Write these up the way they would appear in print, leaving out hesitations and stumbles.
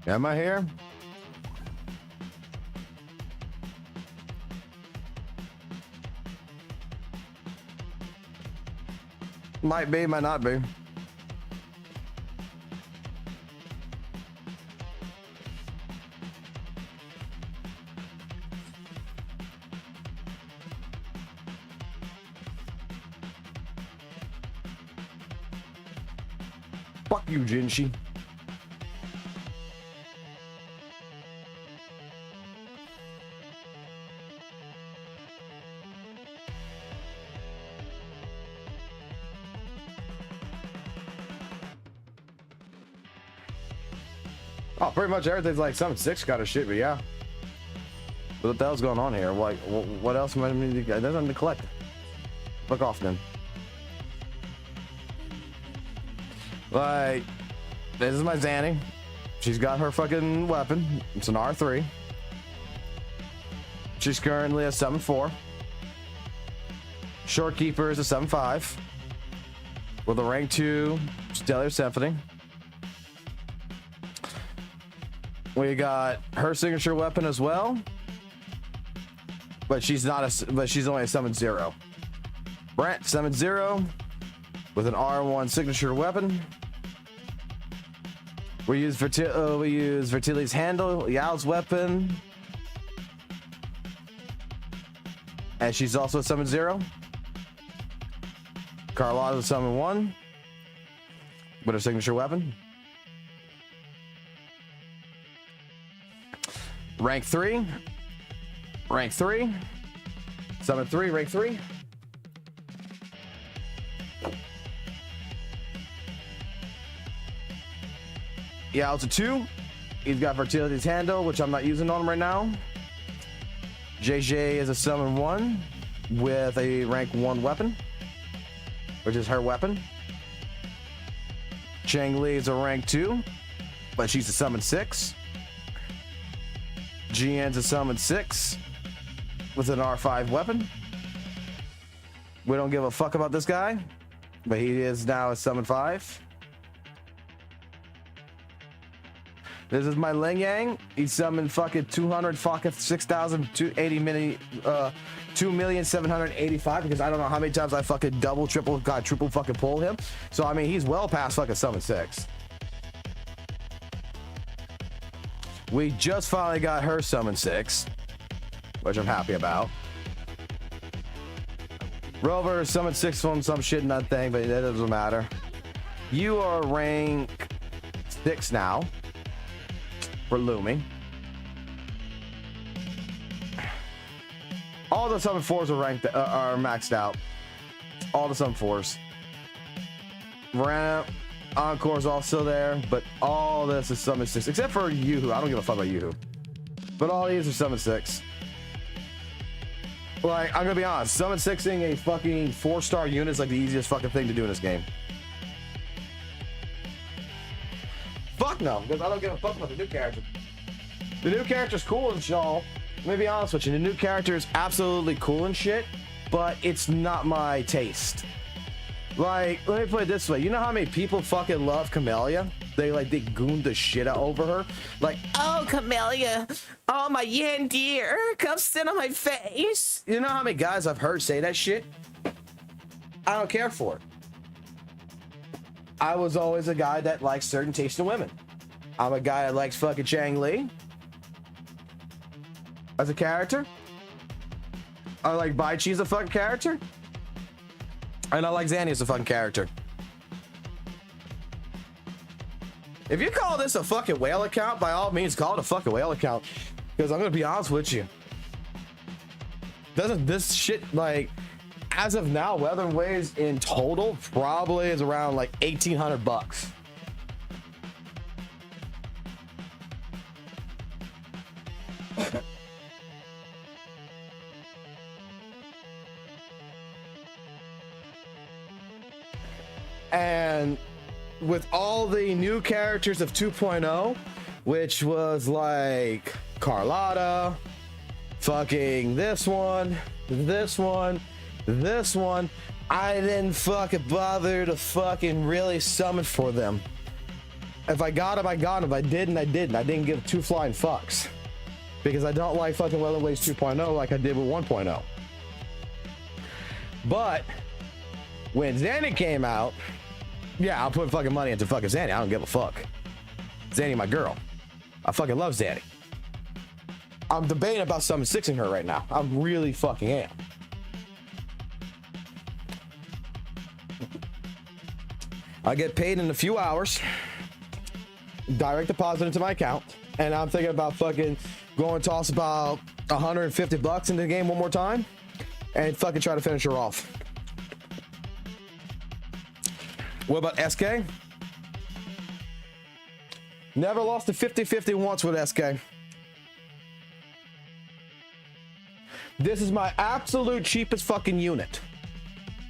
Am I here? Might be, might not be. Fuck you, Jinshi. Oh, pretty much everything's like 7-6 kind of shit, but yeah. What the hell's going on here? Like, what else am I need to get? There's nothing to collect. Fuck off then. Like, this is my Zanny. She's got her fucking weapon. It's an R3. She's currently a 7-4. Shorekeeper is a 7-5. With a rank 2 Stellar Symphony. We got her signature weapon as well, but she's not a. But she's only a 7-0. Brent 7-0 with an R1 signature weapon. We use Vertili's handle, Yao's weapon, and she's also a 7-0. Carlotta's a 7-1 with her signature weapon. Rank 3, 7-3, rank 3. Yeah, it's a 2. He's got Fertility's handle, which I'm not using on him right now. JJ is a 7-1 with a rank 1 weapon, which is her weapon. Chang Li is a rank 2, but she's a 7-6. GN's a 7-6 with an R5 weapon. We don't give a fuck about this guy, but he is now a 7-5. This is my Ling Yang. He summoned fucking 200 fucking 6,280 mini 2,785 because I don't know how many times I fucking double, triple, triple fucking pull him. So I mean he's well past fucking 7-6. We just finally got her summon 6, which I'm happy about. Rover summon 6 on some shit and that thing, but that doesn't matter. You are rank 6 now for Lumi. All the summon 4s are ranked are maxed out. All the summon 4s. Verana Encore's also there, but all this is summon 6, except for Yoo-Hoo. I don't give a fuck about Yoo-Hoo. But all these are summon 6. Like, I'm gonna be honest, summon 6ing a fucking 4-star unit is like the easiest fucking thing to do in this game. Fuck no, because I don't give a fuck about the new character. The new character's cool and y'all. Let me be honest with you, the new character is absolutely cool and shit, but it's not my taste. Like, let me put it this way. You know how many people fucking love Camellia? They goon the shit out over her. Like, oh, Camellia. Oh, my yen dear. Come sit on my face. You know how many guys I've heard say that shit? I don't care for it. I was always a guy that likes certain taste in women. I'm a guy that likes fucking Chang Li as a character. I like Bai Chi as a fucking character. And I like Zanny as a fucking character. If you call this a fucking whale account, by all means, call it a fucking whale account. Because I'm gonna be honest with you. Doesn't this shit, like, as of now, Wuthering Waves in total probably is around like 1,800 bucks. And with all the new characters of 2.0, which was like Carlotta, fucking this one, I didn't fucking bother to fucking really summon for them. If I got him, I got him. If I didn't, I didn't. I didn't give two flying fucks. Because I don't like fucking Wuthering Waves 2.0 like I did with 1.0. But when Zanny came out, yeah, I'll put fucking money into fucking Zanny. I don't give a fuck. Zanny, my girl. I fucking love Zanny. I'm debating about summon sixing her right now. I really fucking am. I get paid in a few hours. Direct deposit into my account. And I'm thinking about fucking going to toss about 150 bucks into the game one more time. And fucking try to finish her off. What about SK? Never lost a 50-50 once with SK. This is my absolute cheapest fucking unit.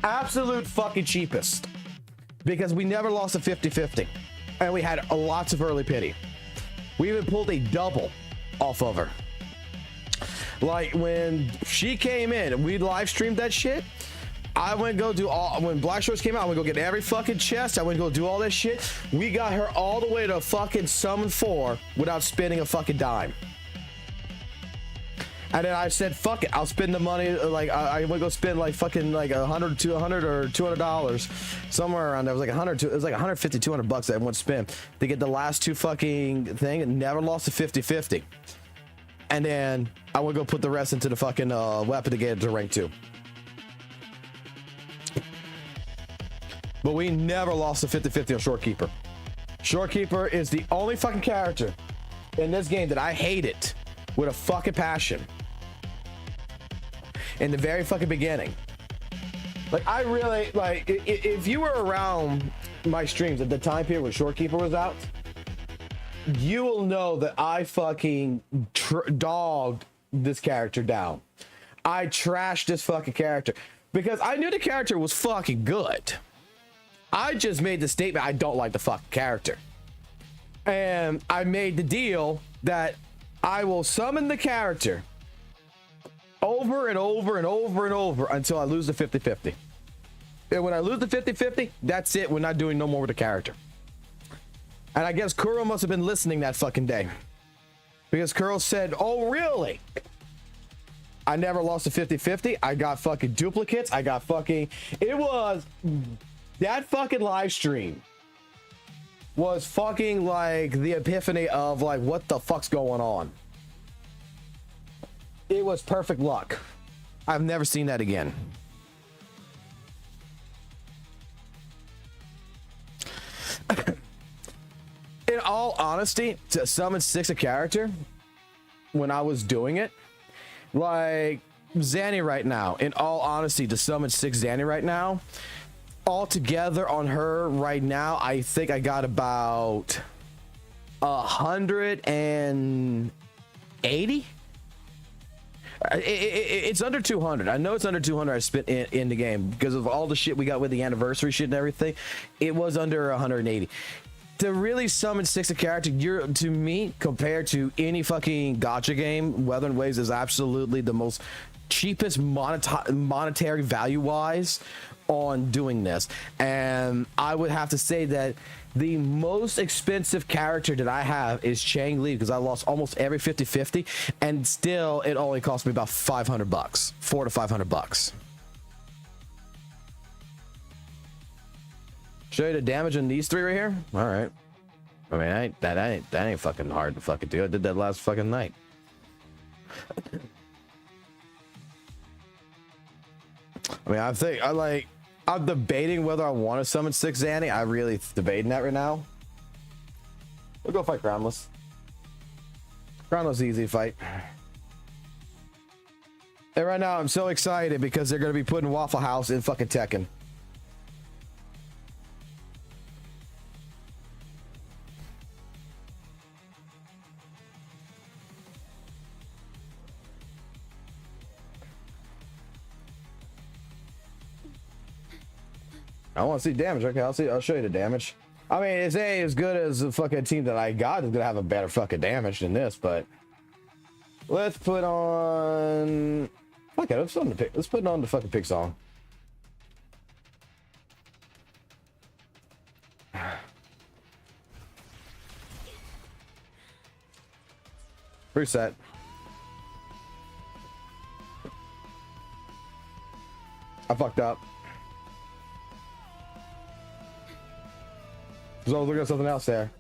Absolute fucking cheapest. Because we never lost a 50-50. And we had lots of early pity. We even pulled a double off of her. Like when she came in, we live streamed that shit. I went go do all, when Black Shorts came out, I went go get every fucking chest. I went go do all this shit. We got her all the way to fucking summon 4 without spending a fucking dime. And then I said, fuck it, I'll spend the money. Like I would go spend like fucking like $100 to $100 or $200 somewhere around there. It was like 100, it was like 150, 200 bucks that I would spend to get the last 2 fucking thing. And never lost a 50-50. And then I would go put the rest into the fucking weapon to get it to rank 2. But we never lost a 50-50 on Shorekeeper. Shorekeeper is the only fucking character in this game that I hated with a fucking passion. In the very fucking beginning. Like, I really, like, if you were around my streams at the time period when Shorekeeper was out, you will know that I fucking dogged this character down. I trashed this fucking character because I knew the character was fucking good. I just made the statement I don't like the fucking character. And I made the deal that I will summon the character over and over and over and over until I lose the 50-50. And when I lose the 50-50, that's it. We're not doing no more with the character. And I guess Kuro must have been listening that fucking day. Because Kuro said, oh, really? I never lost a 50-50. I got fucking duplicates. I got fucking... It was... That fucking live stream was fucking like the epiphany of like, what the fuck's going on? It was perfect luck. I've never seen that again. In all honesty, to summon 6 a character, when I was doing it, like Zanny right now, in all honesty, to summon 6 Zanny right now, all together on her right now, I think I got about 180. It's under 200. I know it's under 200 I spent in the game because of all the shit we got with the anniversary shit and everything. It was under 180. To really summon 6 a character, to me, compared to any fucking gacha game, Wuthering Waves is absolutely the most cheapest monetary value wise on doing this. And I would have to say that the most expensive character that I have is Chang Li, because I lost almost every 50-50 and still it only cost me about 500 bucks, 400 to 500 bucks. Show you the damage on these 3 right here. All right, I mean, that ain't fucking hard to fucking do. I did that last fucking night. I mean, I'm debating whether I want to summon 6 Zanny. I'm really debating that right now. We'll go fight Groundless. Groundless easy to fight. And right now I'm so excited because they're going to be putting Waffle House in fucking Tekken. I want to see damage. Okay, I'll show you the damage. I mean, it's as good as the fucking team that I got is gonna have a better fucking damage than this, but let's put on. Okay, let's put it on the fucking pig song. Reset. I fucked up. So I was looking at something else there.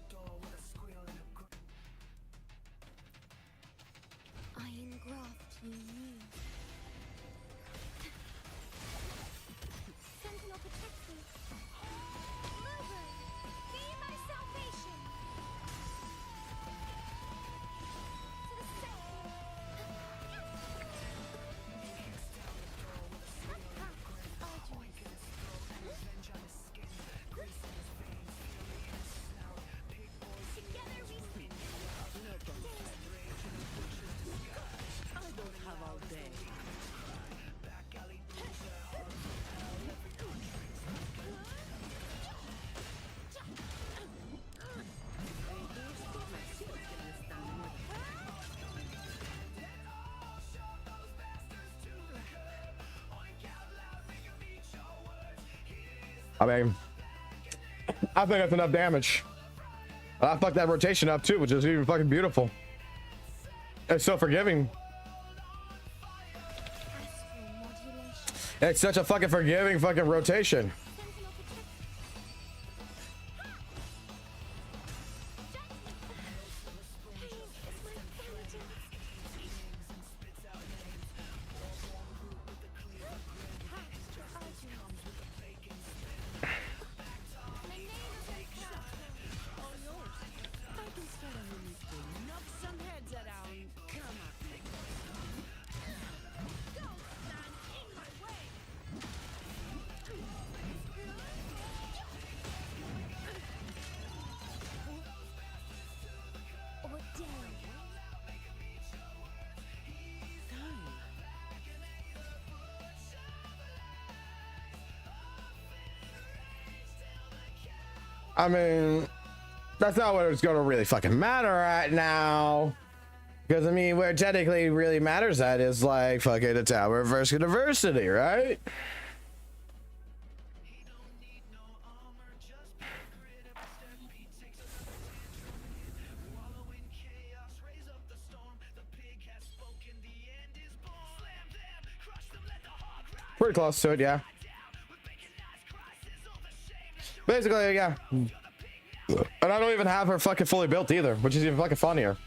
I mean, I think that's enough damage. I fucked that rotation up too, which is even fucking beautiful. It's so forgiving. It's such a fucking forgiving fucking rotation. I mean, that's not what it's gonna really fucking matter right now. Because I mean, where technically really matters at is like fucking the tower versus university, right? Pretty close to it, yeah. Basically, yeah. And I don't even have her fucking fully built either, which is even fucking funnier.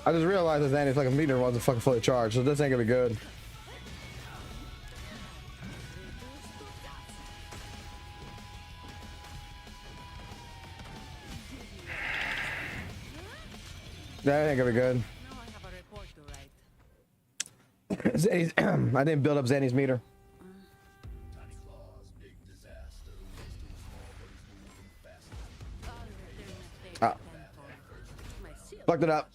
I just realized that Zanny's fucking meter wasn't fucking fully charged, so this ain't gonna be good. That ain't gonna be good. I didn't build up Zanny's meter. Oh. Fucked it up.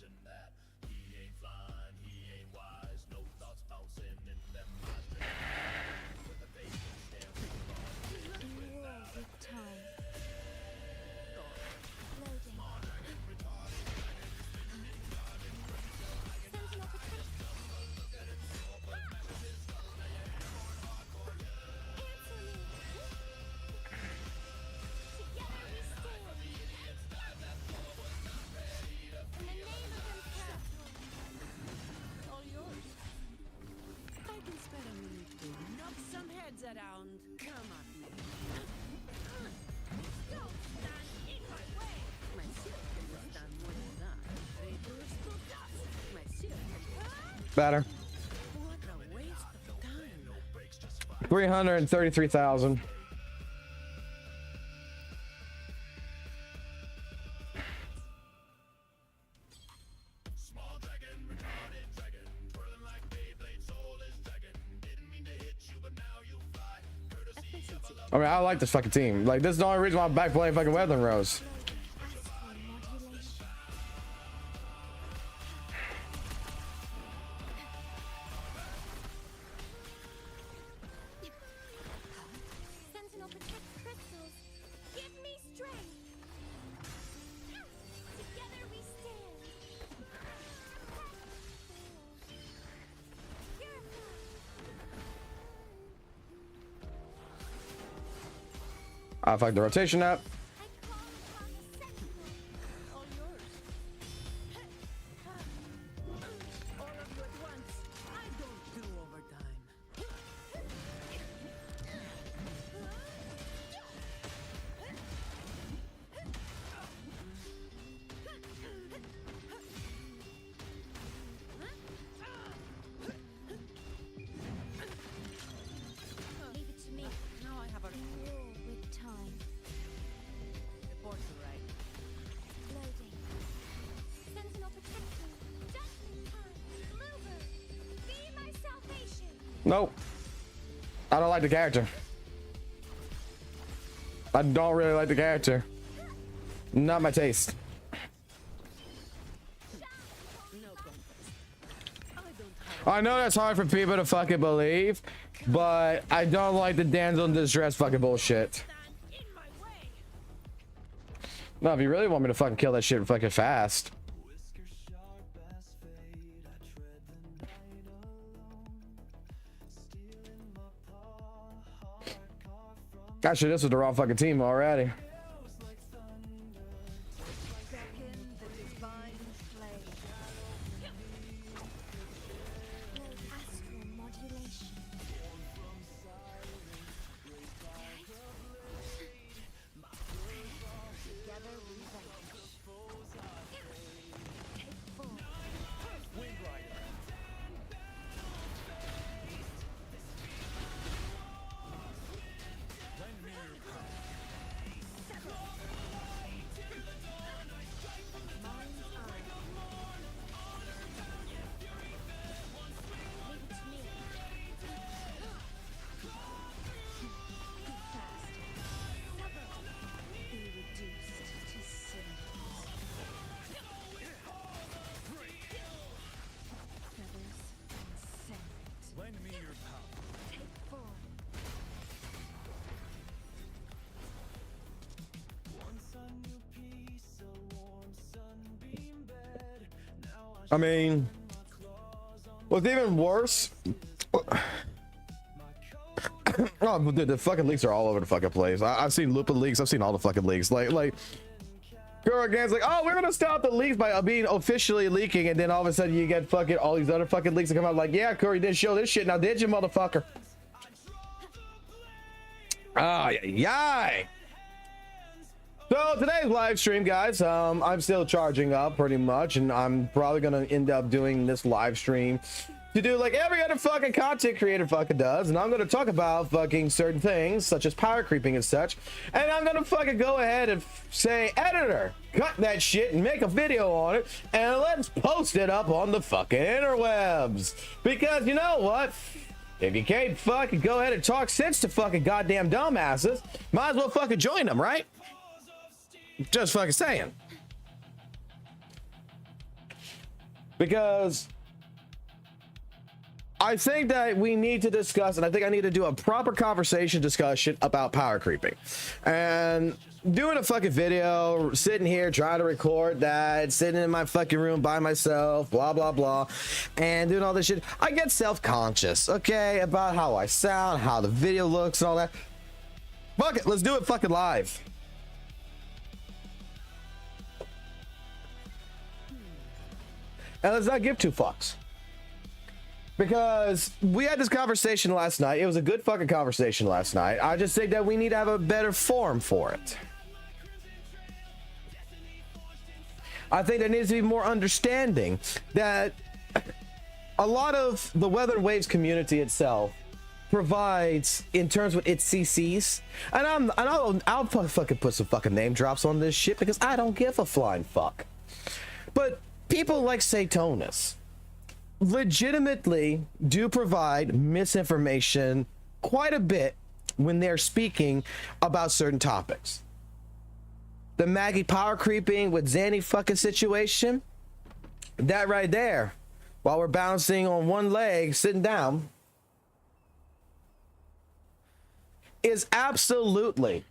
Better. 333,000. I mean, I like this fucking team. Like, this is the only reason why I'm back playing fucking Wuthering Waves. I fucked the rotation up. Nope. I don't like the character. I don't really like the character. Not my taste. I know that's hard for people to fucking believe, but I don't like the damsel in distress fucking bullshit. No, if you really want me to fucking kill that shit fucking fast. Actually, this was the wrong fucking team already. I mean, what's even worse? Oh, dude, the fucking leaks are all over the fucking place. I've seen Lupin leaks. I've seen all the fucking leaks. Like, Kurgan's like, oh, we're gonna stop the leaks by being officially leaking, and then all of a sudden you get fucking all these other fucking leaks that come out. Like, yeah, Curry did show this shit. Now, did you, motherfucker? Ah, yay! So today's live stream, guys, I'm still charging up pretty much, and I'm probably gonna end up doing this live stream to do like every other fucking content creator fucking does, and I'm gonna talk about fucking certain things such as power creeping and such, and I'm gonna fucking go ahead and say, editor, cut that shit and make a video on it, and let's post it up on the fucking interwebs. Because you know what? If you can't fucking go ahead and talk sense to fucking goddamn dumbasses, might as well fucking join them, right? Just fucking saying. Because I think that we need to discuss, and I think I need to do a proper conversation discussion about power creeping. And doing a fucking video, sitting here trying to record that, sitting in my fucking room by myself, blah, blah, blah, and doing all this shit, I get self-conscious, okay, about how I sound, how the video looks, and all that. Fuck it, let's do it fucking live. And let's not give two fucks. Because we had this conversation last night. It was a good fucking conversation last night. I just think that we need to have a better forum for it. I think there needs to be more understanding that a lot of the Wuthering Waves community itself provides in terms with its CCs. And I'll fucking put some fucking name drops on this shit because I don't give a flying fuck. But people like Satonus legitimately do provide misinformation quite a bit when they're speaking about certain topics. The Maggie power creeping with Zanny fucking situation, that right there, while we're bouncing on one leg, sitting down, is absolutely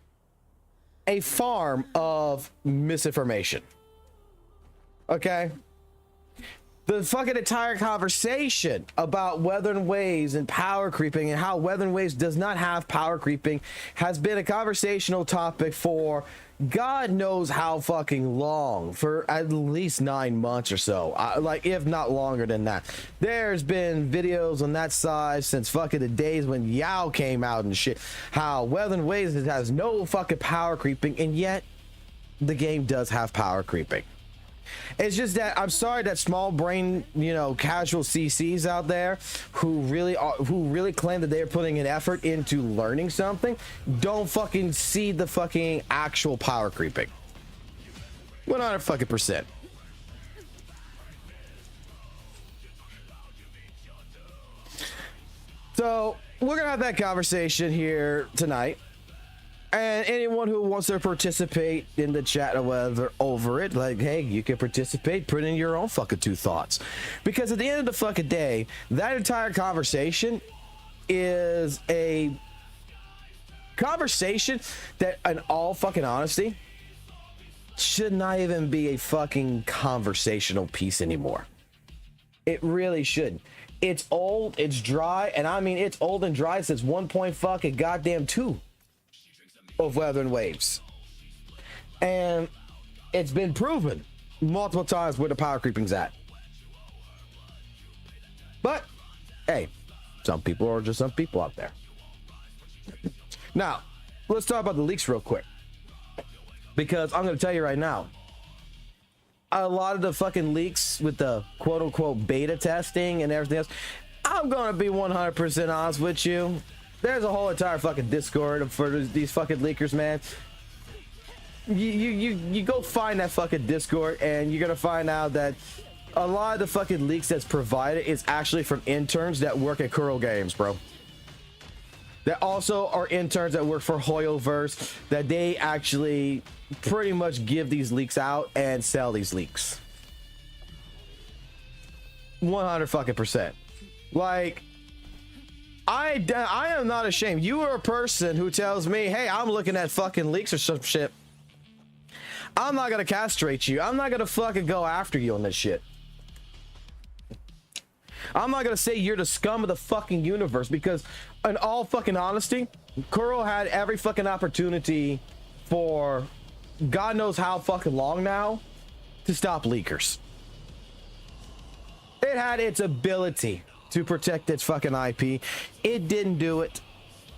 a farm of misinformation. Okay? The fucking entire conversation about Wuthering Waves and power creeping and how Wuthering Waves does not have power creeping has been a conversational topic for God knows how fucking long, for at least 9 months or so, like if not longer than that. There's been videos on that side since fucking the days when Yao came out and shit, how Wuthering Waves has no fucking power creeping, and yet the game does have power creeping. It's just that I'm sorry that small brain, you know, casual CCs out there who really claim that they're putting an effort into learning something don't fucking see the fucking actual power creeping. 100%. So we're gonna have that conversation here tonight. And anyone who wants to participate in the chat or whatever over it, like, hey, you can participate, put in your own fucking 2 thoughts. Because at the end of the fucking day, that entire conversation is a conversation that, in all fucking honesty, should not even be a fucking conversational piece anymore. It really shouldn't. It's old, it's dry, and I mean, it's old and dry since 1.2 of Wuthering Waves, and it's been proven multiple times where the power creeping's at. But hey, some people are just some people out there. Now let's talk about the leaks real quick, because I'm going to tell you right now, a lot of the fucking leaks with the quote-unquote beta testing and everything else, I'm going to be 100% honest with you. There's a whole entire fucking Discord for these fucking leakers, man. You go find that fucking Discord, and you're gonna find out that a lot of the fucking leaks that's provided is actually from interns that work at Kuro Games, bro. That also are interns that work for Hoyoverse, that they actually pretty much give these leaks out and sell these leaks. 100%. Like, I am not ashamed. You are a person who tells me, hey, I'm looking at fucking leaks or some shit. I'm not gonna castrate you. I'm not gonna fucking go after you on this shit. I'm not gonna say you're the scum of the fucking universe, because in all fucking honesty, Kuro had every fucking opportunity for God knows how fucking long now to stop leakers. It had its ability to protect its fucking IP. It didn't do it.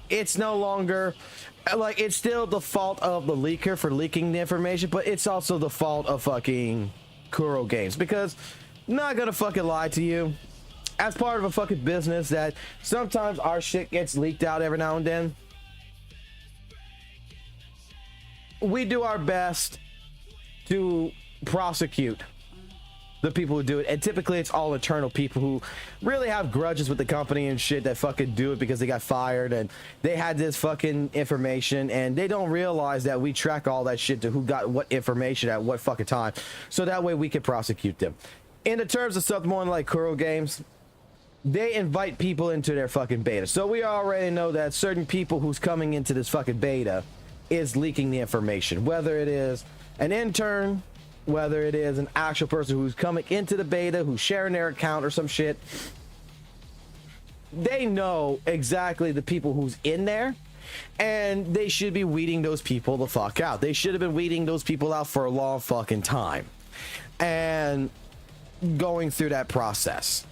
It's no longer, like, it's still the fault of the leaker for leaking the information, but it's also the fault of fucking Kuro Games, because I'm not gonna fucking lie to you, as part of a fucking business that sometimes our shit gets leaked out every now and then. We do our best to prosecute the people who do it, and typically it's all internal people who really have grudges with the company and shit that fucking do it because they got fired and they had this fucking information, and they don't realize that we track all that shit to who got what information at what fucking time, so that way we can prosecute them. In the terms of something more like Kuro Games, they invite people into their fucking beta, so we already know that certain people who's coming into this fucking beta is leaking the information, whether it is an intern, whether it is an actual person who's coming into the beta, who's sharing their account or some shit. They know exactly the people who's in there, and they should be weeding those people the fuck out. They should have been weeding those people out for a long fucking time and going through that process.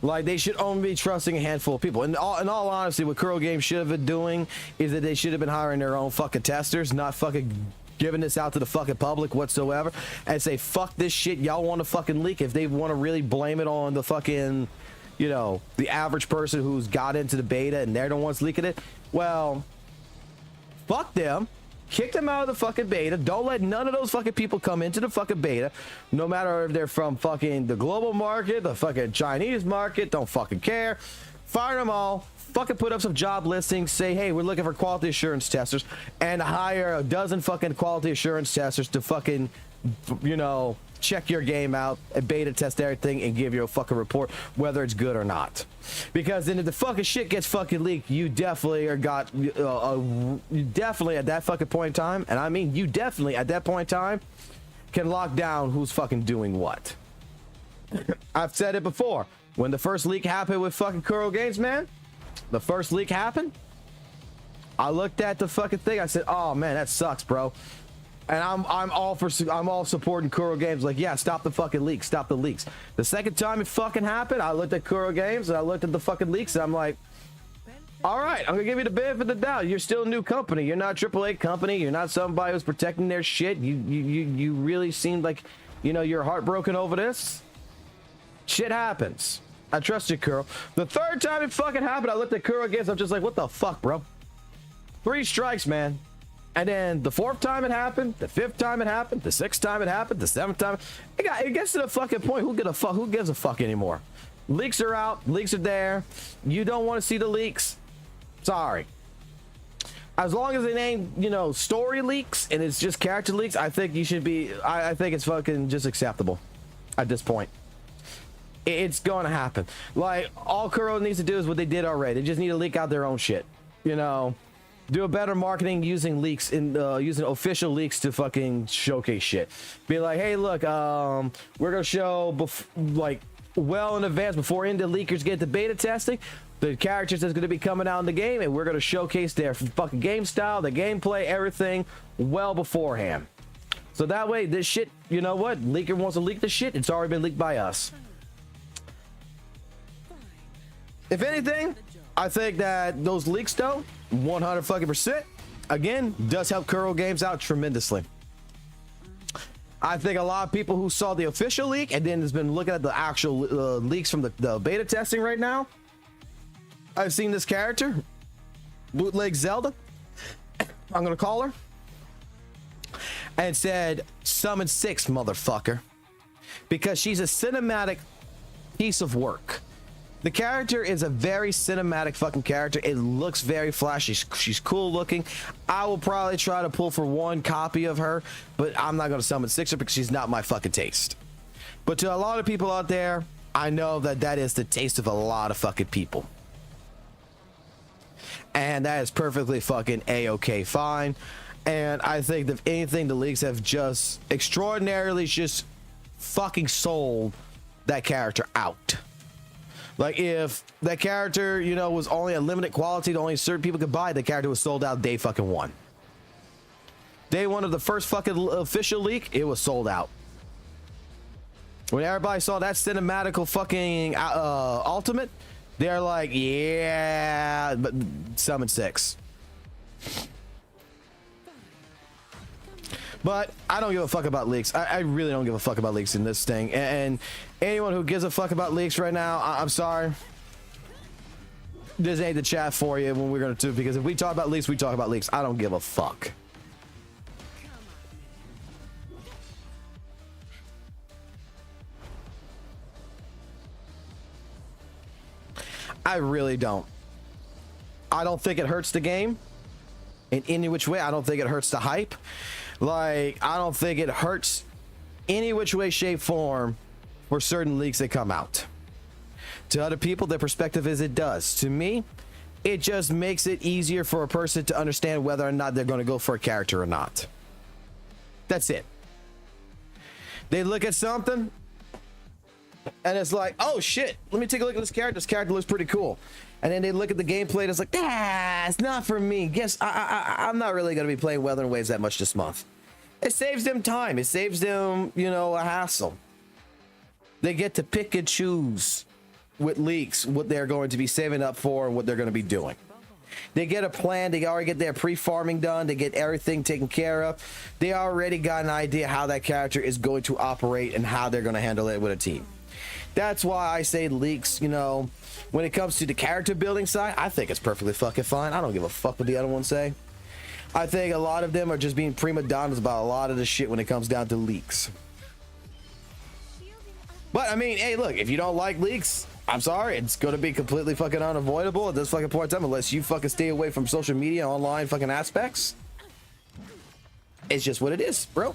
Like, they should only be trusting a handful of people. In all honesty, what Kuro Games should have been doing is that they should have been hiring their own fucking testers, not fucking giving this out to the fucking public whatsoever, and say, fuck this shit, y'all want to fucking leak. If they want to really blame it on the fucking, you know, the average person who's got into the beta and they're the ones leaking it, well, fuck them. Kick them out of the fucking beta. Don't let none of those fucking people come into the fucking beta, no matter if they're from fucking the global market, the fucking Chinese market, don't fucking care. Fire them all. Fucking put up some job listings, say, hey, we're looking for quality assurance testers, and hire a dozen fucking quality assurance testers to fucking, you know, check your game out and beta test everything and give you a fucking report whether it's good or not. Because then if the fucking shit gets fucking leaked, you definitely are got you definitely at that fucking point in time, and I mean you definitely at that point in time can lock down who's fucking doing what. I've said it before. When the first leak happened with fucking Kuro Games, man, the first leak happened, I looked at the fucking thing. I said, "Oh man, that sucks, bro." And I'm all supporting Kuro Games. Like, yeah, stop the fucking leaks, stop the leaks. The second time it fucking happened, I looked at Kuro Games and I looked at the fucking leaks and I'm like, all right, I'm gonna give you the benefit of the doubt. You're still a new company. You're not a AAA company. You're not somebody who's protecting their shit. You really seemed like, you know, you're heartbroken over this. Shit happens. I trust you, Kuro. The third time it fucking happened, I looked at Kuro Games. I'm just like, what the fuck, bro? 3 strikes, man. And then the 4th time it happened, the 5th time it happened, the 6th time it happened, the 7th time. It gets to the fucking point. Who gives a fuck anymore? Leaks are out. Leaks are there. You don't want to see the leaks. Sorry. As long as it ain't, you know, story leaks and it's just character leaks, I think you should be. I think it's fucking just acceptable at this point. It's going to happen. Like, all Kuro needs to do is what they did already. They just need to leak out their own shit. You know, do a better marketing using leaks and using official leaks to fucking showcase shit. Be like, hey, look, we're gonna show like well in advance before indie leakers get to beta testing the characters that's going to be coming out in the game, and we're going to showcase their fucking game style, the gameplay, everything well beforehand. So that way, this shit, you know what? Leaker wants to leak the shit, it's already been leaked by us. If anything, I think that those leaks, though, 100% again, does help Kuro Games out tremendously. I think a lot of people who saw the official leak and then has been looking at the actual leaks from the beta testing right now. I've seen this character, Bootleg Zelda, I'm gonna call her, and said, summon 6, motherfucker, because she's a cinematic piece of work. The character is a very cinematic fucking character. It looks very flashy. She's cool looking. I will probably try to pull for 1 copy of her, but I'm not gonna summon 6 her because she's not my fucking taste. But to a lot of people out there, I know that that is the taste of a lot of fucking people. And that is perfectly fucking a-okay fine. And I think that if anything, the leaks have just extraordinarily just fucking sold that character out. Like, if that character, you know, was only a limited quality that only certain people could buy, the character was sold out day fucking 1. Day 1 of the first fucking official leak, it was sold out. When everybody saw that cinematical fucking ultimate, they're like, yeah, but summon 6. But I don't give a fuck about leaks. I really don't give a fuck about leaks in this thing. And anyone who gives a fuck about leaks right now, I'm sorry. This ain't the chat for you when we're going to, because if we talk about leaks, we talk about leaks. I don't give a fuck. I really don't. I don't think it hurts the game in any which way. I don't think it hurts the hype. Like, I don't think it hurts any which way, shape, form for certain leaks that come out. To other people, their perspective is it does. To me, it just makes it easier for a person to understand whether or not they're going to go for a character or not. That's it. They look at something and it's like, oh shit, let me take a look at this character. This character looks pretty cool. And then they look at the gameplay and it's like, it's not for me. Guess I'm not really going to be playing Wuthering Waves that much this month. It saves them time. It saves them, you know, a hassle. They get to pick and choose with leaks what they're going to be saving up for and what they're going to be doing. They get a plan. They already get their pre-farming done. They get everything taken care of. They already got an idea how that character is going to operate and how they're going to handle it with a team. That's why I say leaks, you know, when it comes to the character building side, I think it's perfectly fucking fine. I don't give a fuck what the other ones say. I think a lot of them are just being prima donnas about a lot of the shit when it comes down to leaks. But I mean, hey, look, if you don't like leaks, I'm sorry, it's going to be completely fucking unavoidable at this fucking point in time unless you fucking stay away from social media, online fucking aspects. It's just what it is, bro.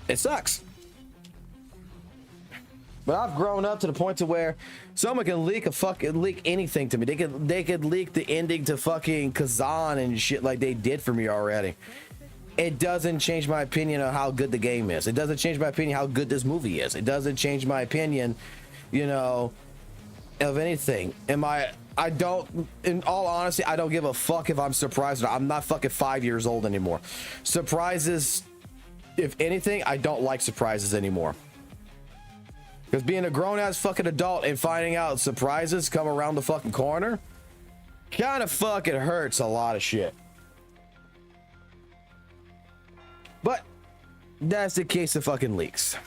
It sucks. But I've grown up to the point to where someone can leak anything to me. They could leak the ending to fucking Kazan and shit like they did for me already. it doesn't change my opinion on how good the game is. It doesn't change my opinion how good this movie is. It doesn't change my opinion, you know, of anything. I don't, in all honesty, I don't give a fuck if I'm surprised. I'm not fucking 5 years old anymore. Surprises, if anything, I don't like surprises anymore. Because being a grown-ass fucking adult and finding out surprises come around the fucking corner kind of fucking hurts a lot of shit. But that's the case of fucking leaks.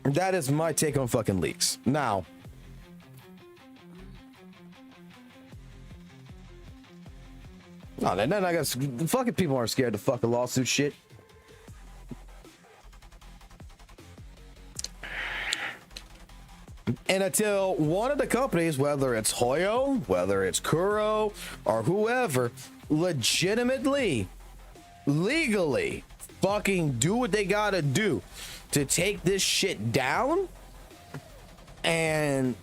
That is my take on fucking leaks. Now, no, then I guess fucking people aren't scared to fucking lawsuit shit. And until one of the companies, whether it's Hoyo, whether it's Kuro, or whoever, legitimately, legally, fucking do what they gotta do to take this shit down, and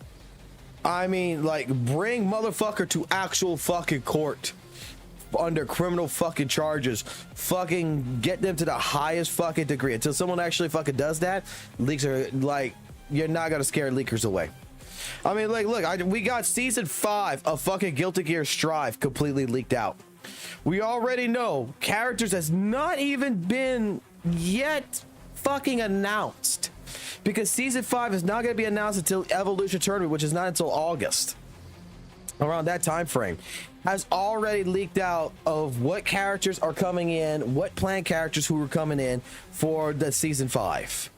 I mean, like, bring motherfucker to actual fucking court under criminal fucking charges, fucking get them to the highest fucking degree. Until someone actually fucking does that, leaks are like, you're not gonna scare leakers away. I mean, like, look, we got season 5 of fucking Guilty Gear Strive completely leaked out. We already know characters has not even been yet fucking announced, because season 5 is not going to be announced until Evolution Tournament, which is not until August. Around that time frame has already leaked out of what characters are coming in, what planned characters who are coming in for the season 5.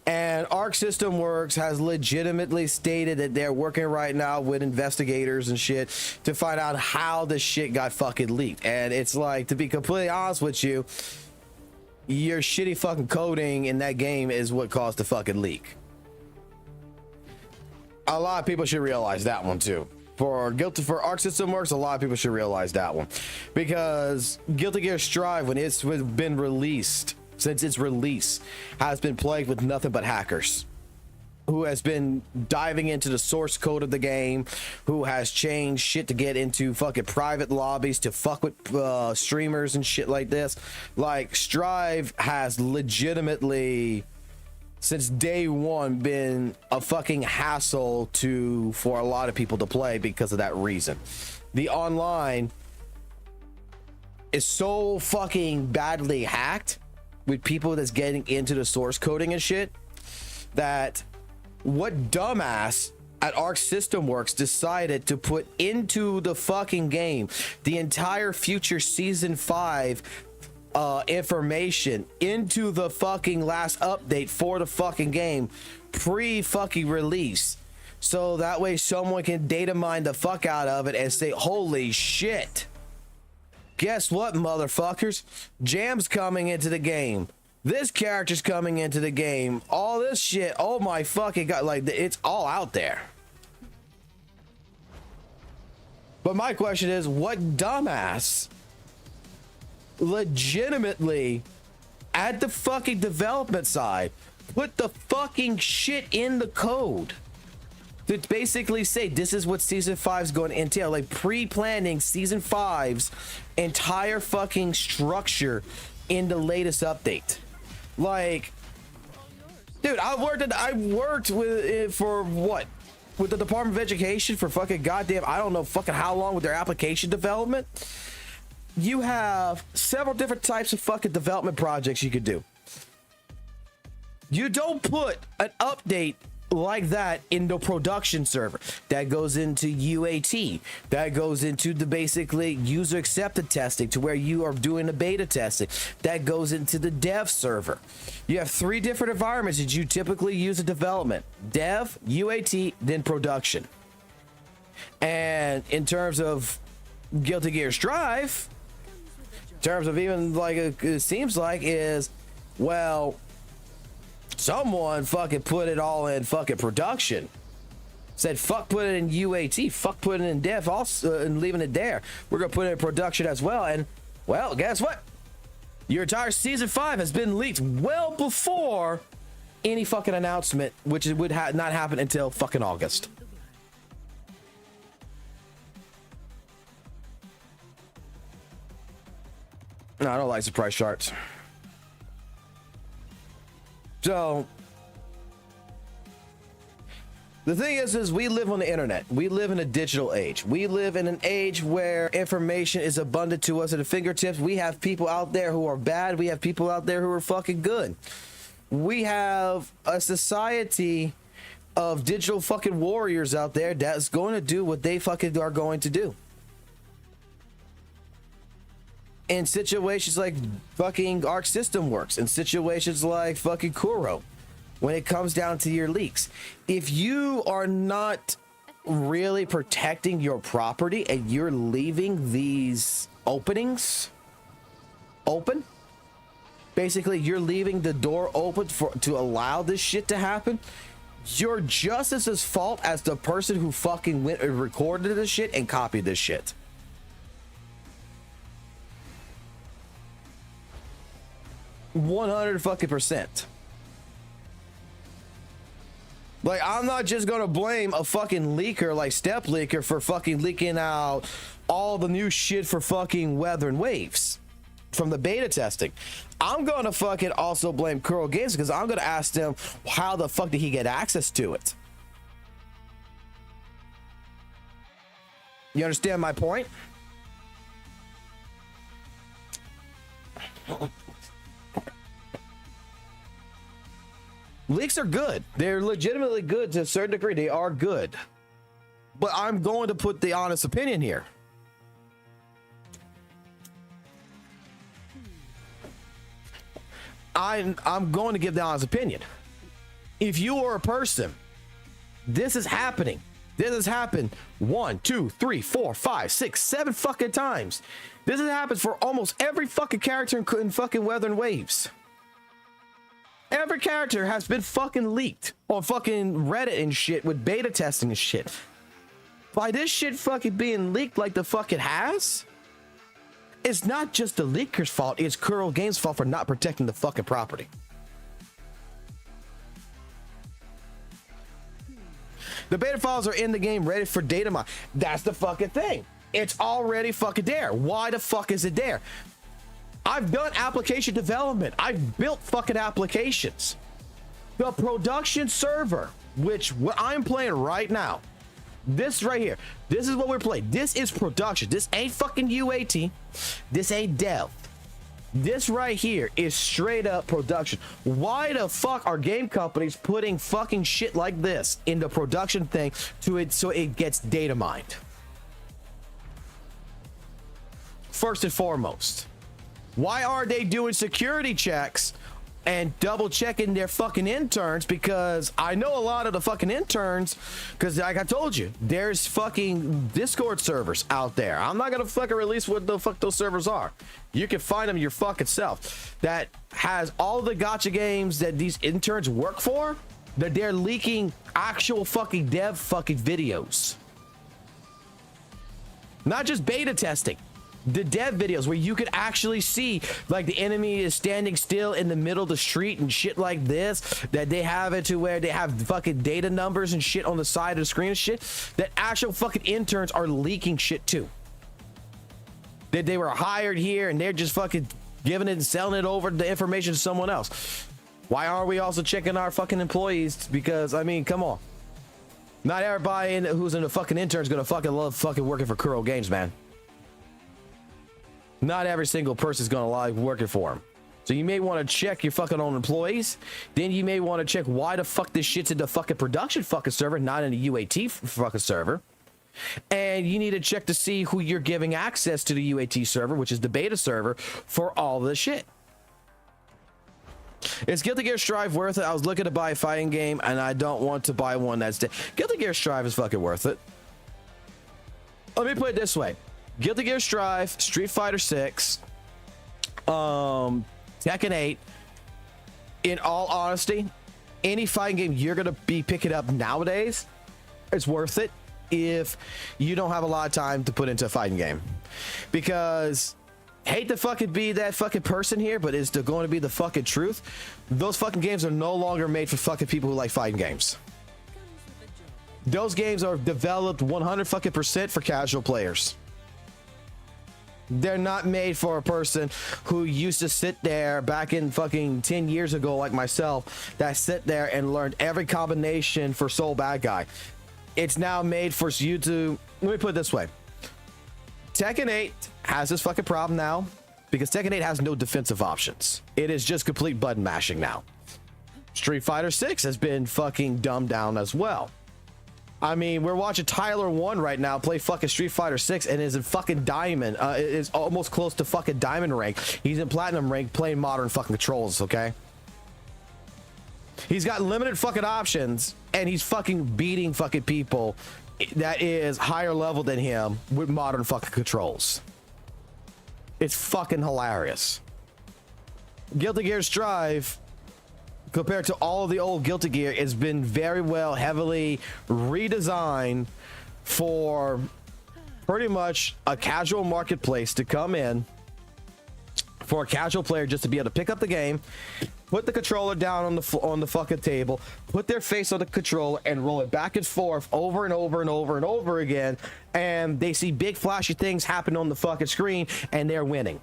And Arc System Works has legitimately stated that they're working right now with investigators and shit to find out how this shit got fucking leaked. And it's like, to be completely honest with you, your shitty fucking coding in that game is what caused the fucking leak. A lot of people should realize that one too. For Arc System Works, a lot of people should realize that one, because Guilty Gear Strive, when it's been released, since its release, has been plagued with nothing but hackers who has been diving into the source code of the game, who has changed shit to get into fucking private lobbies to fuck with streamers and shit like this. Like, Strive has legitimately, since day one, been a fucking hassle for a lot of people to play because of that reason. The online is so fucking badly hacked with people that's getting into the source coding and shit, that what dumbass at Arc System Works decided to put into the fucking game the entire future season 5 information into the fucking last update for the fucking game pre fucking release, so that way someone can data mine the fuck out of it and say, holy shit, guess what, motherfuckers? Jam's coming into the game. This character's coming into the game. All this shit. Oh my fucking god. Like, it's all out there. But my question is, what dumbass legitimately at the fucking development side put the fucking shit in the code to basically say this is what season 5 is going to entail, like pre-planning season 5's entire fucking structure in the latest update? Like, dude, I worked with for what, with the Department of Education for fucking goddamn, I don't know fucking how long, with their application development. You have several different types of fucking development projects you could do. You don't put an update like that in the production server. That goes into UAT. That goes into the basically user accepted testing, to where you are doing the beta testing. That goes into the dev server. You have 3 different environments that you typically use in development: dev, UAT, then production. And in terms of Guilty Gear Strive, in terms of even like it seems like is, well, someone fucking put it all in fucking production. Said fuck put it in UAT, fuck put it in dev also, and leaving it there. We're gonna put it in production as well. And well, guess what? Your entire season 5 has been leaked well before any fucking announcement, which would not happen until fucking August. No, I don't like surprise charts. So the thing is we live on the internet. We live in a digital age. We live in an age where information is abundant to us at the fingertips. We have people out there who are bad. We have people out there who are fucking good. We have a society of digital fucking warriors out there that's going to do what they fucking are going to do. In situations like fucking Arc System Works, in situations like fucking Kuro, when it comes down to your leaks, if you are not really protecting your property and you're leaving these openings open, basically you're leaving the door open to allow this shit to happen, you're just as fault as the person who fucking went and recorded this shit and copied this shit. 100%. Like, I'm not just gonna blame a fucking leaker like Step Leaker for fucking leaking out all the new shit for fucking Wuthering Waves from the beta testing. I'm gonna fucking also blame Kuro Games because I'm gonna ask them how the fuck did he get access to it. You understand my point? Leaks are good. They're legitimately good to a certain degree. They are good. But I'm going to put the honest opinion here. I'm going to give the honest opinion. If you are a person, this is happening. This has happened 1, 2, 3, 4, 5, 6, 7 fucking times. This has happened for almost every fucking character in fucking Wuthering Waves. Every character has been fucking leaked on fucking Reddit and shit with beta testing and shit. By this shit fucking being leaked like the fuck it has, it's not just the leaker's fault, it's Kuro Games' fault for not protecting the fucking property. The beta files are in the game ready for data mine. That's the fucking thing. It's already fucking there. Why the fuck is it there? I've done application development. I've built fucking applications. The production server, which what I'm playing right now, this right here, this is what we're playing. This is production. This ain't fucking UAT. This ain't dev. This right here is straight up production. Why the fuck are game companies putting fucking shit like this in the production thing to it so it gets data mined? First and foremost, why are they doing security checks and double checking their fucking interns? Because I know a lot of the fucking interns, because like I told you, there's fucking Discord servers out there. I'm not gonna fucking release what the fuck those servers are. You can find them your fucking self. That has all the gacha games that these interns work for, that they're leaking actual fucking dev fucking videos. Not just beta testing. The dev videos where you could actually see like the enemy is standing still in the middle of the street and shit like this, that they have it to where they have fucking data numbers and shit on the side of the screen and shit, that actual fucking interns are leaking shit too. That they were hired here and they're just fucking giving it and selling it over the information to someone else. Why aren't we also checking our fucking employees? Because I mean, come on. Not everybody who's in the fucking intern is gonna fucking love fucking working for Kuro Games, man. Not every single person is going to like working for them. So you may want to check your fucking own employees. Then you may want to check why the fuck this shit's in the fucking production fucking server, not in the UAT fucking server. And you need to check to see who you're giving access to the UAT server, which is the beta server, for all the shit. Is Guilty Gear Strive worth it? I was looking to buy a fighting game and I don't want to buy one that's Guilty Gear Strive is fucking worth it. Let me put it this way. Guilty Gear Strive, Street Fighter 6, Tekken 8. In all honesty, any fighting game you're gonna be picking up nowadays, it's worth it if you don't have a lot of time to put into a fighting game. Because hate to fucking be that fucking person here, but it's going to be the fucking truth. Those fucking games are no longer made for fucking people who like fighting games. Those games are developed 100% for casual players. They're not made for a person who used to sit there back in fucking 10 years ago, like myself, that sit there and learned every combination for Soul Bad Guy. It's now made for you to, let me put it this way. Tekken 8 has this fucking problem now because Tekken 8 has no defensive options. It is just complete button mashing now. Street Fighter 6 has been fucking dumbed down as well. I mean, we're watching Tyler 1 right now play fucking Street Fighter 6 and is in fucking diamond. Is almost close to fucking diamond rank. He's in platinum rank playing modern fucking controls, okay? He's got limited fucking options and he's fucking beating fucking people that is higher level than him with modern fucking controls. It's fucking hilarious. Guilty Gear Strive, compared to all of the old Guilty Gear, has been very well heavily redesigned for pretty much a casual marketplace to come in, for a casual player just to be able to pick up the game, put the controller down on the fucking table, put their face on the controller and roll it back and forth over and over and over and over again, and they see big flashy things happen on the fucking screen and they're winning.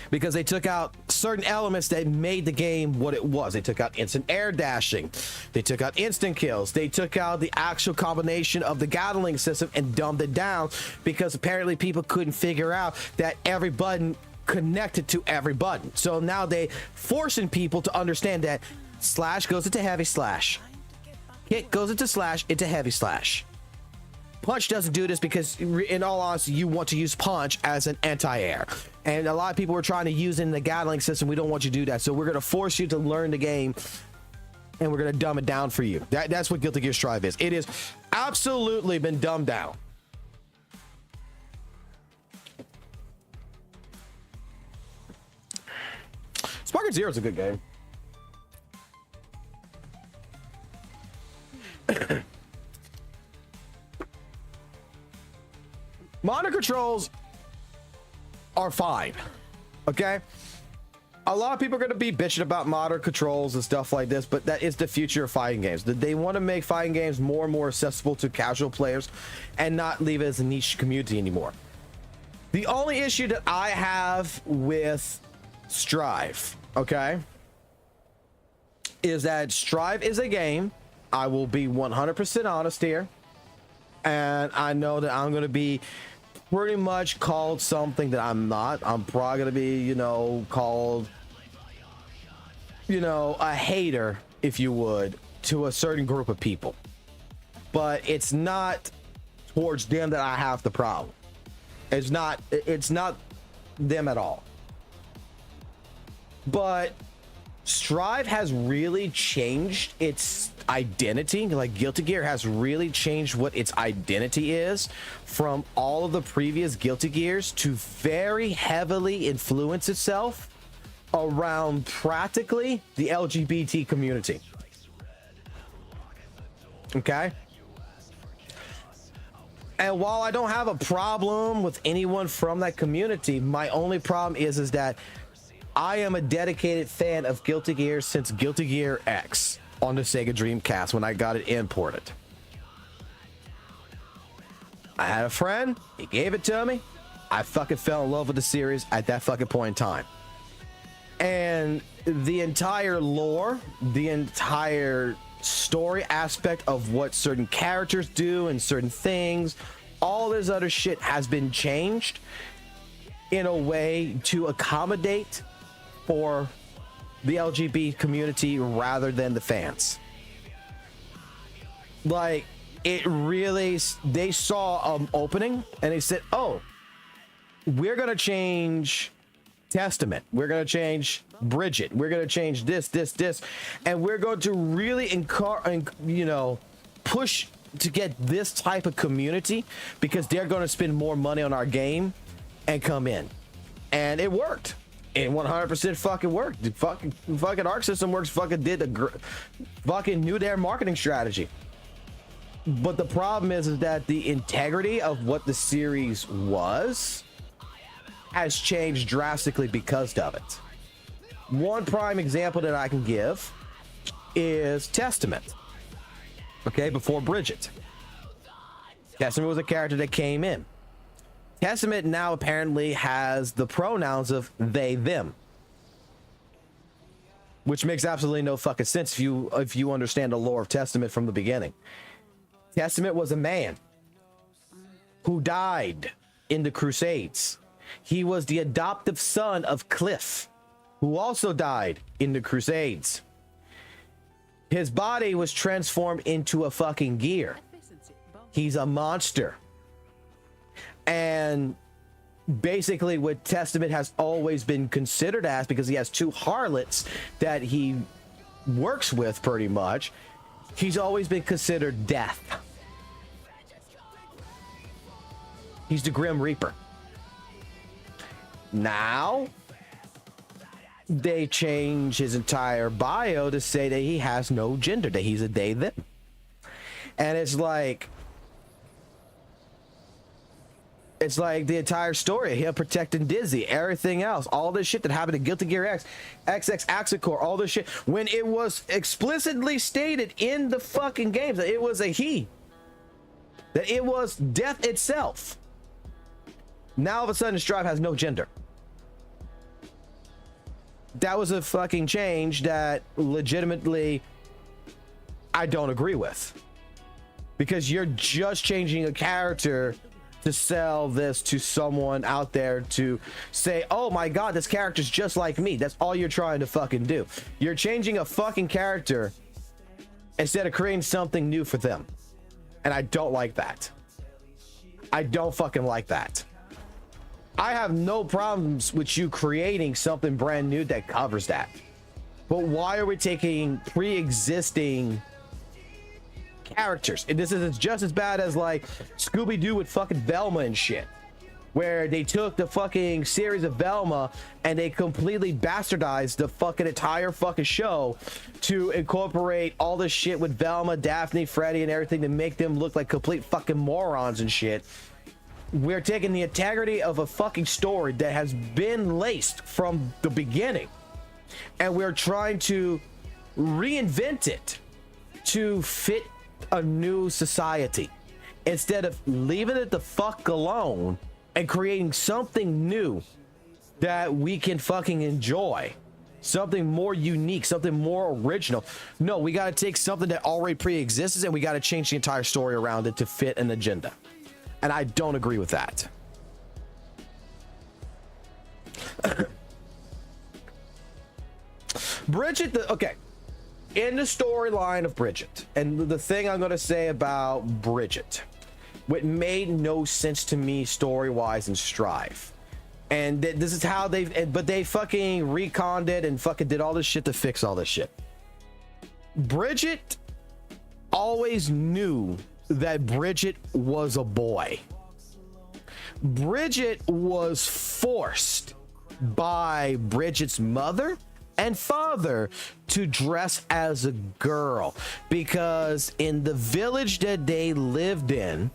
Because they took out certain elements that made the game what it was. They took out instant air dashing. They took out instant kills. They took out the actual combination of the Gatling system and dumbed it down because apparently people couldn't figure out that every button connected to every button. So now they forcing people to understand that slash goes into heavy slash. Hit goes into slash into heavy slash. Punch doesn't do this because in all honesty, you want to use punch as an anti-air. And a lot of people are trying to use it in the Gatling system. We don't want you to do that. So we're going to force you to learn the game and we're going to dumb it down for you. That's what Guilty Gear Strive is. It is absolutely been dumbed down. Sparking Zero is a good game. Modern controls are fine, okay? A lot of people are going to be bitching about modern controls and stuff like this, but that is the future of fighting games. They want to make fighting games more and more accessible to casual players and not leave it as a niche community anymore. The only issue that I have with Strive, okay, is that Strive is a game. I will be 100% honest here. And I know that I'm going to be pretty much called something that I'm not. I'm probably going to be, you know, called, you know, a hater, if you would, to a certain group of people. But it's not towards them that I have the problem. It's not them at all. But Strive has really changed its identity. Like Guilty Gear has really changed what its identity is from all of the previous Guilty Gears to very heavily influence itself around practically the LGBT community. Okay? And while I don't have a problem with anyone from that community, my only problem is that I am a dedicated fan of Guilty Gear since Guilty Gear X on the Sega Dreamcast when I got it imported. I had a friend, he gave it to me. I fucking fell in love with the series at that fucking point in time. And the entire lore, the entire story aspect of what certain characters do and certain things, all this other shit has been changed in a way to accommodate for the LGBT community rather than the fans. Like, it really, they saw an opening and they said, oh, we're gonna change Testament, we're gonna change Bridget, we're gonna change this, and we're going to really push to get this type of community because they're going to spend more money on our game and come in. And it worked. It 100% fucking worked. The fucking Arc System Works fucking knew their marketing strategy. But the problem is that the integrity of what the series was has changed drastically because of it. One prime example that I can give is Testament. Okay, before Bridget. Testament was a character that came in. Testament now apparently has the pronouns of they, them, which makes absolutely no fucking sense if you understand the lore of Testament from the beginning. Testament was a man who died in the Crusades. He was the adoptive son of Cliff, who also died in the Crusades. His body was transformed into a fucking gear. He's a monster. And basically what Testament has always been considered as, because he has two harlots that he works with pretty much, he's always been considered death. He's the Grim Reaper. Now they change his entire bio to say that he has no gender, that he's a they, them. And it's like the entire story, him protecting Dizzy, everything else, all this shit that happened to Guilty Gear X, XX Axicor, all this shit, when it was explicitly stated in the fucking games that it was a he, that it was death itself. Now all of a sudden Strive has no gender. That was a fucking change that legitimately I don't agree with, because you're just changing a character to sell this to someone out there to say, oh my god, this character's just like me. That's all you're trying to fucking do. You're changing a fucking character instead of creating something new for them. And I don't like that. I don't fucking like that. I have no problems with you creating something brand new that covers that. But why are we taking pre-existing characters? And this is just as bad as like Scooby-Doo with fucking Velma and shit, where they took the fucking series of Velma and they completely bastardized the fucking entire fucking show to incorporate all this shit with Velma, Daphne, Freddy, and everything to make them look like complete fucking morons and shit. We're taking the integrity of a fucking story that has been laced from the beginning, and we're trying to reinvent it to fit a new society instead of leaving it the fuck alone and creating something new that we can fucking enjoy, something more unique, something more original. No, we got to take something that already pre-exists and we got to change the entire story around it to fit an agenda. And I don't agree with that. Bridget, okay. In the storyline of Bridget, and the thing I'm going to say about Bridget, what made no sense to me story-wise in Strive, and this is how but they fucking reconned it and fucking did all this shit to fix all this shit. Bridget always knew that Bridget was a boy. Bridget was forced by Bridget's mother and father to dress as a girl, because in the village that they lived in,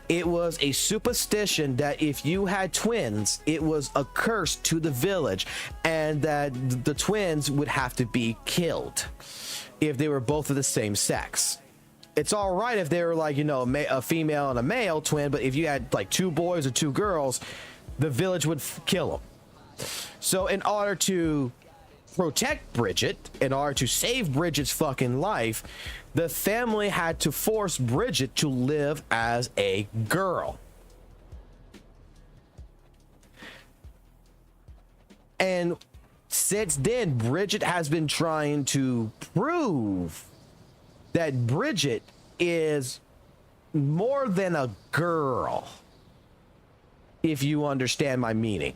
it was a superstition that if you had twins, it was a curse to the village, and that the twins would have to be killed if they were both of the same sex. It's all right if they were like, you know, a female and a male twin, but if you had like two boys or two girls, the village would kill them. So in order to protect Bridget, in order to save Bridget's fucking life, the family had to force Bridget to live as a girl. And since then, Bridget has been trying to prove that Bridget is more than a girl, if you understand my meaning.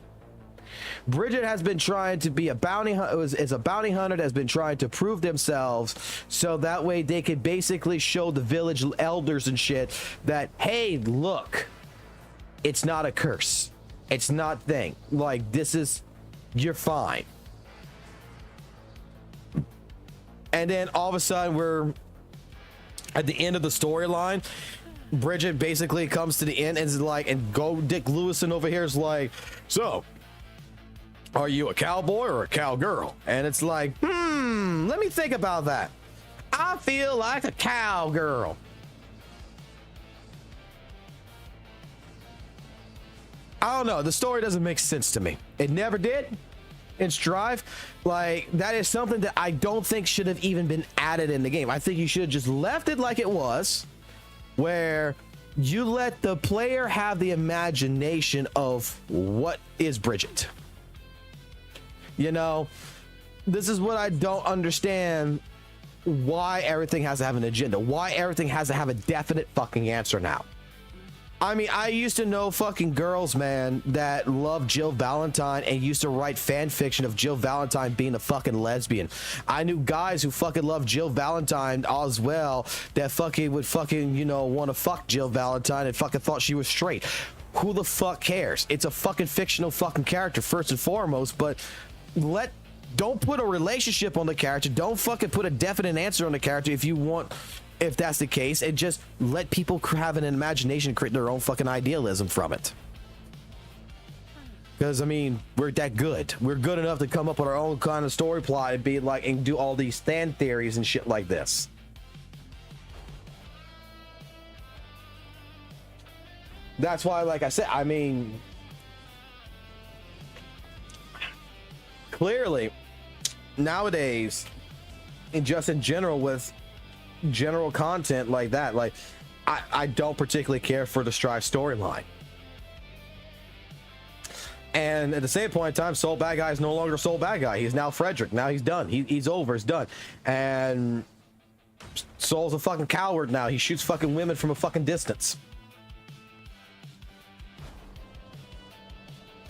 Bridget has been trying to be a bounty hunter, is a bounty hunter that's been trying to prove themselves, so that way they could basically show the village elders and shit that, hey, look, it's not a curse, it's not thing, like, this is, you're fine. And then all of a sudden we're at the end of the storyline. Bridget basically comes to the end and is like, and go Dick Lewison over here is like, so are you a cowboy or a cowgirl? And it's like, let me think about that. I feel like a cowgirl. I don't know. The story doesn't make sense to me. It never did in Strive. Like, that is something that I don't think should have even been added in the game. I think you should have just left it like it was, where you let the player have the imagination of what is Bridget. You know, this is what I don't understand. Why everything has to have an agenda, why everything has to have a definite fucking answer now. I mean, I used to know fucking girls, man, that loved Jill Valentine and used to write fan fiction of Jill Valentine being a fucking lesbian. I knew guys who fucking loved Jill Valentine as well, that fucking would fucking, you know, want to fuck Jill Valentine and fucking thought she was straight. Who the fuck cares? It's a fucking fictional fucking character first and foremost, but don't put a relationship on the character. Don't fucking put a definite answer on the character if you want, if that's the case, and just let people have an imagination and create their own fucking idealism from it. Because, I mean, we're that good. We're good enough to come up with our own kind of story plot and be like, and do all these fan theories and shit like this. That's why, like I said, I mean, clearly, nowadays, and just in general with general content like that, like I don't particularly care for the Strive storyline. And at the same point in time, Soul Bad Guy is no longer Soul Bad Guy. He's now Frederick. Now he's done. He's over. It's done. And Soul's a fucking coward now. He shoots fucking women from a fucking distance.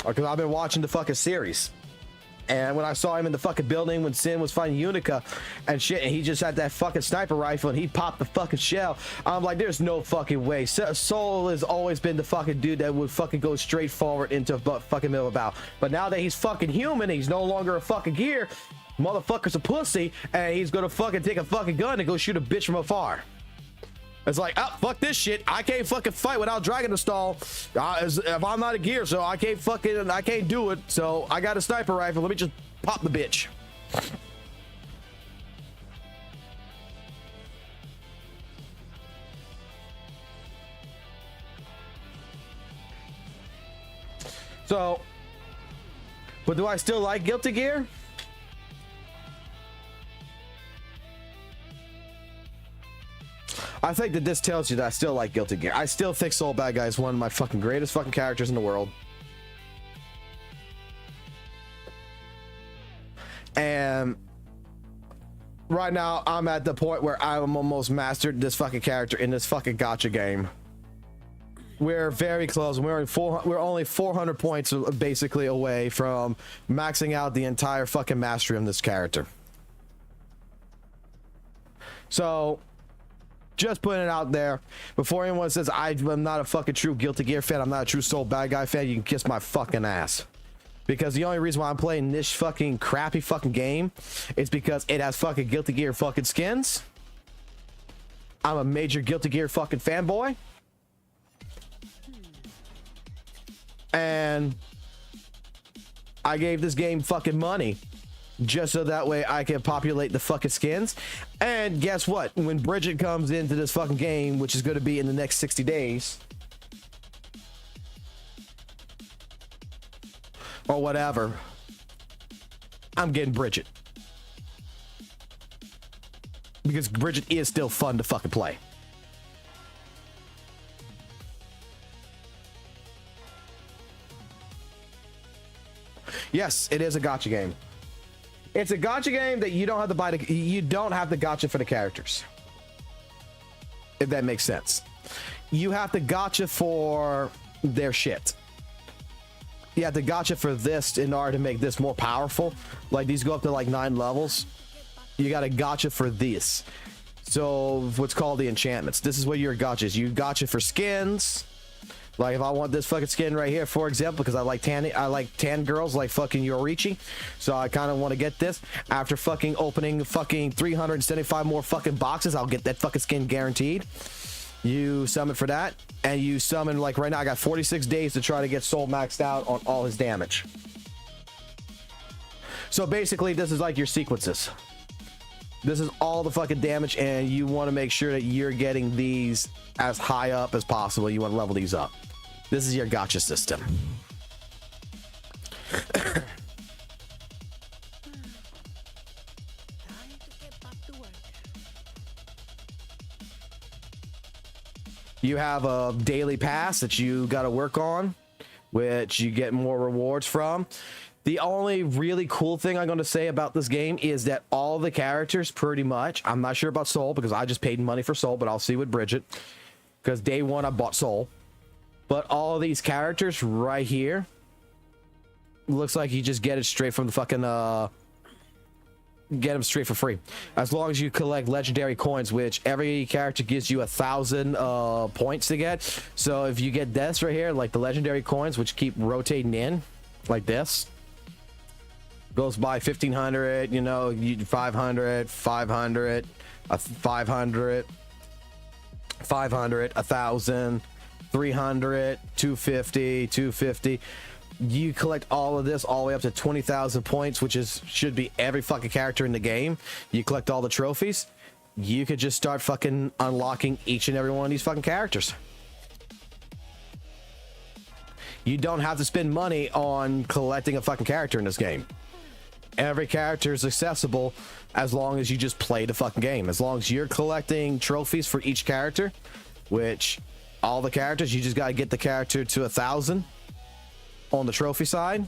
Because I've been watching the fucking series. And when I saw him in the fucking building when Sin was fighting Unica and shit, and he just had that fucking sniper rifle and he popped the fucking shell, I'm like, there's no fucking way. Soul has always been the fucking dude that would fucking go straight forward into fucking middle of battle. But now that he's fucking human, he's no longer a fucking gear, motherfucker's a pussy, and he's gonna fucking take a fucking gun and go shoot a bitch from afar. It's like, oh, fuck this shit. I can't fucking fight without Dragon to stall. If I'm not a gear, so I can't do it. So I got a sniper rifle. Let me just pop the bitch. So, but do I still like Guilty Gear? I think that this tells you that I still like Guilty Gear. I still think Soul Bad Guy is one of my fucking greatest fucking characters in the world. And right now, I'm at the point where I'm almost mastered this fucking character in this fucking gacha game. We're very close. We're only 400 points basically away from maxing out the entire fucking mastery of this character. So, just putting it out there before anyone says I'm not a fucking true Guilty Gear fan, I'm not a true Soul Bad Guy fan, you can kiss my fucking ass. Because the only reason why I'm playing this fucking crappy fucking game is because it has fucking Guilty Gear fucking skins. I'm a major Guilty Gear fucking fanboy. And I gave this game fucking money just so that way I can populate the fucking skins. And guess what? When Bridget comes into this fucking game, which is going to be in the next 60 days or whatever, I'm getting Bridget. Because Bridget is still fun to fucking play. Yes, it is a gacha game. It's a gacha game that you don't have to buy. You don't have to gacha for the characters, if that makes sense. You have to gacha for their shit. You have to gacha for this in order to make this more powerful. Like, these go up to like 9 levels. You got to gacha for this. So what's called the enchantments. This is what your gachas. You gacha for skins. Like, if I want this fucking skin right here, for example, because I like tan girls like fucking Yorichi, so I kind of want to get this. After fucking opening fucking 375 more fucking boxes, I'll get that fucking skin guaranteed. You summon for that, and you summon, like right now, I got 46 days to try to get Soul maxed out on all his damage. So basically, this is like your sequences. This is all the fucking damage, and you want to make sure that you're getting these as high up as possible. You want to level these up. This is your gacha system. You have a daily pass that you got to work on, which you get more rewards from. The only really cool thing I'm going to say about this game is that all the characters, pretty much, I'm not sure about Soul because I just paid money for Soul, but I'll see with Bridget because day one I bought Soul. But all of these characters right here, looks like you just get it straight from the fucking get them straight for free, as long as you collect legendary coins, which every character gives you 1,000 points to get. So if you get this right here, like the legendary coins, which keep rotating in like this, goes by 1,500, you know, 500, 500, 500, 500, 1,000, 300, 250, 250. You collect all of this all the way up to 20,000 points, which should be every fucking character in the game. You collect all the trophies, you could just start fucking unlocking each and every one of these fucking characters. You don't have to spend money on collecting a fucking character in this game. Every character is accessible as long as you just play the fucking game. As long as you're collecting trophies for each character, which all the characters, you just got to get the character to 1,000 on the trophy side.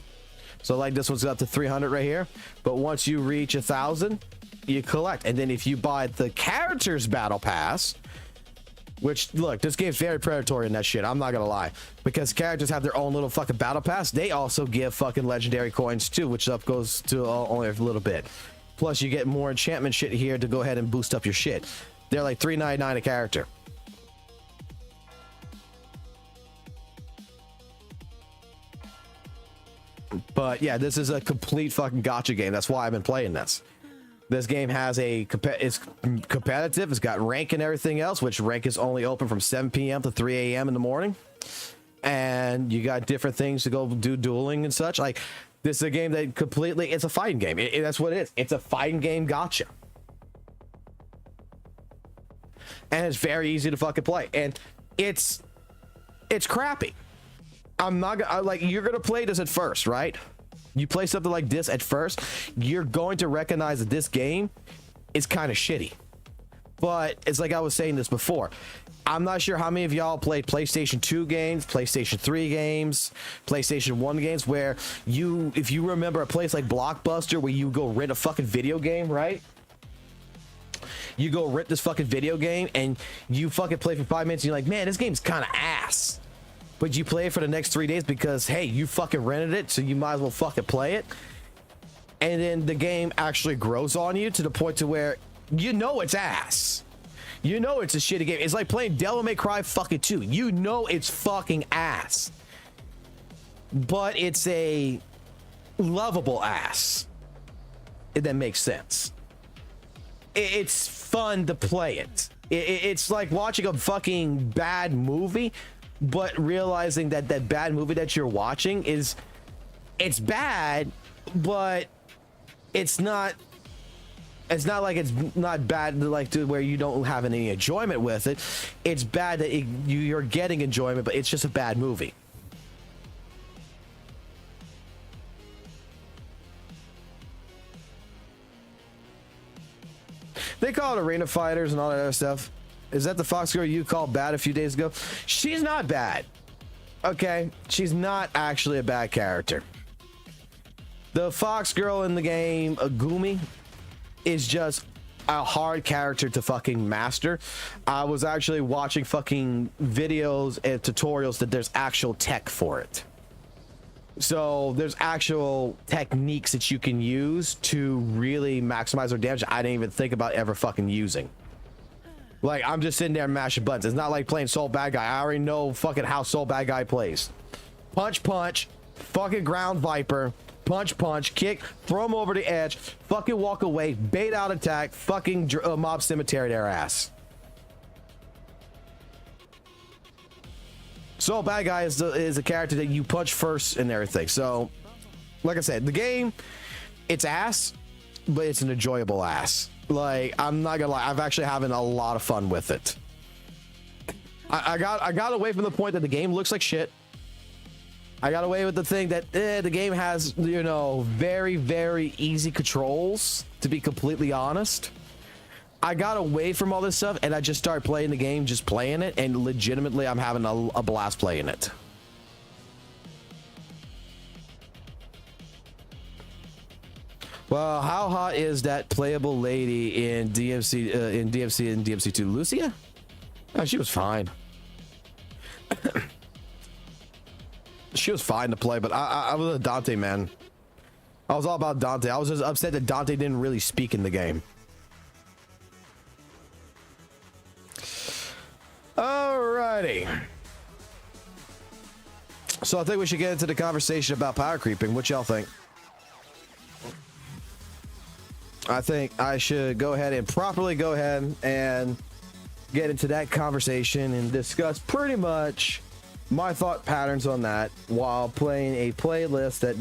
So like this one's up to 300 right here, but once you reach 1,000 you collect. And then if you buy the characters battle pass, which, look, this game's very predatory in that shit, I'm not gonna lie, because characters have their own little fucking battle pass. They also give fucking legendary coins too, which up goes to only a little bit. Plus you get more enchantment shit here to go ahead and boost up your shit. They're like $3.99 a character. But yeah, this is a complete fucking gacha game. That's why I've been playing this. This game has it's competitive. It's got rank and everything else, which rank is only open from 7 p.m. to 3 a.m. in the morning. And you got different things to go do, dueling and such. Like, this is a game that completely, it's a fighting game. That's what it is. It's a fighting game gacha. And it's very easy to fucking play. And it's crappy. I'm not gonna, like, you're gonna play this at first, right? You play something like this at first, you're going to recognize that this game is kind of shitty. But it's like I was saying this before, I'm not sure how many of y'all played PlayStation 2 games, PlayStation 3 games, PlayStation 1 games, where if you remember a place like Blockbuster where you go rent a fucking video game, right? You go rent this fucking video game and you fucking play for 5 minutes and you're like, man, this game's kind of ass. But you play it for the next 3 days because, hey, you fucking rented it, so you might as well fucking play it. And then the game actually grows on you to the point to where you know it's ass. You know it's a shitty game. It's like playing Devil May Cry fucking 2. You know it's fucking ass. But it's a lovable ass. If that makes sense. It's fun to play it. It's like watching a fucking bad movie, but realizing that that bad movie that you're watching it's bad, but it's not like it's not bad like to where you don't have any enjoyment with it. It's bad that you're getting enjoyment, but it's just a bad movie. They call it arena fighters and all that other stuff. Is that the Fox girl you called bad a few days ago? She's not bad. Okay, she's not actually a bad character. The Fox girl in the game, Agumi, is just a hard character to fucking master. I was actually watching fucking videos and tutorials that there's actual tech for it. So there's actual techniques that you can use to really maximize their damage I didn't even think about ever fucking using. Like, I'm just sitting there mashing buttons. It's not like playing Soul Bad Guy. I already know fucking how Soul Bad Guy plays. Punch, punch, fucking ground viper, punch, punch, kick, throw him over the edge, fucking walk away, bait out attack, fucking mob cemetery their ass. Soul Bad Guy is a character that you punch first and everything. So, like I said, the game, it's ass, but it's an enjoyable ass. Like, I'm not gonna lie, I've actually having a lot of fun with it. I got away from the point that the game looks like shit. I got away with the thing that the game has, you know, very, very easy controls, to be completely honest. I got away from all this stuff and I just started playing the game, just playing it, and legitimately I'm having a blast playing it. Well, how hot is that playable lady in DMC and DMC2? Lucia? Oh, she was fine. She was fine to play, but I was a Dante man. I was all about Dante. I was just upset that Dante didn't really speak in the game. Alrighty. So I think we should get into the conversation about power creeping. What y'all think? I think I should go ahead and properly go ahead and get into that conversation and discuss pretty much my thought patterns on that while playing a playlist that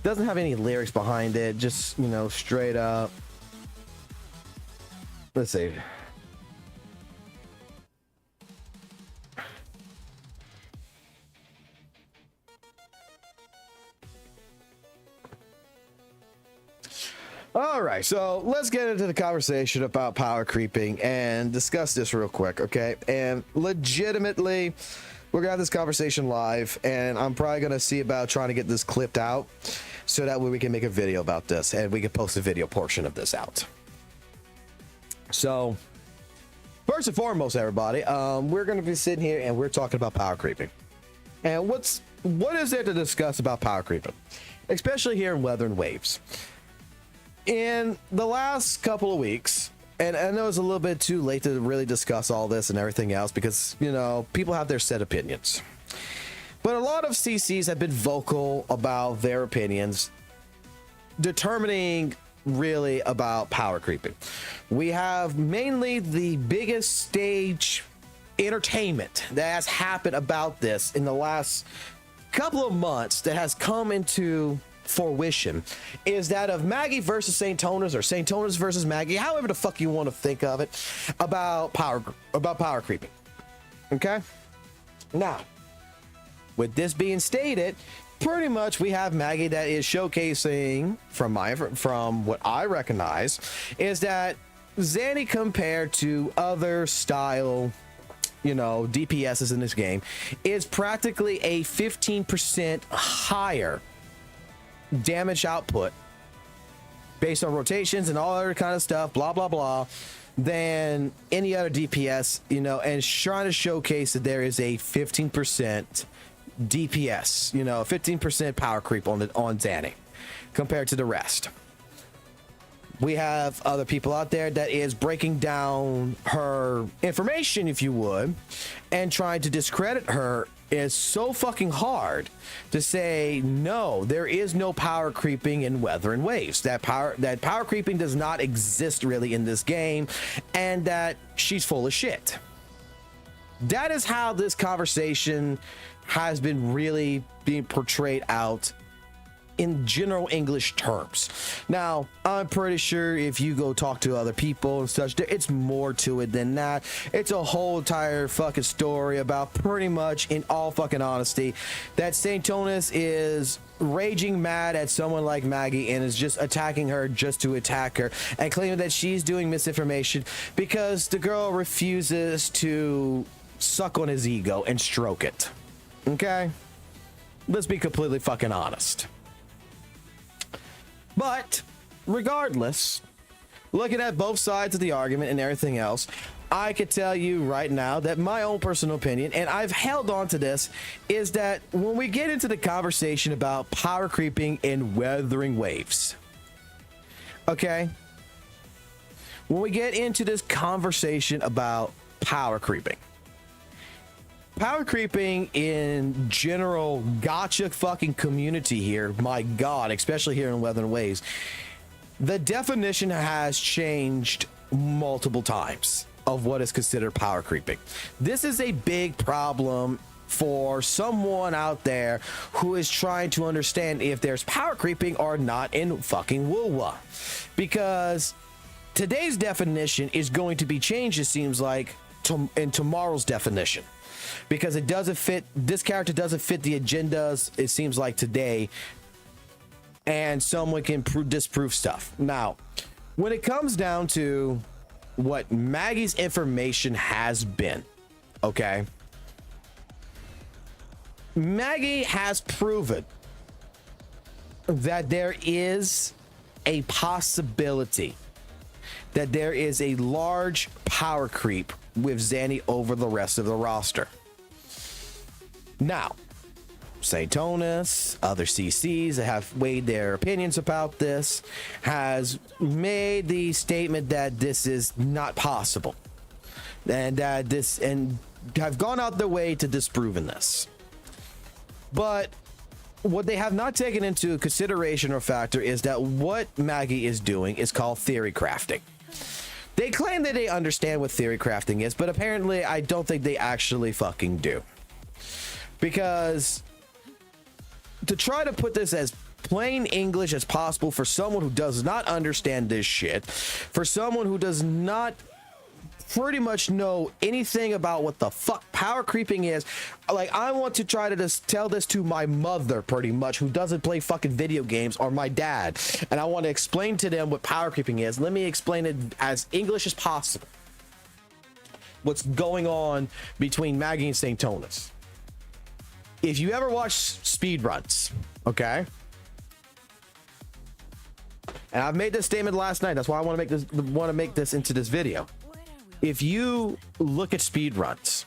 doesn't have any lyrics behind it, just, you know, straight up. Let's see. All right, so let's get into the conversation about power creeping and discuss this real quick, okay? And legitimately, we're gonna have this conversation live, and I'm probably gonna see about trying to get this clipped out so that way we can make a video about this and we can post a video portion of this out. So, first and foremost, everybody, we're gonna be sitting here and we're talking about power creeping. And what is there to discuss about power creeping, especially here in Wuthering Waves? In the last couple of weeks, and I know it's a little bit too late to really discuss all this and everything else because, you know, people have their set opinions. But a lot of CCs have been vocal about their opinions, determining really about power creeping. We have mainly the biggest stage entertainment that has happened about this in the last couple of months that has come into fruition is that of Maggie versus Saint Toners, or Saint Toners versus Maggie, however the fuck you want to think of it, about power creeping. Okay, now with this being stated, pretty much we have Maggie that is showcasing, from what I recognize, is that Zanny compared to other style, you know, DPSs in this game is practically a 15% higher damage output based on rotations and all other kind of stuff, blah blah blah, than any other DPS, you know, and trying to showcase that there is a 15% DPS, you know, 15% power creep on Zanny compared to the rest. We have other people out there that is breaking down her information, if you would, and trying to discredit her is so fucking hard to say, no, there is no power creeping in Wuthering Waves. That power creeping does not exist really in this game, and that she's full of shit. That is how this conversation has been really being portrayed out in general English terms. Now, I'm pretty sure if you go talk to other people and such, it's more to it than that. It's a whole entire fucking story about, pretty much in all fucking honesty, that Saint Tonus is raging mad at someone like Maggie and is just attacking her just to attack her, and claiming that she's doing misinformation because the girl refuses to suck on his ego and stroke it. Okay? Let's be completely fucking honest. But regardless, looking at both sides of the argument and everything else, I could tell you right now that my own personal opinion, and I've held on to this, is that when we get into the conversation about power creeping in Wuthering Waves, okay, when we get into this conversation about power creeping in general gacha fucking community here, my god, especially here in Wuthering Waves, the definition has changed multiple times of what is considered power creeping. This is a big problem for someone out there who is trying to understand if there's power creeping or not in fucking WUWA, because today's definition is going to be changed, it seems like, in tomorrow's definition. because it doesn't fit. This character doesn't fit the agendas, it seems like, today, and someone can disprove stuff. Now, when it comes down to what Maggie's information has been, okay, Maggie has proven that there is a possibility that there is a large power creep with Zanny over the rest of the roster. Now, Saintonis, other CCs that have weighed their opinions about this, has made the statement that this is not possible, and that this, and have gone out their way to disprove this. But what they have not taken into consideration or factor is that what Maggie is doing is called theory crafting. They claim that they understand what theory crafting is, but apparently I don't think they actually fucking do. Because to try to put this as plain English as possible for someone who does not understand this shit, for someone who does not pretty much know anything about what the fuck power creeping is, like, I want to try to just tell this to my mother, pretty much, who doesn't play fucking video games, or my dad, and I want to explain to them what power creeping is. Let me explain it as English as possible. What's going on between Maggie and Saintonis. If you ever watch speedruns, okay, and I've made this statement last night, that's why I want to make this into this video. If you look at speedruns,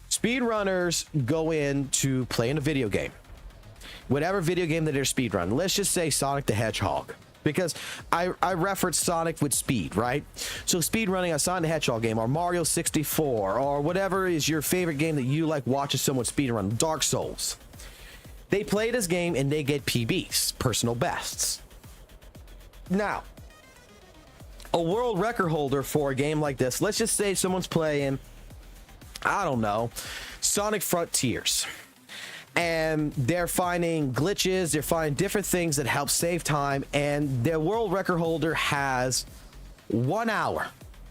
speedrunners go in to play in a video game, whatever video game that they're speedrun. Let's just say Sonic the Hedgehog, because I reference Sonic with speed, right? So speedrunning a Sonic the Hedgehog game, or Mario 64, or whatever is your favorite game that you like watching someone speedrun, Dark Souls. They play this game and they get PBs, personal bests. Now, a world record holder for a game like this, let's just say someone's playing, I don't know, Sonic Frontiers, and they're finding glitches, they're finding different things that help save time, and their world record holder has 1 hour.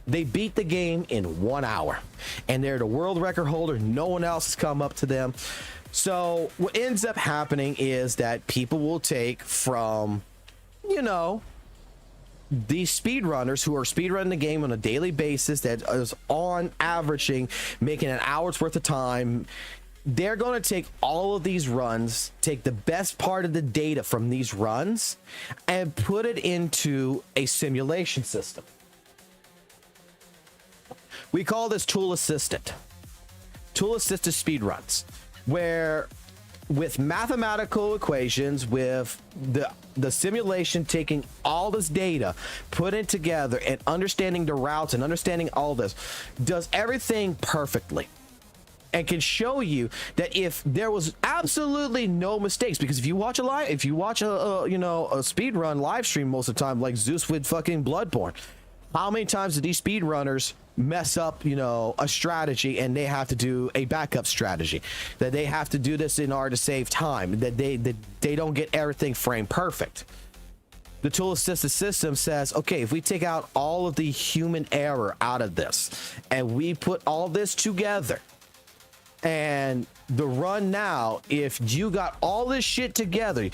They beat the game in 1 hour, and they're the world record holder. No one else has come up to them. So what ends up happening is that people will take from, you know, these speedrunners who are speedrunning the game on a daily basis, that is on averaging making an hour's worth of time. They're going to take all of these runs, take the best part of the data from these runs, and put it into a simulation system. We call this tool assisted speedruns, where with mathematical equations, with the simulation taking all this data, putting it together and understanding the routes and understanding all this, does everything perfectly, and can show you that if there was absolutely no mistakes, because if you watch a speed run live stream most of the time, like Zeus with fucking Bloodborne, how many times did these speedrunners mess up, you know, a strategy, and they have to do a backup strategy, that they have to do this in order to save time, that they don't get everything frame perfect. The tool assisted system says, okay, if we take out all of the human error out of this, and we put all this together, and the run now, if you got all this shit together,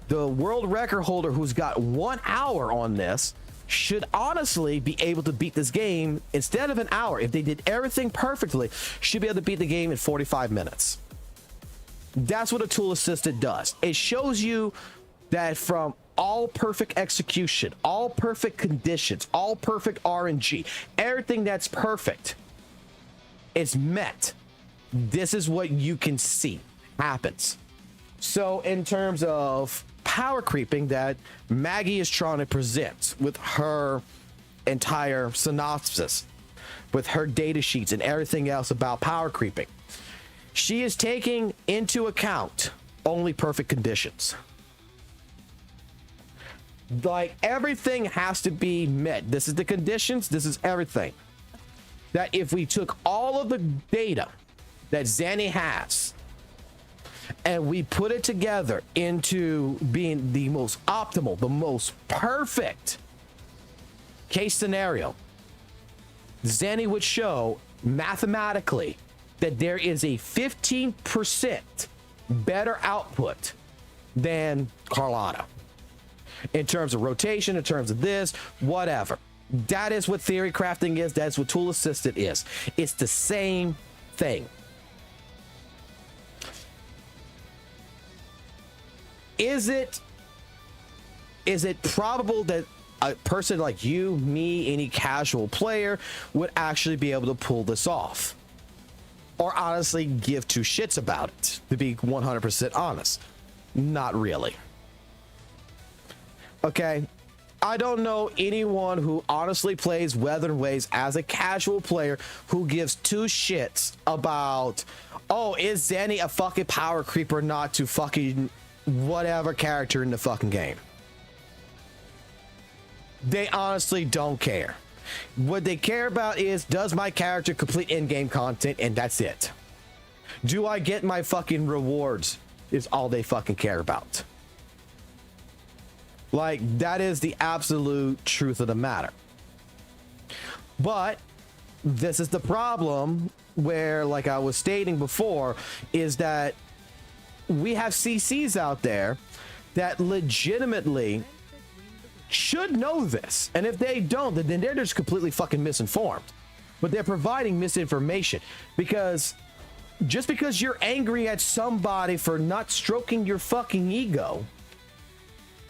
the world record holder who's got 1 hour on this should honestly be able to beat this game instead of an hour. If they did everything perfectly, should be able to beat the game in 45 minutes. That's what a tool assisted does. It shows you that from all perfect execution, all perfect conditions, all perfect RNG, everything that's perfect is met. This is what you can see happens. So in terms of power creeping that Maggie is trying to present with her entire synopsis, with her data sheets and everything else about power creeping, she is taking into account only perfect conditions. Like, everything has to be met. This is the conditions, this is everything. That if we took all of the data that Zanny has and we put it together into being the most optimal, the most perfect case scenario, Zanny would show mathematically that there is a 15% better output than Carlotta in terms of rotation, in terms of this, whatever. That is what theory crafting is. That's what tool assistant is. It's the same thing. Is it probable that a person like you, me, any casual player would actually be able to pull this off? Or honestly give two shits about it, to be 100% honest? Not really. Okay, I don't know anyone who honestly plays Wuthering Waves as a casual player who gives two shits about, oh, is Zenny a fucking power creep or not to fucking whatever character in the fucking game. They honestly don't care. What they care about is, does my character complete in-game content, and that's it. Do I get my fucking rewards is all they fucking care about. Like, that is the absolute truth of the matter. But this is the problem where, like I was stating before, is that we have CCs out there that legitimately should know this. And if they don't, then they're just completely fucking misinformed. But they're providing misinformation, because just because you're angry at somebody for not stroking your fucking ego,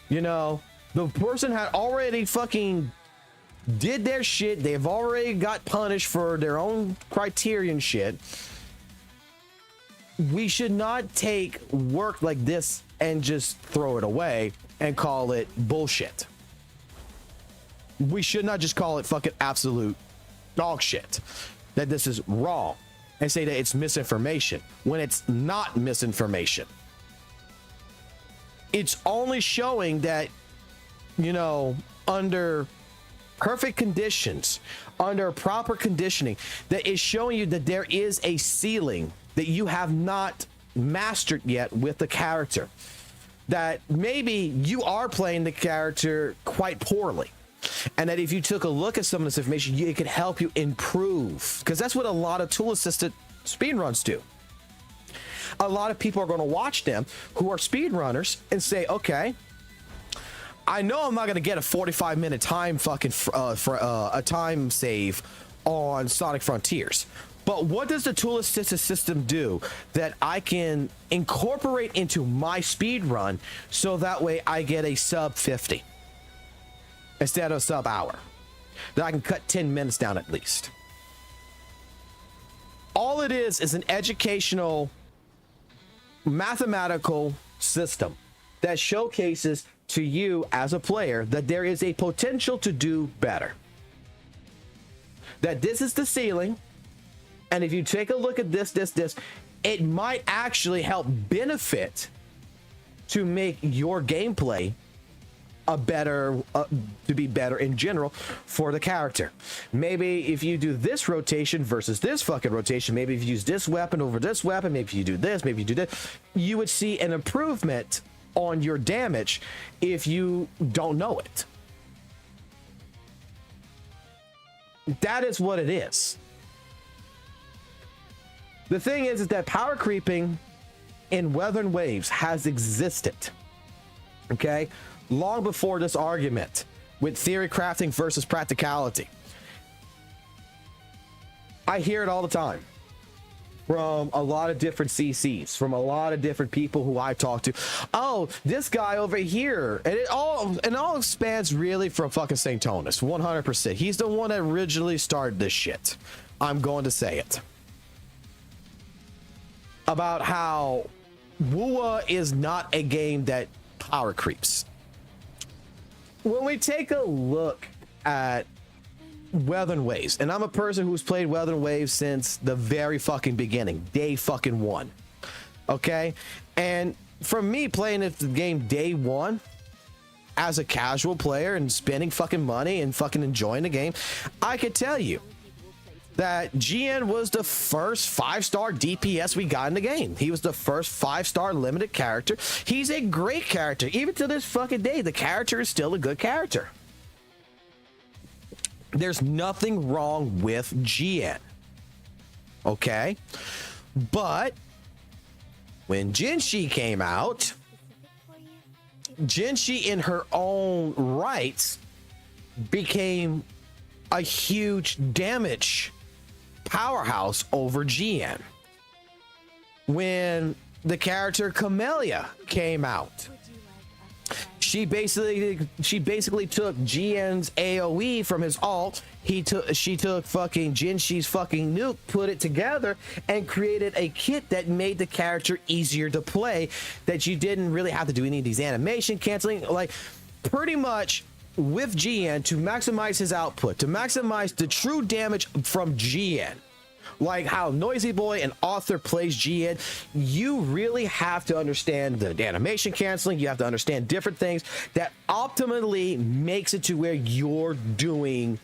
you know, the person had already fucking did their shit. They've already got punished for their own criterion shit. We should not take work like this and just throw it away and call it bullshit. We should not just call it fucking absolute dog shit, that this is wrong, and say that it's misinformation when it's not misinformation. It's only showing that, you know, under perfect conditions, under proper conditioning, that is showing you that there is a ceiling that you have not mastered yet with the character. That maybe you are playing the character quite poorly, and that if you took a look at some of this information, it could help you improve, because that's what a lot of tool assisted speedruns do. A lot of people are going to watch them who are speedrunners and say, okay, I know I'm not going to get a 45-minute time fucking a time save on Sonic Frontiers, but what does the tool assisted system do that I can incorporate into my speed run so that way I get a sub 50 instead of a sub hour, that I can cut 10 minutes down at least? All it is an educational mathematical system that showcases to you as a player that there is a potential to do better, that this is the ceiling, and if you take a look at this, it might actually help benefit to make your gameplay a better to be better in general for the character. Maybe if you do this rotation versus this fucking rotation, maybe if you use this weapon over this weapon, maybe if you do this, maybe you do this, you would see an improvement on your damage if you don't know it. That is what it is. The thing is that power creeping in Wuthering Waves has existed, okay, long before this argument with theory crafting versus practicality. I hear it all the time from a lot of different CCs, from a lot of different people who I talk to. Oh, this guy over here, and it all spans really from fucking St. Tonus, 100%. He's the one that originally started this shit. I'm going to say it. About how WUWA is not a game that power creeps. When we take a look at Wuthering Waves, and I'm a person who's played Wuthering Waves since the very fucking beginning, day fucking one, okay? And from me playing the game day one as a casual player and spending fucking money and fucking enjoying the game, I could tell you that GN was the first 5-star DPS we got in the game. He was the first 5-star limited character. He's a great character. Even to this fucking day, the character is still a good character. There's nothing wrong with GN. Okay? But when Jinshi came out, Jinshi in her own rights became a huge damage powerhouse over GN. When the character Camellia came out, she basically took GN's AoE from his ult. She took fucking Jinshi's fucking nuke, put it together, and created a kit that made the character easier to play, that you didn't really have to do any of these animation canceling. Like, pretty much with GN, to maximize his output, to maximize the true damage from GN, like how Noisy Boy and Author plays GN, you really have to understand the animation canceling. You have to understand different things that ultimately makes it to where you're doing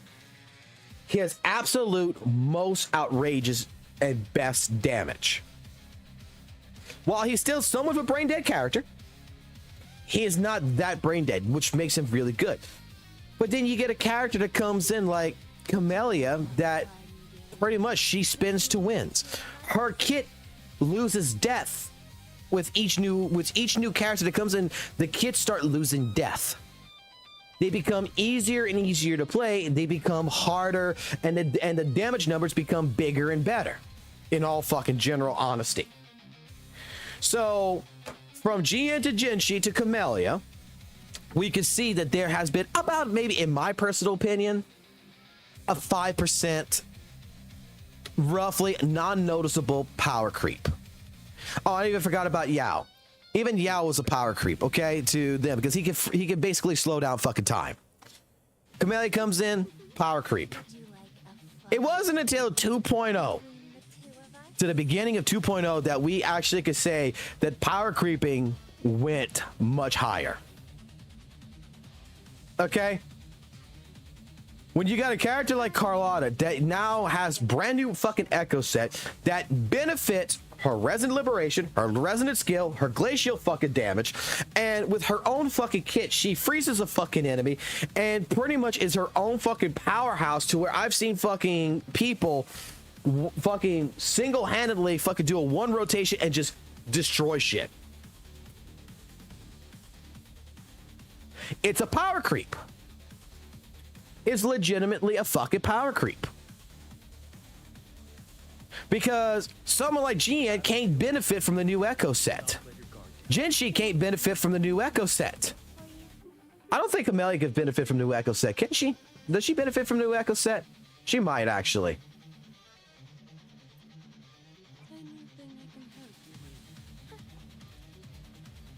his absolute most outrageous and best damage. While he's still somewhat of a brain dead character, he is not that brain dead, which makes him really good. But then you get a character that comes in like Camellia that pretty much she spins to wins. Her kit loses death with each new character that comes in. The kits start losing death. They become easier and easier to play. They become harder, and the damage numbers become bigger and better. In all fucking general honesty. So from GN to Jinshi to Camellia, we can see that there has been about, maybe in my personal opinion, a 5%. Roughly non-noticeable power creep. Oh, I even forgot about Yao. Even Yao was a power creep, okay, to them, because he can basically slow down fucking time. Camellia comes in, power creep. It wasn't until 2.0, to the beginning of 2.0, that we actually could say that power creeping went much higher. Okay? When you got a character like Carlotta that now has brand new fucking echo set that benefits her resonant liberation, her resonant skill, her glacial fucking damage, and with her own fucking kit, she freezes a fucking enemy and pretty much is her own fucking powerhouse, to where I've seen fucking people fucking single-handedly fucking do a one rotation and just destroy shit. It's a power creep. Is legitimately a fucking power creep. Because someone like GN can't benefit from the new Echo set. Jinshi can't benefit from the new Echo set. I don't think Camellia could benefit from the new Echo set. Can she? Does she benefit from the new Echo set? She might, actually.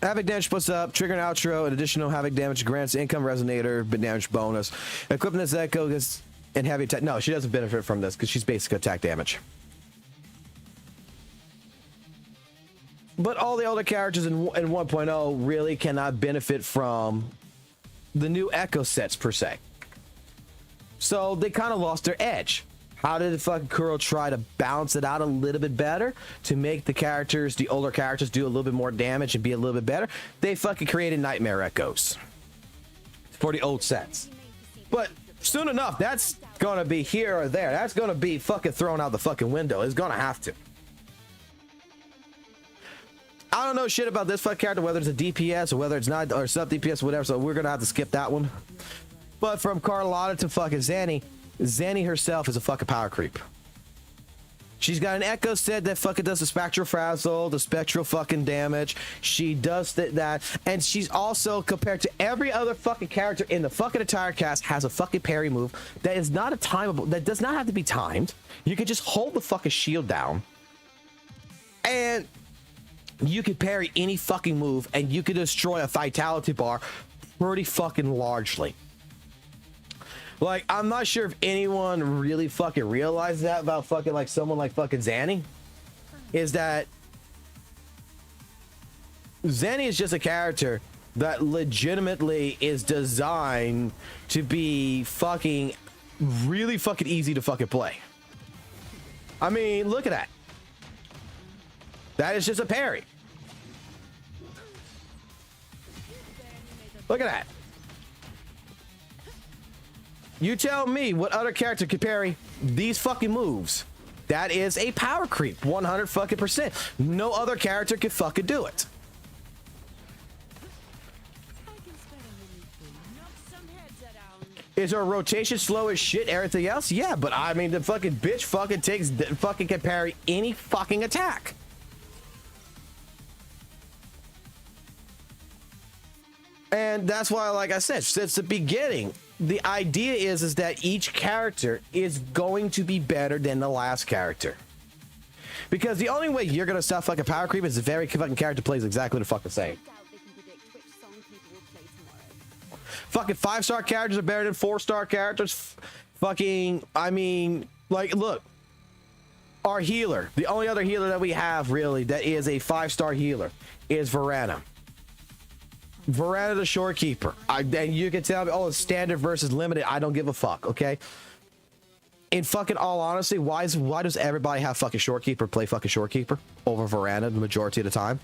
Havoc damage puts up, trigger and outro, an additional havoc damage grants income resonator, but damage bonus. Equipping this echo and heavy attack. No, she doesn't benefit from this because she's basic attack damage. But all the other characters in 1.0 really cannot benefit from the new echo sets per se. So they kind of lost their edge. How did fucking Kuro try to balance it out a little bit better to make the characters, the older characters, do a little bit more damage and be a little bit better? They fucking created Nightmare Echoes for the old sets. But soon enough, that's gonna be here or there. That's gonna be fucking thrown out the fucking window. It's gonna have to. I don't know shit about this fucking character, whether it's a DPS or whether it's not, or sub DPS or whatever, so we're gonna have to skip that one. But from Carlotta to fucking Zanny herself is a fucking power creep. She's got an echo set that fucking does the spectral frazzle, the spectral fucking damage. She does that, and she's also, compared to every other fucking character in the fucking entire cast, has a fucking parry move that is not a timeable, that does not have to be timed. You can just hold the fucking shield down, and you can parry any fucking move, and you can destroy a vitality bar pretty fucking largely. Like, I'm not sure if anyone really fucking realized that about fucking like someone like fucking Zanny. Is that Zanny is just a character that legitimately is designed to be fucking really fucking easy to fucking play. I mean, look at that. That is just a parry. Look at that. You tell me what other character could parry these fucking moves That is a power creep, 100 fucking percent. No other character can fucking do it. Is her rotation slow as shit? Everything else, yeah, but I mean the fucking bitch fucking can parry any fucking attack. And that's why, like I said, since the beginning, the idea is that each character is going to be better than the last character. Because the only way you're gonna stop fucking power creep is if every fucking character plays exactly the fucking same. Fucking 5-star characters are better than 4-star characters. Fucking, I mean, like, look, our healer, the only other healer that we have really that is a 5-star healer is Varana. Varana the shorekeeper. And you can tell me, oh, it's standard versus limited. I don't give a fuck, okay? In fucking all honesty, why does everybody have fucking shorekeeper play fucking shorekeeper over Varana the majority of the time?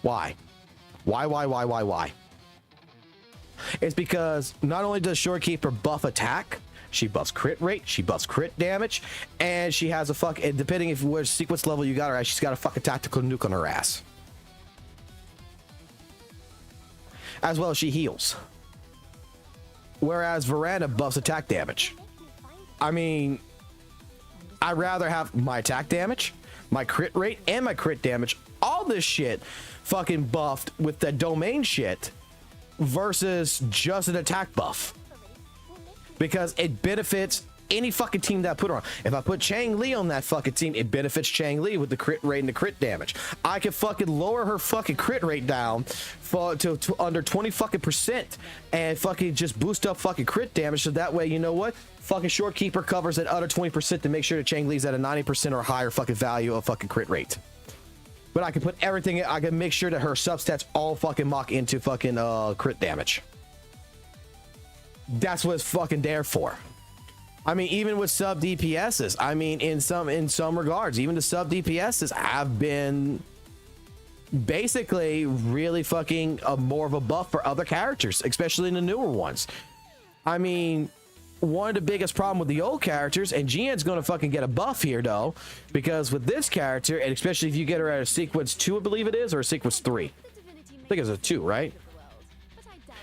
Why? Why? It's because not only does shorekeeper buff attack, she buffs crit rate, she buffs crit damage, and she has a fuck, and depending if which sequence level you got her at, she's got a fucking tactical nuke on her ass. As well as she heals. Whereas Varana buffs attack damage. I mean, I'd rather have my attack damage, my crit rate, and my crit damage, all this shit fucking buffed with the domain shit versus just an attack buff. Because it benefits any fucking team that I put her on. If I put Chang Li on that fucking team, it benefits Chang Li with the crit rate and the crit damage. I can fucking lower her fucking crit rate down to under 20 fucking percent and fucking just boost up fucking crit damage, so that way, you know what, fucking shorekeeper covers that other 20% to make sure that Chang Li's at a 90% or higher fucking value of fucking crit rate. But I can put everything, I can make sure that her substats all fucking mock into fucking crit damage. That's what it's fucking there for. I mean, even with sub DPSs, I mean, in some regards, even the sub DPSs have been basically really fucking more of a buff for other characters, especially in the newer ones. I mean, one of the biggest problem with the old characters, and GN's gonna fucking get a buff here though, because with this character, and especially if you get her at a sequence 2, I believe it is, or a sequence 3. I think it's a 2, right?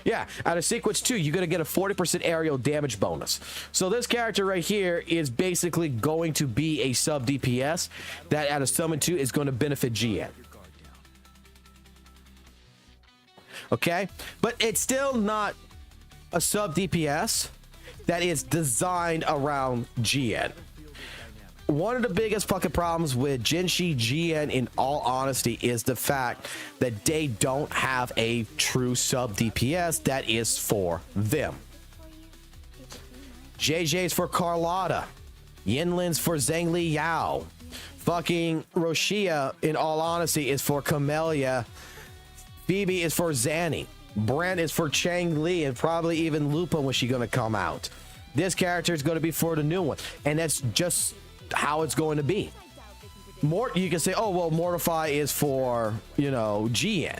Yeah, out of sequence 2, you're going to get a 40% aerial damage bonus. So this character right here is basically going to be a sub DPS that out of summon 2 is going to benefit GN. Okay? But it's still not a sub DPS that is designed around GN. One of the biggest fucking problems with Jinshi GN, in all honesty, is the fact that they don't have a true sub DPS that is for them. JJ's for Carlotta. Yinlin's for Zhengli Yao. Fucking Roshia, in all honesty, is for Camellia. Phoebe is for Zanny. Brent is for Chang Li, and probably even Lupa when she's gonna come out. This character is gonna be for the new one, and that's just how it's going to be. You can say, oh well, Mortify is for, you know, GN.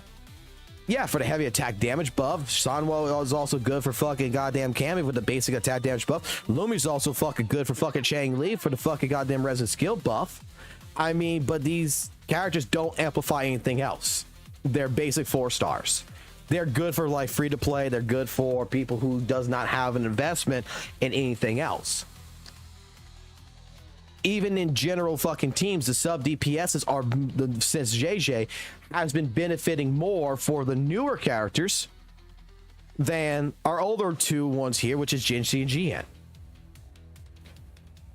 Yeah, for the heavy attack damage buff. Sanwo is also good for fucking goddamn Cammy with the basic attack damage buff. Lumi's also fucking good for fucking Chang Li for the fucking goddamn resin skill buff. I mean, but these characters don't amplify anything else. They're basic 4 stars. They're good for like free to play. They're good for people who does not have an investment in anything else. Even in general fucking teams, the sub DPSs are, since JJ has been benefiting more for the newer characters than our older 2 ones here, which is Jinshi and GN.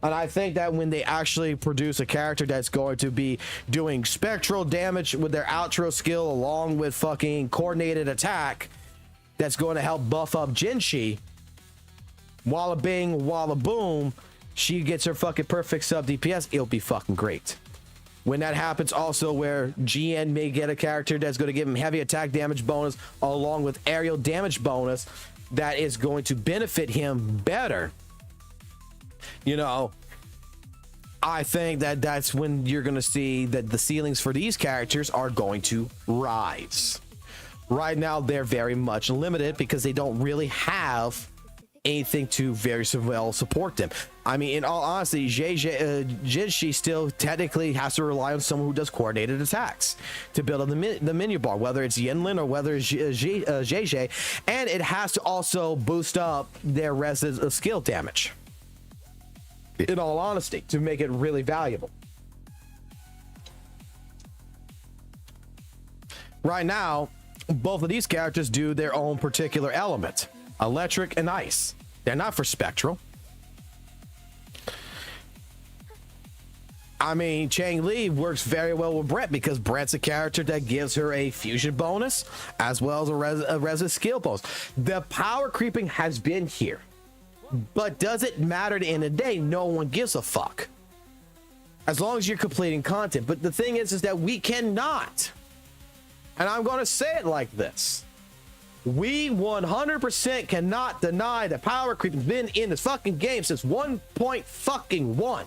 And I think that when they actually produce a character that's going to be doing spectral damage with their outro skill along with fucking coordinated attack, that's going to help buff up Jinshi, walla bing, walla boom, she gets her fucking perfect sub DPS, it'll be fucking great. When that happens also, where GN may get a character that's going to give him heavy attack damage bonus along with aerial damage bonus that is going to benefit him better, you know, I think that that's when you're going to see that the ceilings for these characters are going to rise. Right now, they're very much limited because they don't really have anything to very well support them. I mean, in all honesty, Jinshi still technically has to rely on someone who does coordinated attacks to build up the menu bar, whether it's Yinlin or whether it's JJ, and it has to also boost up their resident skill damage, in all honesty, to make it really valuable. Right now, both of these characters do their own particular element, electric and ice. They're not for spectral. I mean, Chang Li works very well with Brett because Brett's a character that gives her a fusion bonus as well as a resident skill bonus. The power creeping has been here, but does it matter at the end of the day? No one gives a fuck. As long as you're completing content. But the thing is that we cannot, and I'm going to say it like this, we 100% cannot deny that power creep has been in this fucking game since 1.1,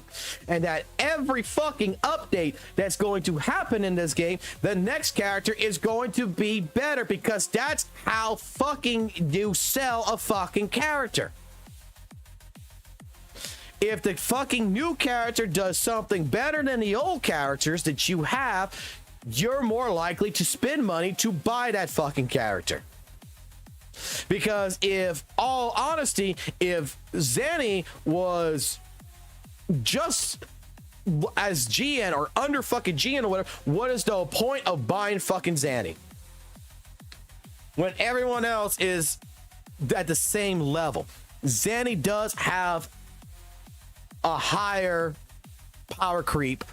and that every fucking update that's going to happen in this game, the next character is going to be better, because that's how fucking you sell a fucking character. If the fucking new character does something better than the old characters that you have, you're more likely to spend money to buy that fucking character. Because if, all honesty, if Zanny was just as GN or under fucking GN or whatever, what is the point of buying fucking Zanny when everyone else is at the same level? Zanny does have a higher power creep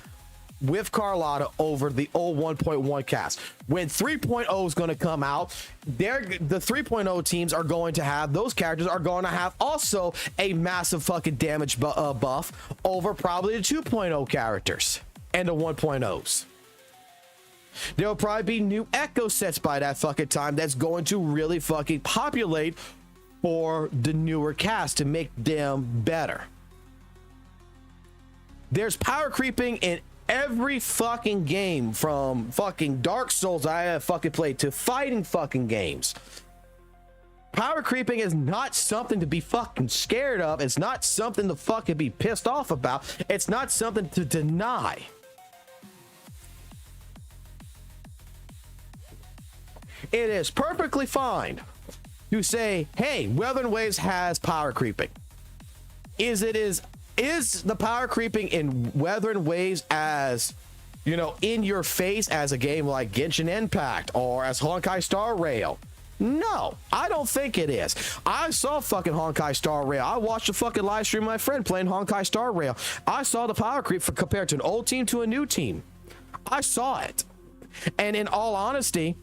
with Carlotta over the old 1.1 cast. When 3.0 is going to come out, the 3.0 teams are going to have, those characters are going to have also a massive fucking damage buff over probably the 2.0 characters and the 1.0s. There'll probably be new echo sets by that fucking time that's going to really fucking populate for the newer cast to make them better. There's power creeping in every fucking game, from fucking Dark Souls I have fucking played to fighting fucking games. Power creeping is not something to be fucking scared of. It's not something to fucking be pissed off about. It's not something to deny. It is perfectly fine to say, hey, Wuthering Waves has power creeping. Is the power creeping in Wuthering Waves as, you know, in your face as a game like Genshin Impact or as Honkai Star Rail? No, I don't think it is. I saw fucking Honkai Star Rail. I watched a fucking live stream of my friend playing Honkai Star Rail. I saw the power creep compared to an old team to a new team. I saw it. And in all honesty,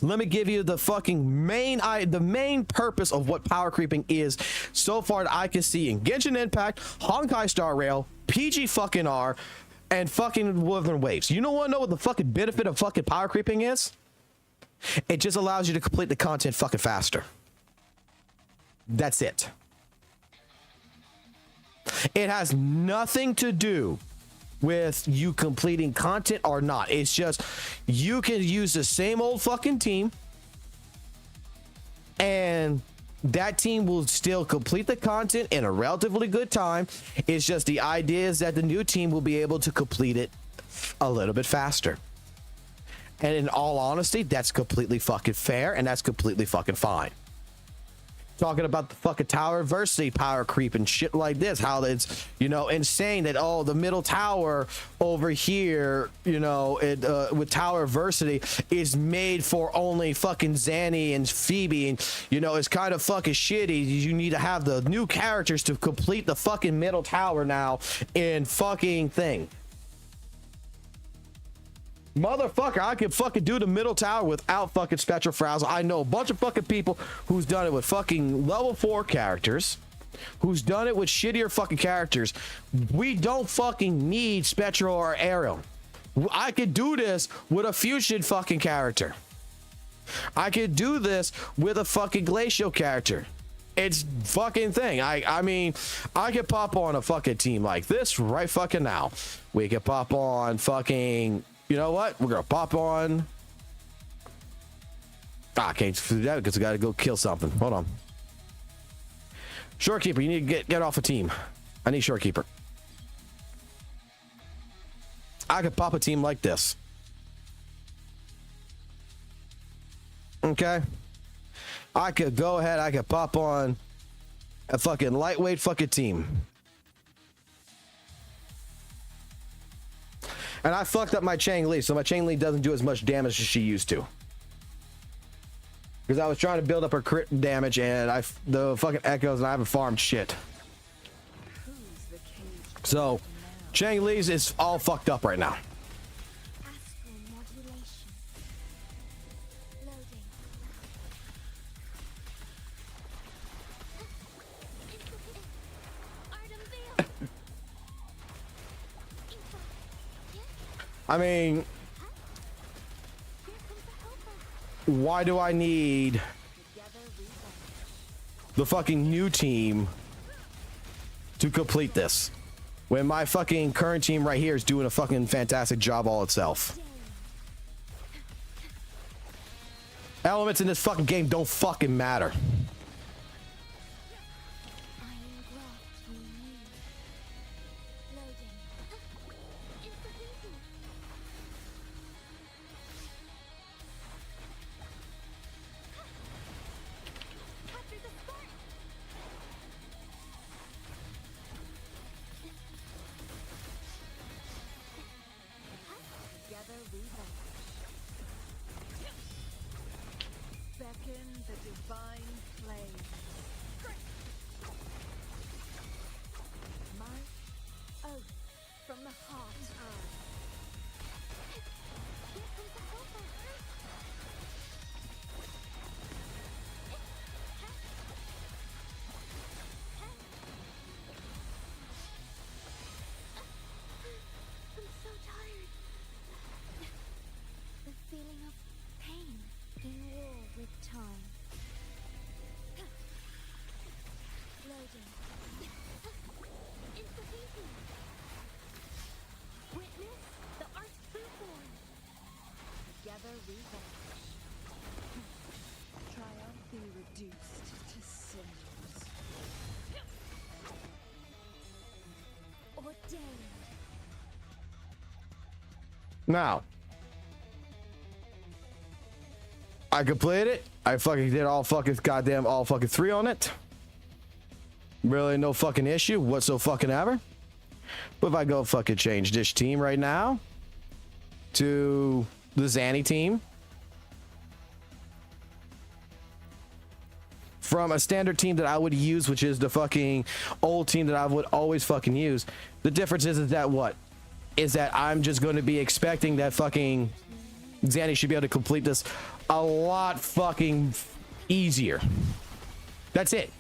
let me give you the fucking main purpose of what power creeping is so far that I can see in Genshin Impact, Honkai Star Rail, PG fucking R, and fucking Wuthering Waves. You know what the fucking benefit of fucking power creeping is? It just allows you to complete the content fucking faster. That's it. It has nothing to do with you completing content or not. It's just you can use the same old fucking team and that team will still complete the content in a relatively good time. It's just the idea is that the new team will be able to complete it a little bit faster. And in all honesty, that's completely fucking fair and that's completely fucking fine. Talking about the fucking tower adversity power creep and shit like this, how it's, you know, insane that, oh, the middle tower over here, you know, with tower adversity is made for only fucking Zanny and Phoebe, and, you know, it's kind of fucking shitty. You need to have the new characters to complete the fucking middle tower now in fucking thing. Motherfucker, I can fucking do the middle tower without fucking Spectral Frazzle. I know a bunch of fucking people who's done it with fucking level 4 characters, who's done it with shittier fucking characters. We don't fucking need Spectral or Aerial. I could do this with a fusion fucking character. I could do this with a fucking Glacial character. It's fucking thing. I mean, I could pop on a fucking team like this right fucking now. We could pop on fucking... You know what? We're gonna pop on. I can't do that because I gotta go kill something. Hold on. Shorekeeper, you need to get off a team. I need Shorekeeper. I could pop a team like this. Okay. I could go ahead. I could pop on a fucking lightweight fucking team. And I fucked up my Chang Li, so my Chang Li doesn't do as much damage as she used to. Because I was trying to build up her crit damage and the fucking echoes and I haven't farmed shit. So, Chang Li's is all fucked up right now. I mean, why do I need the fucking new team to complete this when my fucking current team right here is doing a fucking fantastic job all itself? Elements in this fucking game don't fucking matter. Now, I completed it. I fucking did all fucking goddamn all fucking 3 on it. Really no fucking issue whatsoever. But if I go fucking change this team right now to the Zanny team from a standard team that I would use, which is the fucking old team that I would always fucking use, the difference is that what? Is that I'm just going to be expecting that fucking Zanny should be able to complete this a lot fucking easier. That's it.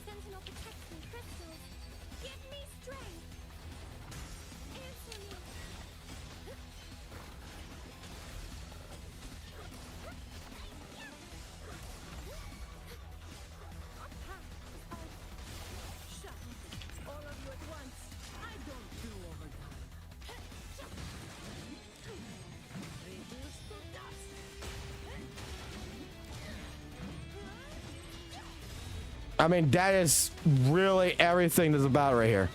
I mean, that is really everything that's about right here.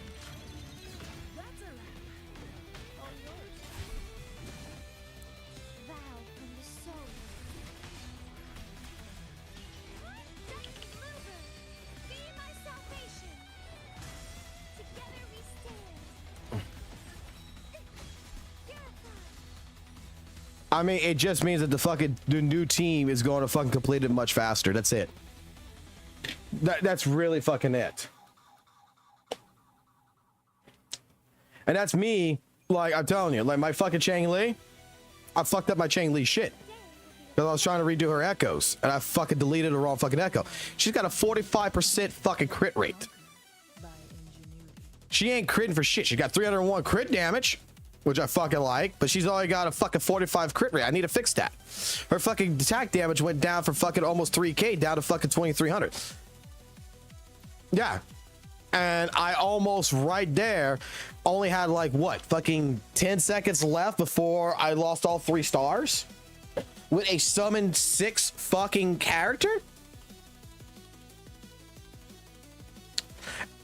I mean, it just means that the new team is going to fucking complete it much faster. That's it. That's really fucking it. And that's me, like, I'm telling you, like, my fucking Chang Li, I fucked up my Chang Li shit. Because I was trying to redo her echoes, and I fucking deleted the wrong fucking echo. She's got a 45% fucking crit rate. She ain't critting for shit. She got 301 crit damage, which I fucking like, but she's only got a fucking 45 crit rate. I need to fix that. Her fucking attack damage went down from fucking almost 3k down to fucking 2300. Yeah. And I almost right there only had like what, fucking 10 seconds left before I lost all 3 stars with a summoned 6 fucking character.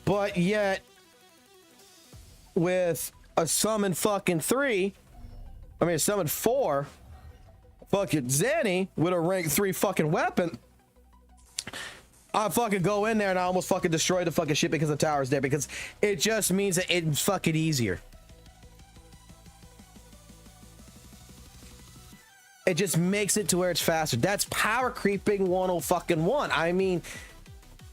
But yet, with a summon fucking 3, I mean, a summon 4, fucking Zenny with a rank 3 fucking weapon, I fucking go in there and I almost fucking destroy the fucking shit because the tower's there, because it just means that it's fucking easier. It just makes it to where it's faster. That's power creeping 101. I mean,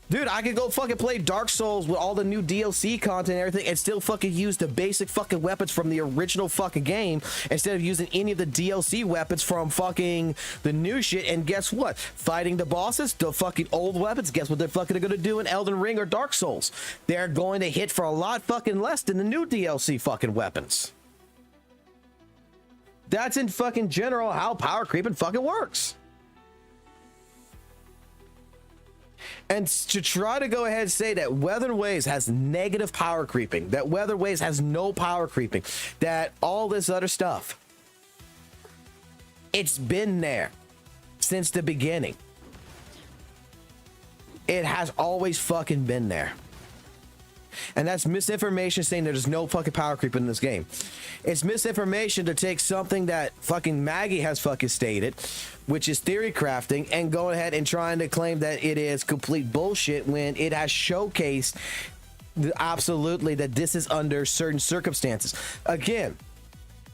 dude, I could go fucking play Dark Souls with all the new DLC content and everything and still fucking use the basic fucking weapons from the original fucking game instead of using any of the DLC weapons from fucking the new shit. And guess what? Fighting the bosses, the fucking old weapons, guess what they're fucking gonna do in Elden Ring or Dark Souls? They're going to hit for a lot fucking less than the new DLC fucking weapons. That's in fucking general how power creeping fucking works. And to try to go ahead and say that Wuthering Waves has negative power creeping, that Wuthering Waves has no power creeping, that all this other stuff, it's been there since the beginning. It has always fucking been there. And that's misinformation saying there's no fucking power creep in this game. It's misinformation to take something that fucking Maggie has fucking stated, which is theory crafting, and go ahead and trying to claim that it is complete bullshit when it has showcased absolutely that this is under certain circumstances. Again,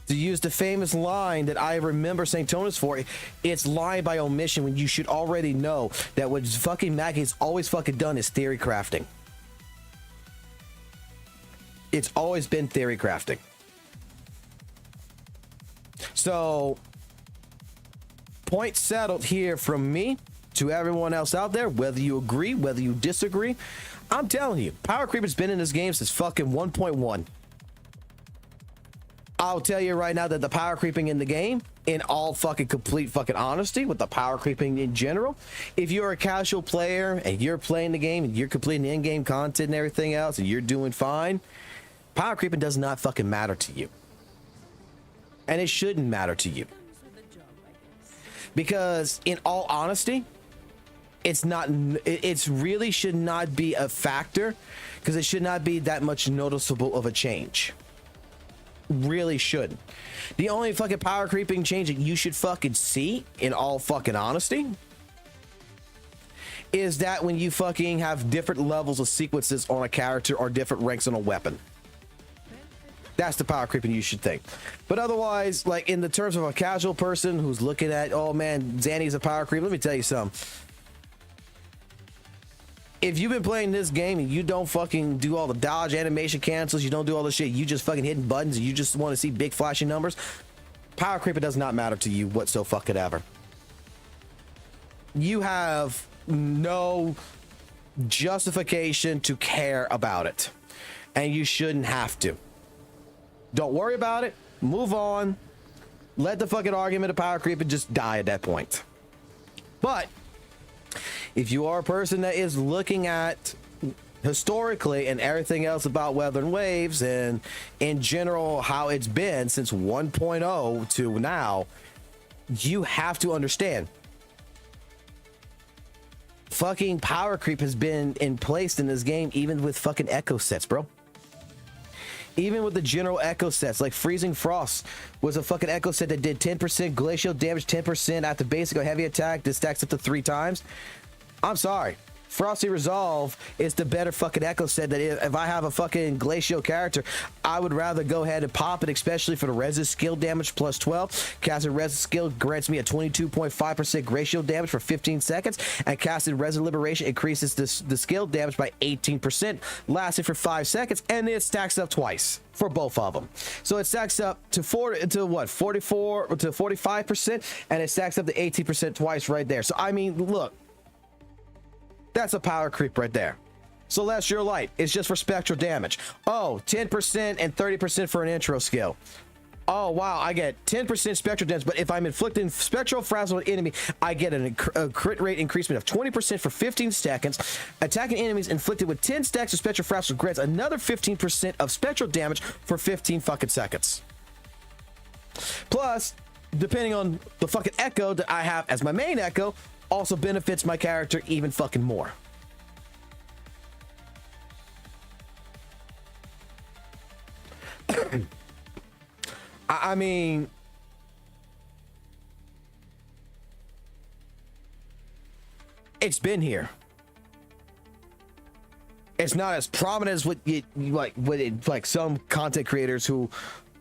to use the famous line that I remember St. Tonus for, it's lying by omission when you should already know that what fucking Maggie's always fucking done is theory crafting. It's always been theory crafting. So, point settled here from me to everyone else out there, whether you agree, whether you disagree. I'm telling you, power creep has been in this game since fucking 1.1. I'll tell you right now that the power creeping in the game, in all fucking complete fucking honesty, with the power creeping in general, if you're a casual player and you're playing the game and you're completing the in-game content and everything else and you're doing fine, power creeping does not fucking matter to you. And it shouldn't matter to you. Because in all honesty, it's really should not be a factor, because it should not be that much noticeable of a change. Really shouldn't. The only fucking power creeping change that you should fucking see, in all fucking honesty, is that when you fucking have different levels of sequences on a character or different ranks on a weapon. That's the power creeping you should think. But otherwise, like in the terms of a casual person who's looking at, oh man, Zanny's a power creep, let me tell you something. If you've been playing this game and you don't fucking do all the dodge animation cancels, you don't do all the shit, you just fucking hitting buttons and you just want to see big flashing numbers, power creeping does not matter to you whatsoever. You have no justification to care about it, and you shouldn't have to. Don't worry about it. Move on. Let the fucking argument of power creep and just die at that point. But if you are a person that is looking at historically and everything else about Wuthering Waves and in general how it's been since 1.0 to now, you have to understand fucking power creep has been in place in this game even with fucking echo sets, bro. Even with the general echo sets, like Freezing Frost was a fucking echo set that did 10% glacial damage, 10% at the basic or heavy attack. This stacks up to 3 times. I'm sorry. Frosty Resolve is the better fucking echo set that if I have a fucking glacial character, I would rather go ahead and pop it, especially for the resist skill damage plus 12. Casted resist skill grants me a 22.5% glacial damage for 15 seconds, and casted resist liberation increases the skill damage by 18%, lasting for 5 seconds, and it stacks up twice for both of them. So it stacks up to 44 to 45%, and it stacks up to 18% twice right there. So I mean, look. That's a power creep right there. Celestial Light is just for spectral damage. Oh, 10% and 30% for an intro skill. Oh, wow, I get 10% spectral damage, but if I'm inflicting spectral frazzle on an enemy, I get a crit rate increasement of 20% for 15 seconds. Attacking enemies inflicted with 10 stacks of spectral frazzle grants another 15% of spectral damage for 15 fucking seconds. Plus, depending on the fucking echo that I have as my main echo, also benefits my character even fucking more. I mean, it's been here. It's not as prominent as what you like some content creators who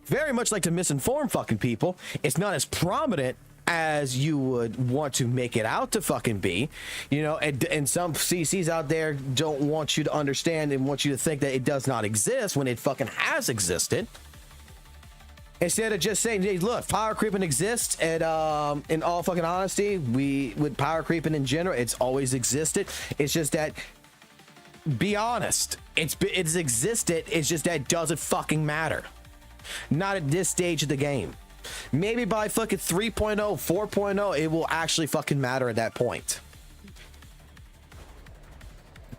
very much like to misinform fucking people. It's not as prominent as you would want to make it out to fucking be, you know, and some CCs out there don't want you to understand and want you to think that it does not exist when it fucking has existed. Instead of just saying, hey, look, power creeping exists, and in all fucking honesty, with power creeping in general, it's always existed. It's just that, be honest, it's existed. It's just that it doesn't fucking matter. Not at this stage of the game. Maybe by fucking 3.0, 4.0, it will actually fucking matter at that point.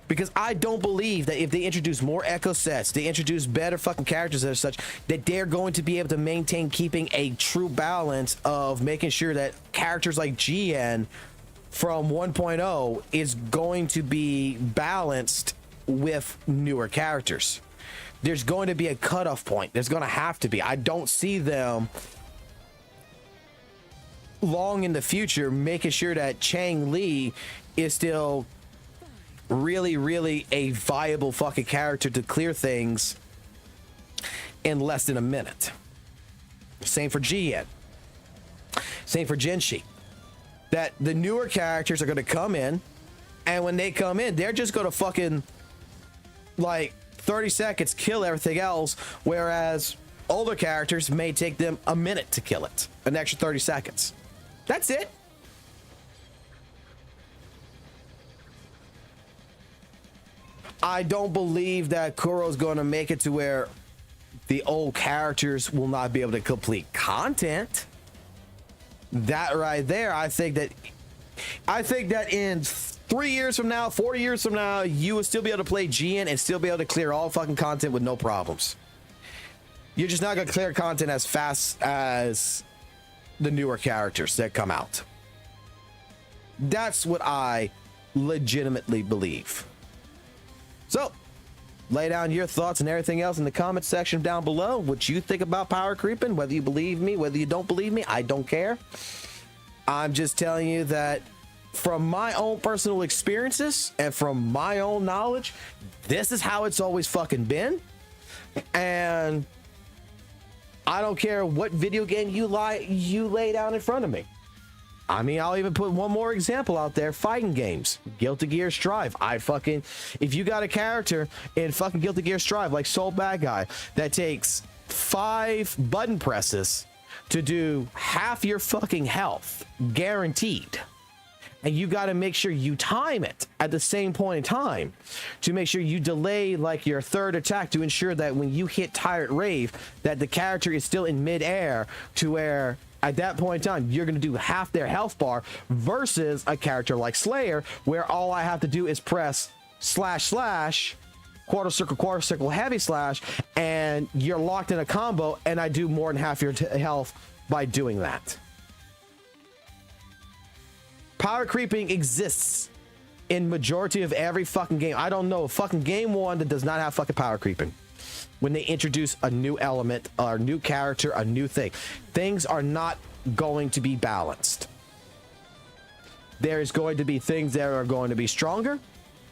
Because I don't believe that if they introduce more echo sets, they introduce better fucking characters and such, that they're going to be able to maintain keeping a true balance of making sure that characters like GN from 1.0 is going to be balanced with newer characters. There's going to be a cutoff point. There's going to have to be. I don't see them long in the future making sure that Chang Li is still really a viable fucking character to clear things in less than a minute. Same for Jian. Same for Jinshi. That the newer characters are going to come in, and when they come in, they're just going to fucking like 30 seconds kill everything else, whereas older characters may take them a minute to kill it, an extra 30 seconds. That's it. I don't believe that Kuro's going to make it to where the old characters will not be able to complete content. That right there, I think that in 3 years from now, 4 years from now, you will still be able to play GN and still be able to clear all fucking content with no problems. You're just not going to clear content as fast as the newer characters that come out. That's what I legitimately believe. So, lay down your thoughts and everything else in the comment section down below. What you think about power creeping, whether you believe me, whether you don't believe me, I don't care. I'm just telling you that from my own personal experiences and from my own knowledge, this is how it's always fucking been. And I don't care what video game you lay down in front of me. I mean, I'll even put one more example out there. Fighting games. Guilty Gear Strive. If you got a character in fucking Guilty Gear Strive, like Soul Bad Guy, that takes 5 button presses to do half your fucking health, guaranteed. And you got to make sure you time it at the same point in time to make sure you delay like your third attack to ensure that when you hit Tyrant Rave, that the character is still in midair to where at that point in time, you're going to do half their health bar versus a character like Slayer, where all I have to do is press // quarter circle, heavy slash, and you're locked in a combo, and I do more than half your health by doing that. Power creeping exists in majority of every fucking game. I don't know a fucking game one that does not have fucking power creeping. When they introduce a new element, a new character, a new thing, things are not going to be balanced. There's going to be things that are going to be stronger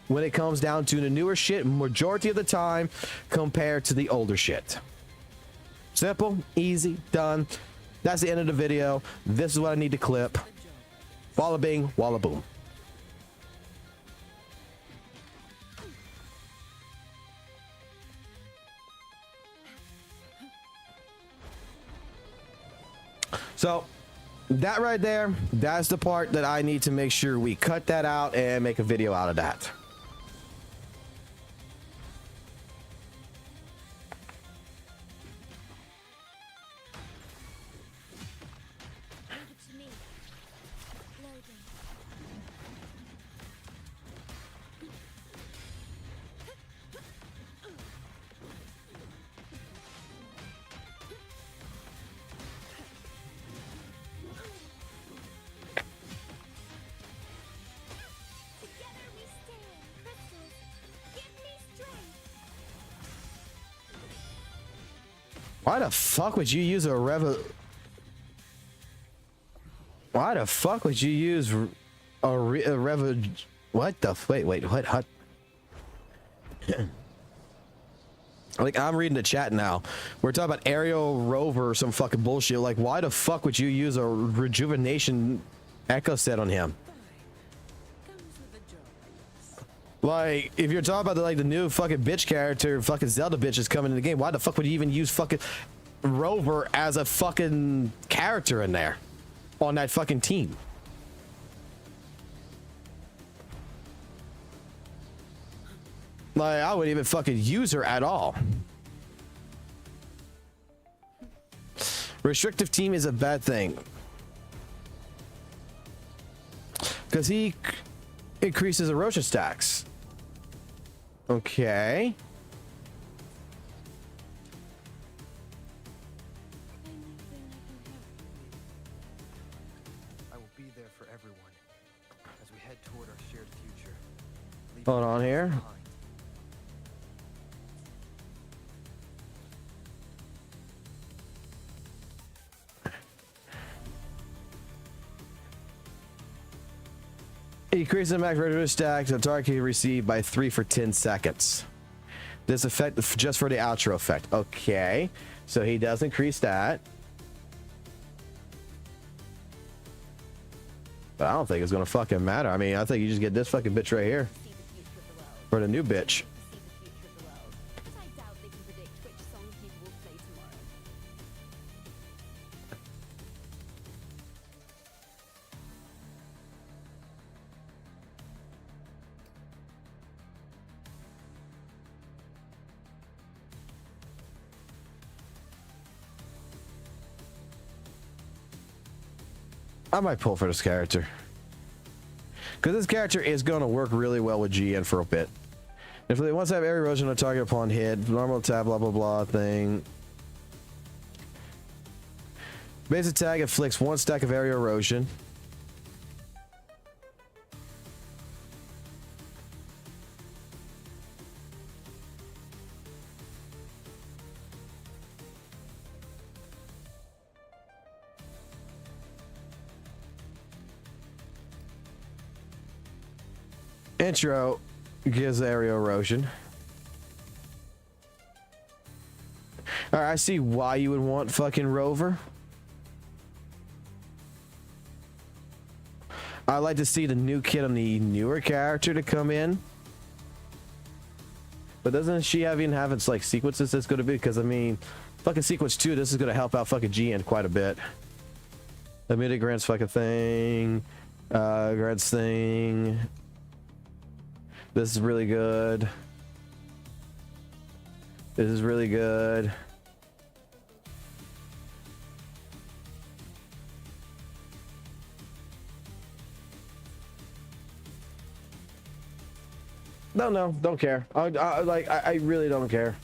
when it comes down to the newer shit, majority of the time, compared to the older shit. Simple, easy, done. That's the end of the video. This is what I need to clip. Walla bing, walla boom. So that right there, that's the part that I need to make sure we cut that out and make a video out of that. Why the fuck would you use a Why the fuck would you use what the wait what like I'm reading the chat now. We're talking about aerial rover or some fucking bullshit. Like why the fuck would you use a rejuvenation echo set on him? Like if you're talking about the new fucking bitch character, fucking Zelda bitch is coming in the game, why the fuck would you even use fucking Rover as a fucking character in there on that fucking team? Like I wouldn't even fucking use her at all. Restrictive team is a bad thing because he increases erosion stacks. Okay. I will be there for everyone as we head toward our shared future. Hold on here. Increase the max register stack the target can receive by 3 for 10 seconds. This effect just for the outro effect. Okay, so he does increase that, but I don't think it's gonna fucking matter. I mean, I think you just get this fucking bitch right here for the new bitch. I might pull for this character because this character is going to work really well with GN for a bit. If they want to have area erosion on target upon hit, normal attack, blah blah blah thing. Base attack inflicts 1 stack of area erosion. Intro gives area erosion. All right, I see why you would want fucking Rover. I like to see the new kid on the newer character to come in. But doesn't she even have its like sequences that's going to be? Because I mean, fucking sequence 2, this is going to help out fucking GN quite a bit. The midi grants fucking thing, grants thing. This is really good. This is really good. No, don't care. I really don't care.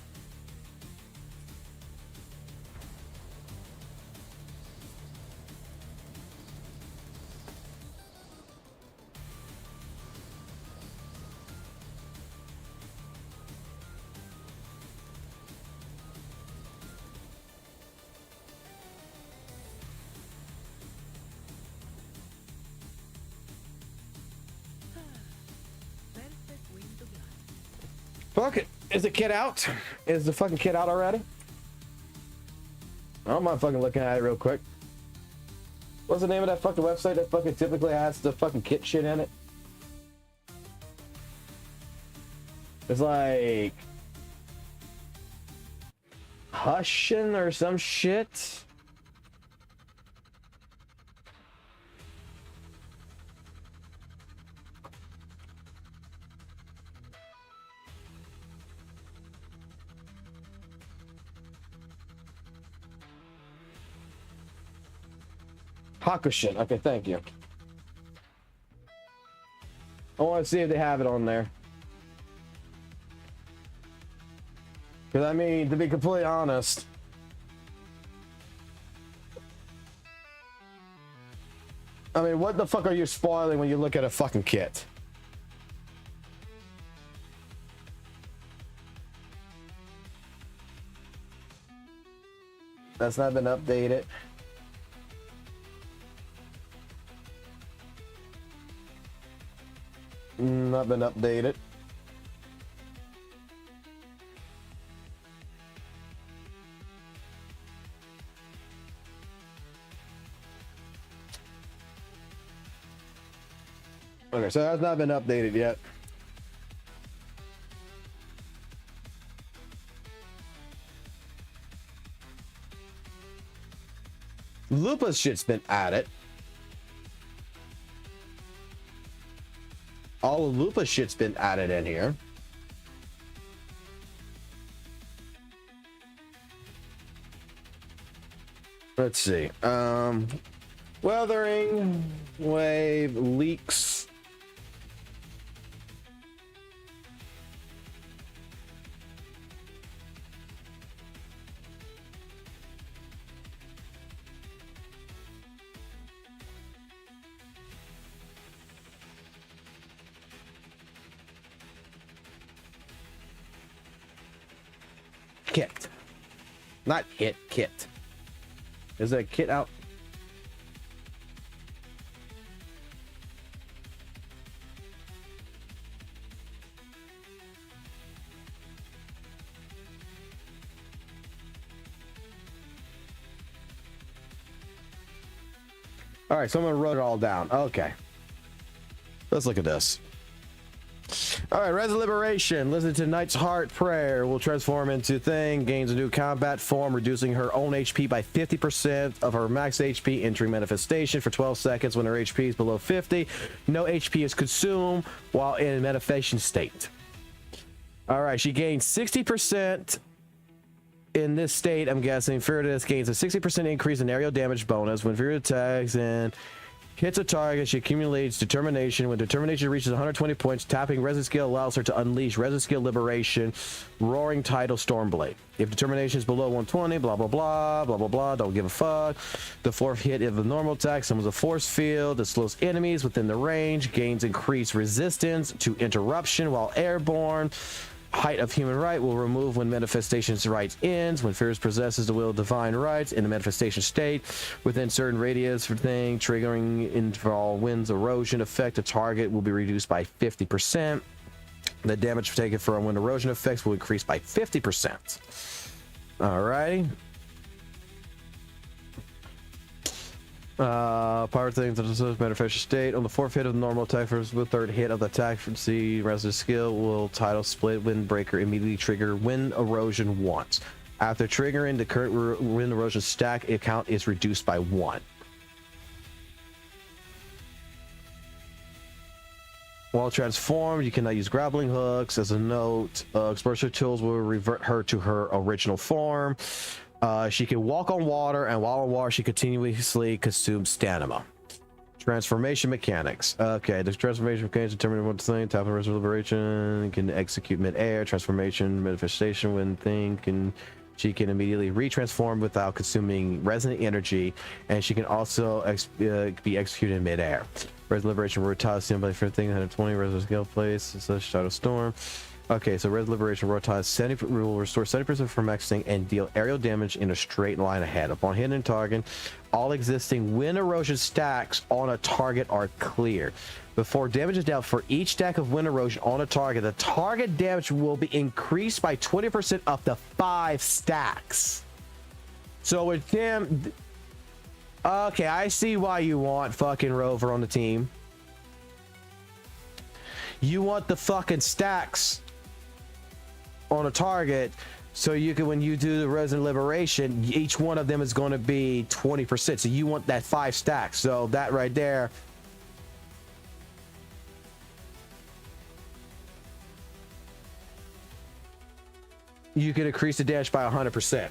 Fuck it. Is the kid out? Is the fucking kid out already? I don't mind fucking looking at it real quick. What's the name of that fucking website that fucking typically has the fucking kit shit in it? It's like Hushin or some shit. Hakushin. Okay, thank you. I want to see if they have it on there. Because, I mean, to be completely honest, I mean, what the fuck are you spoiling when you look at a fucking kit? That's not been updated. Not been updated. Okay, so that's not been updated yet. Lupa's shit's been added. All of Lupa's shit's been added in here. Let's see. Wuthering Wave leaks. Kit. Not hit, kit. Is there a kit out? All right, so I'm gonna write it all down. Okay. Let's look at this. All right, Res Liberation. Listen to Knight's Heart Prayer. Will transform into thing. Gains a new combat form, reducing her own HP by 50% of her max HP, entering manifestation for 12 seconds when her HP is below 50. No HP is consumed while in manifestation state. All right, she gains 60% in this state. I'm guessing Fearless gains a 60% increase in aerial damage bonus when Fear attacks and hits a target. She accumulates determination. When determination reaches 120 points, tapping Resin skill allows her to unleash Resin skill Liberation, Roaring Tidal Stormblade. If determination is below 120, blah blah blah blah blah blah, don't give a fuck. The fourth hit of the normal attack summons a force field that slows enemies within the range, gains increased resistance to interruption while airborne. Height of Human Right will remove when Manifestation's Rights ends. When Fears possesses the will of Divine Rights in the manifestation state, within certain radius for thing, triggering interval winds erosion effect, the target will be reduced by 50%. The damage taken from wind erosion effects will increase by 50%. Alrighty. Power things that is manifestation state. On the fourth hit of the normal attack, for the third hit of the attack from the resident skill will title split windbreaker immediately trigger wind erosion once. After triggering, the current wind erosion stack account is reduced by 1. While transformed, you cannot use grappling hooks. As a note, explosive tools will revert her to her original form. She can walk on water, and while on water, she continuously consumes stamina. Transformation mechanics. Okay, the transformation mechanics determine what thing. Tap on Res Liberation can execute mid-air. Transformation manifestation when thing can. She can immediately retransform without consuming resonant energy, and she can also be executed in mid-air. Res Liberation rotates by for thing 120 res skill place such Shadow Storm. Okay, so Res Liberation rotates 70 will restore 70% from maxing and deal aerial damage in a straight line ahead. Upon hitting a target, all existing wind erosion stacks on a target are cleared. Before damage is dealt for each stack of wind erosion on a target, the target damage will be increased by 20% up to 5 stacks. So with him, okay, I see why you want fucking Rover on the team. You want the fucking stacks on a target, so you can, when you do the Resin Liberation, each one of them is going to be 20%. So you want that 5 stacks. So that right there, you can increase the damage by 100%.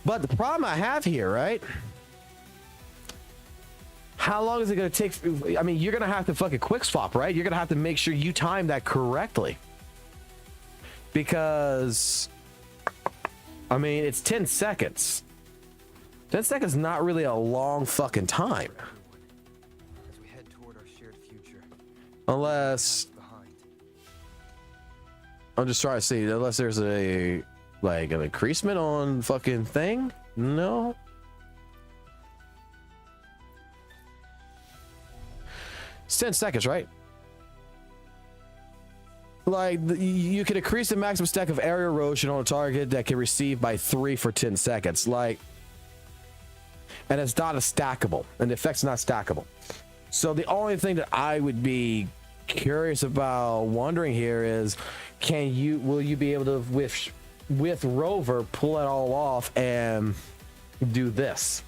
But the problem I have here, right? How long is it going to take? I mean, you're going to have to fucking quick swap, right? You're going to have to make sure you time that correctly. Because, I mean, it's 10 seconds. 10 seconds is not really a long fucking time. As we head toward our shared future. Unless... I'm just trying to see, unless there's a, like, an increasement on fucking thing? No. It's 10 seconds, right? Like, you can increase the maximum stack of area erosion on a target that can receive by 3 for 10 seconds. Like, and it's not a stackable, and the effect's not stackable. So the only thing that I would be curious about wondering here is, will you be able to, with Rover, pull it all off and do this?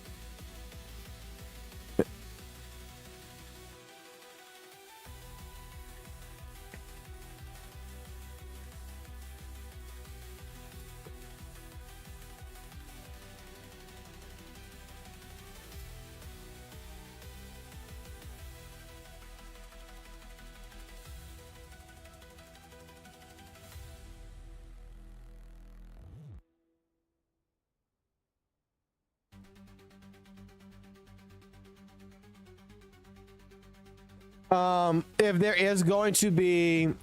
If there is going to be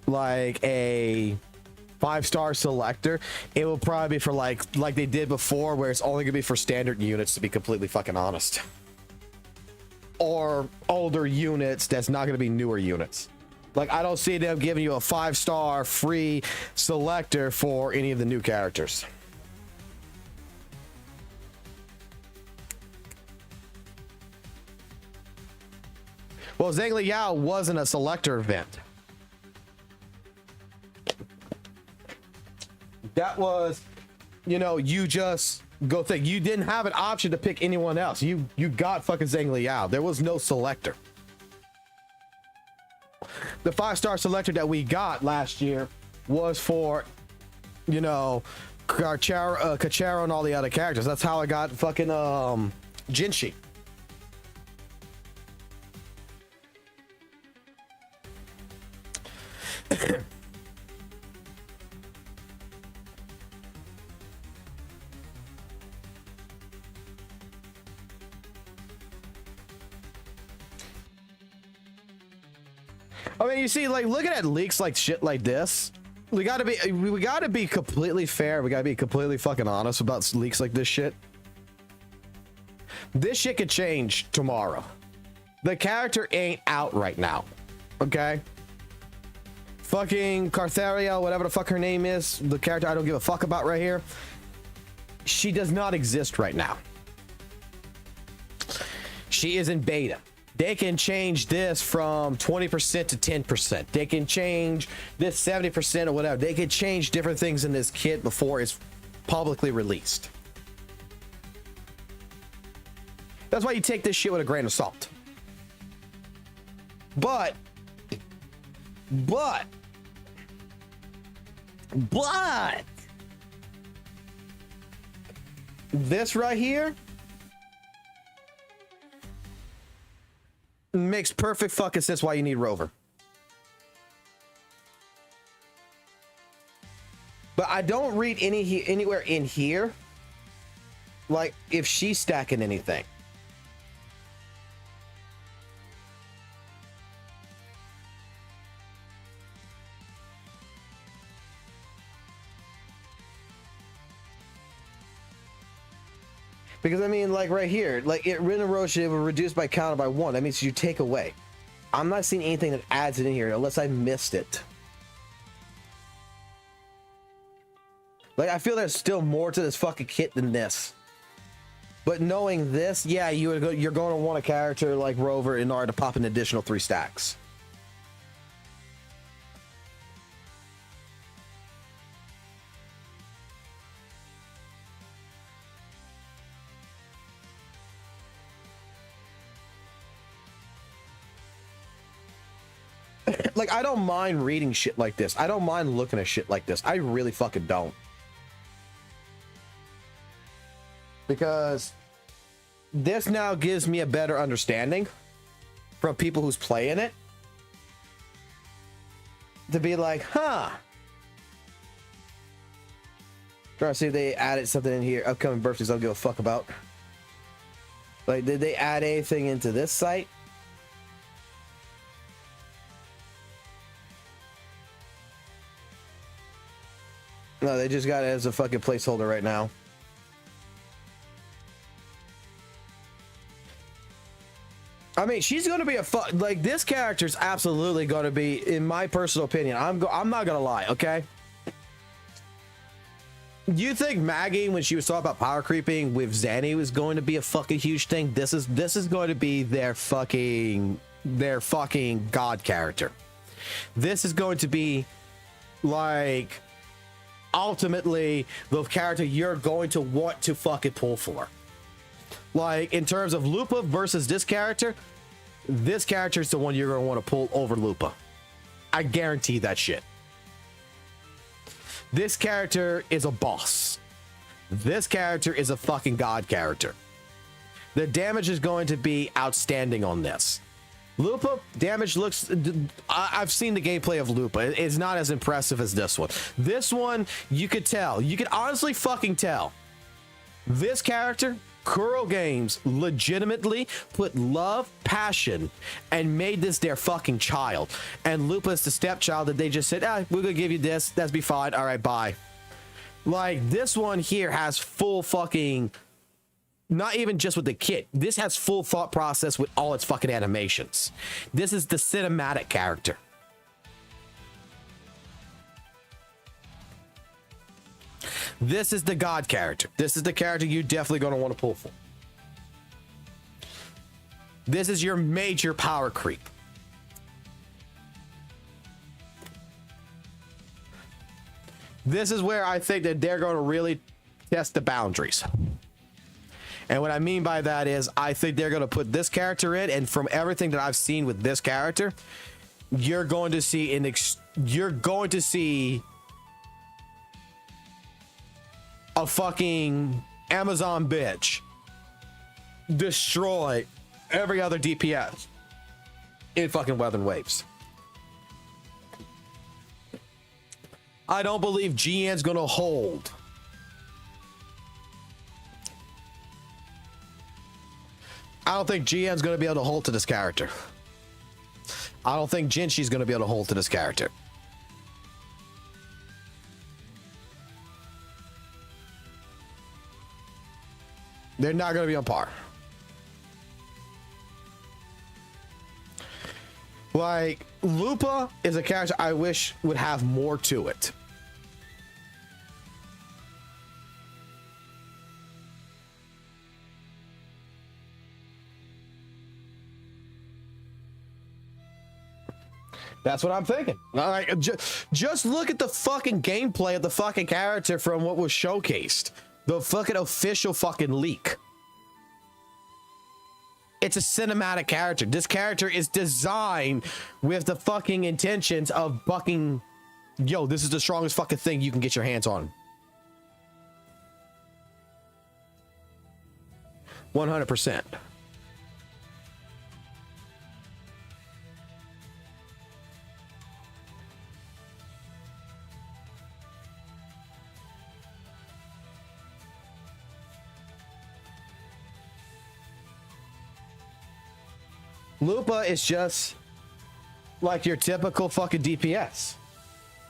like a 5-star selector, it will probably be for like they did before, where it's only gonna be for standard units, to be completely fucking honest, or older units that's not gonna be newer units. Like, I don't see them giving you a 5-star free selector for any of the new characters. Well, Zhang Liao wasn't a selector event. That was, you know, you just go think. You didn't have an option to pick anyone else. You got fucking Zhang Liao. There was no selector. The 5-star selector that we got last year was for, you know, Cacharo and all the other characters. That's how I got fucking Jinshi. I mean, you see, like, looking at leaks like shit like this, we gotta be completely fair. We gotta be completely fucking honest about leaks like this shit. This shit could change tomorrow. The character ain't out right now, okay? Fucking Cartharia, whatever the fuck her name is, the character I don't give a fuck about right here, she does not exist right now. She is in beta. They can change this from 20% to 10%. They can change this 70% or whatever. They can change different things in this kit before it's publicly released. That's why you take this shit with a grain of salt. But this right here makes perfect fucking sense why you need Rover. But I don't read anywhere in here like if she's stacking anything. Because I mean, like right here, like it written erosion will reduce by counter by 1. That means you take away. I'm not seeing anything that adds it in here unless I missed it. Like, I feel there's still more to this fucking kit than this. But knowing this, yeah, you're going to want a character like Rover in order to pop an additional 3 stacks. Like, I don't mind reading shit like this. I don't mind looking at shit like this. I really fucking don't. Because this now gives me a better understanding from people who's playing it. To be like, huh. Trying to see if they added something in here. Upcoming birthdays I don't give a fuck about. Like, did they add anything into this site? No, they just got it as a fucking placeholder right now. I mean, she's going to be like, this character's absolutely going to be, in my personal opinion, I'm not going to lie, okay? You think Maggie, when she was talking about power creeping with Zanny, was going to be a fucking huge thing? This is going to be their fucking god character. This is going to be like ultimately the character you're going to want to fucking pull for. Like, in terms of Lupa versus this character is the one you're going to want to pull over Lupa. I guarantee that shit. This character is a boss. This character is a fucking god character. The damage is going to be outstanding on this. Lupa, damage looks... I've seen the gameplay of Lupa. It's not as impressive as this one. This one, you could tell. You could honestly fucking tell. This character, Kuro Games, legitimately put love, passion, and made this their fucking child. And Lupa is the stepchild that they just said, we're gonna give you this. That's be fine. All right, bye. Like, this one here has full fucking... Not even just with the kit. This has full thought process with all its fucking animations. This is the cinematic character. This is the god character. This is the character you're definitely going to want to pull for. This is your major power creep. This is where I think that they're going to really test the boundaries. And what I mean by that is, I think they're going to put this character in, and from everything that I've seen with this character, you're going to see a fucking Amazon bitch destroy every other DPS in fucking Wuthering Waves. I don't believe GN's gonna hold. I don't think GN's gonna be able to hold to this character. I don't think Jinshi's gonna be able to hold to this character. They're not going to be on par. Like, Lupa is a character I wish would have more to it. That's what I'm thinking. Like, just look at the fucking gameplay of the fucking character from what was showcased. The fucking official fucking leak. It's a cinematic character. This character is designed with the fucking intentions of fucking, yo, this is the strongest fucking thing you can get your hands on. 100%. Lupa is just like your typical fucking DPS.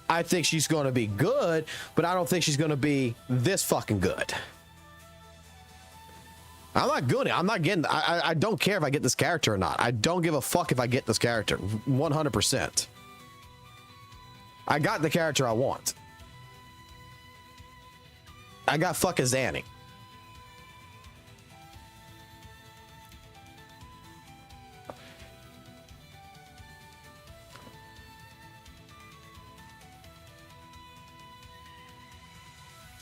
I think she's going to be good, but I don't think she's going to be this fucking good. I'm not good. I'm not getting... I don't care if I get this character or not. I don't give a fuck if I get this character. 100%. I got the character I want. I got fucking Zanny.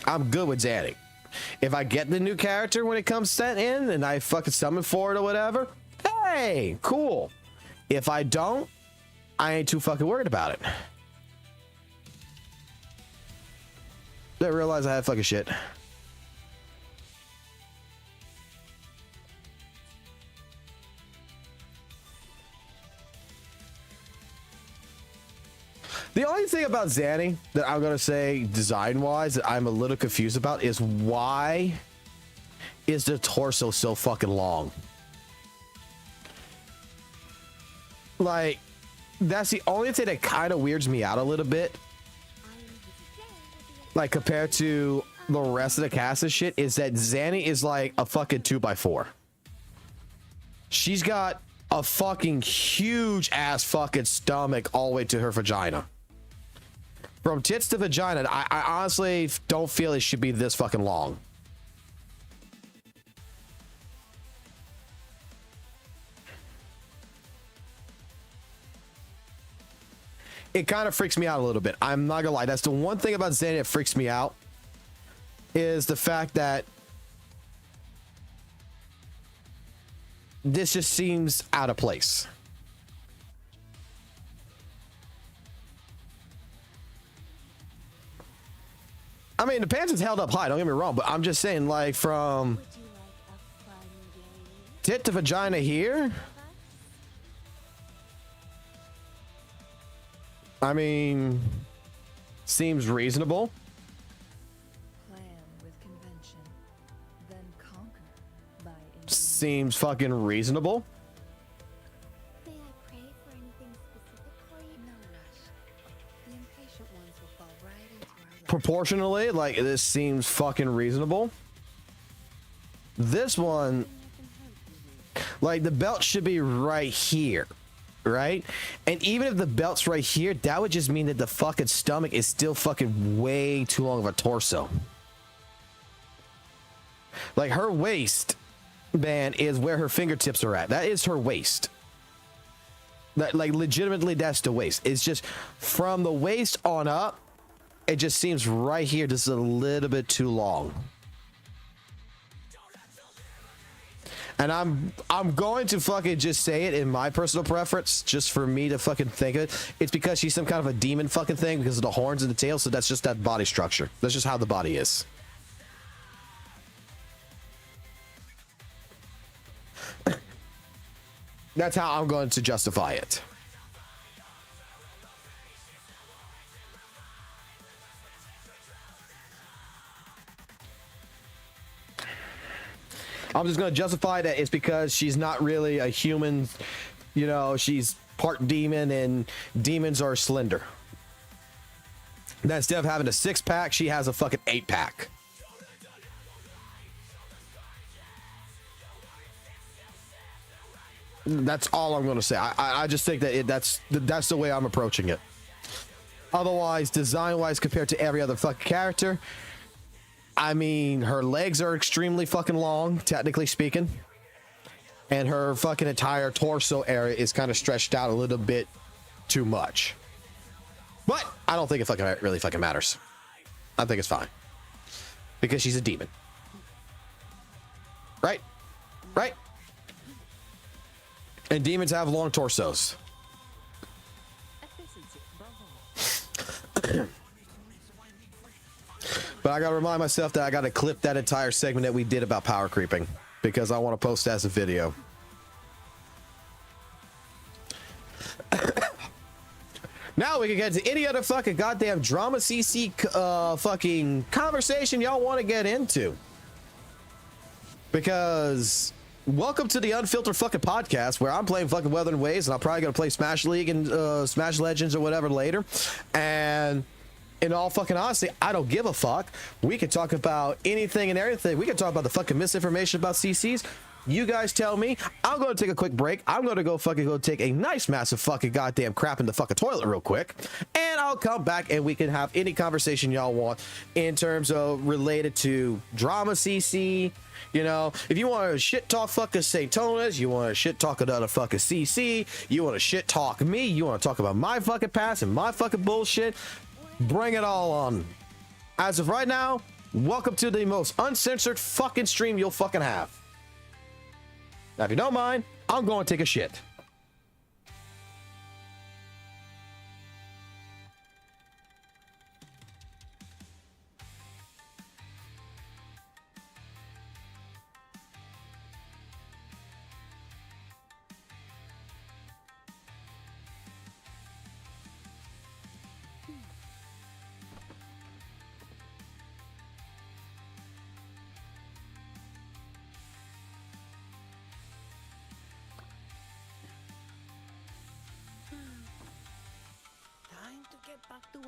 I'm good with Zanny. If I get the new character when it comes sent in and I fucking summon for it or whatever, hey, cool. If I don't, I ain't too fucking worried about it. Didn't realize I had fucking shit. The only thing about Zanny that I'm going to say design-wise that I'm a little confused about is why is the torso so fucking long. Like, that's the only thing that kind of weirds me out a little bit. Like, compared to the rest of the cast and shit, is that Zanny is like a fucking 2x4. She's got a fucking huge ass fucking stomach all the way to her vagina. From tits to vagina, I honestly don't feel it should be this fucking long. It kind of freaks me out a little bit. I'm not gonna lie. That's the one thing about Zanny that freaks me out, is the fact that this just seems out of place. I mean, the pants is held up high, don't get me wrong, but I'm just saying, like, from tit to vagina here, I mean, seems reasonable. Plan with convention, then conquer by ingenuity. Seems fucking reasonable. May I pray for anything specifically? No rush. The impatient ones will fall right into our lap. Proportionally, like, this seems fucking reasonable. This one, like, the belt should be right here, right? And even if the belt's right here, that would just mean that the fucking stomach is still fucking way too long of a torso. Like, her waist band is where her fingertips are at. That is her waist. That, like, legitimately, that's the waist. It's just from the waist on up, it just seems right here just a little bit too long. And I'm going to fucking just say it in my personal preference, just for me to fucking think of it. It's because she's some kind of a demon fucking thing because of the horns and the tail, so that's just that body structure. That's just how the body is. That's how I'm going to justify it. I'm just going to justify that it's because she's not really a human. You know, she's part demon, and demons are slender. That instead of having a 6-pack, she has a fucking 8-pack. That's all I'm going to say. I just think that that's the way I'm approaching it. Otherwise, design-wise, compared to every other fucking character, I mean, her legs are extremely fucking long, technically speaking. And her fucking entire torso area is kind of stretched out a little bit too much. But I don't think it fucking really fucking matters. I think it's fine. Because she's a demon. Right? Right? And demons have long torsos. But I gotta remind myself that I gotta clip that entire segment that we did about power creeping, because I want to post that as a video. Now we can get to any other fucking goddamn drama CC fucking conversation y'all want to get into. Because welcome to the Unfiltered fucking podcast, where I'm playing fucking Wuthering Waves, and I'm probably gonna play Smash League and Smash Legends or whatever later. And in all fucking honesty, I don't give a fuck. We can talk about anything and everything. We can talk about the fucking misinformation about CCs. You guys tell me. I'm going to take a quick break. I'm going to go take a nice massive fucking goddamn crap in the fucking toilet real quick. And I'll come back and we can have any conversation y'all want in terms of related to drama CC. You know, if you want to shit talk fucking Saintonas, you want to shit talk another fucking CC, you want to shit talk me, you want to talk about my fucking past and my fucking bullshit, bring it all on. As of right now, welcome to the most uncensored fucking stream you'll fucking have. Now, if you don't mind, I'm going to take a shit. get back to work.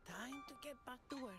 Time to get back to work.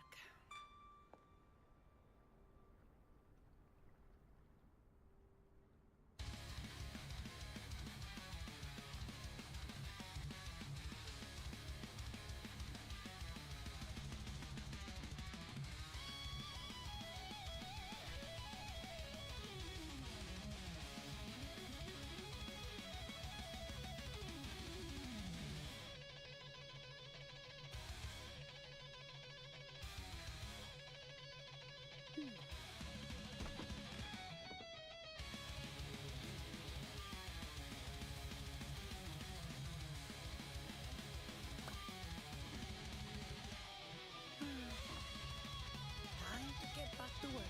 Time to get back to work.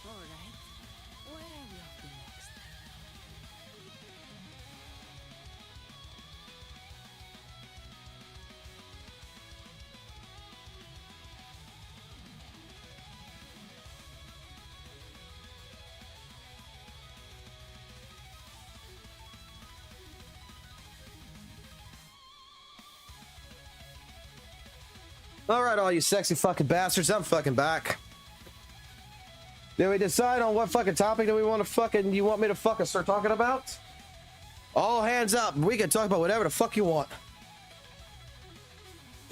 All right. Where are we off to next? All right, all you sexy fucking bastards, I'm fucking back. Did we decide on what fucking topic do we want to fucking, you want me to fucking start talking about? All hands up. We can talk about whatever the fuck you want.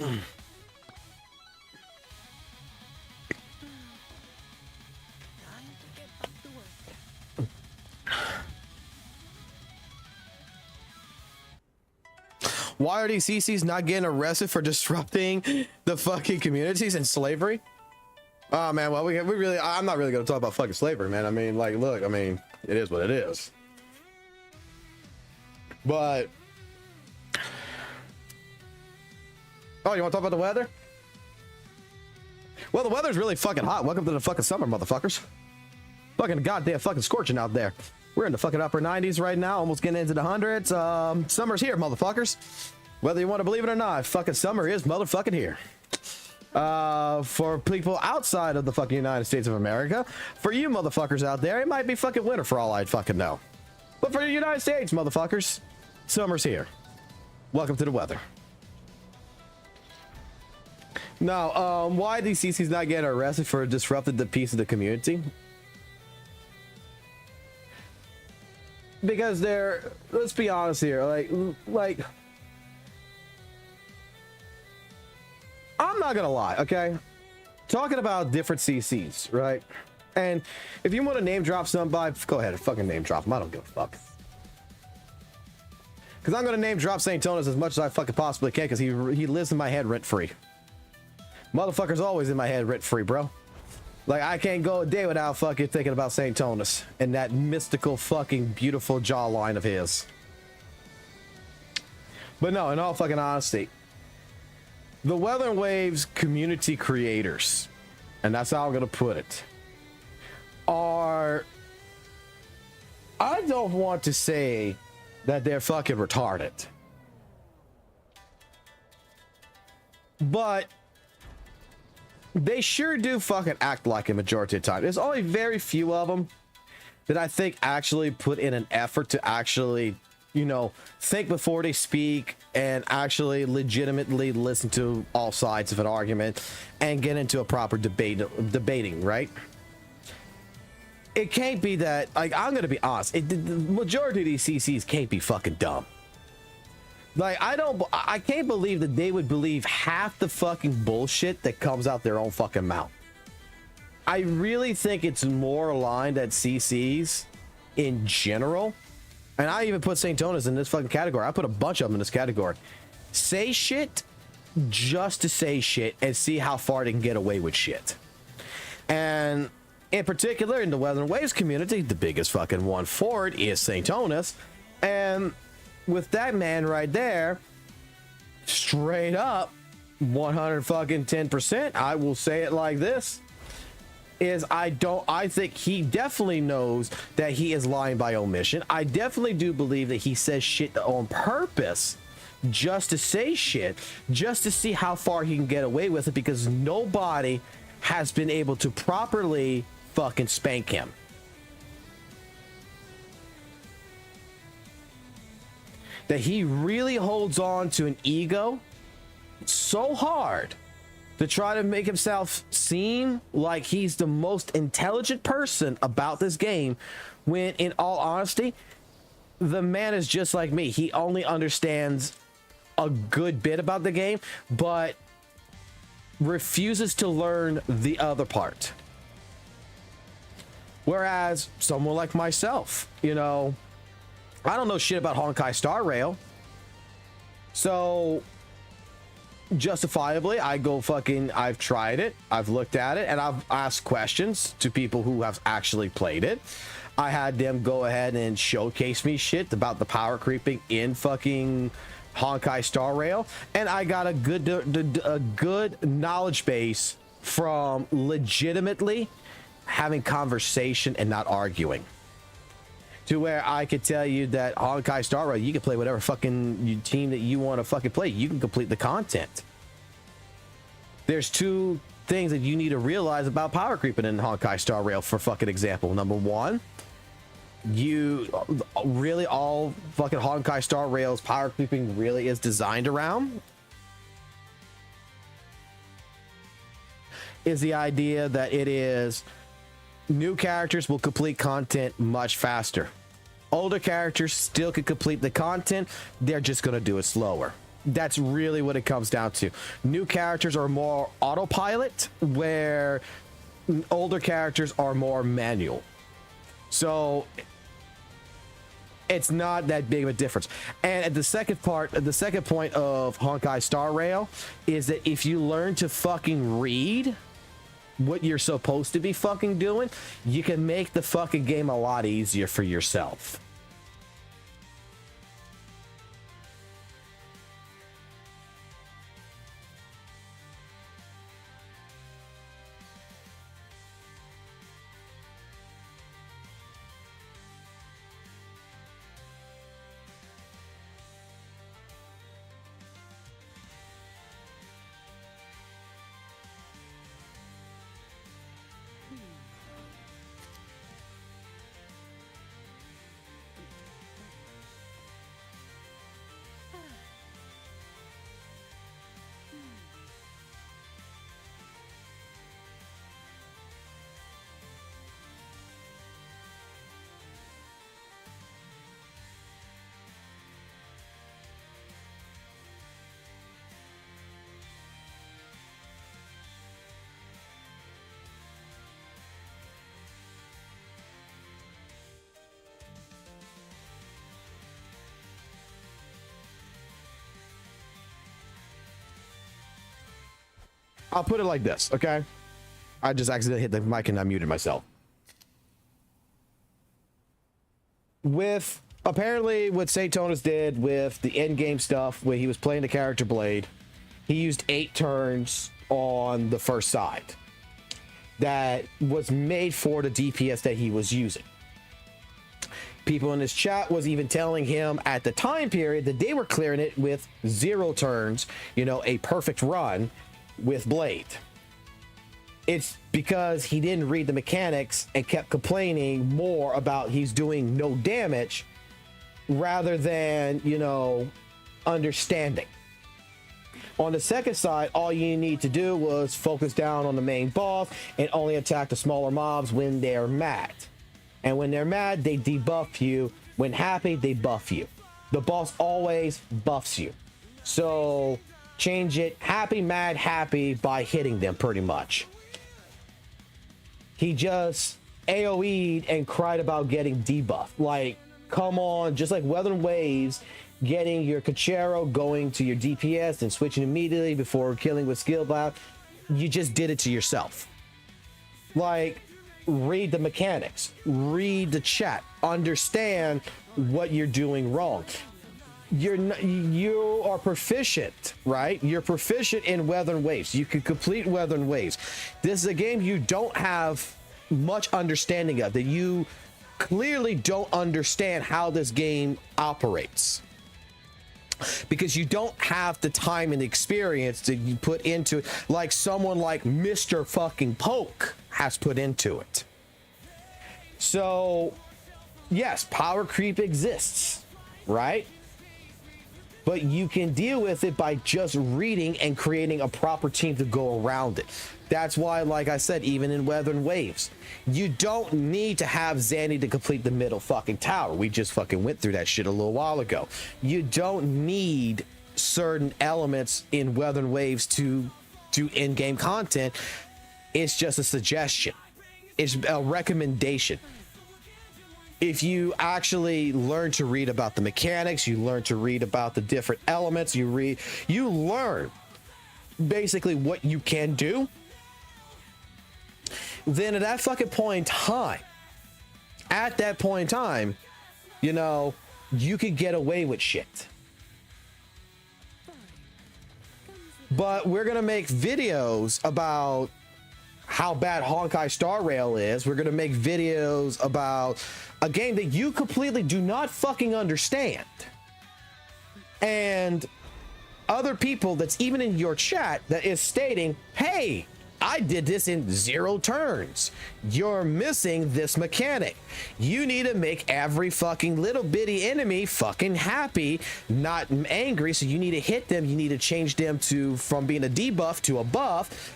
Time to get back to work. Why are these CCs not getting arrested for disrupting the fucking communities and slavery? Oh man, well we really, I'm not really gonna talk about fucking slavery, man. I mean, like, look, I mean, it is what it is. But oh, you want to talk about the weather? Well, the weather's really fucking hot. Welcome to the fucking summer, motherfuckers. Fucking goddamn fucking scorching out there. We're in the fucking upper 90s right now, almost getting into the hundreds. Summer's here, motherfuckers. Whether you want to believe it or not, fucking summer is motherfucking here. For people outside of the fucking United States of America, for you motherfuckers out there, it might be fucking winter for all I fucking know. But for the United States, motherfuckers, summer's here. Welcome to the weather. Now, why these CCs not getting arrested for disrupting the peace of the community? Because they're, let's be honest here, like, I'm not gonna lie, okay? Talking about different CCs, right? And if you want to name drop somebody, go ahead and fucking name drop them. I don't give a fuck. Because I'm gonna name drop St. Tonis as much as I fucking possibly can, because he lives in my head rent free. Motherfucker's always in my head rent free, bro. Like, I can't go a day without fucking thinking about St. Tonis and that mystical fucking beautiful jawline of his. But no, in all fucking honesty, the Wuthering Waves community creators, and that's how I'm gonna put it, are, I don't want to say that they're fucking retarded, but they sure do fucking act like a majority of the time. There's only very few of them that I think actually put in an effort to actually, you know, think before they speak and actually legitimately listen to all sides of an argument and get into a proper debating, right? It can't be that, like, I'm gonna be honest, the majority of these CCs can't be fucking dumb. Like, I can't believe that they would believe half the fucking bullshit that comes out their own fucking mouth. I really think it's more aligned at CCs in general. And I even put St. Tonis in this fucking category. I put a bunch of them in this category. Say shit just to say shit and see how far they can get away with shit. And in particular, in the Wuthering Waves community, the biggest fucking one for it is St. Tonis. And with that man right there, straight up 110%, I will say it like this, is I think he definitely knows that he is lying by omission. I definitely do believe that he says shit on purpose just to say shit, just to see how far he can get away with it, because nobody has been able to properly fucking spank him. That he really holds on to an ego so hard to try to make himself seem like he's the most intelligent person about this game, when in all honesty, the man is just like me. He only understands a good bit about the game, but refuses to learn the other part. Whereas someone like myself, you know, I don't know shit about Honkai Star Rail. So justifiably, I've tried it, I've looked at it, and I've asked questions to people who have actually played it. I had them go ahead and showcase me shit about the power creeping in fucking Honkai Star Rail, and I got a good knowledge base from legitimately having conversation and not arguing. To where I could tell you that Honkai Star Rail, you can play whatever fucking team that you want to fucking play. You can complete the content. There's two things that you need to realize about power creeping in Honkai Star Rail, for fucking example. Number one, you really, all fucking Honkai Star Rail's power creeping really is designed around is the idea that it is new characters will complete content much faster. Older characters still can complete the content, they're just going to do it slower. That's really what it comes down to. New characters are more autopilot, where older characters are more manual. So it's not that big of a difference. And the second point of Honkai Star Rail is that if you learn to fucking read what you're supposed to be fucking doing, you can make the fucking game a lot easier for yourself. I'll put it like this, okay? I just accidentally hit the mic and I muted myself. With apparently what St. Tonus did with the endgame stuff, where he was playing the character Blade, he used 8 turns on the first side. That was made for the DPS that he was using. People in his chat was even telling him at the time period that they were clearing it with 0 turns, you know, a perfect run with Blade. It's because he didn't read the mechanics and kept complaining more about he's doing no damage rather than, you know, understanding. On the second side, all you need to do was focus down on the main boss and only attack the smaller mobs when they're mad. And when they're mad, they debuff you. When happy, they buff you. The boss always buffs you. So change it happy, mad, happy by hitting them pretty much. He just AoE'd and cried about getting debuffed. Like, come on, just like Wuthering Waves, getting your Cachero going to your DPS and switching immediately before killing with skill buff. You just did it to yourself. Like, read the mechanics, read the chat, understand what you're doing wrong. You are proficient, right? You're proficient in Wuthering Waves. You can complete Wuthering Waves. This is a game you don't have much understanding of, that you clearly don't understand how this game operates, because you don't have the time and experience that you put into it, like someone like Mr. fucking Poke has put into it. So yes, power creep exists, right? But you can deal with it by just reading and creating a proper team to go around it. That's why, like I said, even in Wuthering Waves, you don't need to have Zanny to complete the middle fucking tower. We just fucking went through that shit a little while ago. You don't need certain elements in Wuthering Waves to do in-game content. It's just a suggestion. It's a recommendation. If you actually learn to read about the mechanics, you learn to read about the different elements, you learn basically what you can do, then at that fucking point in time, you know, you could get away with shit. But we're gonna make videos about how bad Honkai Star Rail is. We're gonna make videos about a game that you completely do not fucking understand. And other people that's even in your chat that is stating, hey, I did this in 0 turns. You're missing this mechanic. You need to make every fucking little bitty enemy fucking happy, not angry. So you need to hit them. You need to change them from being a debuff to a buff.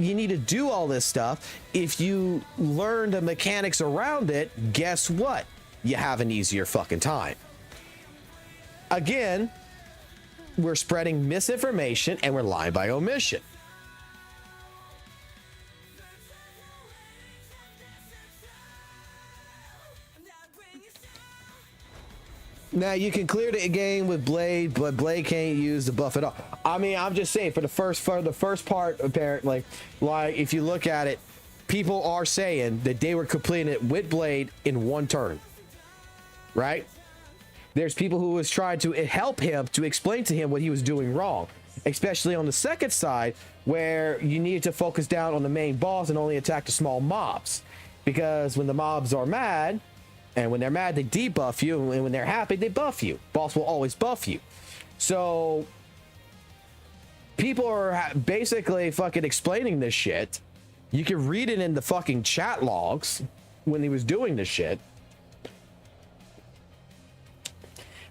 You need to do all this stuff. If you learn the mechanics around it, guess what? You have an easier fucking time. Again, we're spreading misinformation and we're lying by omission. Now you can clear the game with Blade, but Blade can't use the buff at all. I mean, I'm just saying for the first part, apparently, like if you look at it, people are saying that they were completing it with Blade in 1 turn, right? There's people who was trying to help him to explain to him what he was doing wrong, especially on the second side where you needed to focus down on the main boss and only attack the small mobs, because when the mobs are mad, and when they're mad, they debuff you, and when they're happy, they buff you. Boss will always buff you. So people are basically fucking explaining this shit. You can read it in the fucking chat logs when he was doing this shit.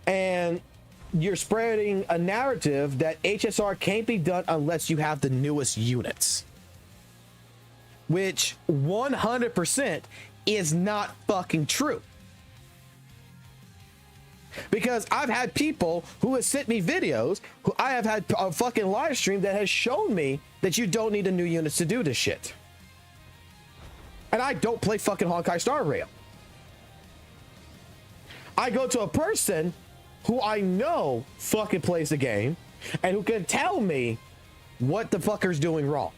And you're spreading a narrative that HSR can't be done unless you have the newest units, which 100% is not fucking true. Because I've had people who have sent me videos, who I have had a fucking live stream that has shown me that you don't need the new units to do this shit. And I don't play fucking Honkai Star Rail. I go to a person who I know fucking plays the game and who can tell me what the fucker's doing wrong.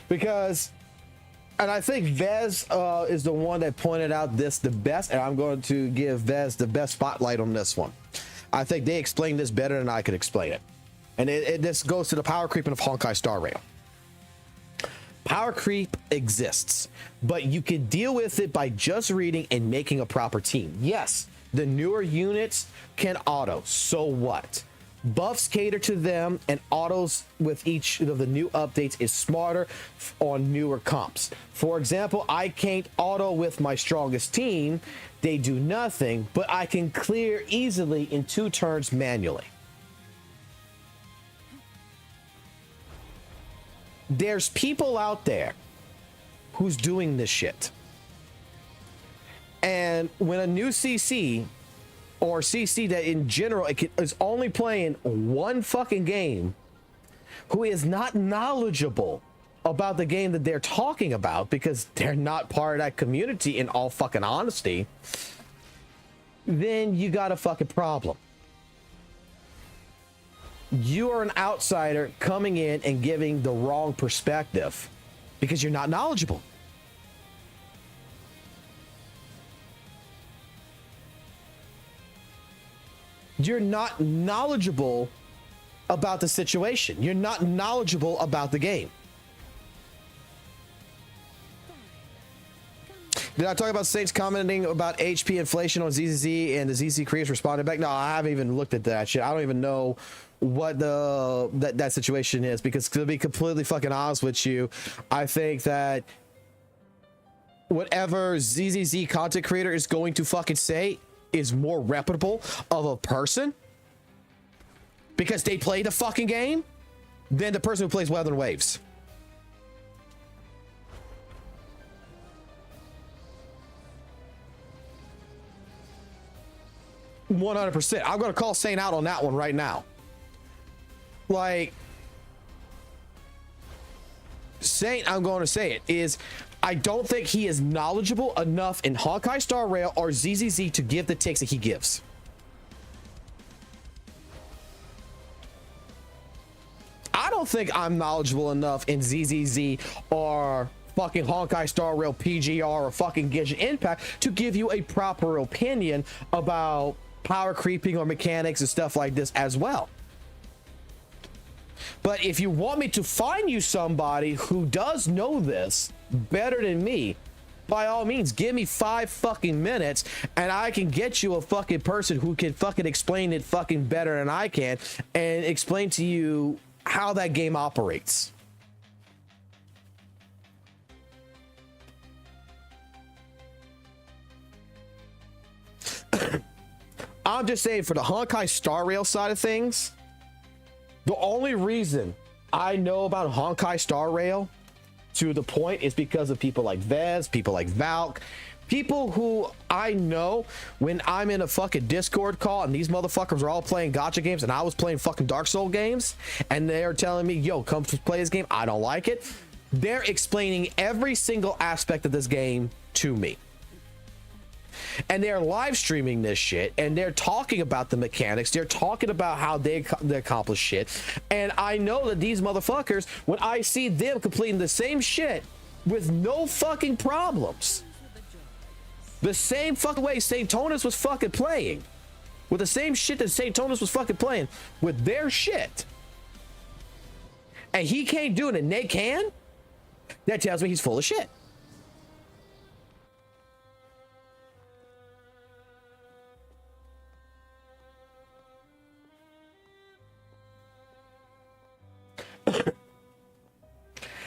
Because, and I think Vez is the one that pointed out this the best, and I'm going to give Vez the best spotlight on this one. I think they explained this better than I could explain it. And this goes to the power creeping of Honkai Star Rail. Power creep exists, but you can deal with it by just reading and making a proper team. Yes, the newer units can auto, so what? Buffs cater to them, and autos with each of the new updates is smarter on newer comps. For example, I can't auto with my strongest team. They do nothing, but I can clear easily in 2 turns manually. There's people out there who's doing this shit. And when a new CC or CC that in general is only playing one fucking game, who is not knowledgeable about the game that they're talking about because they're not part of that community, in all fucking honesty, then you got a fucking problem. You are an outsider coming in and giving the wrong perspective because you're not knowledgeable. You're not knowledgeable about the situation. You're not knowledgeable about the game. Did I talk about Saints commenting about HP inflation on ZZZ and the ZZ creators responded back? No, I haven't even looked at that shit. I don't even know what that situation is, because to be completely fucking honest with you, I think that whatever ZZZ content creator is going to fucking say is more reputable of a person because they play the fucking game than the person who plays Wuthering Waves. %. I'm going to call Saint out on that one right now. Like, Saint, I'm going to say it, is I don't think he is knowledgeable enough in Honkai Star Rail or ZZZ to give the takes that he gives. I don't think I'm knowledgeable enough in ZZZ or fucking Honkai Star Rail PGR or fucking Genshin Impact to give you a proper opinion about power creeping or mechanics and stuff like this as well. But if you want me to find you somebody who does know this better than me, by all means, give me 5 fucking minutes and I can get you a fucking person who can fucking explain it fucking better than I can and explain to you how that game operates. I'm just saying, for the Honkai Star Rail side of things, the only reason I know about Honkai Star Rail to the point is because of people like Vez, people like Valk, people who I know when I'm in a fucking Discord call and these motherfuckers are all playing gacha games and I was playing fucking Dark Soul games and they're telling me, yo, come play this game. I don't like it. They're explaining every single aspect of this game to me. And they're live streaming this shit and they're talking about the mechanics. They're talking about how they accomplish shit. And I know that these motherfuckers, when I see them completing the same shit with no fucking problems, the same fucking way St. Tonus was fucking playing, with the same shit that St. Tonus was fucking playing with their shit, and he can't do it and they can, that tells me he's full of shit.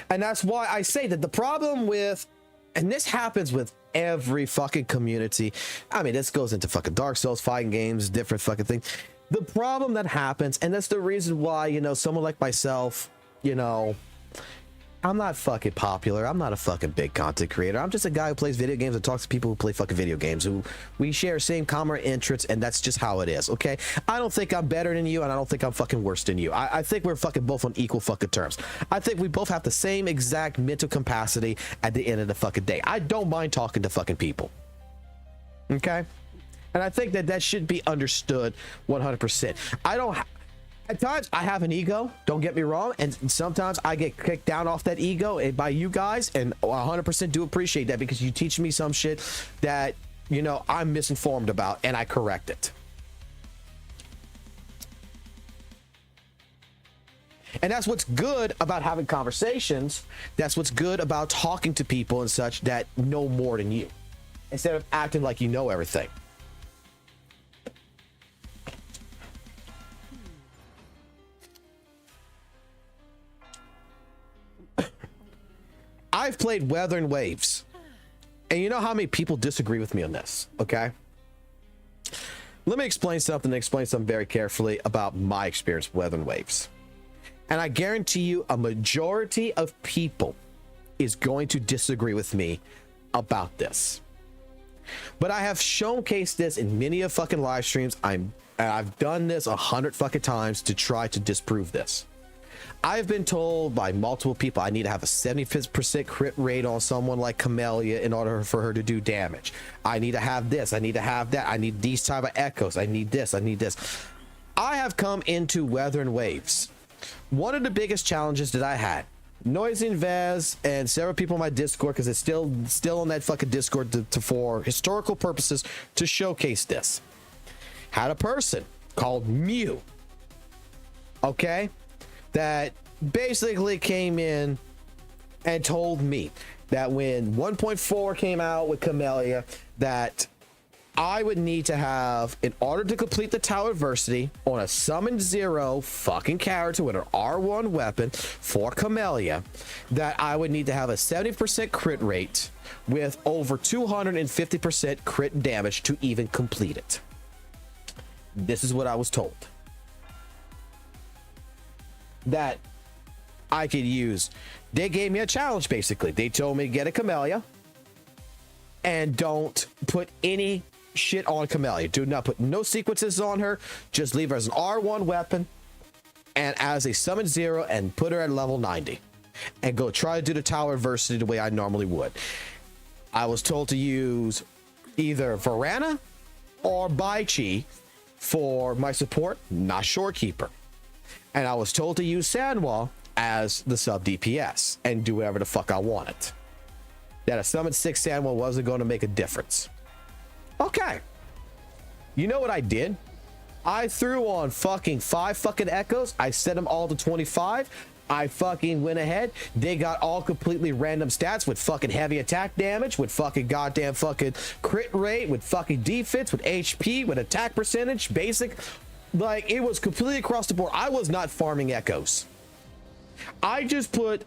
And that's why I say that the problem with, and this happens with every fucking community. I mean, this goes into fucking Dark Souls, fighting games, different fucking things. The problem that happens, and that's the reason why, you know, someone like myself, you know, I'm not fucking popular. I'm not a fucking big content creator. I'm just a guy who plays video games and talks to people who play fucking video games, who we share same common interests, and that's just how it is, okay? I don't think I'm better than you, and I don't think I'm fucking worse than you. I think we're fucking both on equal fucking terms. I think we both have the same exact mental capacity at the end of the fucking day. I don't mind talking to fucking people. Okay? And I think that that should be understood 100%. At times I have an ego, don't get me wrong, and sometimes I get kicked down off that ego by you guys, and 100% do appreciate that, because you teach me some shit that, you know, I'm misinformed about, and I correct it. And that's what's good about having conversations. That's what's good about talking to people and such that know more than you, instead of acting like you know everything. I've played Wuthering Waves, and you know how many people disagree with me on this, okay? Let me explain something very carefully about my experience with Wuthering Waves. And I guarantee you a majority of people is going to disagree with me about this. But I have showcased this in many of fucking live streams. I've done this 100 fucking times to try to disprove this. I've been told by multiple people I need to have a 75% crit rate on someone like Camellia in order for her to do damage. I need to have this. I need to have that. I need these type of echoes. I need this. I need this. I have come into Wuthering Waves. One of the biggest challenges that I had, Noisy and Vaz and several people in my Discord, because it's still on that fucking Discord for historical purposes to showcase this, had a person called Mew, okay, that basically came in and told me that when 1.4 came out with Camellia, that I would need to have, in order to complete the Tower Adversity on a summon 0 fucking character with an R1 weapon for Camellia, that I would need to have a 70% crit rate with over 250% crit damage to even complete it. This is what I was told. That I could use. They gave me a challenge, basically. They told me to get a Camellia and don't put any shit on Camellia. Do not put no sequences on her. Just leave her as an R1 weapon and as a summon 0 and put her at level 90 and go try to do the Tower Adversity the way I normally would. I was told to use either Varana or Baichi for my support, not Shorekeeper. And I was told to use Sanwa as the sub DPS and do whatever the fuck I wanted. That a summon 6 Sanwa wasn't going to make a difference. Okay. You know what I did? I threw on fucking 5 fucking echoes. I set them all to 25. I fucking went ahead. They got all completely random stats with fucking heavy attack damage, with fucking goddamn fucking crit rate, with fucking defense, with HP, with attack percentage, basic. Like, it was completely across the board. I was not farming echoes. I just put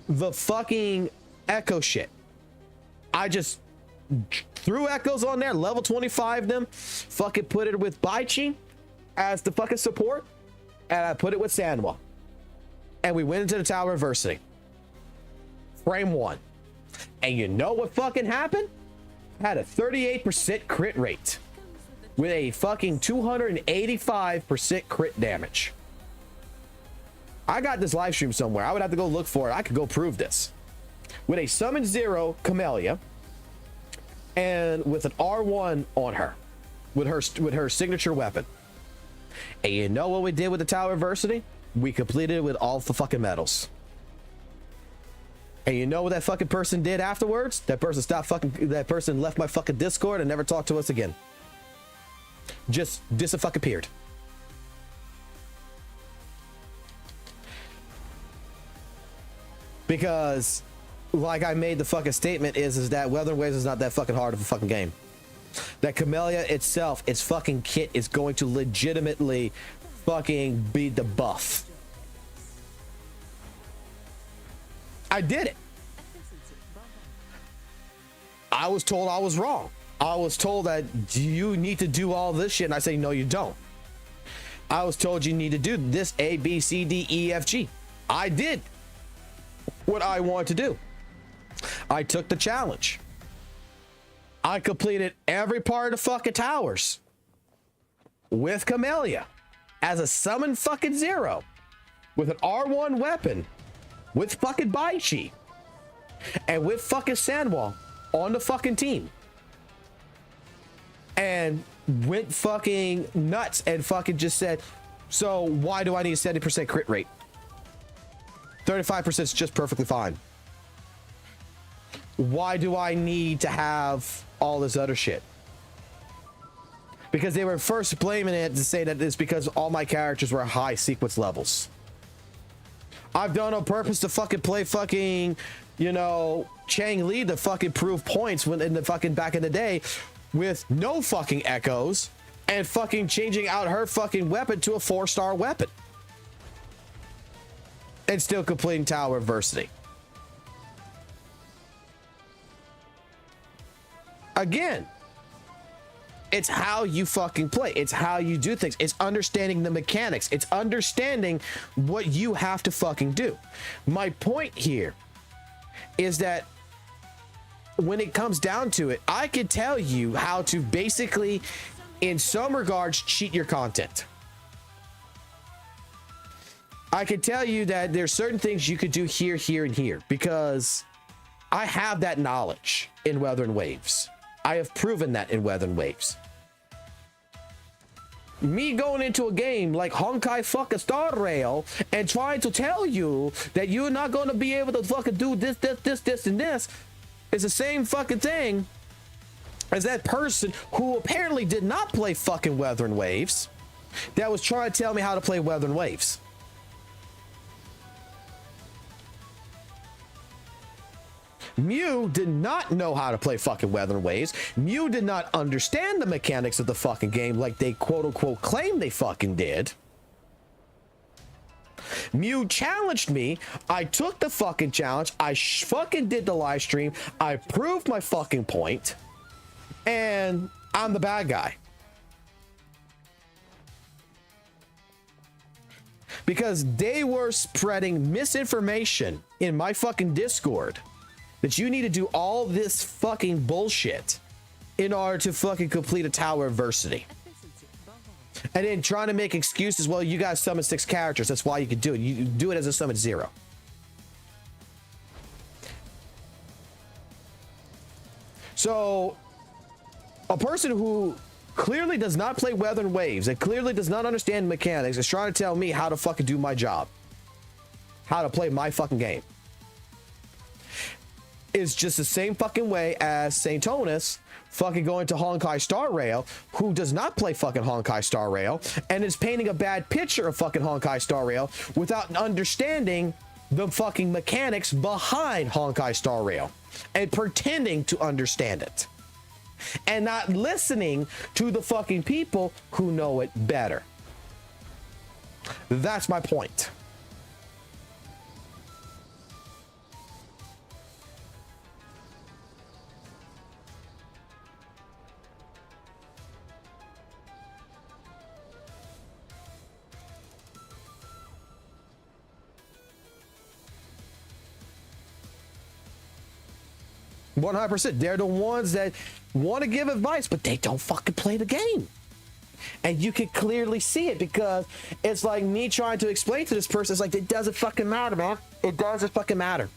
the fucking echo shit. I just threw echoes on there, level 25 them, fucking put it with Baichi as the fucking support, and I put it with Sanwa. And we went into the Tower Adversity. Frame 1. And you know what fucking happened? Had a 38% crit rate with a fucking 285% crit damage. I got this live stream somewhere. I would have to go look for it. I could go prove this. With a summon 0 Camellia and with an R1 on her, with her signature weapon. And you know what we did with the Tower Adversity? We completed it with all the fucking medals. And you know what that fucking person did afterwards? That person left my fucking Discord and never talked to us again. Just disappeared. Because, like I made the fucking statement, is that Wuthering Waves is not that fucking hard of a fucking game. That Camellia itself, its fucking kit, is going to legitimately fucking be the buff. I did it. I was told I was wrong. I was told that you need to do all this shit, and I say, no, you don't. I was told you need to do this A, B, C, D, E, F, G. I did what I wanted to do. I took the challenge. I completed every part of the fucking towers with Camellia as a summon fucking 0 with an R1 weapon with fucking Baichi and with fucking Sanwa on the fucking team. and went fucking nuts and fucking just said, so why do I need a 70% crit rate? 35% is just perfectly fine. Why do I need to have all this other shit? Because they were first blaming it to say that it's because all my characters were high sequence levels. I've done on purpose to fucking play fucking, you know, Chang Li to fucking prove points when in the fucking back in the day with no fucking echoes and fucking changing out her fucking weapon to a 4-star weapon. And still completing Tower Adversity. Again, it's how you fucking play. It's how you do things. It's understanding the mechanics. It's understanding what you have to fucking do. My point here is that when it comes down to it, I can tell you how to basically, in some regards, cheat your content. I can tell you that there's certain things you could do here, here, and here, because I have that knowledge in Wuthering Waves. I have proven that in Wuthering Waves. Me going into a game like Honkai fucking Star Rail and trying to tell you that you're not going to be able to fucking do this, and this is the same fucking thing as that person who apparently did not play fucking Wuthering Waves that was trying to tell me how to play Wuthering Waves. Mew did not know how to play fucking Wuthering Waves. Mew did not understand the mechanics of the fucking game like they quote unquote claim they fucking did. Mew challenged me. I took the fucking challenge. I fucking did the live stream. I proved my fucking point. And I'm the bad guy. Because they were spreading misinformation in my fucking Discord that you need to do all this fucking bullshit in order to fucking complete a Tower Adversity. And then trying to make excuses, well, you guys summon 6 characters, that's why you can do it. You do it as a summon 0. So, a person who clearly does not play Wuthering Waves and clearly does not understand mechanics is trying to tell me how to fucking do my job. How to play my fucking game. Is just the same fucking way as Saint Onus fucking going to Honkai Star Rail, who does not play fucking Honkai Star Rail and is painting a bad picture of fucking Honkai Star Rail without understanding the fucking mechanics behind Honkai Star Rail and pretending to understand it and not listening to the fucking people who know it better. That's my point. 100%. They're the ones that want to give advice, but they don't fucking play the game. And you can clearly see it because it's like me trying to explain to this person. It's like, it doesn't fucking matter, man. It doesn't fucking matter.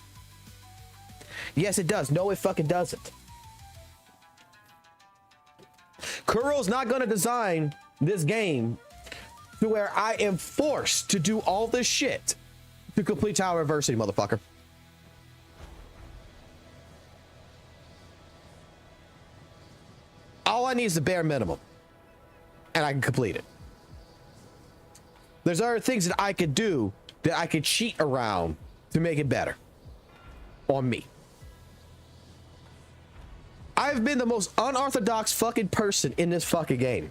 Yes, it does. No, it fucking doesn't. Kuro's not going to design this game to where I am forced to do all this shit to complete Tower Adversity, motherfucker. All I need is the bare minimum, and I can complete it. There's other things that I could do that I could cheat around to make it better on me. I've been the most unorthodox fucking person in this fucking game.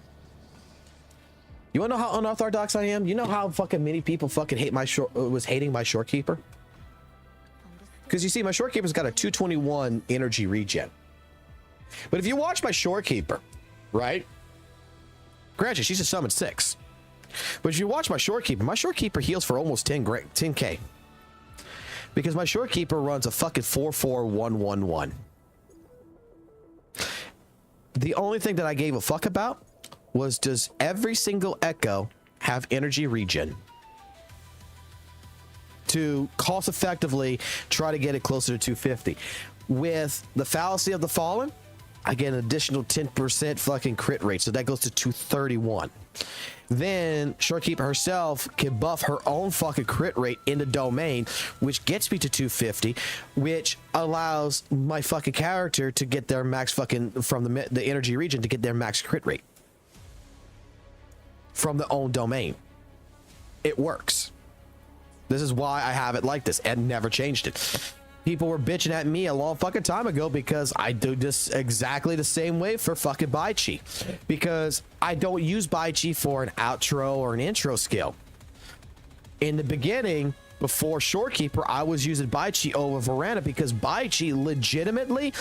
You wanna know how unorthodox I am? You know how fucking many people fucking hating my shorekeeper? Because you see, my shorekeeper's got a 221 energy regen. But if you watch my shorekeeper, right? Granted, she's a summon 6. But if you watch my shorekeeper heals for almost 10k. Because my shorekeeper runs a fucking 44111. The only thing that I gave a fuck about was, does every single echo have energy regen to cost effectively try to get it closer to 250? With the fallacy of the fallen, I get an additional 10% fucking crit rate, so that goes to 231. Then Shorekeeper herself can buff her own fucking crit rate in the domain, which gets me to 250, which allows my fucking character to get their max fucking from the energy region to get their max crit rate from the own domain. It works. This is why I have it like this and never changed it. People were bitching at me a long fucking time ago because I do this exactly the same way for fucking Baichi. Because I don't use Baichi for an outro or an intro skill. In the beginning, before Shorekeeper, I was using Baichi over Veranda because Baichi legitimately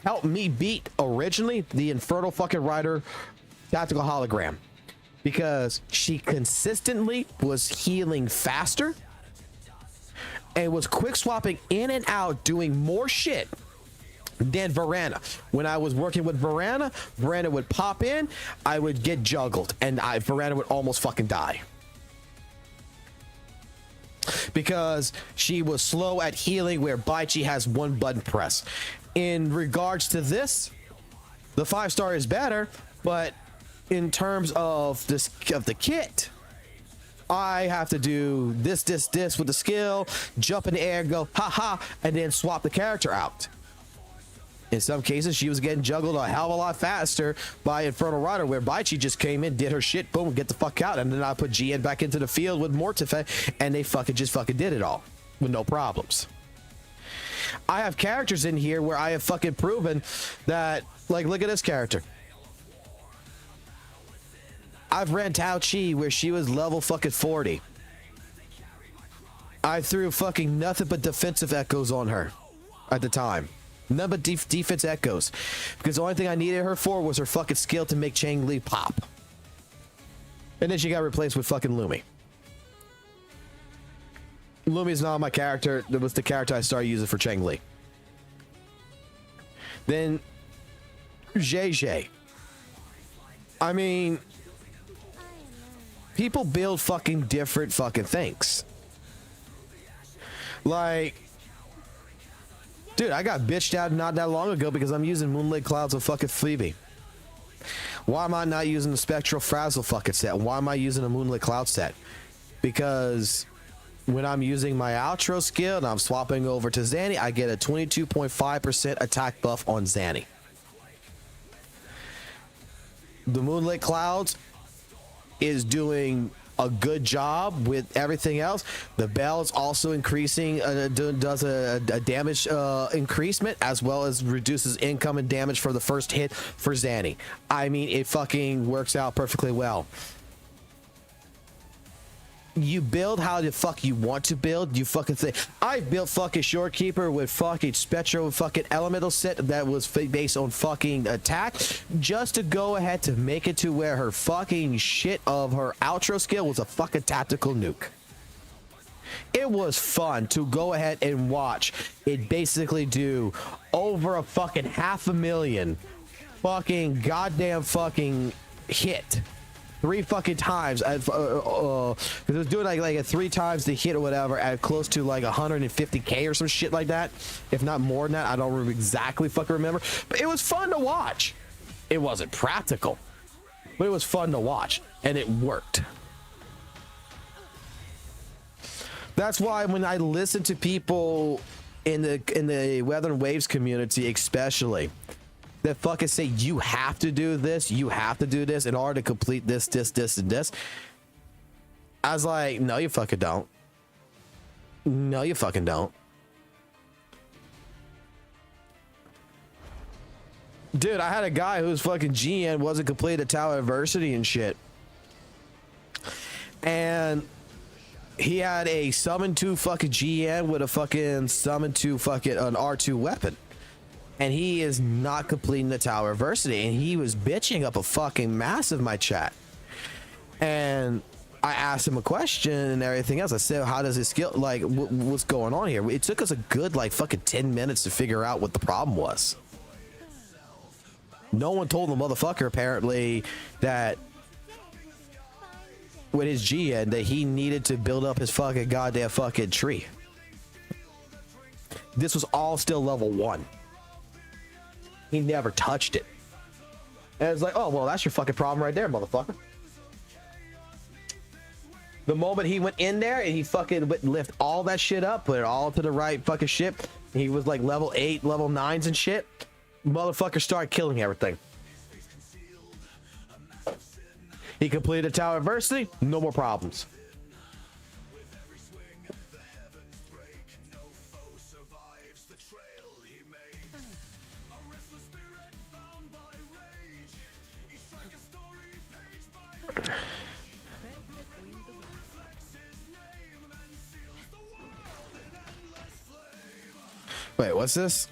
helped me beat originally the Infernal fucking Rider Tactical Hologram. Because she consistently was healing faster and was quick swapping in and out, doing more shit than Veranda. When I was working with Veranda, Veranda would pop in, I would get juggled, and Veranda would almost fucking die. Because she was slow at healing, where Baichi has one button press. In regards to this, the 5-star is better, but in terms of this of the kit, I have to do this with the skill, jump in the air, go ha, and then swap the character out. In some cases, she was getting juggled a hell of a lot faster by Infernal Rider, where Baichi just came in, did her shit, boom, get the fuck out, and then I put GN back into the field with Mortife, and they fucking did it all with no problems. I have characters in here where I have fucking proven that, like, look at this character. I've ran Tao Chi where she was level fucking 40. I threw fucking nothing but defensive echoes on her at the time. Nothing but defense echoes. Because the only thing I needed her for was her fucking skill to make Chang Li pop. And then she got replaced with fucking Lumi. Lumi's not my character. That was the character I started using for Chang Li. Then JJ. I mean, people build fucking different fucking things. Like, dude, I got bitched out not that long ago because I'm using Moonlit Clouds of fucking Phoebe. Why am I not using the Spectral Frazzle fucking set? Why am I using a Moonlit Cloud set? Because when I'm using my outro skill and I'm swapping over to Zanny, I get a 22.5% attack buff on Zanny. The Moonlit Clouds is doing a good job with everything else. The bell is also increasing, does a damage increasement, as well as reduces incoming damage for the first hit for Zanny. I mean, it fucking works out perfectly well. You build how the fuck you want to build. You fucking think. I built fucking Shorekeeper with fucking Spectro fucking elemental set that was based on fucking attack, just to go ahead to make it to where her fucking shit of her outro skill was a fucking tactical nuke. It was fun to go ahead and watch it basically do over a fucking 500,000 fucking goddamn fucking hit. 3 fucking times at, it was doing like a 3 times the hit or whatever at close to like 150k or some shit like that, if not more than that. I don't exactly fucking remember, but it was fun to watch. It wasn't practical, but it was fun to watch, and it worked. That's why when I listen to people in the Wuthering Waves community, especially, that fucking say you have to do this, you have to do this in order to complete this, and this. I was like, no, you fucking don't. No, you fucking don't. Dude, I had a guy whose fucking GN wasn't completed Tower Adversity and shit. And he had a summon 2 fucking GN with a fucking summon 2 fucking an R2 weapon. And he is not completing the Tower Adversity, and he was bitching up a fucking massive my chat. And I asked him a question and everything else. I said, how does his skill, like, what's going on here? It took us a good like fucking 10 minutes to figure out what the problem was. No one told the motherfucker apparently that with his GN that he needed to build up his fucking goddamn fucking tree. This was all still level 1. He never touched it. And it's like, oh, well, that's your fucking problem right there, motherfucker. The moment he went in there and he fucking would lift all that shit up, put it all to the right fucking shit. He was like level 8, level 9s and shit. Motherfucker started killing everything. He completed Tower Adversity, no more problems. Wait, what's this?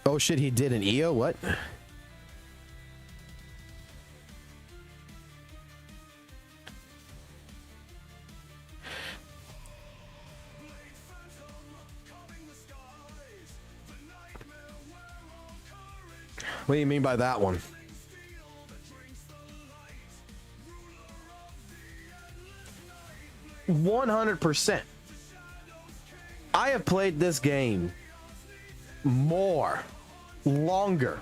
Oh shit, he did an EO? What? What do you mean by that one? %100%. I have played this game longer.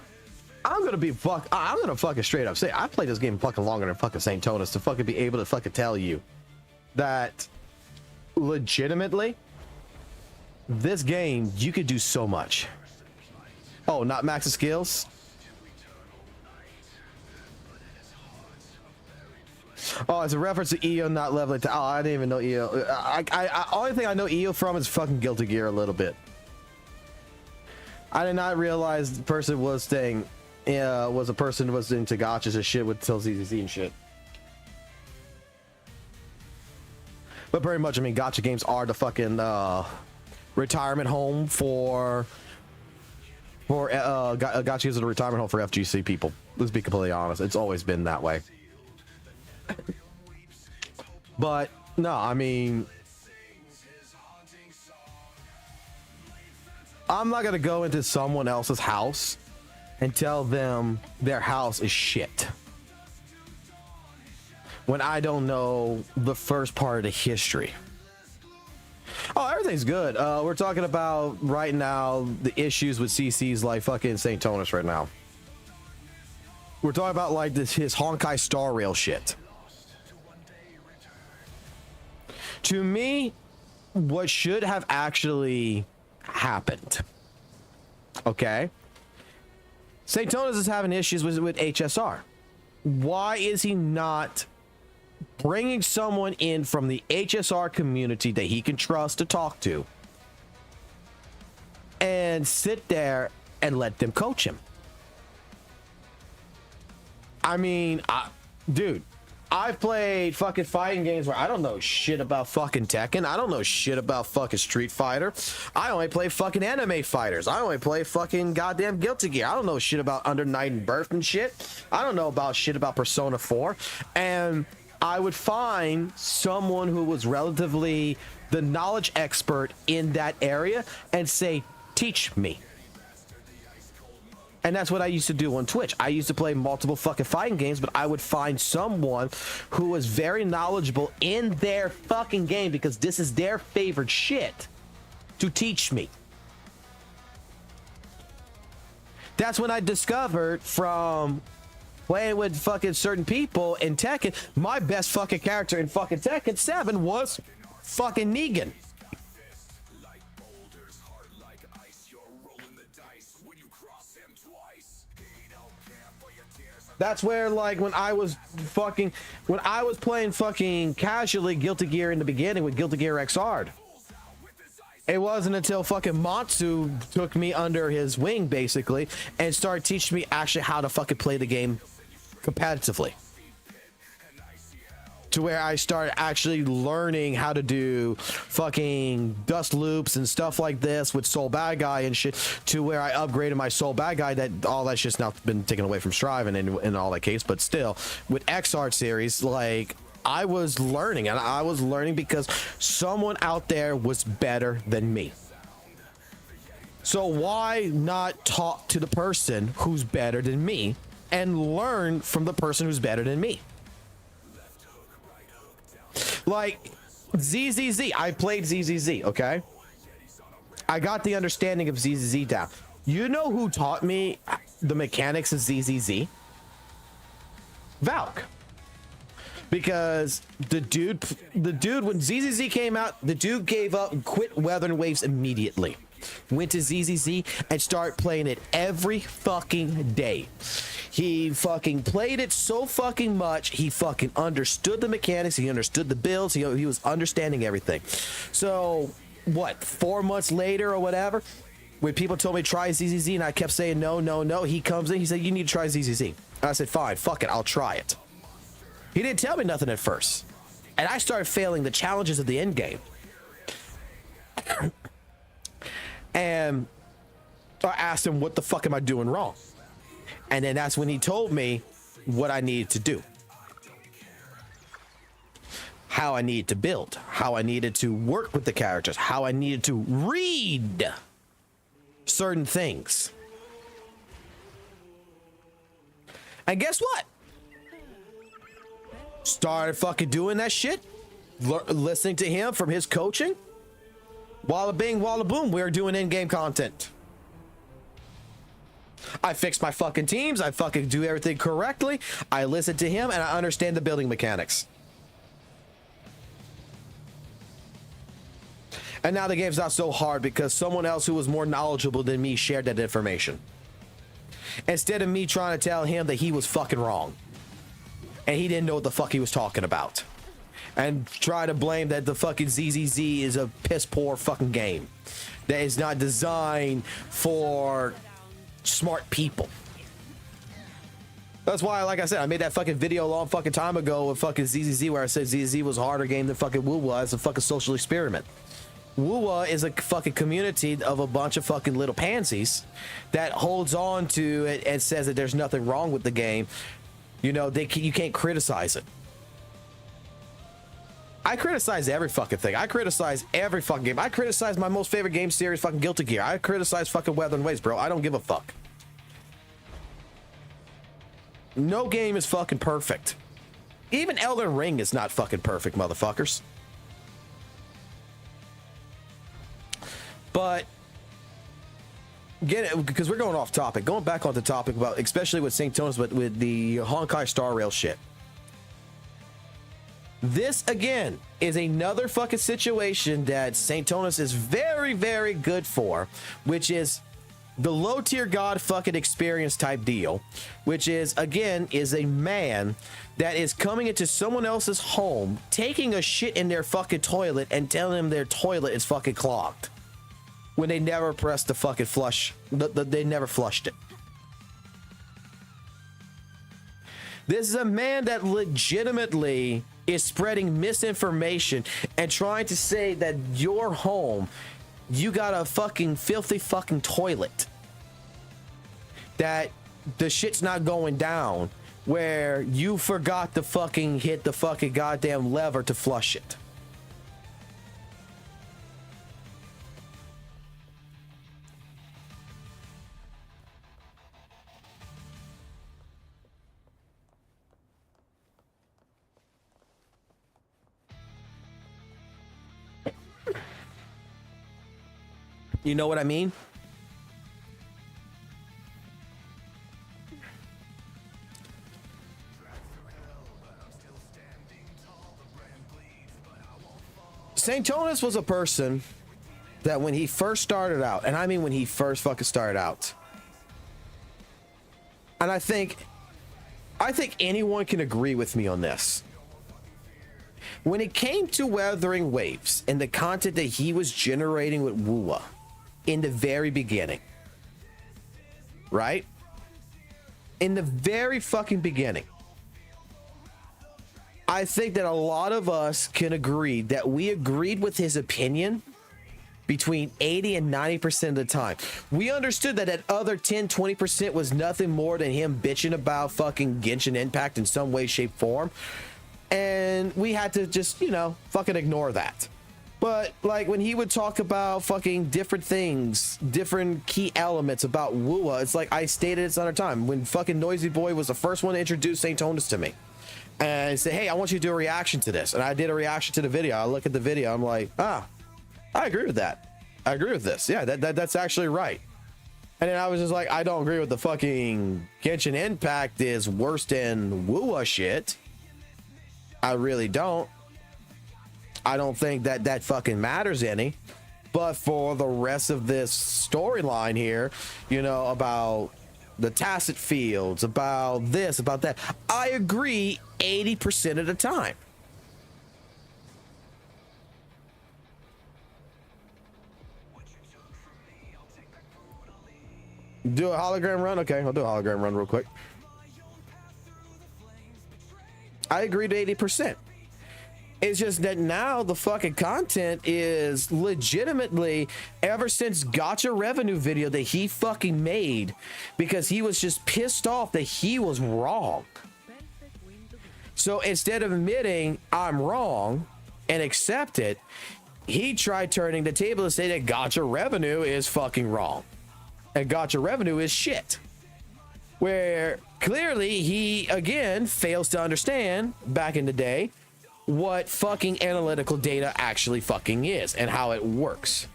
I'm gonna fucking straight up say I played this game fucking longer than fucking St. Tonis to fucking be able to fucking tell you that legitimately this game you could do so much. Oh, not max skills. Oh, it's a reference to EO not leveling. Oh, I didn't even know EO. Only thing I know EO from is fucking Guilty Gear a little bit. I did not realize the person was staying, was a person was into gachas and shit with till ZZZ and shit. But pretty much, I mean, gacha games are the fucking retirement home for gacha games are the retirement home for FGC people. Let's be completely honest. It's always been that way. But no, I mean, I'm not gonna go into someone else's house and tell them their house is shit when I don't know the first part of the history. Oh, everything's good. We're talking about right now the issues with CC's like fucking St. Tonis right now. We're talking about like his Honkai Star Rail shit. To me, what should have actually happened, okay? St. Tonis is having issues with HSR. Why is he not bringing someone in from the HSR community that he can trust to talk to and sit there and let them coach him? I mean, dude, I've played fucking fighting games where I don't know shit about fucking Tekken. I don't know shit about fucking Street Fighter. I only play fucking anime fighters. I only play fucking goddamn Guilty Gear. I don't know shit about Under Night and Birth and shit. I don't know about shit about Persona 4. And I would find someone who was relatively the knowledge expert in that area and say, teach me. And that's what I used to do on Twitch. I used to play multiple fucking fighting games, but I would find someone who was very knowledgeable in their fucking game because this is their favorite shit to teach me. That's when I discovered from playing with fucking certain people in Tekken, my best fucking character in fucking Tekken 7 was fucking Negan. That's where, like, when I was playing fucking casually Guilty Gear in the beginning with Guilty Gear XR, it wasn't until fucking Matsu took me under his wing, basically, and started teaching me actually how to fucking play the game competitively. To where I started actually learning how to do fucking dust loops and stuff like this with Soul Bad Guy and shit, to where I upgraded my Soul Bad Guy, that all that shit's now been taken away from Strive and in all that case, but still, with XR series, like, I was learning, and I was learning because someone out there was better than me. So why not talk to the person who's better than me and learn from the person who's better than me? Like ZZZ, I played ZZZ, okay? I got the understanding of ZZZ down. You know who taught me the mechanics of ZZZ? Valk. Because the dude when ZZZ came out, the dude gave up and quit Wuthering Waves immediately. Went to ZZZ and started playing it every fucking day. He fucking played it so fucking much, he fucking understood the mechanics, he understood the builds, he was understanding everything. So, what, 4 months later or whatever, when people told me try ZZZ and I kept saying no, no, no, he comes in, he said, you need to try ZZZ. And I said, fine, fuck it, I'll try it. He didn't tell me nothing at first. And I started failing the challenges of the end game. And I asked him, what the fuck am I doing wrong? And then that's when he told me what I needed to do. How I needed to build. How I needed to work with the characters. How I needed to read certain things. And guess what? Started fucking doing that shit. Listening to him from his coaching. Walla bing, walla boom, we are doing in-game content. I fix my fucking teams. I fucking do everything correctly. I listen to him and I understand the building mechanics. And now the game's not so hard because someone else who was more knowledgeable than me shared that information. Instead of me trying to tell him that he was fucking wrong. And he didn't know what the fuck he was talking about. And try to blame that the fucking ZZZ is a piss poor fucking game. That is not designed for smart people. That's why, like I said, I made that fucking video a long fucking time ago with fucking ZZZ where I said ZZZ was a harder game than fucking WUWA as a fucking social experiment. WUWA is a fucking community of a bunch of fucking little pansies that holds on to it and says that there's nothing wrong with the game. You know, you can't criticize it. I criticize every fucking thing. I criticize every fucking game. I criticize my most favorite game series, fucking Guilty Gear. I criticize fucking Wuthering Waves, bro. I don't give a fuck. No game is fucking perfect. Even Elden Ring is not fucking perfect, motherfuckers. But because we're going off topic, going back on the topic about, especially with St. Tonis, but with the Honkai Star Rail shit. This again is another fucking situation that St. Tonis is very, very good for, which is the low tier god fucking experience type deal, which is again is a man that is coming into someone else's home, taking a shit in their fucking toilet and telling them their toilet is fucking clogged when they never pressed the fucking flush. They never flushed it. This is a man that legitimately is spreading misinformation and trying to say that your home, you got a fucking filthy fucking toilet, that the shit's not going down, where you forgot to fucking hit the fucking goddamn lever to flush it. You know what I mean? St. Tonis was a person that when he first started out, and I mean when he first fucking started out, and I think anyone can agree with me on this. When it came to Wuthering Waves and the content that he was generating with WUWA in the very beginning, right? In the very fucking beginning, I think that a lot of us can agree that we agreed with his opinion between 80 and 90% of the time. We understood that other 10-20% was nothing more than him bitching about fucking Genshin Impact in some way, shape, form. And we had to just, you know, fucking ignore that. But like when he would talk about fucking different things, different key elements about WUWA, it's like I stated it's another time when fucking Noisy Boy was the first one to introduce St. Tonis to me. And I said, hey, I want you to do a reaction to this. And I did a reaction to the video. I look at the video. I'm like, I agree with that. I agree with this. Yeah, that's actually right. And then I was just like, I don't agree with the fucking Genshin Impact is worse than WUWA shit. I really don't. I don't think that that fucking matters any. But for the rest of this storyline here, you know, about the tacit fields, about this, about that, I agree 80% of the time. Do a hologram run? Okay, I'll do a hologram run real quick. I agree to 80%. It's just that now the fucking content is legitimately, ever since gacha revenue video that he fucking made, because he was just pissed off that he was wrong. So instead of admitting I'm wrong and accept it, he tried turning the table to say that gacha revenue is fucking wrong. And gacha revenue is shit. Where clearly he, again, fails to understand, back in the day, what fucking analytical data actually fucking is and how it works.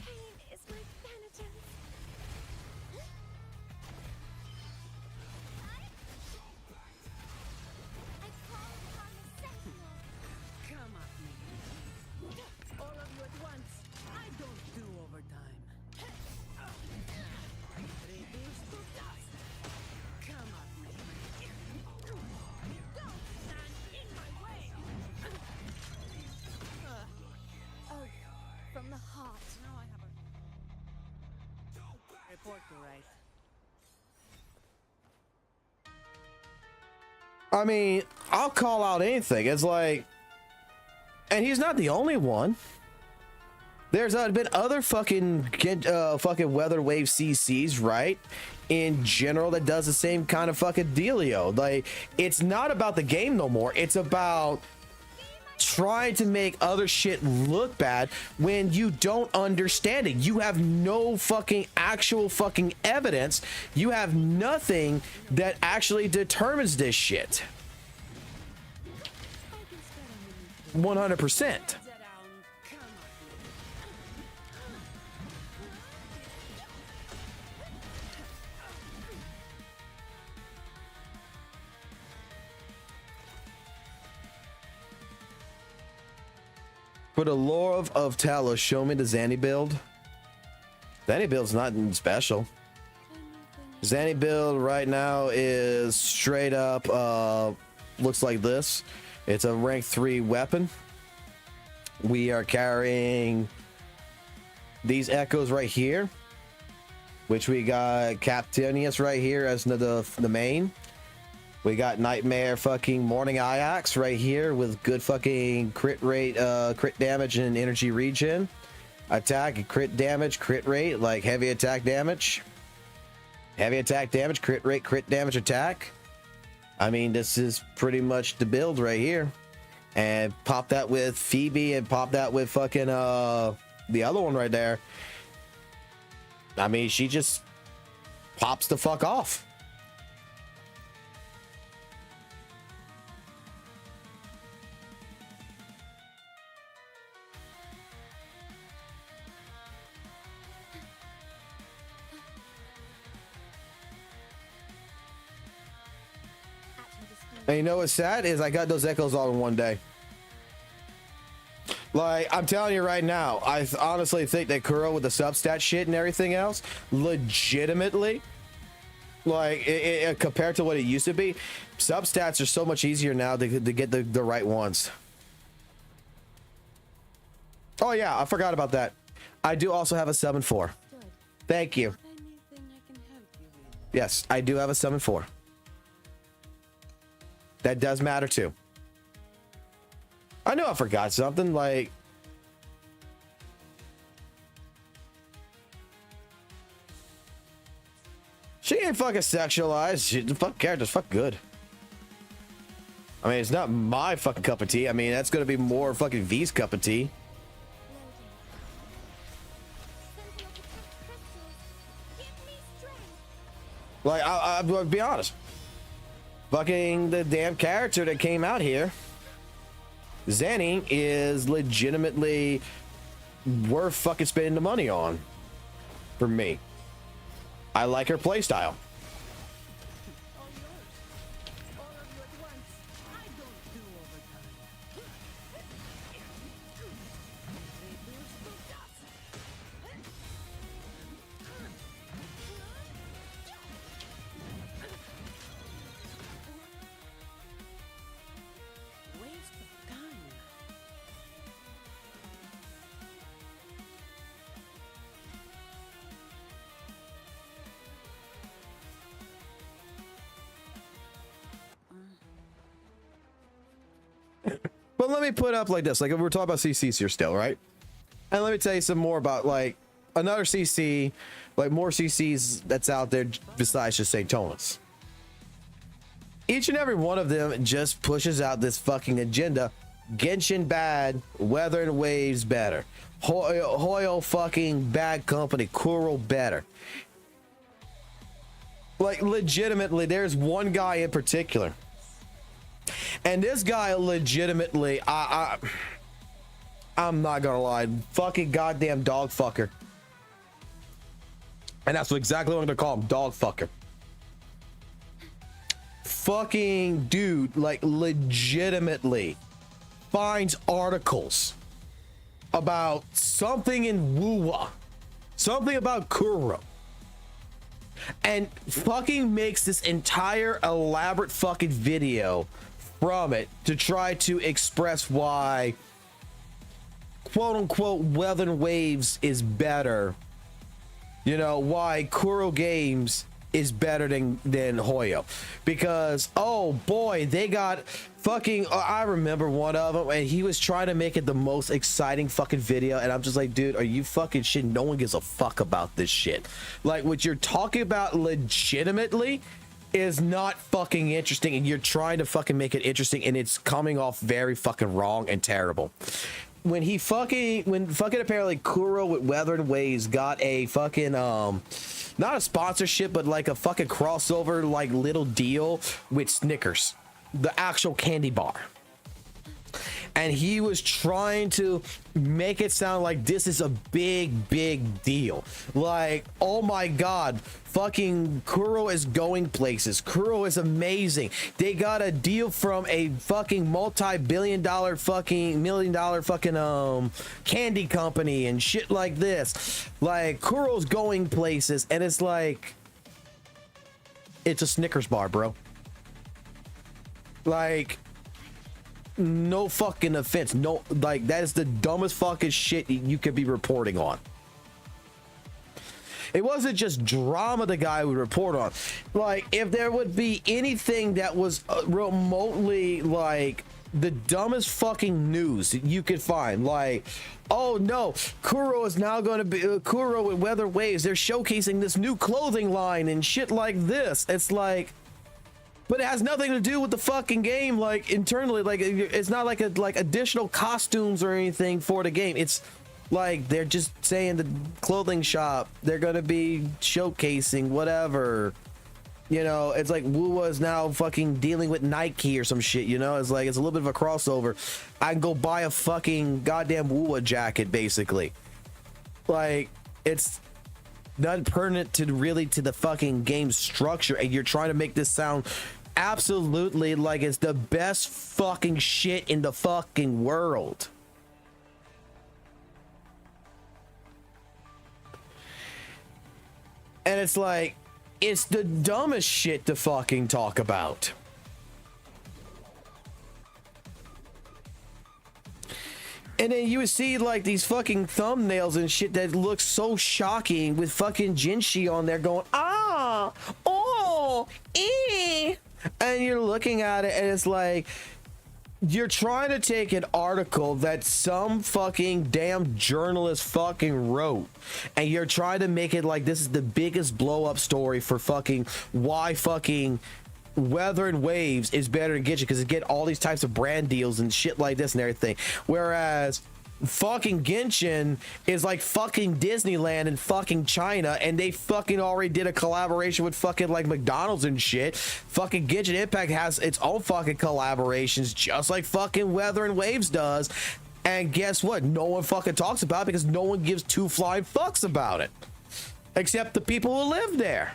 Pain is my thanatos. I call upon the sentinel. Come at me. All of you at once. I don't do overtime. Reduce to dust. Come at me. Don't stand in my way. Oh, from the heart. No, I haven't. Report to right. I mean, I'll call out anything. It's like, and he's not the only one. There's been other fucking Wuthering Waves CCs, right? In general, that does the same kind of fucking dealio. Like, it's not about the game no more. It's about trying to make other shit look bad when you don't understand it. You have no fucking actual fucking evidence. You have nothing that actually determines this shit. 100%. Sit down. Come at me. For the lore of Talos, show me the Zanny build. Zanny build's not special. Zanny build right now is straight up, looks like this. It's a rank 3 weapon. We are carrying these echoes right here, which we got Captinius right here as the main. We got Nightmare fucking Morning Iax right here with good fucking crit rate, crit damage and energy regen. Attack, crit damage, crit rate, like heavy attack damage. Heavy attack damage, crit rate, crit damage attack. I mean, this is pretty much the build right here. And pop that with Phoebe and pop that with fucking the other one right there. I mean, she just pops the fuck off. And you know what's sad is I got those echoes all in one day. Like, I'm telling you right now, I honestly think that Kuro with the substat shit and everything else, legitimately, like, compared to what it used to be, substats are so much easier now to get the right ones. Oh yeah, I forgot about that. I do also have a 7-4. Thank you. Anything I can help you with? Yes, I do have a 7-4. That does matter too. I know I forgot something, like, she ain't fucking sexualized. The fuck character's fuck good. I mean, it's not my fucking cup of tea. I mean, that's gonna be more fucking V's cup of tea. Like, I'll be honest. Fucking the damn character that came out here Zanny is legitimately worth fucking spending the money on. For me, I like her playstyle. All yours. All of you at once. I don't do overtime. Reduce to dust. Waste of time. But let me put up like this, like we're talking about CCs here still, right? And let me tell you some more about like another CC, like more CCs that's out there besides just St. Thomas. Each and every one of them just pushes out this fucking agenda. Genshin bad, Wuthering Waves better. Hoyo fucking bad company, Kuro better. Like legitimately, there's one guy in particular. And this guy legitimately, I'm not gonna lie, fucking goddamn dog fucker. And that's exactly what I'm gonna call him, dog fucker. Fucking dude, like legitimately finds articles about something in WUWA, something about Kuro, and fucking makes this entire elaborate fucking video from it to try to express why quote unquote Wuthering Waves is better, you know, why Kuro Games is better than Hoyo, because oh boy, they got fucking I remember one of them and he was trying to make it the most exciting fucking video, and I'm just like, dude, are you fucking shit? No one gives a fuck about this shit. Like what you're talking about legitimately is not fucking interesting, and you're trying to fucking make it interesting, and it's coming off very fucking wrong and terrible. When apparently Kuro with Wuthering Waves got a fucking not a sponsorship, but like a fucking crossover like little deal with Snickers, the actual candy bar. And he was trying to make it sound like this is a big deal. Like, oh my god, fucking Kuro is going places. Kuro is amazing. They got a deal from a fucking multi-billion-dollar fucking million-dollar fucking candy company and shit like this. Like, Kuro's going places, and it's like, it's a Snickers bar, bro. Like, no fucking offense, no, like that is the dumbest fucking shit you could be reporting on. It wasn't just drama the guy would report on. Like, if there would be anything that was remotely like the dumbest fucking news that you could find, like, oh no, Kuro is now going to be Kuro with Wuthering Waves, they're showcasing this new clothing line and shit like this. It's like, but it has nothing to do with the fucking game, like internally. Like, it's not like additional costumes or anything for the game. It's like they're just saying the clothing shop, they're gonna be showcasing whatever. You know, it's like WUWA is now fucking dealing with Nike or some shit. You know, it's like it's a little bit of a crossover. I can go buy a fucking goddamn WUWA jacket, basically. Like, it's not pertinent to the fucking game structure, and you're trying to make this sound absolutely like it's the best fucking shit in the fucking world. And it's like, it's the dumbest shit to fucking talk about. And then you would see like these fucking thumbnails and shit that look so shocking with fucking Jinshi on there going, ah, oh, eh. And you're looking at it and it's like, you're trying to take an article that some fucking damn journalist fucking wrote, and you're trying to make it like this is the biggest blow up story for fucking why fucking Wuthering Waves is better than Gacha, because it get all these types of brand deals and shit like this and everything. Whereas fucking Genshin is like fucking Disneyland in fucking China, and they fucking already did a collaboration with fucking like McDonald's and shit. Fucking Genshin Impact has its own fucking collaborations, just like fucking Wuthering Waves does. And guess what? No one fucking talks about it because no one gives two flying fucks about it, except the people who live there.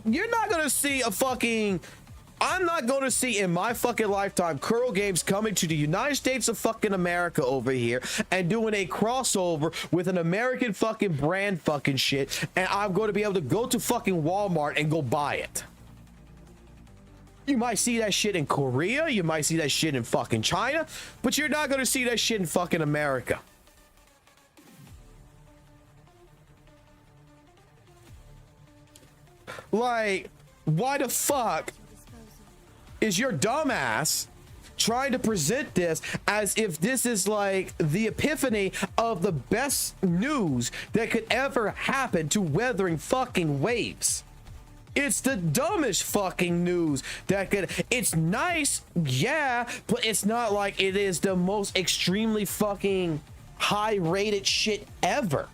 You're not gonna see a fucking. I'm not going to see in my fucking lifetime Kuro Games coming to the United States of fucking America over here and doing a crossover with an American fucking brand fucking shit, and I'm going to be able to go to fucking Walmart and go buy it. You might see that shit in Korea, you might see that shit in fucking China, but you're not going to see that shit in fucking America. Like, why the fuck is your dumbass trying to present this as if this is like the epiphany of the best news that could ever happen to Wuthering fucking Waves? It's the dumbest fucking news that could. It's nice, yeah, but it's not like it is the most extremely fucking high rated shit ever.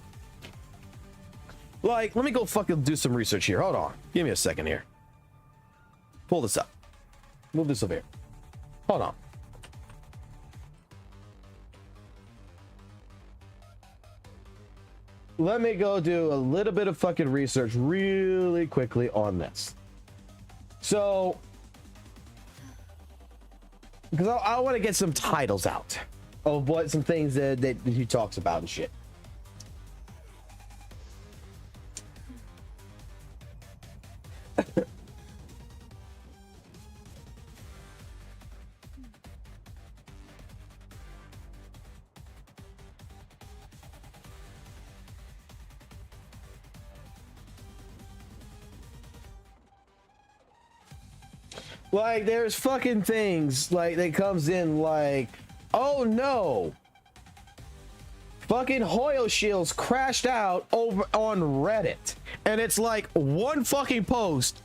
Like, let me go fucking do some research here. Hold on, give me a second here. Pull this up. Move this over here. Hold on. Let me go do a little bit of fucking research really quickly on this. So, because I want to get some titles out of what some things that he talks about and shit. Like, there's fucking things like that comes in like, oh no, fucking Hoyle Shields crashed out over on Reddit, and it's like one fucking post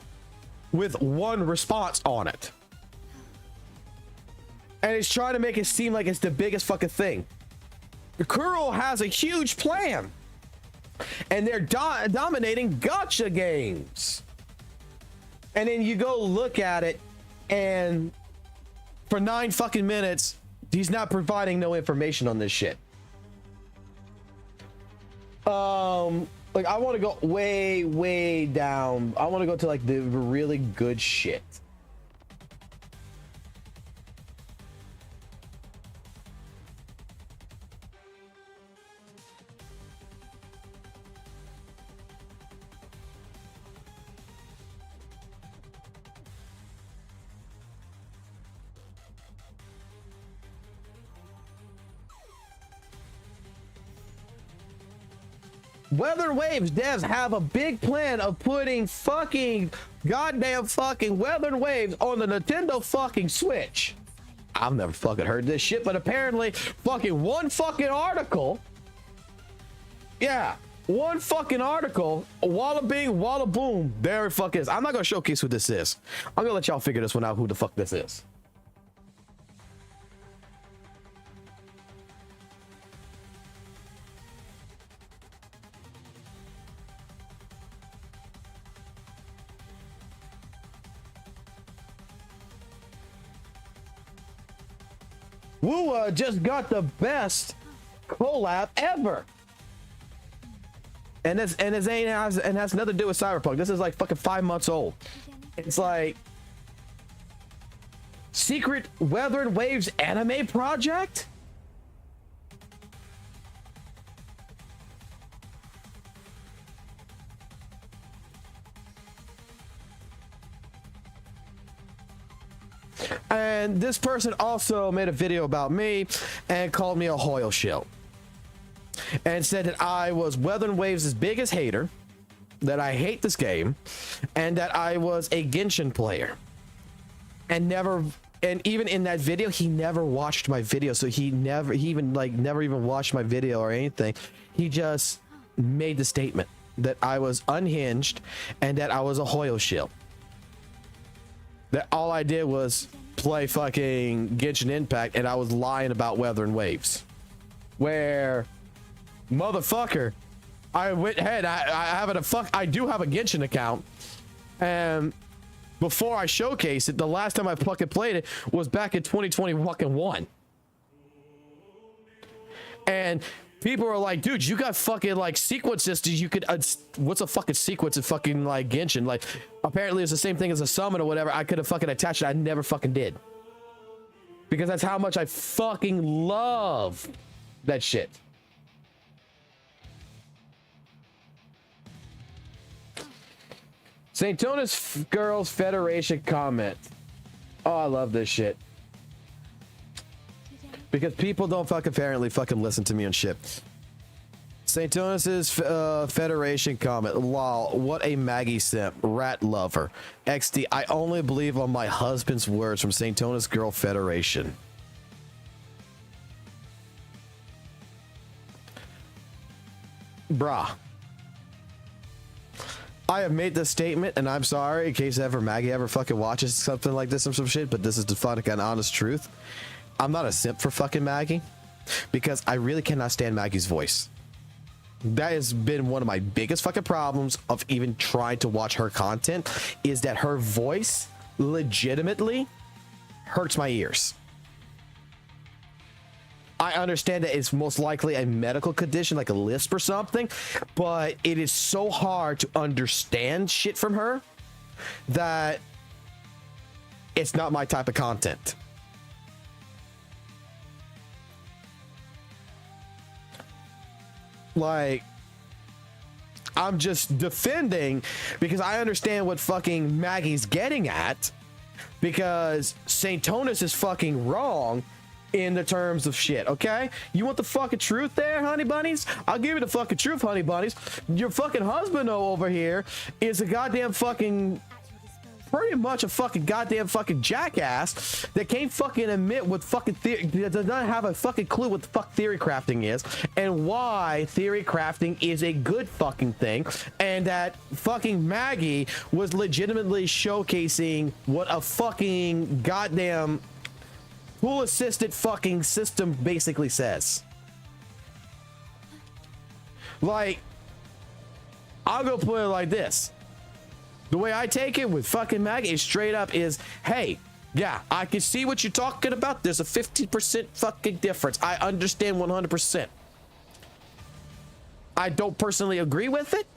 with one response on it, and it's trying to make it seem like it's the biggest fucking thing. Kuro has a huge plan, and they're dominating gacha games. And then you go look at it, and for 9 fucking minutes, he's not providing no information on this shit. Like, I want to go way down. I want to go to like the really good shit. Wuthering Waves devs have a big plan of putting fucking goddamn fucking Wuthering Waves on the Nintendo fucking Switch. I've never fucking heard this shit, but apparently fucking one fucking article. Yeah, one fucking article. Walla bing, walla boom. There it fuck is. I'm not gonna showcase who this is. I'm gonna let y'all figure this one out, who the fuck this is. WUWA just got the best collab ever, and this ain't has nothing to do with Cyberpunk. This is like fucking 5 months old. It's like secret Wuthering Waves anime project. And this person also made a video about me and called me a Hoyle shield and said that I was Wuthering Waves' biggest hater, that I hate this game, and that I was a Genshin player. And even in that video, he never watched my video. So he never even watched my video or anything. He just made the statement that I was unhinged and that I was a Hoyle shield. That all I did was play fucking Genshin Impact and I was lying about Wuthering Waves. Where, motherfucker, I went ahead, I do have a Genshin account, and before I showcase it, the last time I fucking played it was back in 2021. And people are like, dude, you got fucking like sequences. You could, what's a fucking sequence in fucking like Genshin? Like, apparently it's the same thing as a summon or whatever. I could have fucking attached it. I never fucking did. Because that's how much I fucking love that shit. St. Tonis Girls Federation comment. Oh, I love this shit. Because people don't fucking apparently fucking listen to me on shit. St. Tonis's Federation comment. Lol, what a Maggie simp. Rat lover. XD, I only believe on my husband's words from St. Tonis Girl Federation. Brah. I have made this statement, and I'm sorry in case ever Maggie ever fucking watches something like this or some shit, but this is the fucking honest truth. I'm not a simp for fucking Maggie because I really cannot stand Maggie's voice. That has been one of my biggest fucking problems of even trying to watch her content, is that her voice legitimately hurts my ears. I understand that it's most likely a medical condition like a lisp or something, but it is so hard to understand shit from her that it's not my type of content. Like, I'm just defending because I understand what fucking Maggie's getting at, because St. Tonis is fucking wrong in the terms of shit, okay? You want the fucking truth there, honey bunnies? I'll give you the fucking truth, honey bunnies. Your fucking husband over here is a goddamn fucking, pretty much a fucking goddamn fucking jackass that can't fucking admit what fucking theory, does not have a fucking clue what the fuck theory crafting is and why theory crafting is a good fucking thing, and that fucking Maggie was legitimately showcasing what a fucking goddamn tool assisted fucking system basically says. Like, I'll go put it like this. The way I take it with fucking Maggie is straight up is, hey, yeah, I can see what you're talking about. There's a 50% fucking difference. I understand 100%. I don't personally agree with it.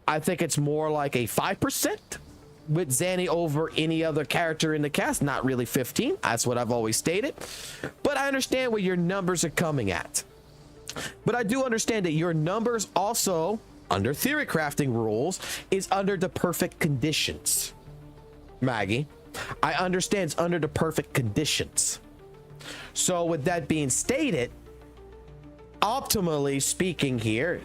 I think it's more like a 5% with Zanny over any other character in the cast. Not really 15. That's what I've always stated. But I understand where your numbers are coming at. But I do understand that your numbers also, under theory crafting rules, is under the perfect conditions. Maggie, I understand it's under the perfect conditions. So with that being stated, optimally speaking here,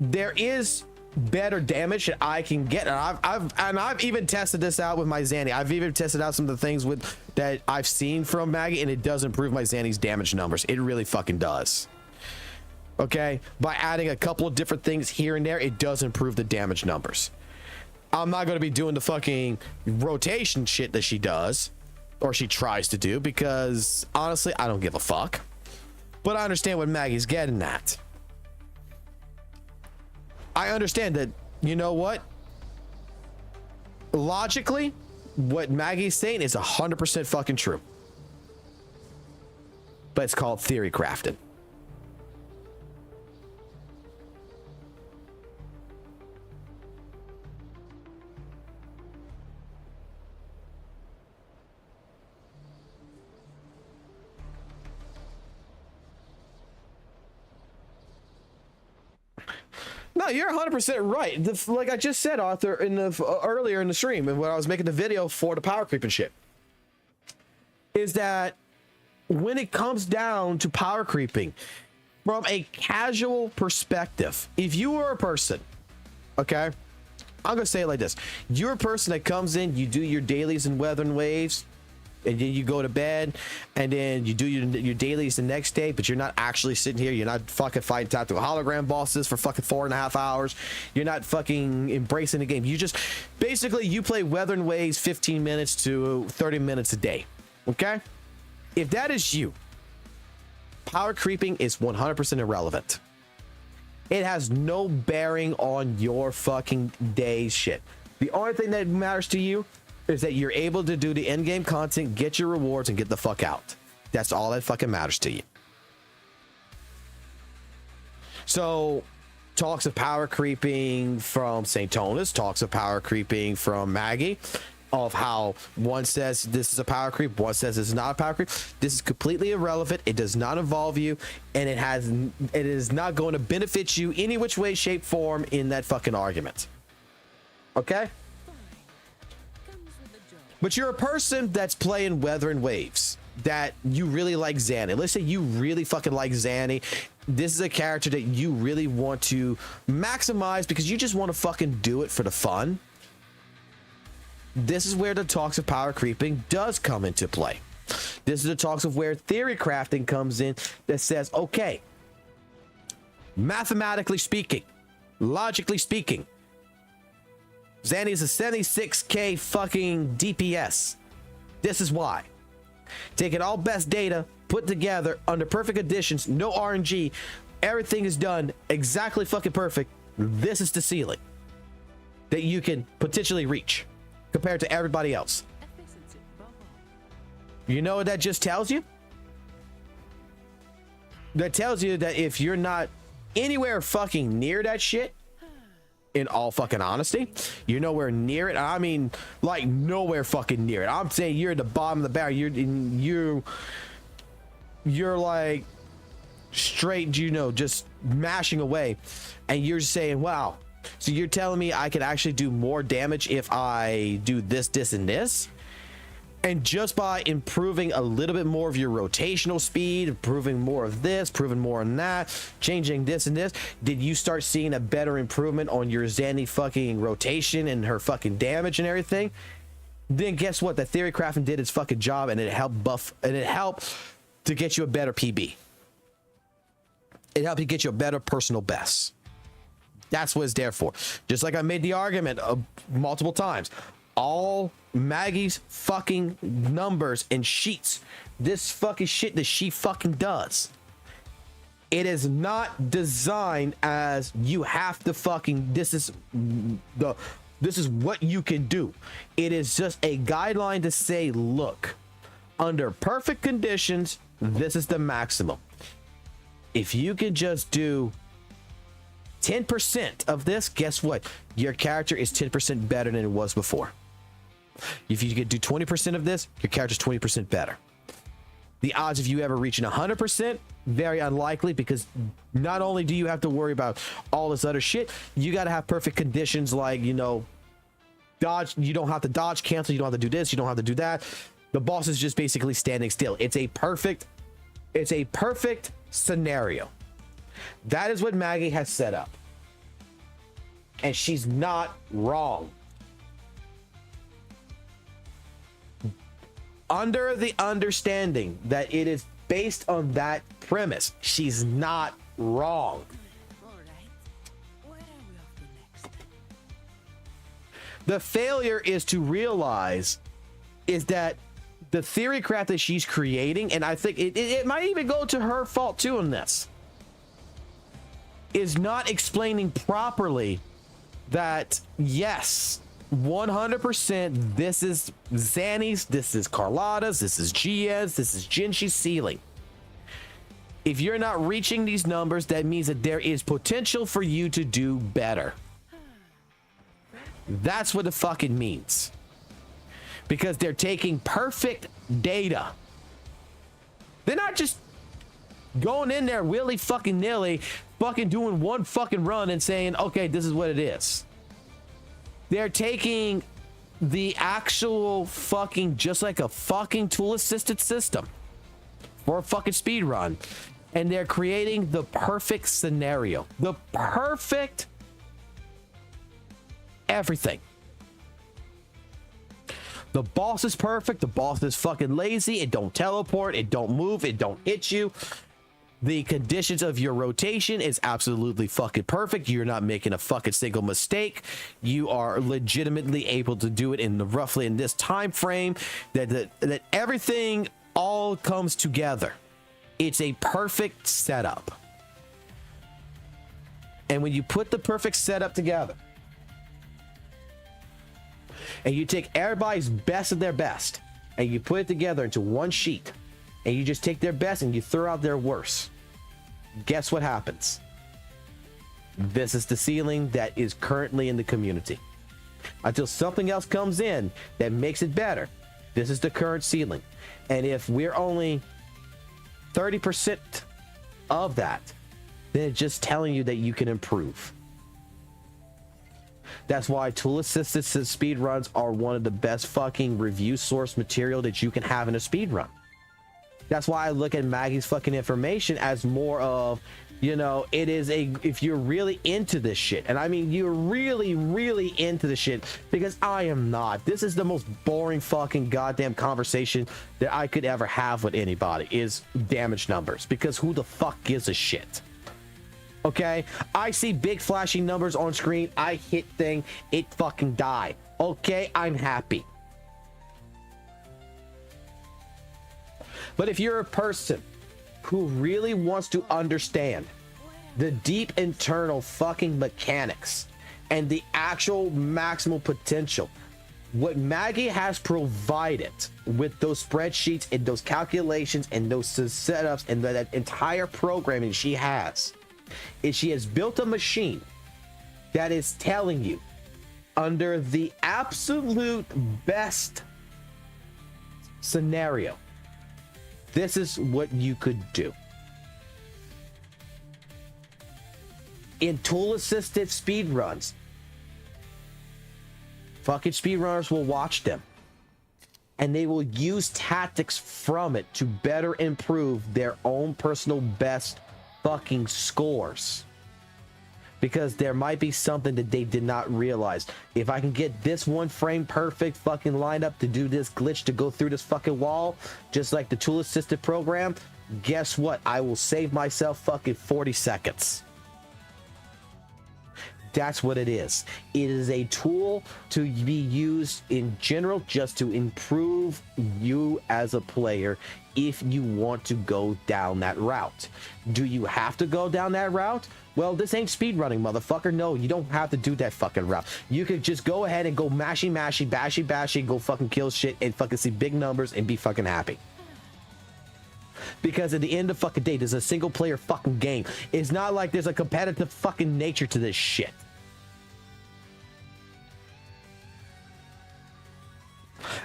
there is better damage that I can get, and I've even tested this out with my Zanny. I've even tested out some of the things with that I've seen from Maggie, and it does improve my Zanny's damage numbers. It really fucking does. Okay, by adding a couple of different things here and there, it does improve the damage numbers. I'm not going to be doing the fucking rotation shit that she does, or she tries to do, because honestly, I don't give a fuck. But I understand what Maggie's getting at. I understand that, you know what? Logically, what Maggie's saying is 100% fucking true. But it's called theory crafting. No, you're 100% right. Like I just said, Arthur, in the earlier in the stream, and when I was making the video for the PowerCreep and shit, is that when it comes down to power creeping, from a casual perspective, if you were a person, okay, I'm gonna say it like this: you're a person that comes in, you do your dailies in Wuthering Waves, and then you go to bed, and then you do your dailies the next day, but you're not actually sitting here. You're not fucking fighting out through hologram bosses for fucking 4.5 hours. You're not fucking embracing the game. You just basically you play Wuthering Waves 15 minutes to 30 minutes a day. Okay, if that is you, power creeping is 100% irrelevant. It has no bearing on your fucking day's shit. The only thing that matters to you is that you're able to do the end game content, get your rewards, and get the fuck out. That's all that fucking matters to you. So, talks of power creeping from St. Tonus, talks of power creeping from Maggie, of how one says this is a power creep, one says this is not a power creep. This is completely irrelevant. It does not involve you, and it is not going to benefit you any which way, shape, form in that fucking argument. Okay? But you're a person that's playing Wuthering Waves, that you really like Zanny. Let's say you really fucking like Zanny. This is a character that you really want to maximize because you just want to fucking do it for the fun. This is where the talks of power creeping does come into play. This is the talks of where theory crafting comes in that says, okay, mathematically speaking, logically speaking, Zanny is a 76k fucking DPS. This is why. Taking all best data, put together under perfect conditions, no RNG, everything is done exactly fucking perfect. This is the ceiling that you can potentially reach compared to everybody else. You know what that just tells you? That tells you that if you're not anywhere fucking near that shit, in all fucking honesty, you're nowhere near it. I mean, like nowhere fucking near it. I'm saying you're at the bottom of the barrel. You're like straight, you know, just mashing away, and you're saying, wow. So you're telling me I could actually do more damage if I do this, this, and this? And just by improving a little bit more of your rotational speed, improving more of this, improving more on that, changing this and this, did you start seeing a better improvement on your Zanny fucking rotation and her fucking damage and everything? Then guess what? The theory crafting did its fucking job, and it helped buff, and it helped to get you a better PB. It helped you get you a better personal best. That's what it's there for. Just like I made the argument multiple times. All Maggie's fucking numbers and sheets, this fucking shit that she fucking does, it is not designed as you have to fucking, this is what you can do. It is just a guideline to say, look, under perfect conditions, this is the maximum. If you can just do 10% of this, guess what? Your character is 10% better than it was before. If you could do 20% of this, your character's 20% better. The odds of you ever reaching 100%, very unlikely, because not only do you have to worry about all this other shit, you got to have perfect conditions like, you know, dodge. You don't have to dodge, cancel. You don't have to do this. You don't have to do that. The boss is just basically standing still. It's a perfect scenario. That is what Maggie has set up. And she's not wrong. Under the understanding that it is based on that premise, she's not wrong. All right. Where are we off to next? The failure is to realize is that the theory craft that she's creating, and I think it might even go to her fault too in this, is not explaining properly that yes, 100% this is Zanny's, this is Carlotta's, this is Gia's, this is Jinshi's ceiling. If you're not reaching these numbers, that means that there is potential for you to do better. That's what it fucking means. Because they're taking perfect data. They're not just going in there willy fucking nilly, fucking doing one fucking run and saying, okay, this is what it is. They're taking the actual fucking, just like a fucking tool assisted system for a fucking speed run, and they're creating the perfect scenario, the perfect everything. The boss is perfect. The boss is fucking lazy. It don't teleport. It don't move. It don't hit you. The conditions of your rotation is absolutely fucking perfect. You're not making a fucking single mistake. You are legitimately able to do it in the roughly in this time frame that everything all comes together. It's a perfect setup. And when you put the perfect setup together and you take everybody's best of their best and you put it together into one sheet, and you just take their best and you throw out their worst, guess what happens? This is the ceiling that is currently in the community. Until something else comes in that makes it better, this is the current ceiling. And if we're only 30% of that, then it's just telling you that you can improve. That's why tool assisted speed runs are one of the best fucking review source material that you can have in a speed run. That's why I look at Maggie's fucking information as more of, you know, it is a, if you're really into this shit, and I mean you're really, really into the shit, because I am not. This is the most boring fucking goddamn conversation that I could ever have with anybody, is damage numbers, because who the fuck gives a shit? Okay, I see big flashing numbers on screen, I hit thing, it fucking die. Okay, I'm happy. But if you're a person who really wants to understand the deep internal fucking mechanics and the actual maximal potential, what Maggie has provided with those spreadsheets and those calculations and those setups and that entire programming she has, is she has built a machine that is telling you, under the absolute best scenario, this is what you could do. In tool assisted speed runs, fucking speedrunners will watch them and they will use tactics from it to better improve their own personal best fucking scores, because there might be something that they did not realize. If I can get this one frame perfect fucking lineup to do this glitch to go through this fucking wall, just like the tool assisted program, guess what? I will save myself fucking 40 seconds. That's what it is. It is a tool to be used in general just to improve you as a player if you want to go down that route. Do you have to go down that route? Well, this ain't speedrunning, motherfucker. No, you don't have to do that fucking route. You could just go ahead and go mashy, mashy, bashy, bashy, go fucking kill shit and fucking see big numbers and be fucking happy. Because at the end of fucking day, there's a single player fucking game. It's not like there's a competitive fucking nature to this shit.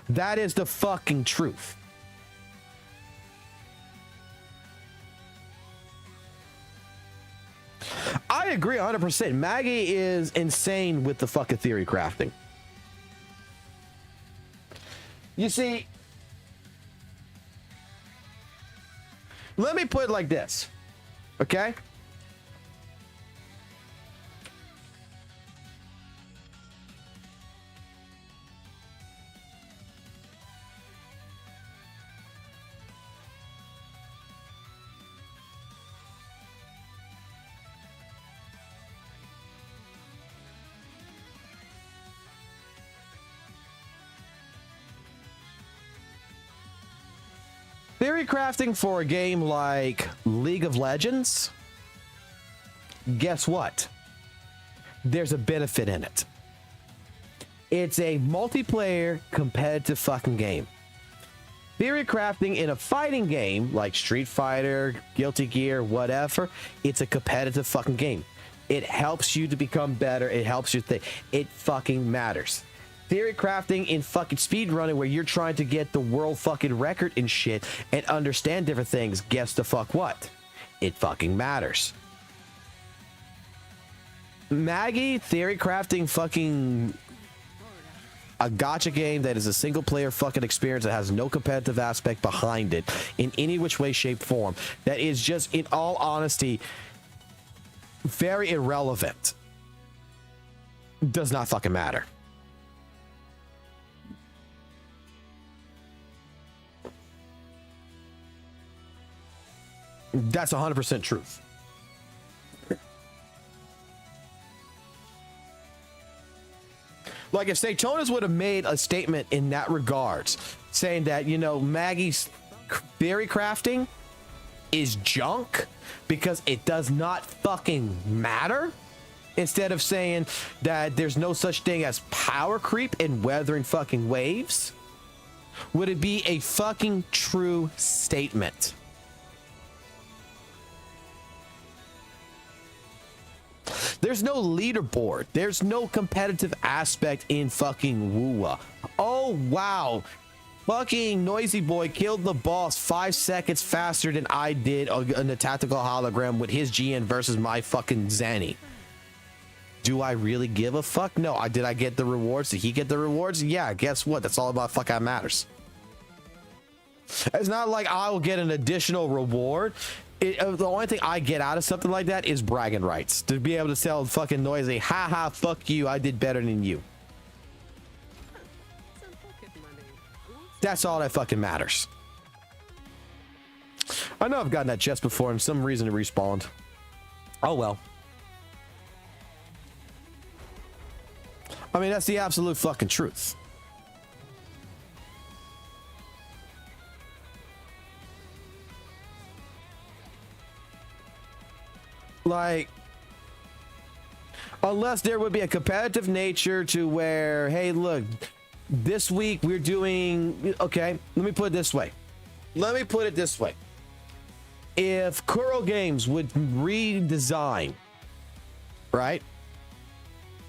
That is the fucking truth. I agree 100%. Maggie is insane with the fucking theory crafting. You see, let me put it like this, okay? Theory crafting for a game like League of Legends, guess what? There's a benefit in it. It's a multiplayer competitive fucking game. Theory crafting in a fighting game like Street Fighter, Guilty Gear, whatever, it's a competitive fucking game. It helps you to become better. It helps you think. It fucking matters. Theory crafting in fucking speedrunning, where you're trying to get the world fucking record and shit and understand different things, guess the fuck what? It fucking matters. Maggie theory crafting fucking a gacha game that is a single player fucking experience that has no competitive aspect behind it in any which way, shape, form, that is just, in all honesty, very irrelevant, does not fucking matter. That's 100% truth. Like if Sanctonis would have made a statement in that regards, saying that, you know, Maggie's theory crafting is junk because it does not fucking matter, instead of saying that there's no such thing as power creep in Wuthering fucking Waves, would it be a fucking true statement? There's no leaderboard. There's no competitive aspect in fucking WUWA. Oh, wow. Fucking Noisy Boy killed the boss 5 seconds faster than I did in the tactical hologram with his GN versus my fucking Zanny. Do I really give a fuck? No. Did I get the rewards? Did he get the rewards? Yeah, guess what? That's all about fuck that matters. It's not like I will get an additional reward. The only thing I get out of something like that is bragging rights. To be able to tell fucking Noisy, haha, fuck you, I did better than you. That's all that fucking matters. I know I've gotten that chest before and some reason it respawned. Oh well. I mean, that's the absolute fucking truth. Like, unless there would be a competitive nature to where, hey, look, this week we're doing, okay, let me put it this way. If Kuro Games would redesign, right?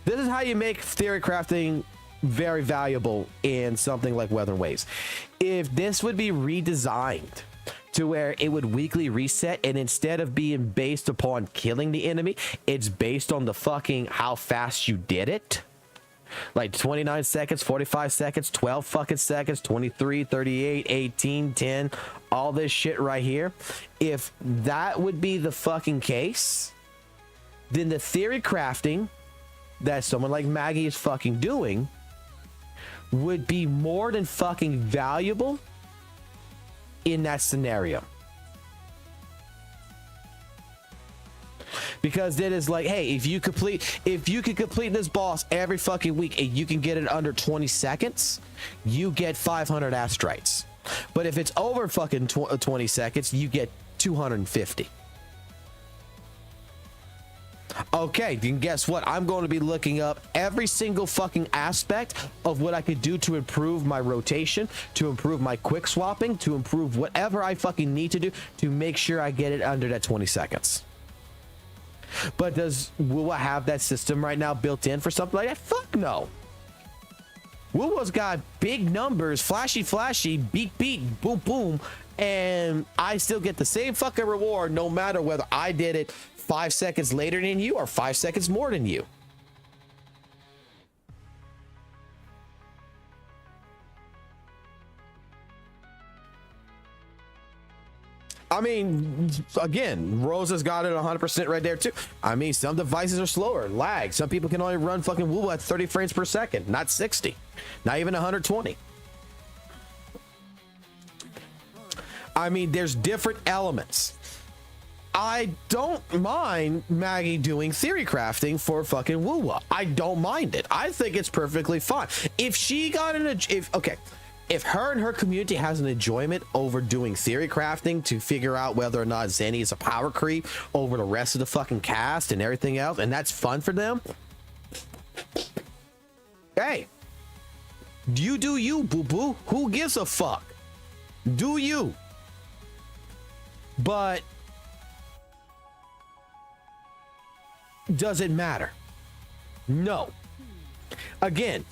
This is how you make theory crafting very valuable in something like Wuthering Waves. If this would be redesigned to where it would weekly reset, and instead of being based upon killing the enemy, it's based on the fucking how fast you did it. Like 29 seconds, 45 seconds, 12 fucking seconds, 23, 38, 18, 10, all this shit right here. If that would be the fucking case, then the theory crafting that someone like Maggie is fucking doing would be more than fucking valuable in that scenario. Because then it's like, hey, if you could complete this boss every fucking week and you can get it under 20 seconds, you get 500 astrites. But if it's over fucking 20 seconds, you get 250. Okay, then guess what? I'm going to be looking up every single fucking aspect of what I could do to improve my rotation, to improve my quick swapping, to improve whatever I fucking need to do to make sure I get it under that 20 seconds. But does WUWA have that system right now built in for something like that? Fuck no. WUWA's got big numbers, flashy, beat, boom, boom, and I still get the same fucking reward no matter whether I did it 5 seconds later than you or 5 seconds more than you. I mean, again, Rosa's got it 100% right there too. I mean, some devices are slower, lag. Some people can only run fucking WUWA at 30 frames per second, not 60, not even 120. I mean, there's different elements. I don't mind Maggie doing theory crafting for fucking WUWA. I don't mind it. I think it's perfectly fine. If she got if her and her community has an enjoyment over doing theory crafting to figure out whether or not Zenny is a power creep over the rest of the fucking cast and everything else, and that's fun for them, hey, you do you, boo-boo. Who gives a fuck? Do you? But does it matter? No. Again,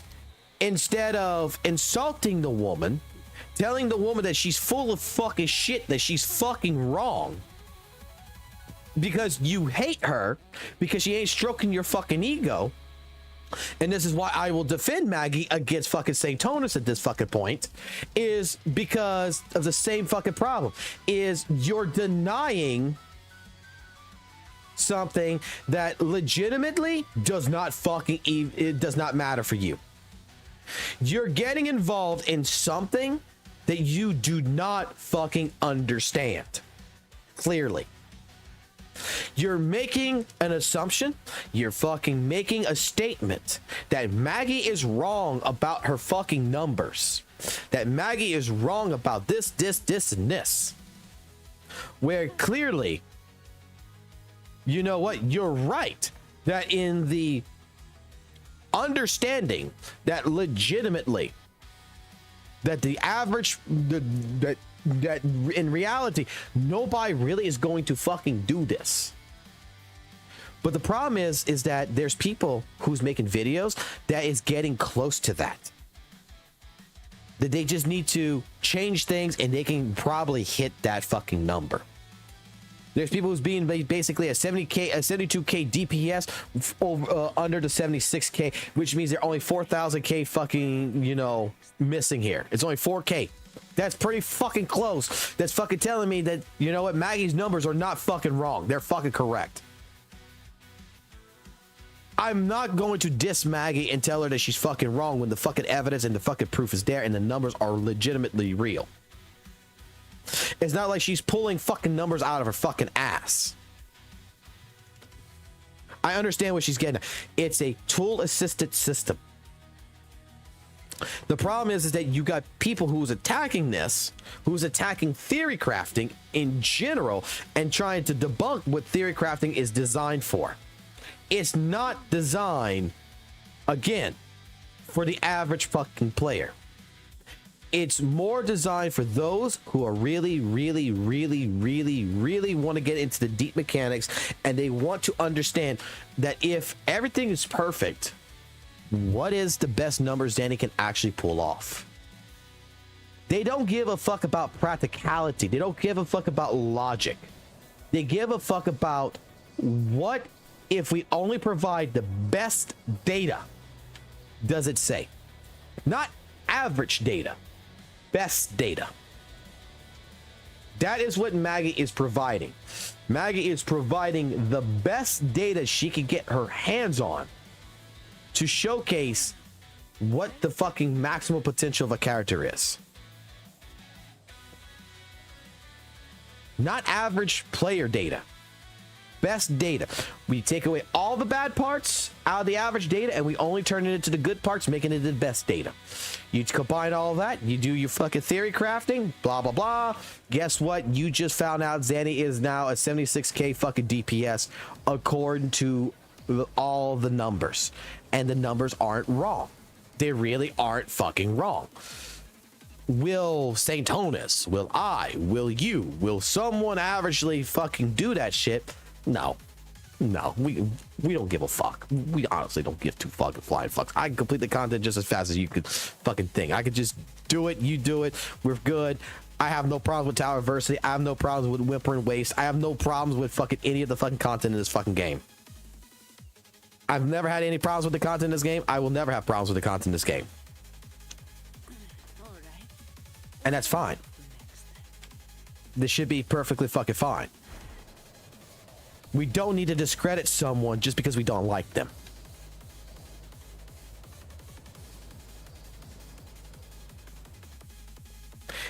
instead of insulting the woman, telling the woman that she's full of fucking shit, that she's fucking wrong because you hate her because she ain't stroking your fucking ego, and this is why I will defend Maggie against fucking Sanctonis at this fucking point, is because of the same fucking problem. Is you're denying something that legitimately does not fucking it does not matter for you. You're getting involved in something that you do not fucking understand. clearly. You're making an assumption. You're fucking making a statement that Maggie is wrong about her fucking numbers. That Maggie is wrong about this, and this. Where clearly, you know what? You're right. That in the understanding that legitimately, that the average, that in reality, nobody really is going to fucking do this. But the problem is that there's people who's making videos that is getting close to that. That they just need to change things and they can probably hit that fucking number. There's people who's being basically a 70k, a 72k DPS over, under the 76k, which means they're only 4,000k fucking, you know, missing here. It's only 4k. That's pretty fucking close. That's fucking telling me that, you know what, Maggie's numbers are not fucking wrong. They're fucking correct. I'm not going to diss Maggie and tell her that she's fucking wrong when the fucking evidence and the fucking proof is there and the numbers are legitimately real. It's not like she's pulling fucking numbers out of her fucking ass. I understand what she's getting at. It's a tool assisted system. The problem is that you got people who's attacking this, who's attacking theory crafting in general and trying to debunk what theory crafting is designed for. It's not designed, again, for the average fucking player. It's more designed for those who are really want to get into the deep mechanics, and they want to understand that if everything is perfect, what is the best numbers Danny can actually pull off? They don't give a fuck about practicality. They don't give a fuck about logic. They give a fuck about what if we only provide the best data does it say? Not average data. Best data. That is what Maggie is providing. Maggie is providing the best data she can get her hands on to showcase what the fucking maximum potential of a character is. Not average player data. Best data. We take away all the bad parts out of the average data and we only turn it into the good parts, making it the best data. You combine all that, you do your fucking theory crafting, blah blah blah. Guess what? You just found out Zanny is now a 76k fucking DPS according to all the numbers. And the numbers aren't wrong. They really aren't fucking wrong. Will St. Honus, will you, will someone averagely fucking do that shit? No, we don't give a fuck. We honestly don't give two fucking flying fucks. I can complete the content just as fast as you could fucking think. I could just do it. You do it. We're good. I have no problems with Tower Adversity. I have no problems with Wuthering Waves. I have no problems with fucking any of the fucking content in this fucking game. I've never had any problems with the content in this game. I will never have problems with the content in this game. And that's fine. This should be perfectly fucking fine. We don't need to discredit someone just because we don't like them.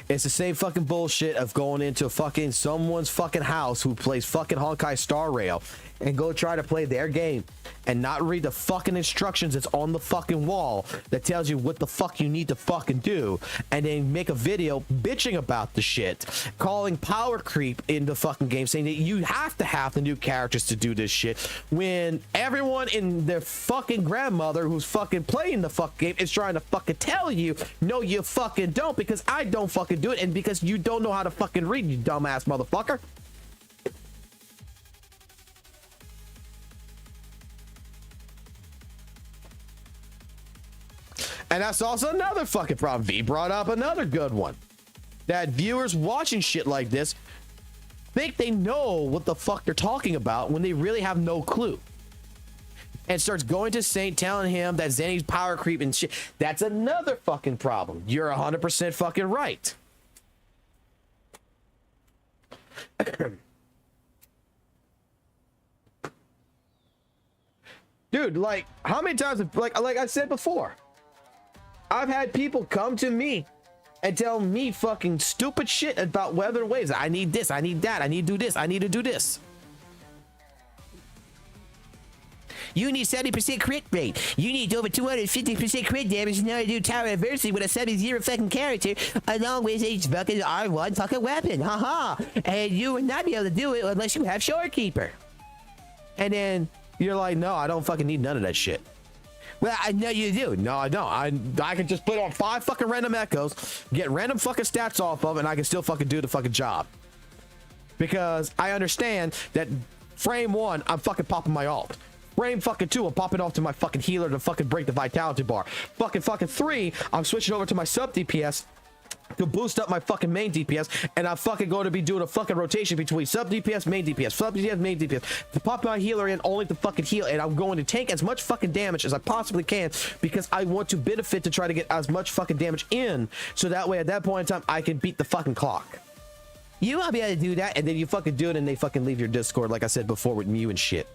It's the same fucking bullshit of going into fucking someone's fucking house who plays fucking Honkai Star Rail and go try to play their game and not read the fucking instructions that's on the fucking wall that tells you what the fuck you need to fucking do, and then make a video bitching about the shit, calling PowerCreep in the fucking game, saying that you have to have the new characters to do this shit, when everyone in their fucking grandmother who's fucking playing the fucking game is trying to fucking tell you, no you fucking don't, because I don't fucking do it, and because you don't know how to fucking read, you dumbass motherfucker. And that's also another fucking problem. V brought up another good one. That viewers watching shit like this think they know what the fuck they're talking about when they really have no clue. And starts going to Saint, telling him that Zenny's power creep and shit. That's another fucking problem. You're 100% fucking right. Dude, like, how many times, like I said before, I've had people come to me and tell me fucking stupid shit about Wuthering Waves. I need this, I need that, I need to do this, I need to do this. You need 70% crit rate. You need over 250% crit damage in order to do Tower Adversity with a 70 fucking character along with a fucking R1 fucking weapon. Haha. And you would not be able to do it unless you have Shorekeeper. And then you're like, no, I don't fucking need none of that shit. Well, I know you do. No, I don't. I can just put on 5 fucking random echoes, get random fucking stats off of it, and I can still fucking do the fucking job. Because I understand that frame 1, I'm fucking popping my ult. Frame fucking 2, I'm popping off to my fucking healer to fucking break the vitality bar. Fucking 3, I'm switching over to my sub DPS to boost up my fucking main DPS, and I'm fucking going to be doing a fucking rotation between sub DPS, main DPS, sub DPS, main DPS to pop my healer in only to fucking heal, and I'm going to tank as much fucking damage as I possibly can because I want to benefit to try to get as much fucking damage in, so that way at that point in time I can beat the fucking clock. You won't be able to do that, and then you fucking do it and they fucking leave your Discord like I said before with Mew and shit.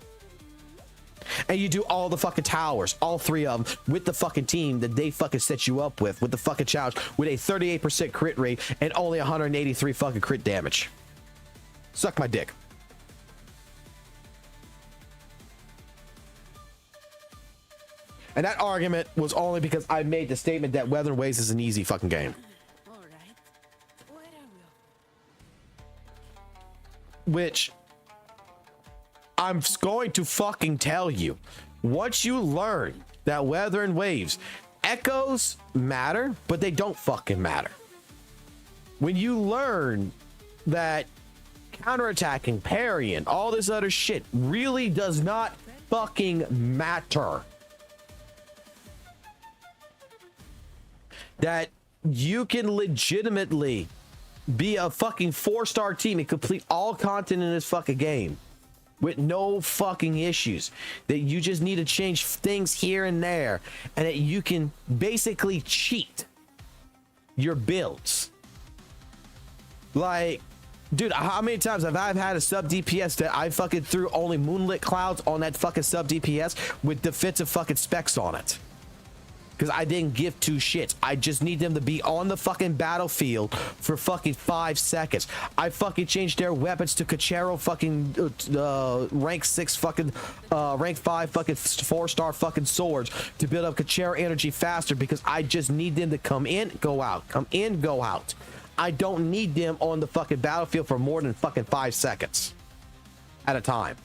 And you do all the fucking towers, all 3 of them, with the fucking team that they fucking set you up with the fucking challenge, with a 38% crit rate and only 183 fucking crit damage. Suck my dick. And that argument was only because I made the statement that Wuthering Waves is an easy fucking game. All right. Where are we? Which I'm going to fucking tell you, once you learn that Wuthering Waves echoes matter, but they don't fucking matter. When you learn that counterattacking, parrying, all this other shit really does not fucking matter. That you can legitimately be a fucking 4-star team and complete all content in this fucking game with no fucking issues, that you just need to change things here and there, and that you can basically cheat your builds. Like, dude, how many times have I had a sub DPS that I fucking threw only moonlit clouds on that fucking sub DPS with defensive fucking specs on it? Because I didn't give 2 shits. I just need them to be on the fucking battlefield for fucking 5 seconds. I fucking changed their weapons to Cachero fucking rank 6 fucking rank 5 fucking 4-star fucking swords to build up Cachero energy faster because I just need them to come in, go out, come in, go out. I don't need them on the fucking battlefield for more than fucking 5 seconds at a time.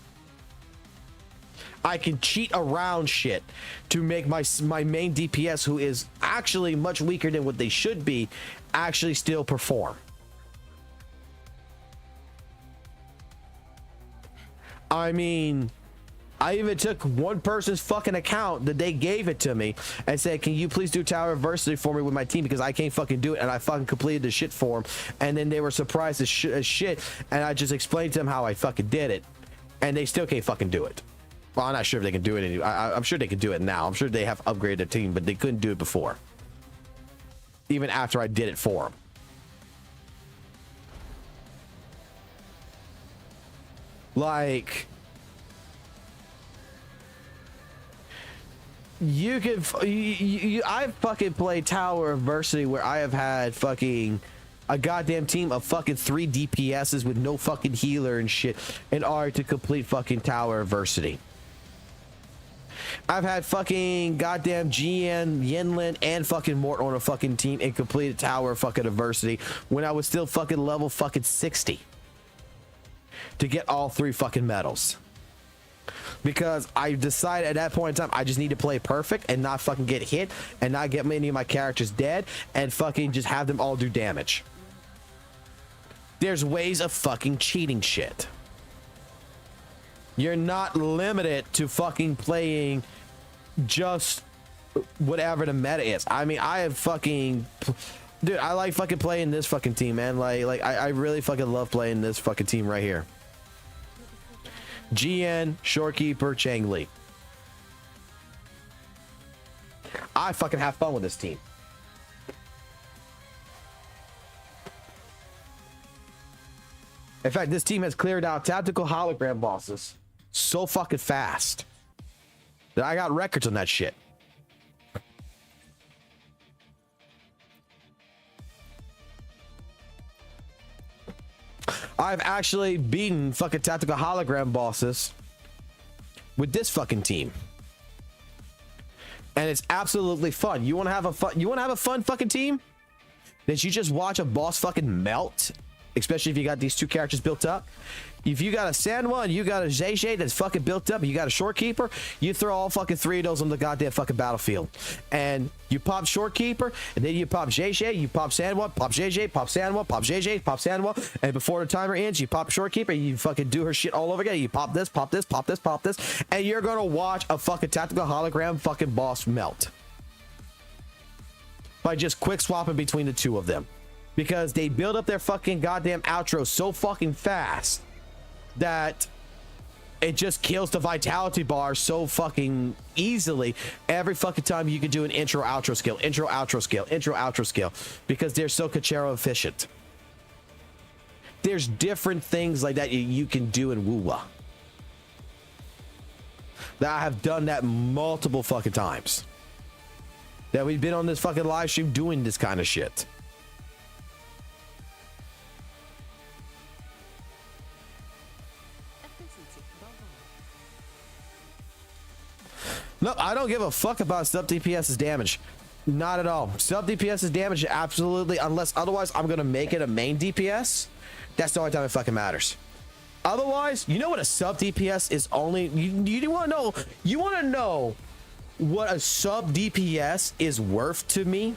I can cheat around shit to make my main DPS, who is actually much weaker than what they should be, actually still perform. I mean, I even took one person's fucking account that they gave it to me and said, can you please do Tower Adversity for me with my team because I can't fucking do it, and I fucking completed the shit for them, and then they were surprised as shit, and I just explained to them how I fucking did it, and they still can't fucking do it. Well, I'm not sure if they can do it. I'm sure they can do it now. I'm sure they have upgraded their team, but they couldn't do it before. Even after I did it for them. Like, you can. I've fucking played Tower Adversity where I have had fucking a goddamn team of fucking 3 DPSs with no fucking healer and shit in order to complete fucking Tower Adversity. I've had fucking goddamn GN, Yinlin, and fucking Mort on a fucking team and completed Tower fucking Adversity when I was still fucking level fucking 60 to get all 3 fucking medals. Because I decided at that point in time I just need to play perfect and not fucking get hit and not get many of my characters dead and fucking just have them all do damage. There's ways of fucking cheating shit. You're not limited to fucking playing just whatever the meta is. I mean, I have fucking... Dude, I like fucking playing this fucking team, man. Like I really fucking love playing this fucking team right here. GN, Shorekeeper, Chang Li. I fucking have fun with this team. In fact, this team has cleared out tactical hologram bosses so fucking fast that I got records on that shit. I've actually beaten fucking tactical hologram bosses with this fucking team. And it's absolutely fun. You want to have a fun fucking team? That you just watch a boss fucking melt, especially if you got these two characters built up. If you got a Sanwa and you got a JJ that's fucking built up, and you got a Shorekeeper, you throw all fucking three of those on the goddamn fucking battlefield. And you pop Shorekeeper, and then you pop JJ, you pop Sanwa, pop JJ, pop Sanwa, pop JJ, pop Sanwa, and before the timer ends, you pop Shorekeeper, you fucking do her shit all over again. You pop this, pop this, pop this, pop this, and you're gonna watch a fucking tactical hologram fucking boss melt. By just quick swapping between the two of them. Because they build up their fucking goddamn outro so fucking fast that it just kills the vitality bar so fucking easily every fucking time you can do an intro outro skill, intro outro skill, intro outro skill, because they're so Kachero efficient. There's different things like that you can do in WUWA. That I have done that multiple fucking times. That we've been on this fucking live stream doing this kind of shit. No, I don't give a fuck about sub DPS's damage. Not at all. Sub DPS's damage, absolutely, unless otherwise I'm gonna make it a main DPS. That's the only time it fucking matters. Otherwise, you know what a sub DPS is only. You want to know what a sub DPS is worth to me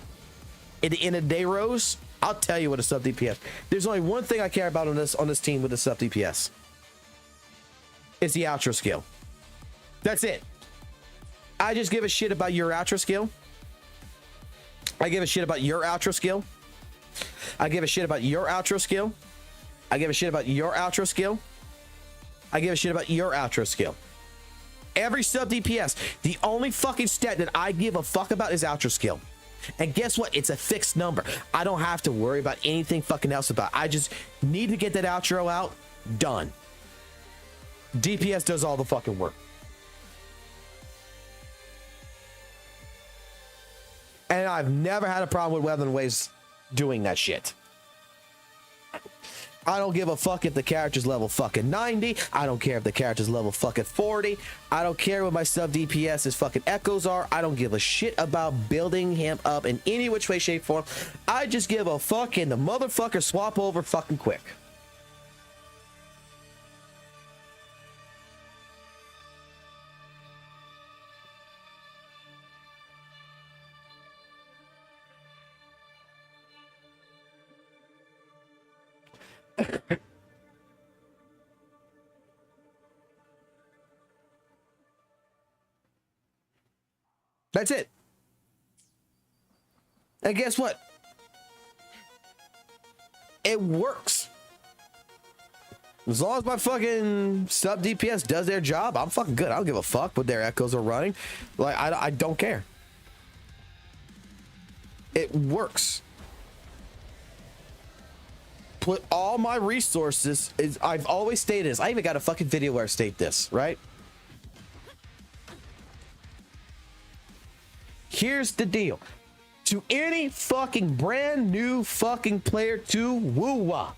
at the end of the day, Rose? I'll tell you what a sub DPS. There's only one thing I care about on this team with the sub DPS. It's the outro skill. That's it. I just give a shit about your outro skill. I give a shit about your outro skill. I give a shit about your outro skill. I give a shit about your outro skill. I give a shit about your outro skill. Every sub DPS, the only fucking stat that I give a fuck about is outro skill. And guess what? It's a fixed number. I don't have to worry about anything fucking else about it. I just need to get that outro out. Done. DPS does all the fucking work. And I've never had a problem with Wuthering Waves doing that shit. I don't give a fuck if the character's level fucking 90. I don't care if the character's level fucking 40. I don't care what my sub DPS's fucking echoes are. I don't give a shit about building him up in any which way, shape, form. I just give a fuck and the motherfucker swap over fucking quick. That's it. And guess what? It works. As long as my fucking sub DPS does their job, I'm fucking good. I don't give a fuck what their echoes are running. Like, I don't care. It works. Put all my resources, I've always stated this. I even got a fucking video where I state this, right? Here's the deal. To any fucking brand new fucking player to WUWA,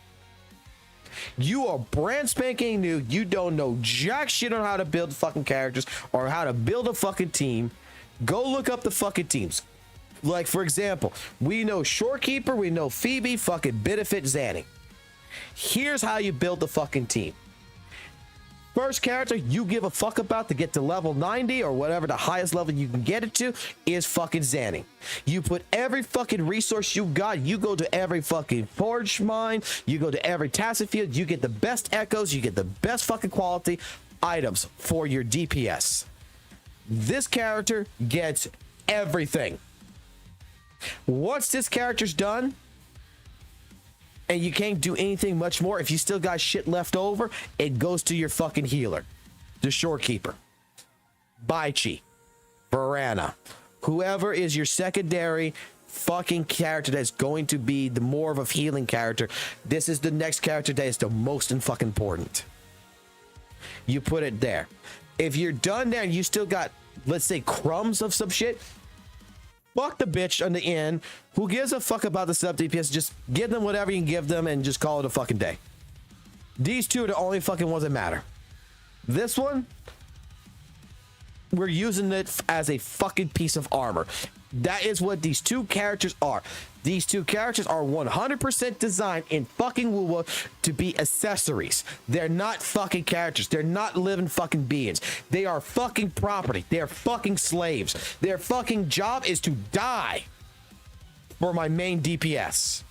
you are brand spanking new. You don't know jack shit on how to build fucking characters or how to build a fucking team. Go look up the fucking teams. Like, for example, we know Shorekeeper, we know Phoebe, fucking Benefit, Zanny. Here's how you build the fucking team. First character you give a fuck about to get to level 90 or whatever the highest level you can get it to is fucking Zanny. You put every fucking resource you got, you go to every fucking forge mine, you go to every tacit field, you get the best echoes, you get the best fucking quality items for your DPS. This character gets everything. Once this character's done, and you can't do anything much more, if you still got shit left over, it goes to your fucking healer, the Shorekeeper, Baichi, Varana, whoever is your secondary fucking character that's going to be the more of a healing character. This is the next character that is the most fucking important. You put it there. If you're done there and you still got, let's say, crumbs of some shit, fuck the bitch on the end. Who gives a fuck about the sub DPS? Just give them whatever you can give them and just call it a fucking day. These two are the only fucking ones that matter. This one, we're using it as a fucking piece of armor. That is what these two characters are. These two characters are 100% designed in fucking WUWA to be accessories. They're not fucking characters. They're not living fucking beings. They are fucking property. They are fucking slaves. Their fucking job is to die for my main DPS.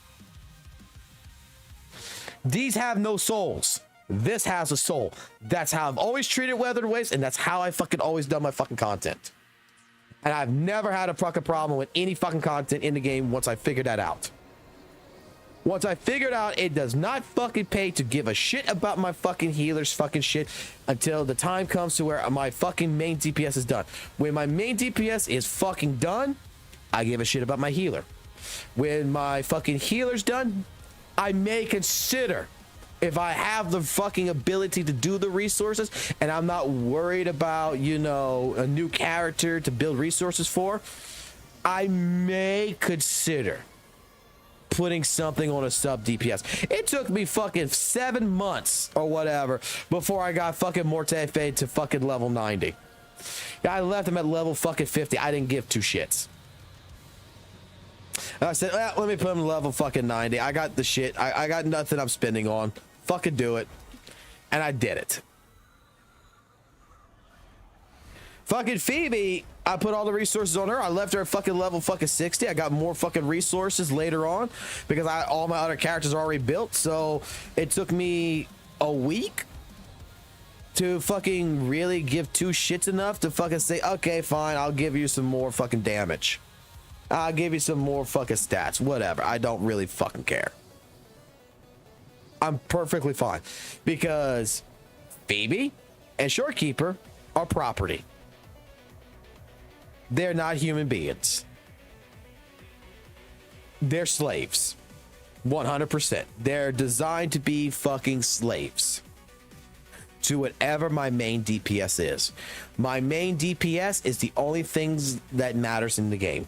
These have no souls. This has a soul. That's how I've always treated Wuthering Waves, and that's how I fucking always done my fucking content. And I've never had a fucking problem with any fucking content in the game once I figured that out. Once I figured out it does not fucking pay to give a shit about my fucking healer's fucking shit until the time comes to where my fucking main DPS is done. When my main DPS is fucking done, I give a shit about my healer. When my fucking healer's done, I may consider if I have the fucking ability to do the resources and I'm not worried about, you know, a new character to build resources for, I may consider putting something on a sub DPS. It took me fucking 7 months or whatever before I got fucking Mortefe to fucking level 90. I left him at level fucking 50. I didn't give two shits. I said, well, let me put him to level fucking 90. I got the shit. I got nothing I'm spending on. Fucking do it. And I did it. Fucking Phoebe, I put all the resources on her. I left her at fucking level fucking 60. I got more fucking resources later on because all my other characters are already built. So it took me a week to fucking really give two shits enough to fucking say, okay, fine, I'll give you some more fucking damage. I'll give you some more fucking stats, whatever. I don't really fucking care. I'm perfectly fine because Phoebe and Shorekeeper are property. They're not human beings. They're slaves. 100%. They're designed to be fucking slaves to whatever my main DPS is. My main DPS is the only things that matters in the game.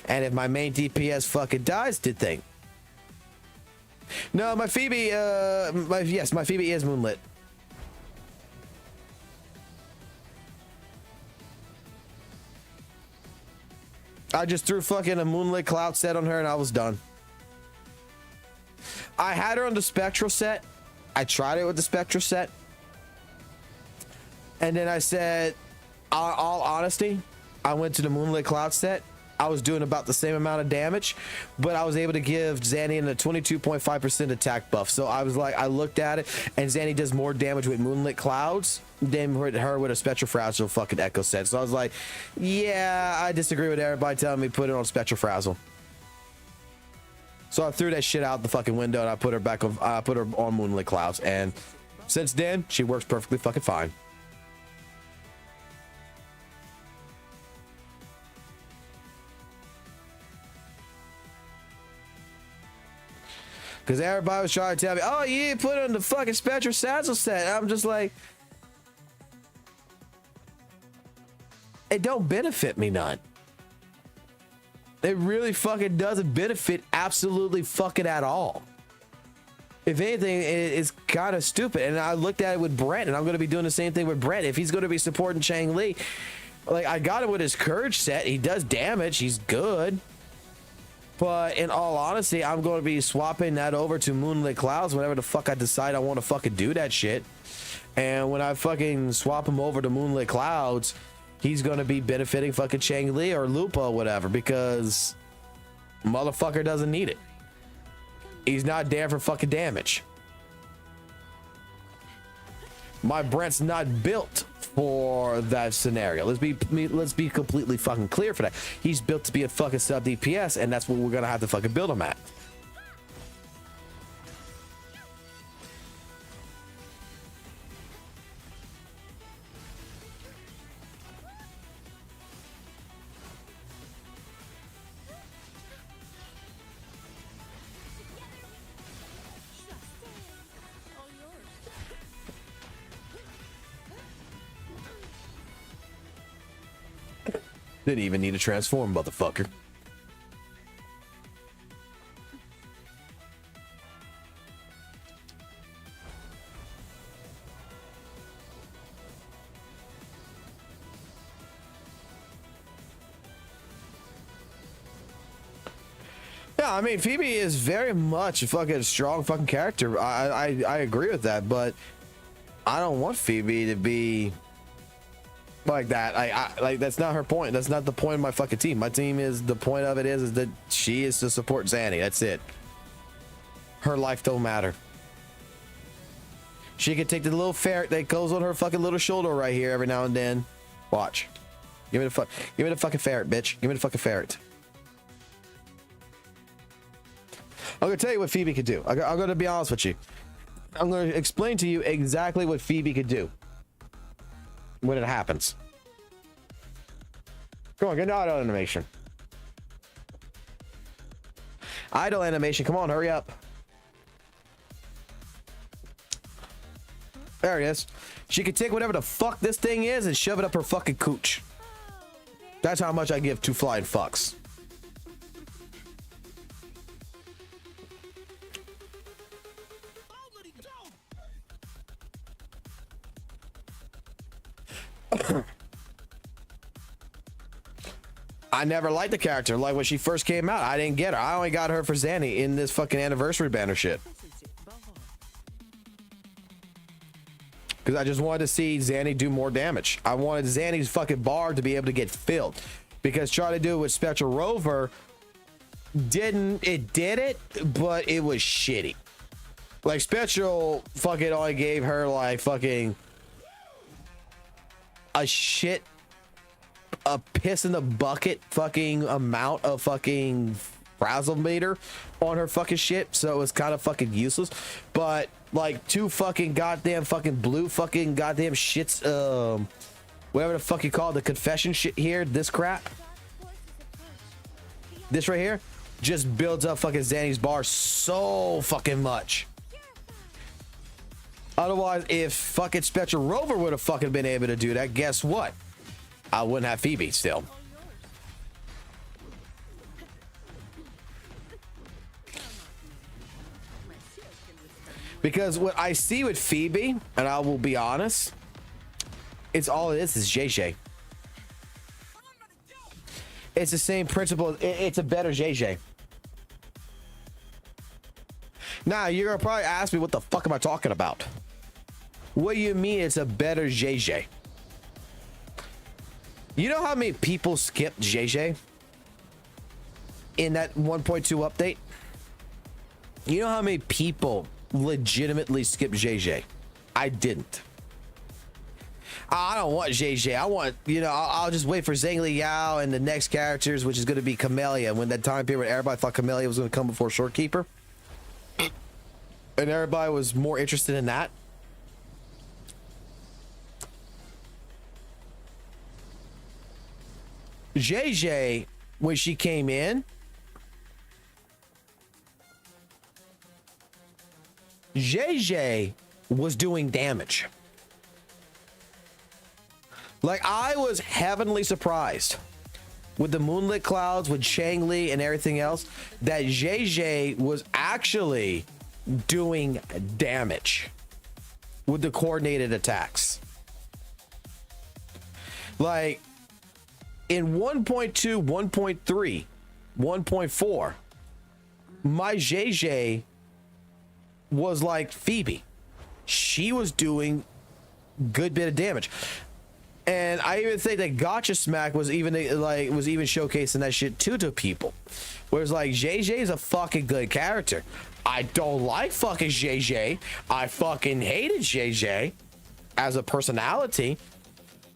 And if my main DPS fucking dies, did thing. No, my Phoebe, my Phoebe is moonlit. I just threw fucking a moonlit cloud set on her and I was done. I had her on the spectral set. I tried it with the spectral set. And then I said, all honesty, I went to the moonlit cloud set. I was doing about the same amount of damage, but I was able to give Zanny a 22.5% attack buff. So I was like, I looked at it, and Zanny does more damage with moonlit clouds than her with a spectral frazzle fucking echo set. So I was like, yeah, I disagree with everybody telling me put it on spectral frazzle. So I threw that shit out the fucking window and I put her back on. I put her on moonlit clouds, and since then she works perfectly fucking fine. Because everybody was trying to tell me, oh, you didn't put on the fucking spectral sazzle set. I'm just like, it don't benefit me none. It really fucking doesn't benefit absolutely fucking at all. If anything, it's kind of stupid. And I looked at it with Brent, and I'm going to be doing the same thing with Brent. If he's going to be supporting Chang Li, like, I got him with his Courage set. He does damage. He's good. But in all honesty, I'm going to be swapping that over to Moonlit Clouds whenever the fuck I decide I want to fucking do that shit. And when I fucking swap him over to Moonlit Clouds, he's going to be benefiting fucking Chang Li or Lupa or whatever, because motherfucker doesn't need it. He's not there for fucking damage. My Brent's not built for that scenario. Let's be completely fucking clear for that. He's built to be a fucking sub DPS, and that's what we're gonna have to fucking build him at. Didn't even need to transform, motherfucker. No, I mean Phoebe is very much a fucking strong fucking character. I agree with that, but I don't want Phoebe to be like that. I like that's not her point. That's not the point of my fucking team. My team is the point of it is that she is to support Zanny. That's it. Her life don't matter. She can take the little ferret that goes on her fucking little shoulder right here every now and then. Watch. Give me the fucking ferret, bitch. Give me the fucking ferret. I'm gonna tell you what Phoebe could do. I'm gonna be honest with you. I'm gonna explain to you exactly what Phoebe could do when it happens. Come on, get an idle animation. Idle animation. Come on, hurry up. There it is. She could take whatever the fuck this thing is and shove it up her fucking cooch. That's how much I give two flying fucks. I never liked the character. Like when she first came out, I didn't get her. I only got her for Zanny in this fucking anniversary banner shit. Because I just wanted to see Zanny do more damage. I wanted Zanny's fucking bar to be able to get filled. Because trying to do it with Spectral Rover did it, but it was shitty. Like Spectral fucking only gave her like fucking a piss in the bucket fucking amount of fucking frazzle meter on her fucking shit, so it was kind of fucking useless. But like two fucking goddamn fucking blue fucking goddamn shits, whatever the fuck you call it, the confession shit here, this crap, this right here just builds up fucking Zanny's bar so fucking much. Otherwise, if fucking Spectral Rover would have fucking been able to do that, guess what? I wouldn't have Phoebe still. Because what I see with Phoebe, and I will be honest, it's all it is JJ. It's the same principle. It's a better JJ. Now, you're going to probably ask me, what the fuck am I talking about? What do you mean it's a better JJ? You know how many people skipped JJ in that 1.2 update? You know how many people legitimately skipped JJ? I didn't. I don't want JJ. I want, you know, I'll just wait for Zhang Yao and the next characters, which is going to be Camellia. When that time period, everybody thought Camellia was going to come before Shorekeeper, and everybody was more interested in that. JJ, when she came in, JJ was doing damage. Like, I was heavenly surprised with the moonlit clouds, with Shang Li and everything else, that JJ was actually doing damage with the coordinated attacks. Like, in 1.2, 1.3, 1.4, my JJ was like Phoebe. She was doing good bit of damage. And I even think that Gacha Smack was even showcasing that shit too to people. Whereas like JJ is a fucking good character. I don't like fucking JJ. I fucking hated JJ as a personality.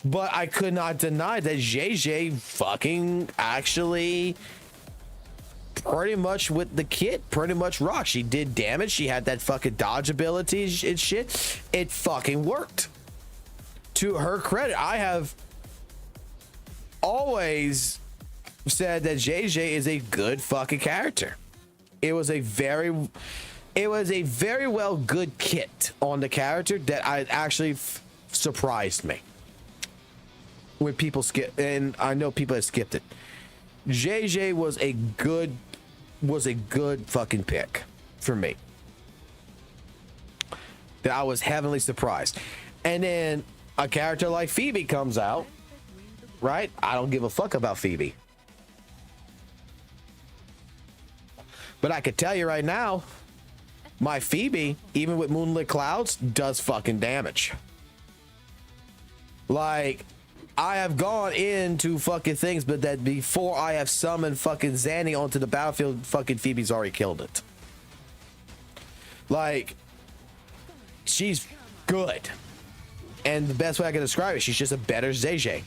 But I could not deny that JJ fucking actually pretty much with the kit pretty much rocked. She did damage. She had that fucking dodge ability and shit. It fucking worked. To her credit, I have always said that JJ is a good fucking character. It was a very well good kit on the character that I actually surprised me when people skip, and I know people have skipped it. JJ was a good fucking pick for me. That I was heavenly surprised. And then a character like Phoebe comes out, right? I don't give a fuck about Phoebe. But I could tell you right now, my Phoebe, even with moonlit clouds, does fucking damage. Like, I have gone into fucking things, but that before I have summoned fucking Zanny onto the battlefield, fucking Phoebe's already killed it. Like, she's good. And the best way I can describe it, she's just a better Zay.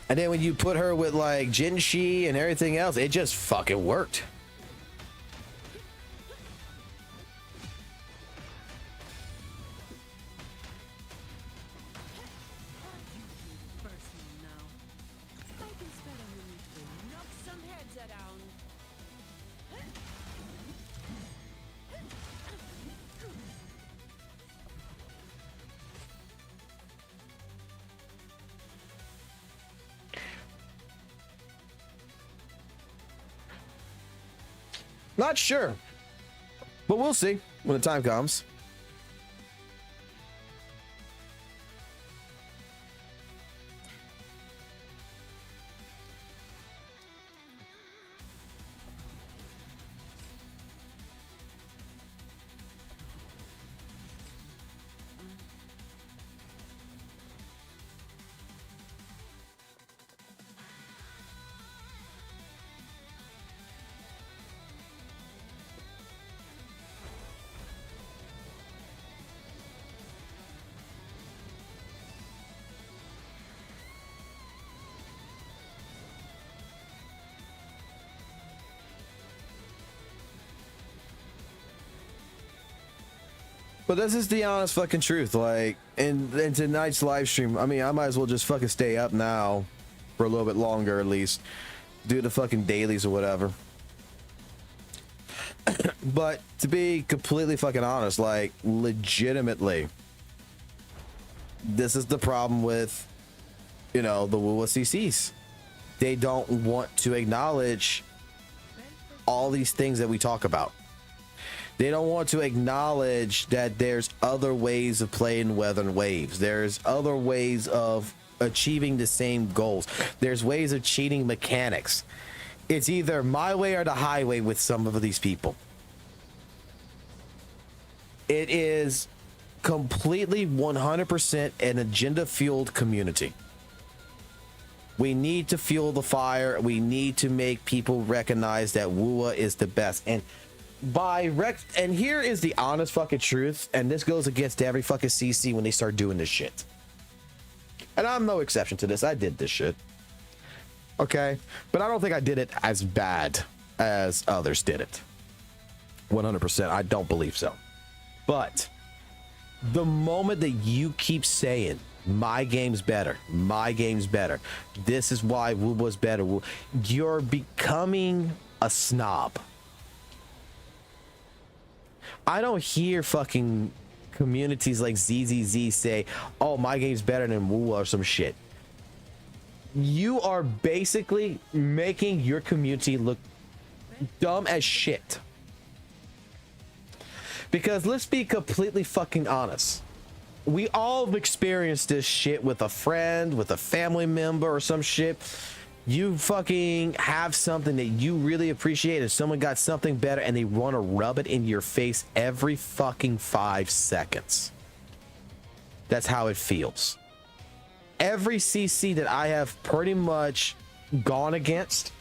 And then when you put her with like Jinshi and everything else, it just fucking worked. Not sure, but we'll see when the time comes. But this is the honest fucking truth. Like, in tonight's live stream, I mean, I might as well just fucking stay up now for a little bit longer at least. Do the fucking dailies or whatever. But to be completely fucking honest, like, legitimately, this is the problem with, you know, the WUWA CCs. They don't want to acknowledge all these things that we talk about. They don't want to acknowledge that there's other ways of playing Wuthering Waves. There's other ways of achieving the same goals. There's ways of cheating mechanics. It's either my way or the highway with some of these people. It is completely 100% an agenda-fueled community. We need to fuel the fire. We need to make people recognize that WUWA is the best. And and here is the honest fucking truth, and this goes against every fucking CC when they start doing this shit. And I'm no exception to this. I did this shit. Okay? But I don't think I did it as bad as others did it. 100%. I don't believe so. But the moment that you keep saying, my game's better, my game's better, this is why WUWA's better, you're becoming a snob. I don't hear fucking communities like ZZZ say, oh, my game's better than WUWA or some shit. You are basically making your community look dumb as shit. Because let's be completely fucking honest. We all have experienced this shit with a friend, with a family member or some shit. You fucking have something that you really appreciate and someone got something better and they want to rub it in your face every fucking 5 seconds. That's how it feels. Every CC that I have pretty much gone against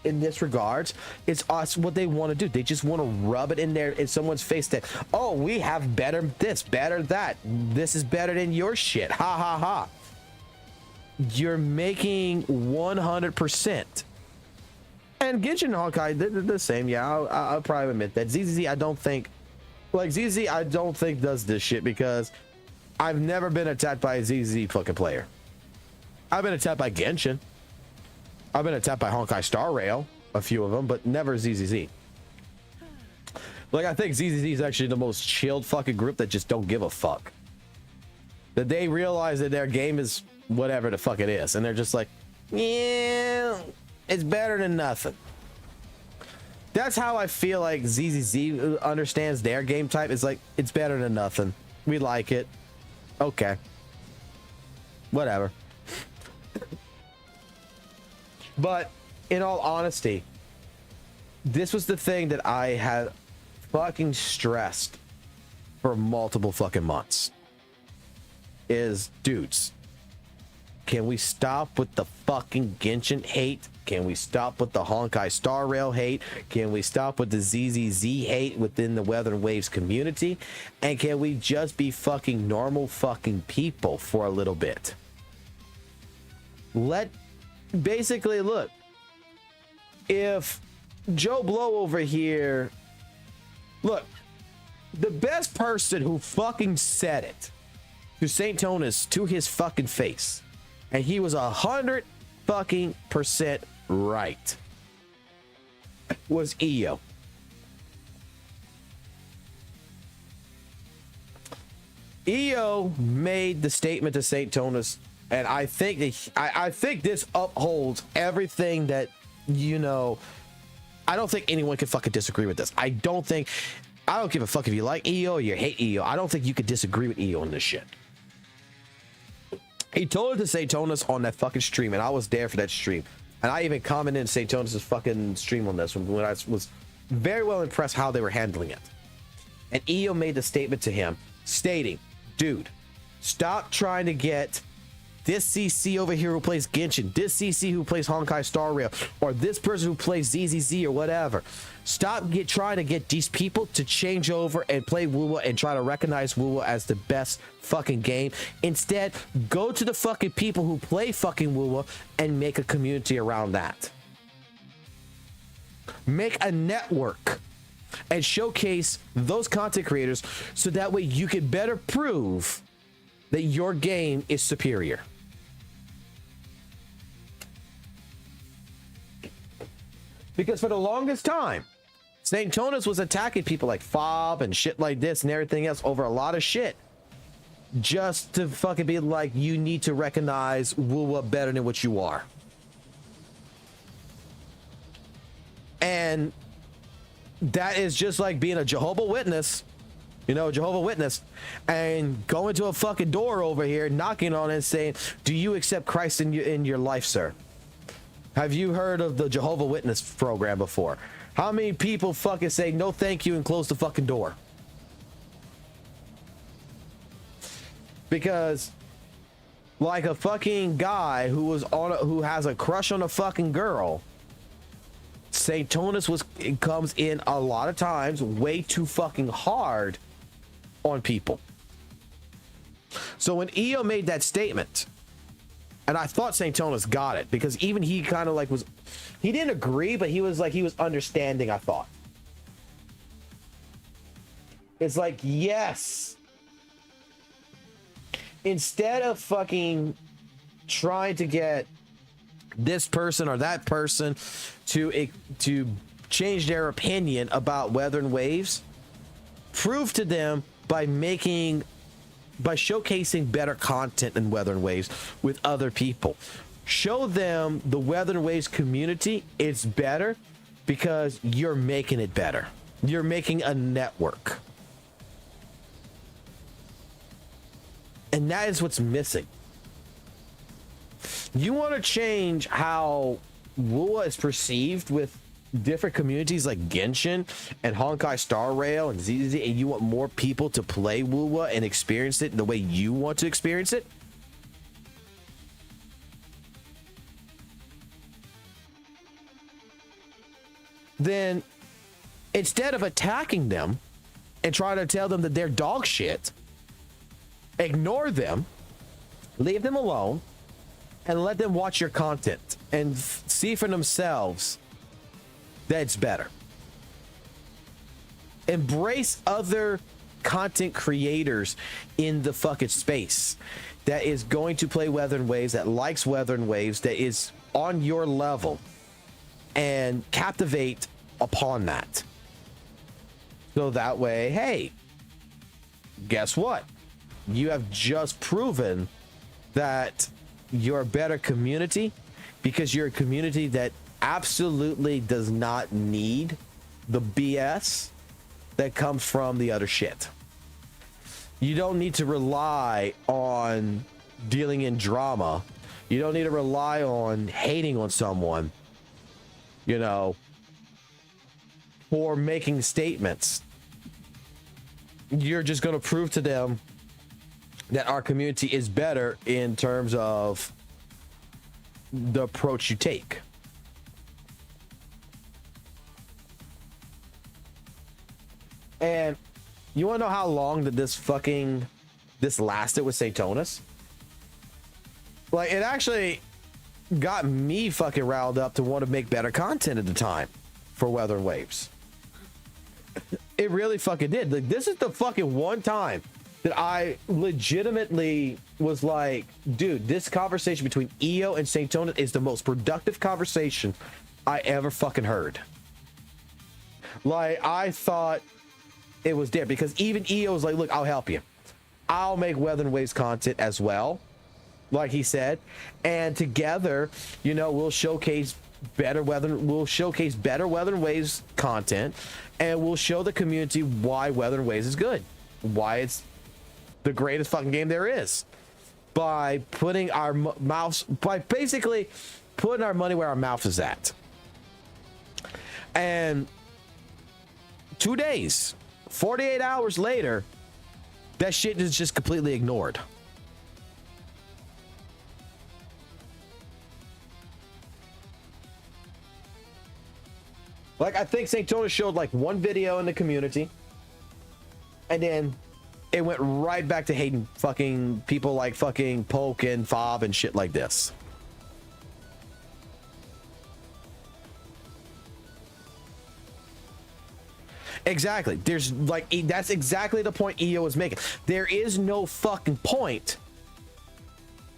in this regards, it's us what they want to do. They just want to rub it in there in someone's face that, oh, we have better this, better that. This is better than your shit. Ha ha ha. You're making 100%. And Genshin and Honkai, they're the same. Yeah, I'll probably admit that. ZZZ, I don't think, like ZZZ, I don't think does this shit because I've never been attacked by a ZZZ fucking player. I've been attacked by Genshin. I've been attacked by Honkai Star Rail, a few of them, but never ZZZ. Like, I think ZZZ is actually the most chilled fucking group that just don't give a fuck. That they realize that their game is whatever the fuck it is, and they're just like, yeah, it's better than nothing. That's how I feel like ZZZ understands their game type. It's like, it's better than nothing. We like it. Okay. Whatever. But in all honesty, this was the thing that I had fucking stressed for multiple fucking months. Is, dudes, can we stop with the fucking Genshin hate? Can we stop with the Honkai Star Rail hate? Can we stop with the ZZZ hate within the Wuthering Waves community? And can we just be fucking normal fucking people for a little bit? Basically, look, if Joe Blow over here, look, the best person who fucking said it to St. Tonus to his fucking face, and he was 100 fucking % right, was EO. EO made the statement to St. Tonus, and I think that I think this upholds everything that, you know, I don't think anyone can fucking disagree with this. I don't give a fuck if you like EO or you hate EO. I don't think you could disagree with EO on this shit. He told it to St. Tonus on that fucking stream, and I was there for that stream. And I even commented in St. Tonus' fucking stream on this when I was very well impressed how they were handling it. And EO made the statement to him stating, dude, stop trying to get this CC over here who plays Genshin, this CC who plays Honkai Star Rail, or this person who plays ZZZ or whatever. Stop trying to get these people to change over and play WUWA and try to recognize WUWA as the best fucking game. Instead, go to the fucking people who play fucking WUWA and make a community around that. Make a network and showcase those content creators so that way you can better prove that your game is superior. Because for the longest time, St. Tonus was attacking people like Fob and shit like this and everything else over a lot of shit. Just to fucking be like, you need to recognize WUWA better than what you are. And that is just like being a Jehovah's Witness, you know, Jehovah's Witness, and going to a fucking door over here, knocking on it and saying, do you accept Christ in your life, sir? Have you heard of the Jehovah's Witness program before? How many people fucking say no thank you and close the fucking door? Because like a fucking guy who has a crush on a fucking girl, St. Tonus comes in a lot of times way too fucking hard on people. So when EO made that statement, and I thought St. Tonus got it, because even he kind of like he didn't agree, but he was understanding, I thought. It's like, yes. Instead of fucking trying to get this person or that person to change their opinion about Wuthering Waves, prove to them by showcasing better content in Wuthering Waves with other people. Show them the Wuthering Waves community is better because you're making it better. You're making a network. And that is what's missing. You want to change how WUWA is perceived with different communities like Genshin and Honkai Star Rail and ZZ, and you want more people to play WUWA and experience it the way you want to experience it? Then instead of attacking them and trying to tell them that they're dog shit, ignore them, leave them alone, and let them watch your content and see for themselves that it's better. Embrace other content creators in the fucking space that is going to play Wuthering Waves, that likes Wuthering Waves, that is on your level, and captivate upon that. So that way, hey, guess what? You have just proven that you're a better community, because you're a community that absolutely does not need the BS that comes from the other shit. You don't need to rely on dealing in drama. You don't need to rely on hating on someone, you know, or making statements. You're just going to prove to them that our community is better in terms of the approach you take. And you want to know how long that this lasted with Saintonus? Like, it actually got me fucking riled up to want to make better content at the time for Wuthering Waves. It really fucking did. Like, this is the fucking one time that I legitimately was like, dude, this conversation between EO and Saintonus is the most productive conversation I ever fucking heard. Like, I thought it was there because even EO was like, look, I'll help you. I'll make Wuthering Waves content as well, like he said, and together, you know, we'll showcase better Wuthering Waves content, and we'll show the community why Wuthering Waves is good, why it's the greatest fucking game there is, by putting our by basically putting our money where our mouth is at. And 2 days, 48 hours later, that shit is just completely ignored. Like, I think Saintonus showed like one video in the community, and then it went right back to hating fucking people like fucking Poke and Fob and shit like this. Exactly. There's like, that's exactly the point EO was making. There is no fucking point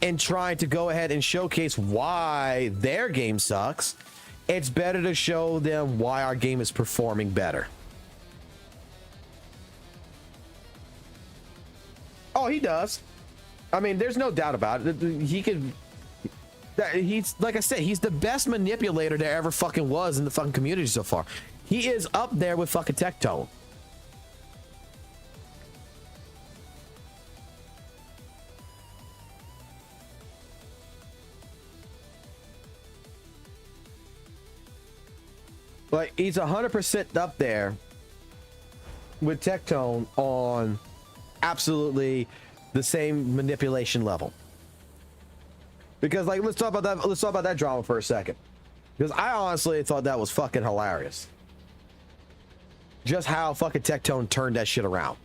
in trying to go ahead and showcase why their game sucks. It's better to show them why our game is performing better. Oh, he does. I mean, there's no doubt about it. He could. He's, like I said, he's the best manipulator there ever fucking was in the fucking community so far. He is up there with fucking Tectone. Like, he's 100% up there with Tectone on absolutely the same manipulation level. Because, like, let's talk about that. Let's talk about that drama for a second. Because I honestly thought that was fucking hilarious. Just how fucking Tectone turned that shit around.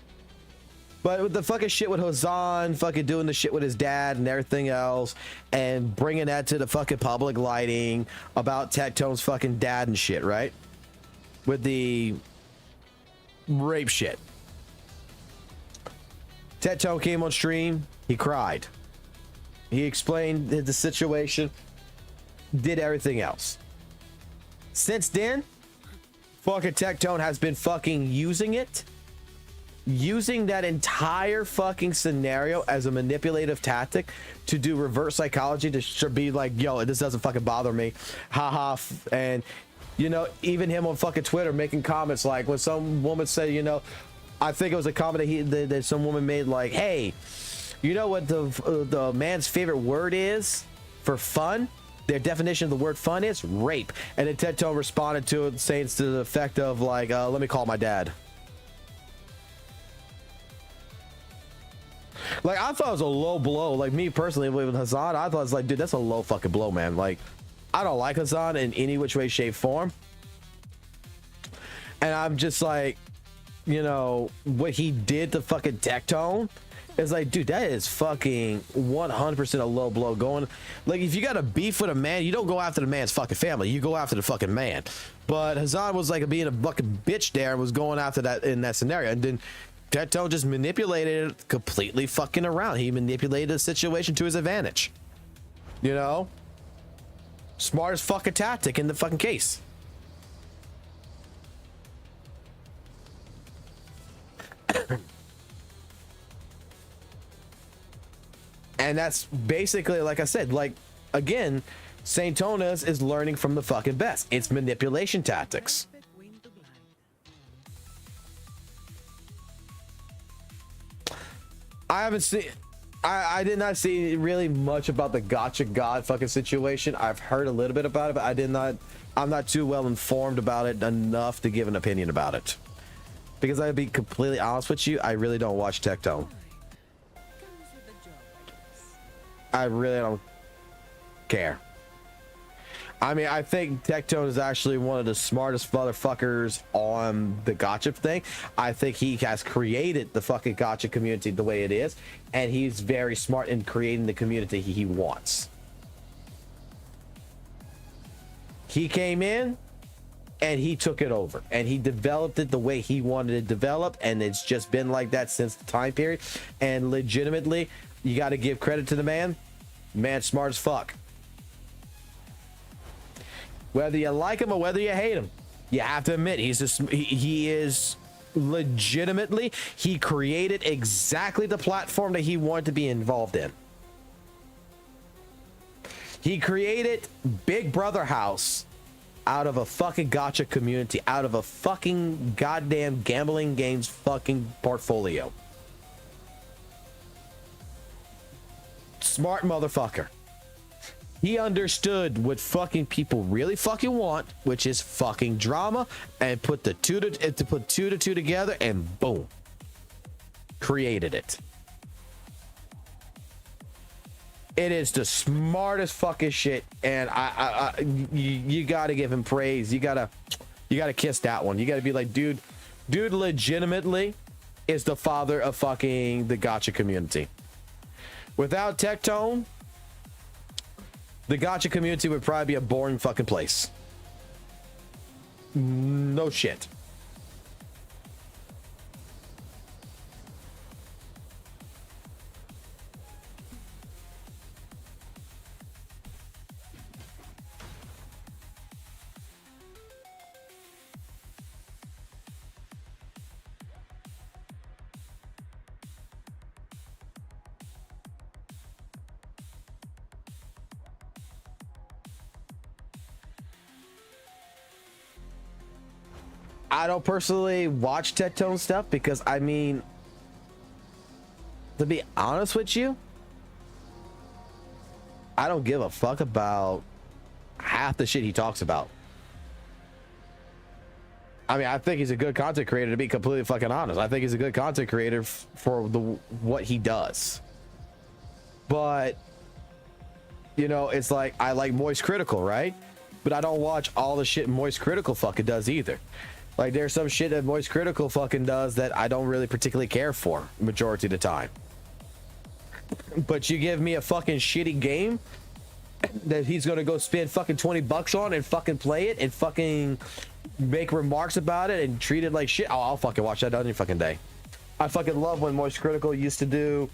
But with the fucking shit with Hazan, fucking doing the shit with his dad and everything else, and bringing that to the fucking public lighting about Tectone's fucking dad and shit, right? With the rape shit. Tectone came on stream, he cried. He explained the situation, did everything else. Since then, fucking Tectone has been fucking using that entire fucking scenario as a manipulative tactic to do reverse psychology, to be like, yo, this doesn't fucking bother me, haha. And, you know, even him on fucking Twitter making comments like, when some woman said, you know, I think it was a comment that some woman made, like, hey, you know what the man's favorite word is for fun? Their definition of the word fun is rape. And then Tectone responded to it, saying to the effect of like, let me call my dad. Like, I thought it was a low blow. Like, me personally with Hazan, I thought it was like, dude, that's a low fucking blow, man. Like, I don't like Hazan in any which way, shape, form. And I'm just like, you know, what he did to fucking Tectone is like, dude, that is fucking 100% a low blow. Going, like, if you got a beef with a man, you don't go after the man's fucking family, you go after the fucking man. But Hazan was like being a fucking bitch there and was going after that in that scenario, and then Tectone just manipulated it completely fucking around. He manipulated the situation to his advantage, you know. Smartest fucking tactic in the fucking case. And that's basically, like I said, like, again, Saintonus is learning from the fucking best. It's manipulation tactics. I haven't seen. I did not see really much about the gacha god fucking situation. I've heard a little bit about it, but I did not. I'm not too well informed about it enough to give an opinion about it. Because I'd be completely honest with you, I really don't watch Tectone. I really don't care. I mean, I think Tectone is actually one of the smartest motherfuckers on the gacha thing. I think he has created the fucking gacha community the way it is, and he's very smart in creating the community he wants. He came in and he took it over and he developed it the way he wanted it developed, and it's just been like that since the time period. And legitimately, you got to give credit to the man. Man's smart as fuck. Whether you like him or whether you hate him, you have to admit he is legitimately, he created exactly the platform that he wanted to be involved in. He created Big Brother House out of a fucking gacha community, out of a fucking goddamn gambling games fucking portfolio. Smart motherfucker. He understood what fucking people really fucking want, which is fucking drama, and put the two to two together, and boom, created it. It is the smartest fucking shit, and you gotta give him praise. You gotta kiss that one. You gotta be like, dude legitimately is the father of fucking the gacha community. Without Tectone, the gacha community would probably be a boring fucking place. No shit. I don't personally watch Tectone stuff because, I mean, to be honest with you, I don't give a fuck about half the shit he talks about. I mean, I think he's a good content creator, to be completely fucking honest. I think he's a good content creator for what he does. But, you know, it's like, I like Moist Critical, right? But I don't watch all the shit Moist Critical fucking does either. Like, there's some shit that Moist Critical fucking does that I don't really particularly care for majority of the time. But you give me a fucking shitty game that he's gonna go spend fucking $20 on and fucking play it and fucking make remarks about it and treat it like shit. Oh, I'll fucking watch that any fucking day. I fucking love when Moist Critical used to do,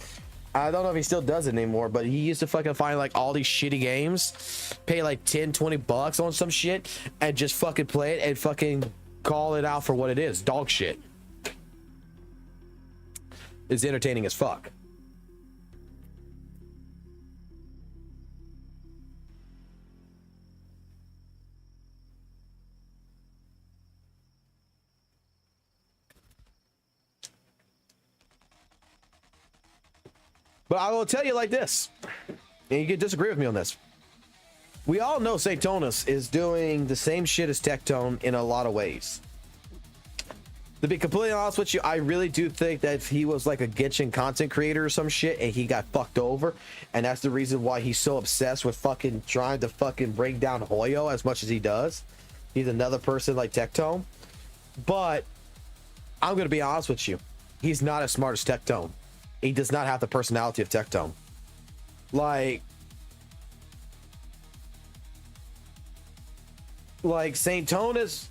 I don't know if he still does it anymore, but he used to fucking find like all these shitty games, pay like $10-20 on some shit and just fucking play it and fucking call it out for what it is. Dog shit. It's entertaining as fuck. But I will tell you like this, and you can disagree with me on this. We all know Satonus is doing the same shit as Tectone in a lot of ways. To be completely honest with you, I really do think that if he was like a Genshin content creator or some shit and he got fucked over, and that's the reason why he's so obsessed with fucking trying to fucking bring down Hoyo as much as he does. He's another person like Tectone. But I'm going to be honest with you. He's not as smart as Tectone. He does not have the personality of Tectone. Like Satonus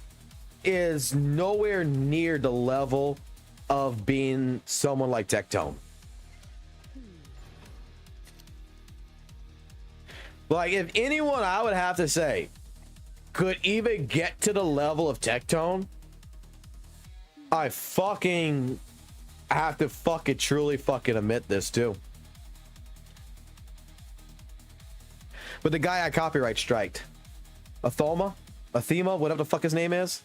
is nowhere near the level of being someone like Tectone. Like, if anyone, I would have to say, could even get to the level of Tectone, I fucking have to fucking truly fucking admit this too. But the guy I copyright striked, Athema, whatever the fuck his name is,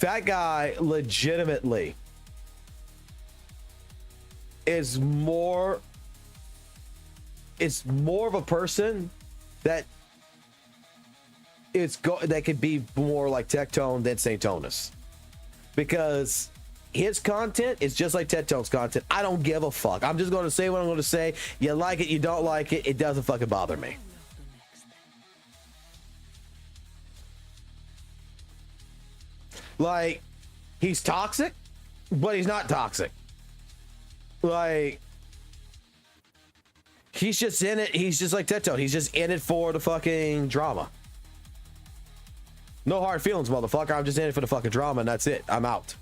that guy legitimately is more of a person that that could be more like Tectone than Saintonus, because his content is just like Tectone's content. I don't give a fuck. I'm just going to say what I'm going to say. You like it, you don't like it, it doesn't fucking bother me. Like, he's toxic, but he's not toxic. Like, he's just in it. He's just like Tectone. He's just in it for the fucking drama. No hard feelings, motherfucker. I'm just in it for the fucking drama, and that's it. I'm out.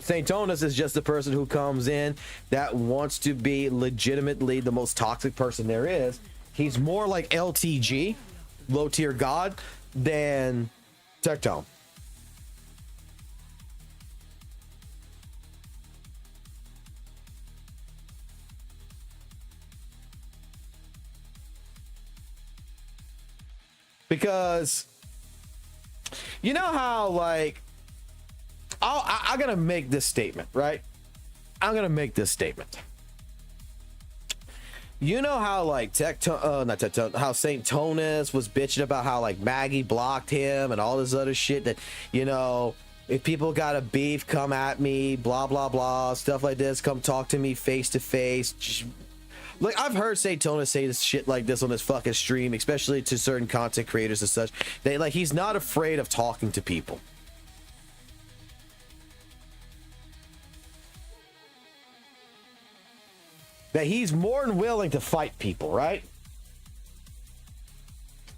Saintonus is just the person who comes in that wants to be legitimately the most toxic person there is. He's more like LTG, low tier god, than Tectone. Because you know how, like, I'm gonna make this statement, right? I'm gonna make this statement. You know how, like, not Tectone, how Saintonus was bitching about how, like, Maggie blocked him and all this other shit that, you know, if people got a beef, come at me, blah blah blah, stuff like this, come talk to me face to face. Like, I've heard Saintonus say this shit like this on his fucking stream, especially to certain content creators and such. They, like, he's not afraid of talking to people. That he's more than willing to fight people, right?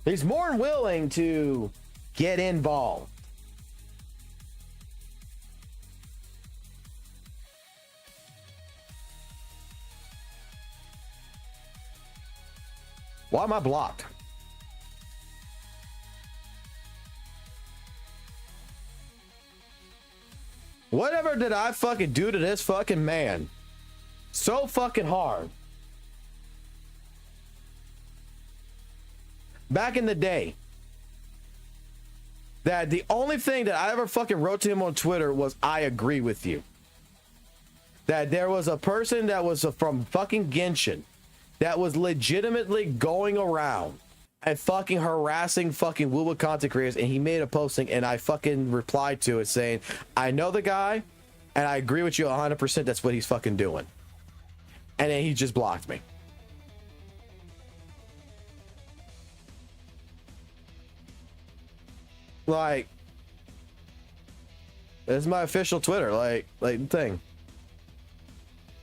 He's more than willing to get involved. Why am I blocked? Whatever did I fucking do to this fucking man? So fucking hard. Back in the day, that the only thing that I ever fucking wrote to him on Twitter was, I agree with you. That there was a person that was from fucking Genshin that was legitimately going around and fucking harassing fucking WUWA content creators, and he made a posting and I fucking replied to it saying, I know the guy and I agree with you 100%, that's what he's fucking doing. And then he just blocked me. Like, this is my official Twitter, like thing.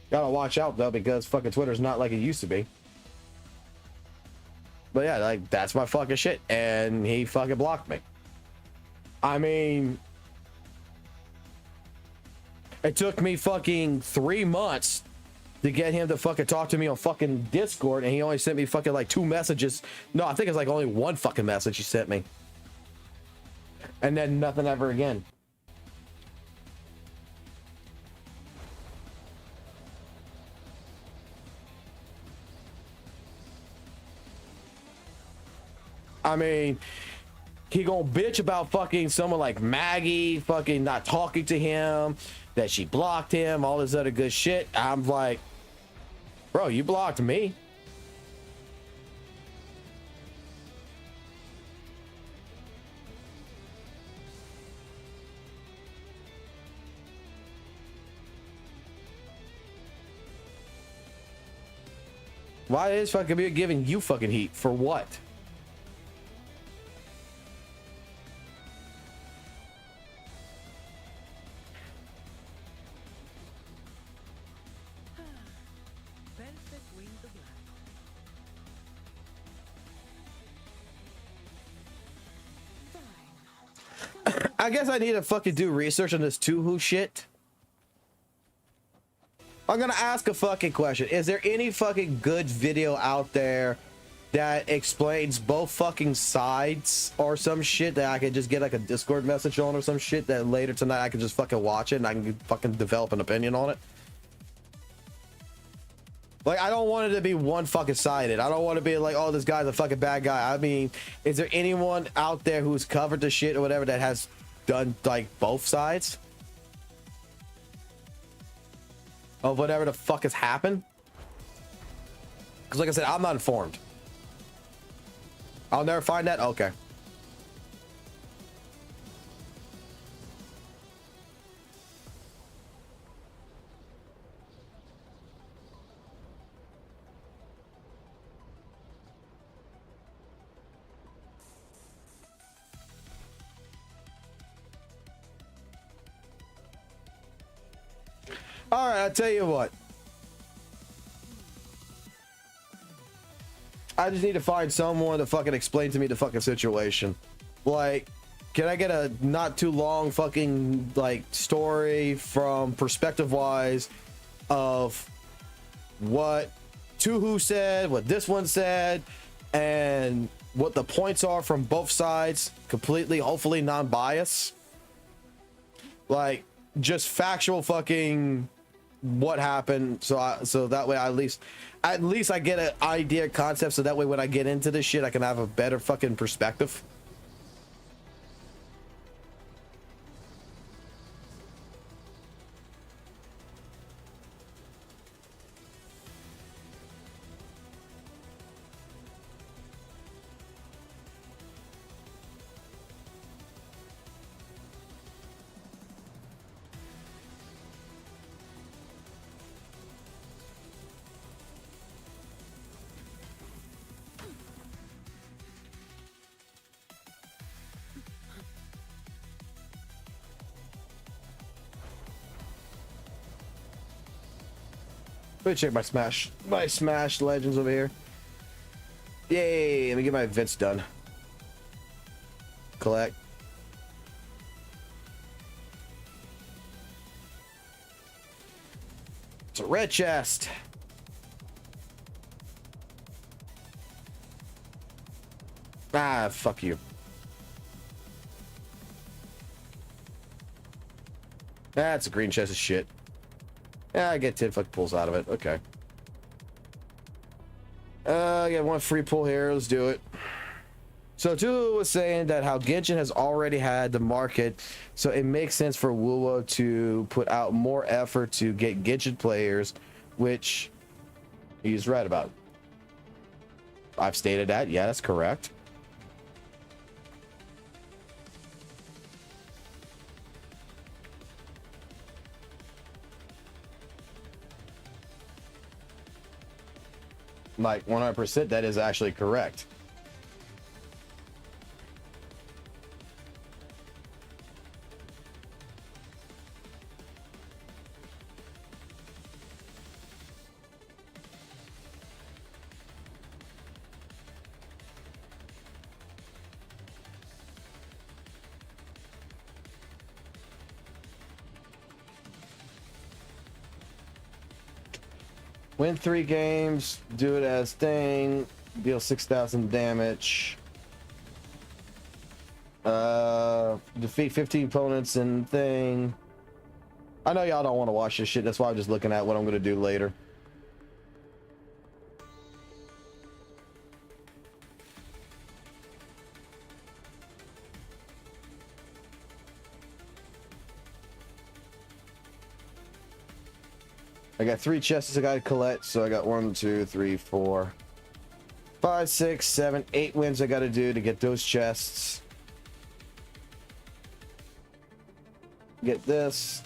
Gotta watch out though, because fucking Twitter's not like it used to be. But yeah, like, that's my fucking shit, and he fucking blocked me. I mean, it took me fucking 3 months to get him to fucking talk to me on fucking Discord, and he only sent me fucking like 2 messages. No, I think it's like only 1 fucking message he sent me. And then nothing ever again. I mean, he gonna bitch about fucking someone like Maggie fucking not talking to him, that she blocked him, all this other good shit. I'm like, bro, you blocked me. Why is fucking me giving you fucking heat for what? I guess I need to fucking do research on this Tuhu shit. I'm gonna ask a fucking question. Is there any fucking good video out there that explains both fucking sides or some shit that I could just get like a Discord message on or some shit that later tonight I can just fucking watch it and I can fucking develop an opinion on it? Like, I don't want it to be one fucking sided. I don't want to be like, oh, this guy's a fucking bad guy. I mean, is there anyone out there who's covered the shit or whatever that has done like both sides of whatever the fuck has happened? Because like I said, I'm not informed. I'll never find that. Okay. All right, I'll tell you what. I just need to find someone to fucking explain to me the fucking situation. Like, can I get a not too long fucking like story from perspective wise of what Tuhu said, what this one said, and what the points are from both sides, completely, hopefully non-biased. Like, just factual fucking what happened, so that way at least I get an idea, concept, so that way when I get into this shit I can have a better fucking perspective. Let me check my Smash Legends over here. Yay, let me get my events done. Collect. It's a red chest. Ah, fuck you. That's a green chest of shit. Yeah, I get 10 fucking pulls out of it. Okay. I got one free pull here. Let's do it. So Tulu was saying that how Genshin has already had the market, so it makes sense for WUWA to put out more effort to get Genshin players, which he's right about. I've stated that. Yeah, that's correct. Like 100%, that is actually correct. Win 3 games, do it as thing, deal 6,000 damage. Defeat 15 opponents and thing. I know y'all don't want to watch this shit, that's why I'm just looking at what I'm gonna do later. I got 3 chests I gotta collect, so I got 1, 2, 3, 4, 5, 6, 7, 8 wins I gotta do to get those chests. Get this.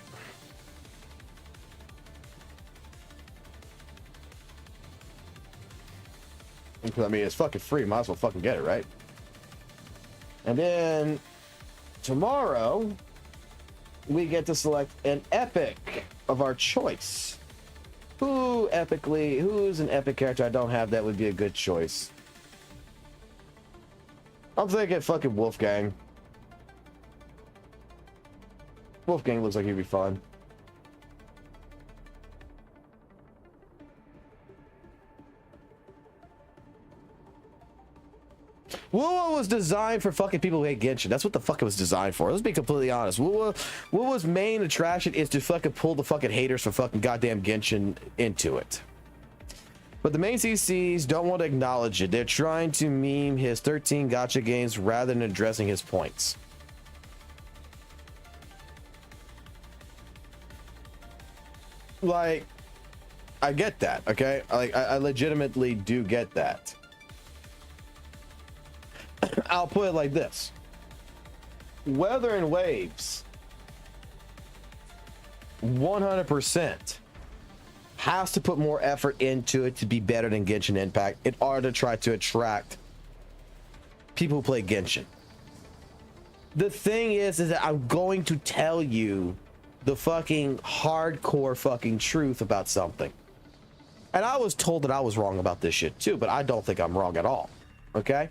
I mean, it's fucking free, might as well fucking get it, right? And then tomorrow we get to select an epic of our choice. Who's an epic character I don't have that would be a good choice? I'm thinking fucking Wolfgang. Wolfgang looks like he'd be fun. WUWA was designed for fucking people who hate Genshin. That's what the fuck it was designed for. Let's be completely honest. WUWA's main attraction is to fucking pull the fucking haters from fucking goddamn Genshin into it. But the main CCs don't want to acknowledge it. They're trying to meme his 13 gacha games rather than addressing his points. Like, I get that, okay? Like, I legitimately do get that. I'll put it like this. Wuthering Waves 100% has to put more effort into it to be better than Genshin Impact in order to try to attract people who play Genshin. The thing is that I'm going to tell you the fucking hardcore fucking truth about something. And I was told that I was wrong about this shit too, but I don't think I'm wrong at all. Okay?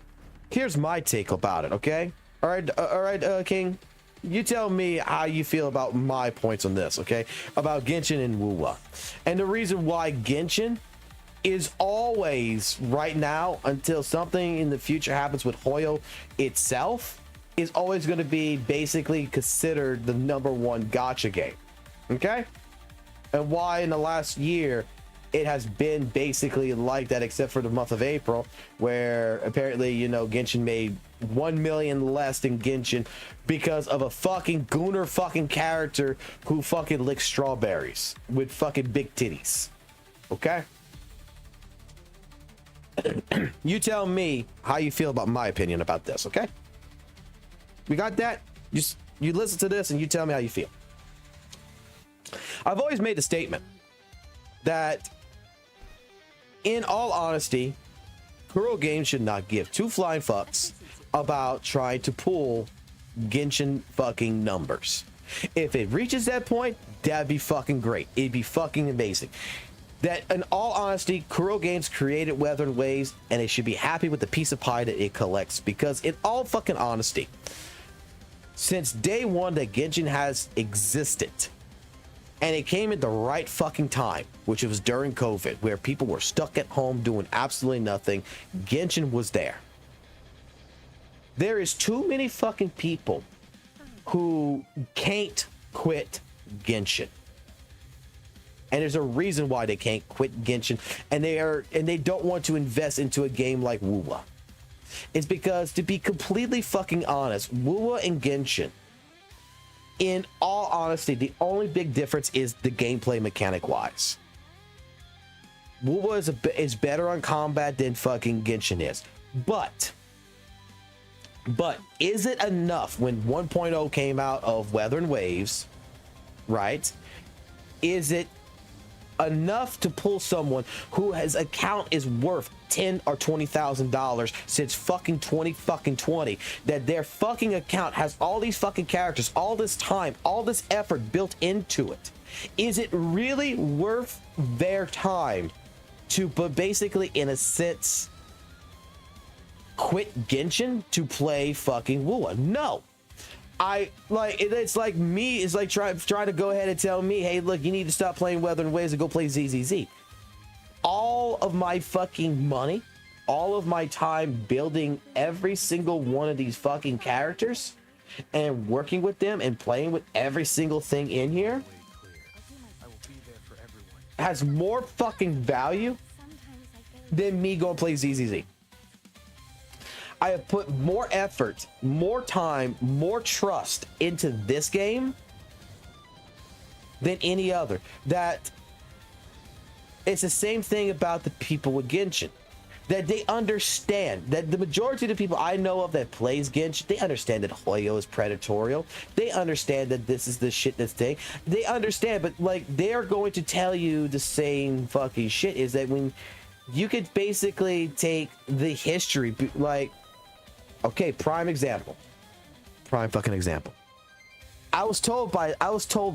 Here's my take about it, okay? All right, King. You tell me how you feel about my points on this, okay? About Genshin and WUWA. And the reason why Genshin is always, right now, until something in the future happens with Hoyo itself, is always going to be basically considered the #1 gacha game, okay? And why in the last year it has been basically like that, except for the month of April, where apparently, you know, Genshin made 1 million less than Genshin because of a fucking gooner fucking character who fucking licks strawberries with fucking big titties. Okay? You tell me how you feel about my opinion about this, okay? We got that? You listen to this and you tell me how you feel. I've always made the statement that, in all honesty, Kuro Games should not give two flying fucks about trying to pull Genshin fucking numbers. If it reaches that point, that'd be fucking great. It'd be fucking amazing. That, in all honesty, Kuro Games created Wuthering Waves, and they should be happy with the piece of pie that it collects. Because, in all fucking honesty, since day one that Genshin has existed, and it came at the right fucking time, which was during COVID, where people were stuck at home doing absolutely nothing, Genshin was there. There is too many fucking people who can't quit Genshin. And there's a reason why they can't quit Genshin, and they don't want to invest into a game like WUWA. It's because, to be completely fucking honest, WUWA and Genshin, in all honesty, the only big difference is the gameplay mechanic wise. WUWA is better on combat than fucking Genshin is. But is it enough when 1.0 came out of Wuthering Waves, right? Is it enough to pull someone who his account is worth $10,000 or $20,000 since fucking 2020, that their fucking account has all these fucking characters, all this time, all this effort built into it? Is it really worth their time to, but basically, in a sense, quit Genshin to play fucking WUWA? No. It's like me, it's like trying to go ahead and tell me, hey, look, you need to stop playing Wuthering Waves and go play ZZZ. All of my fucking money, all of my time building every single one of these fucking characters and working with them and playing with every single thing in here has more fucking value than me going play ZZZ. I have put more effort, more time, more trust into this game than any other. That it's the same thing about the people with Genshin. That they understand, that the majority of the people I know of that plays Genshin, they understand that Hoyo is predatorial. They understand that this is the shit that's thing. They understand, but like, they're going to tell you the same fucking shit, is that when you could basically take the history, like, okay, prime fucking example. I was told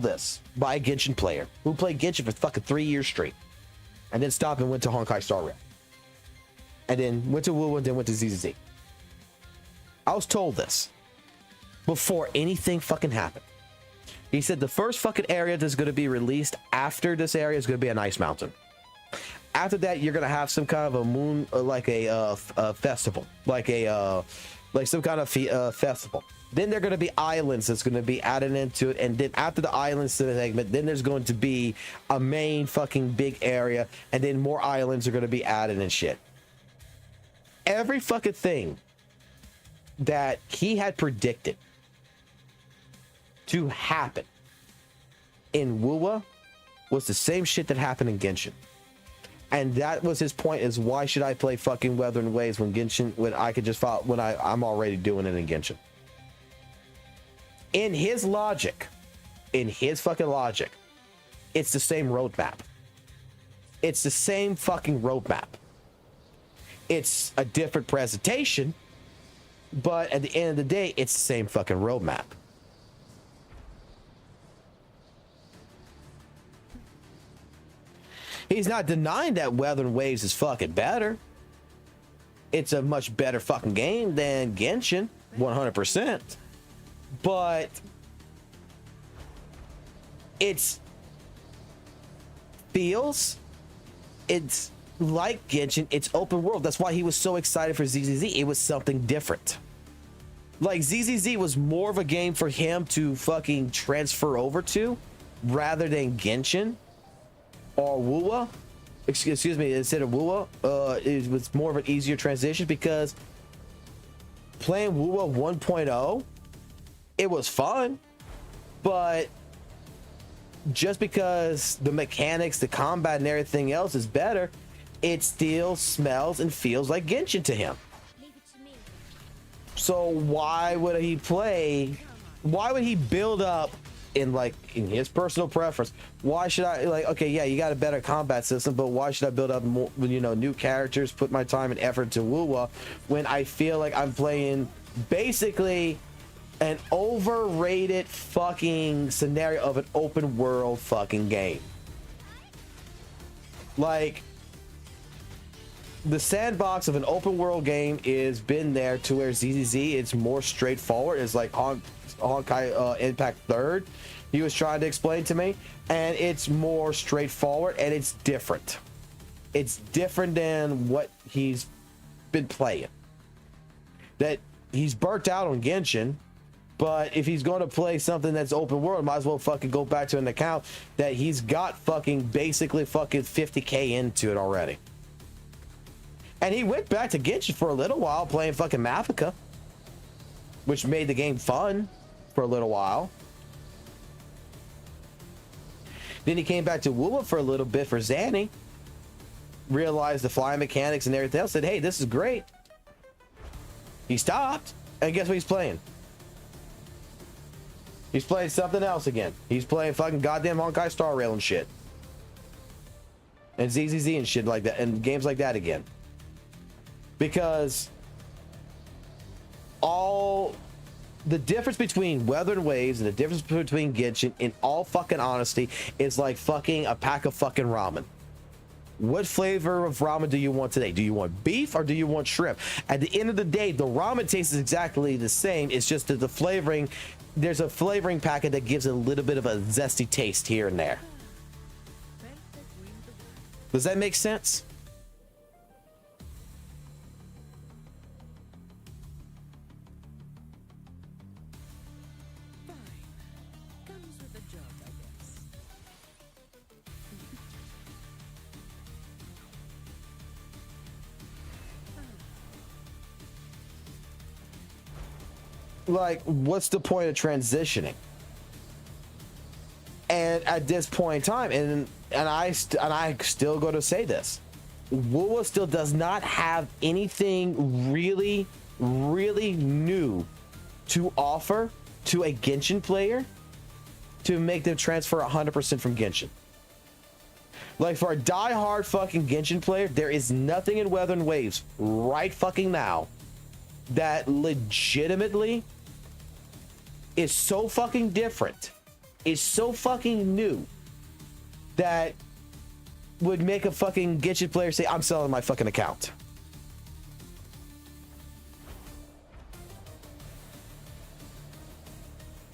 this by a Genshin player who played Genshin for fucking 3 years straight, and then stopped and went to Honkai Star Rail, and then went to WUWA, and then went to ZZZ. I was told this before anything fucking happened. He said the first fucking area that's going to be released after this area is going to be an ice mountain. After that, you're going to have some kind of a moon, like a festival, like a like some kind of festival. Then there are going to be islands that's going to be added into it, and then after the islands segment, then there's going to be a main fucking big area, and then more islands are going to be added and shit. Every fucking thing that he had predicted to happen in WUWA was the same shit that happened in Genshin. And that was his point, is why should I play fucking Wuthering Waves when I could just follow, when I'm already doing it in Genshin. In his logic, in his fucking logic, it's the same roadmap. It's the same fucking roadmap. It's a different presentation, but at the end of the day, it's the same fucking roadmap. He's not denying that Wuthering Waves is fucking better. It's a much better fucking game than Genshin, 100%. But it's like Genshin, it's open world. That's why he was so excited for ZZZ. It was something different. Like ZZZ was more of a game for him to fucking transfer over to rather than Genshin or WUWA. Excuse me, instead of WUWA, it was more of an easier transition because playing WUWA 1.0, it was fun, but just because the mechanics, the combat, and everything else is better, it still smells and feels like Genshin to him. Leave it to me. So why would he play? Why would he build up in his personal preference? Why should I okay, yeah, you got a better combat system, but why should I build up more, new characters, put my time and effort to WUWA when I feel like I'm playing basically an overrated fucking scenario of an open world fucking game? Like, the sandbox of an open world game is been there to where ZZZ, it's more straightforward. It's like Honkai Impact 3rd, he was trying to explain to me, and it's more straightforward and it's different. It's different than what he's been playing. That he's burnt out on Genshin, but if he's going to play something that's open world, might as well fucking go back to an account that he's got fucking basically fucking 50k into it already. And he went back to Genshin for a little while playing fucking Mafika, which made the game fun for a little while. Then he came back to WUWA for a little bit for Zanny, realized the flying mechanics and everything else, said, hey, this is great. He stopped, and guess what he's playing? He's playing something else again. He's playing fucking goddamn Honkai Star Rail and shit. And ZZZ and shit like that, and games like that again. Because all the difference between Wuthering Waves and the difference between Genshin, in all fucking honesty, is like fucking a pack of fucking ramen. What flavor of ramen do you want today? Do you want beef or do you want shrimp? At the end of the day, the ramen tastes exactly the same. It's just that the flavoring, there's a flavoring packet that gives it a little bit of a zesty taste here and there. Does that make sense? Fine. Comes with the job, I guess. Like, what's the point of transitioning? And at this point in time, and I still go to say this, WUWA still does not have anything really new to offer to a Genshin player to make them transfer 100% from Genshin. Like, for a die-hard fucking Genshin player, there is nothing in Wuthering Waves right fucking now that legitimately is so fucking different, is so fucking new, that would make a fucking Genshin player say, I'm selling my fucking account.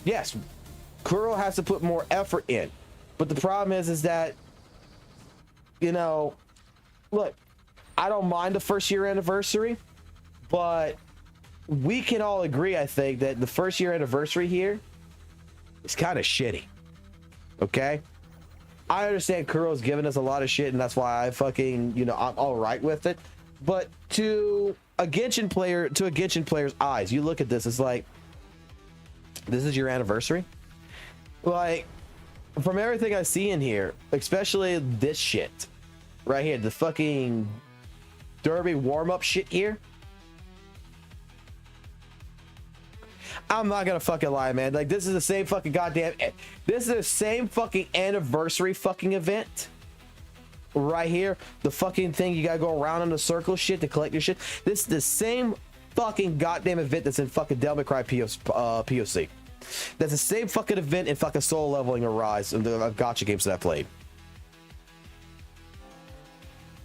Yes, Kuro has to put more effort in, but the problem is that, look, I don't mind the first year anniversary, but we can all agree, I think, that the first year anniversary here is kind of shitty. Okay? I understand Kuro's giving us a lot of shit, and that's why I fucking, you know, I'm all right with it. But to a Genshin player, to a Genshin player's eyes, you look at this, it's like, this is your anniversary? Like, from everything I see in here, especially this shit right here, the fucking derby warm-up shit here, I'm not gonna fucking lie, man. Like, this is the same fucking goddamn, this is the same fucking anniversary fucking event right here. The fucking thing you gotta go around in the circle shit to collect your shit. This is the same fucking goddamn event that's in fucking Devil May Cry POC. That's the same fucking event in fucking Soul Leveling or Rise and the gacha games that I played.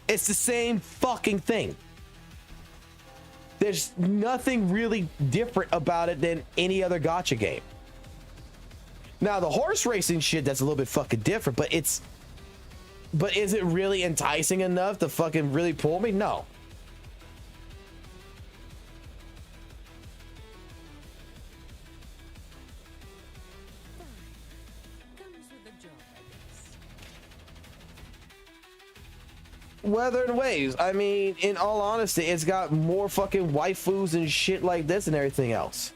It's the same fucking thing. There's nothing really different about it than any other gacha game. Now the horse racing shit, that's a little bit fucking different, but is it really enticing enough to fucking really pull me? No. Wuthering Waves, I mean, in all honesty, it's got more fucking waifus and shit like this and everything else.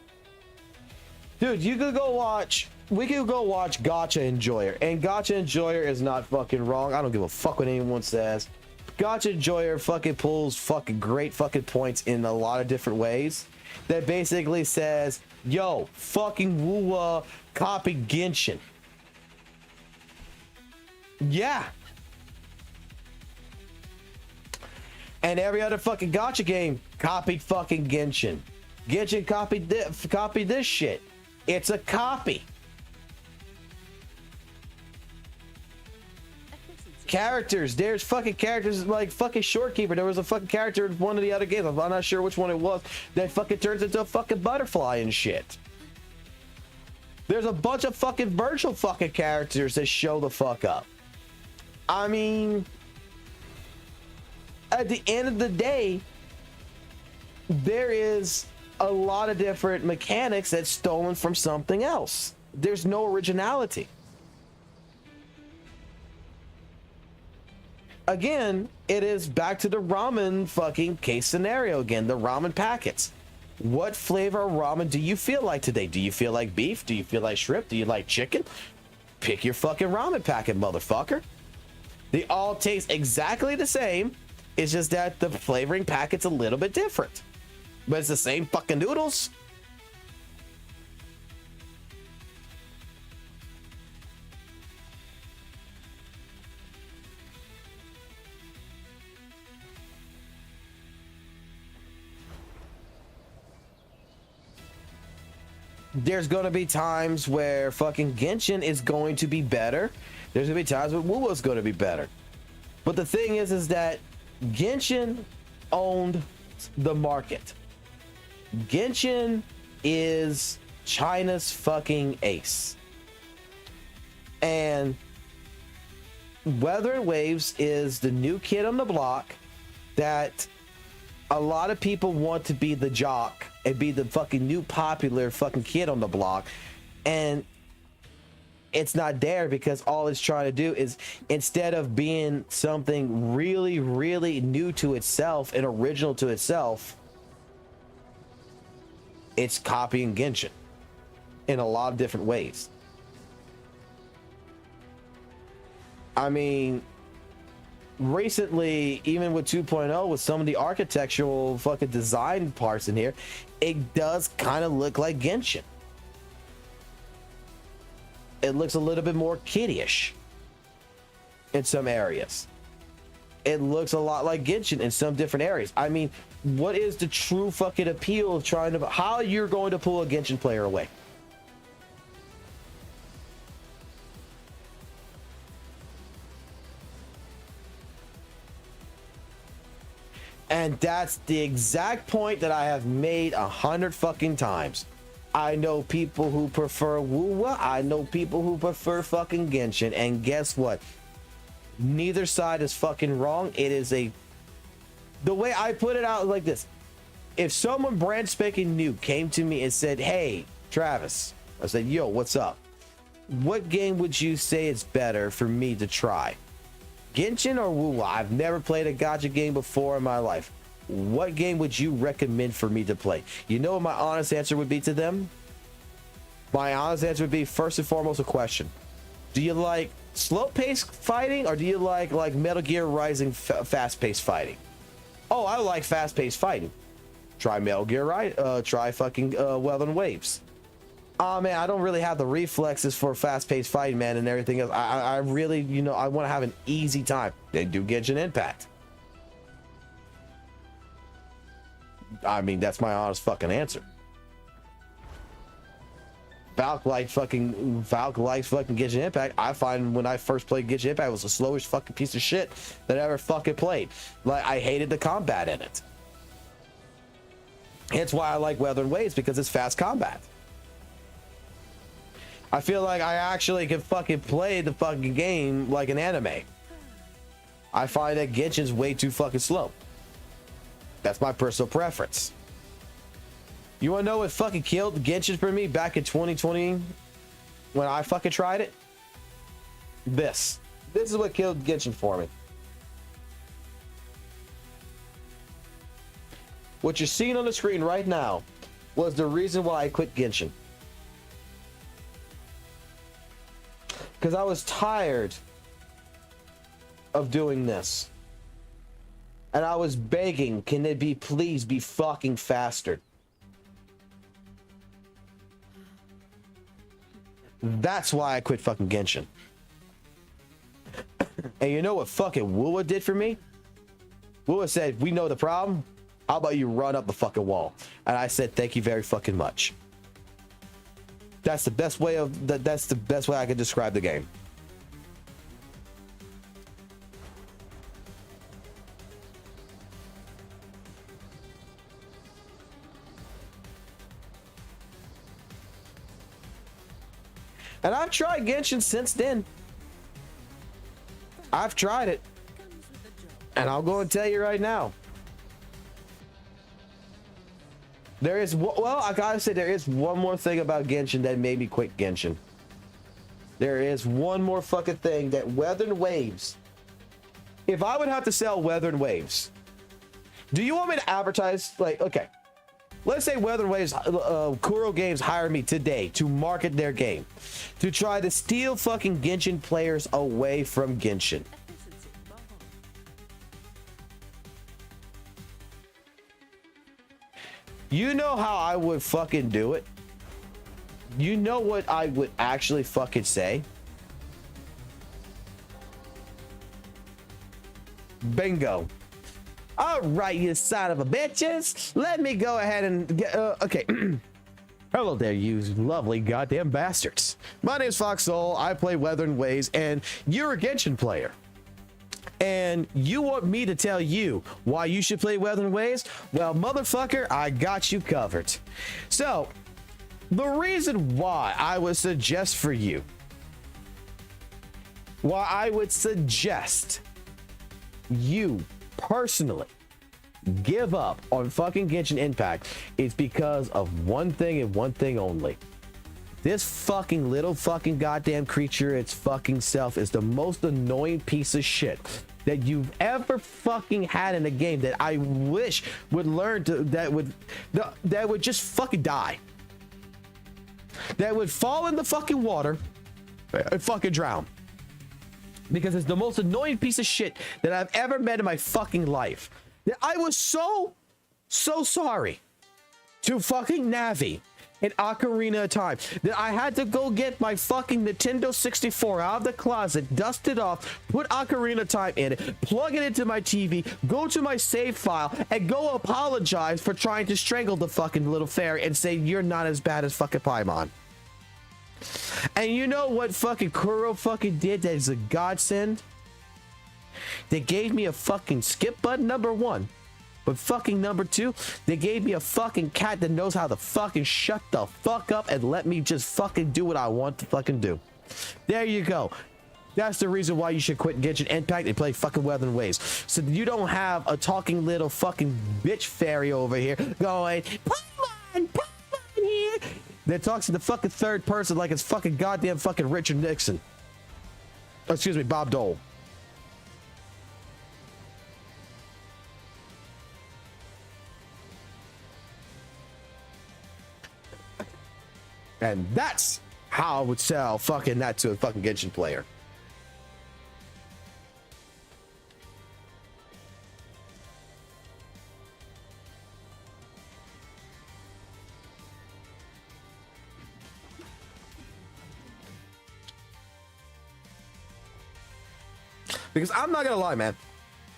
Dude, you could go watch, we could go watch Gacha Enjoyer, and Gacha Enjoyer is not fucking wrong. I don't give a fuck what anyone says. Gacha Enjoyer fucking pulls fucking great fucking points in a lot of different ways. That basically says, yo, fucking WUWA copy Genshin. Yeah. And every other fucking gacha game copied fucking Genshin. Genshin copied this shit. It's a copy. Characters. There's fucking characters like fucking Shorekeeper. There was a fucking character in one of the other games. I'm not sure which one it was. That fucking turns into a fucking butterfly and shit. There's a bunch of fucking virtual fucking characters that show the fuck up. I mean, at the end of the day, there is a lot of different mechanics that's stolen from something else. There's no originality. Again, it is back to the ramen fucking case scenario again, the ramen packets. What flavor of ramen do you feel like today? Do you feel like beef? Do you feel like shrimp? Do you like chicken? Pick your fucking ramen packet, motherfucker. They all taste exactly the same. It's just that the flavoring packet's a little bit different. But it's the same fucking noodles. There's going to be times where fucking Genshin is going to be better. There's going to be times where WUWA is going to be better. But the thing is that Genshin owned the market. Genshin is China's fucking ace. And Wuthering Waves is the new kid on the block that a lot of people want to be the jock and be the fucking new popular fucking kid on the block. And it's not there because all it's trying to do is, instead of being something really, really new to itself and original to itself, it's copying Genshin in a lot of different ways. I mean, recently, even with 2.0, with some of the architectural fucking design parts in here, it does kind of look like Genshin. It looks a little bit more kiddie-ish in some areas. It looks a lot like Genshin in some different areas. I mean, what is the true fucking appeal of trying to, how you're going to pull a Genshin player away? And that's the exact point that I have made 100 fucking times. I know people who prefer WUWA. I know people who prefer fucking Genshin. And guess what? Neither side is fucking wrong. It is the way I put it out like this. if someone brand spanking new came to me and said, hey, Travis, I said, yo, what's up? What game would you say is better for me to try? Genshin or WUWA? I've never played a gacha game before in my life. What game would you recommend for me to play? You know what my honest answer would be to them? My honest answer would be, first and foremost, a question. Do you like slow-paced fighting, or do you like Metal Gear Rising fast-paced fighting? Oh, I like fast-paced fighting. Try Metal Gear try fucking Wuthering Waves. Oh man, I don't really have the reflexes for fast-paced fighting, man, and everything else. I really, you know, I want to have an easy time. Then do Genshin Impact. I mean, that's my honest fucking answer. Valk likes fucking Genshin Impact. I find when I first played Genshin Impact, it was the slowest fucking piece of shit that I ever fucking played. Like, I hated the combat in it. Hence why I like Wuthering Waves, because it's fast combat. I feel like I actually can fucking play the fucking game like an anime. I find that Genshin's way too fucking slow. That's my personal preference. You wanna know what fucking killed Genshin for me back in 2020 when I fucking tried it? This is what killed Genshin for me. What you're seeing on the screen right now was the reason why I quit Genshin. Because I was tired of doing this. And I was begging, can it be, please be fucking faster? That's why I quit fucking Genshin. And you know what fucking WUWA did for me? WUWA said, we know the problem. How about you run up the fucking wall? And I said, thank you very fucking much. That's the best way that's the best way I could describe the game. And I've tried Genshin since then. I've tried it. And I'll go and tell you right now. There is, well, I gotta say, there is one more thing about Genshin that made me quit Genshin. There is one more fucking thing that Wuthering Waves. If I would have to sell Wuthering Waves, do you want me to advertise? Like, okay, let's say Wuthering Waves, Kuro Games hire me today to market their game, to try to steal fucking Genshin players away from Genshin. You know how I would fucking do it? You know what I would actually fucking say? Bingo. All right, you son of a bitches. Let me go ahead and get, okay. Hello there, you lovely goddamn bastards. My name is Fox Soul. I play Wuthering Waves, and you're a Genshin player. And you want me to tell you why you should play Wuthering Waves? Well, motherfucker, I got you covered. So, the reason why I would suggest for you, why I would suggest you personally give up on fucking Genshin Impact is because of one thing and one thing only. This fucking little fucking goddamn creature, its fucking self, is the most annoying piece of shit that you've ever fucking had in a game that I wish would learn to, that would just fucking die. That would fall in the fucking water and fucking drown. Because it's the most annoying piece of shit that I've ever met in my fucking life. That I was so sorry to fucking Navi in Ocarina of Time that I had to go get my fucking Nintendo 64 out of the closet, dust it off, put Ocarina of Time in it, plug it into my TV, go to my save file, and go apologize for trying to strangle the fucking little fairy and say you're not as bad as fucking Paimon. And you know what fucking Kuro fucking did that is a godsend? They gave me a fucking skip button, number one. But fucking number two, they gave me a fucking cat that knows how to fucking shut the fuck up and let me just fucking do what I want to fucking do. There you go. That's the reason why you should quit Genshin Impact and play fucking Wuthering Waves. So you don't have a talking little fucking bitch fairy over here going, Paimon here. That talks in the fucking third person like it's fucking goddamn fucking Richard Nixon. Oh, excuse me, Bob Dole. And that's how I would sell fucking that to a fucking Genshin player. Because I'm not gonna lie, man.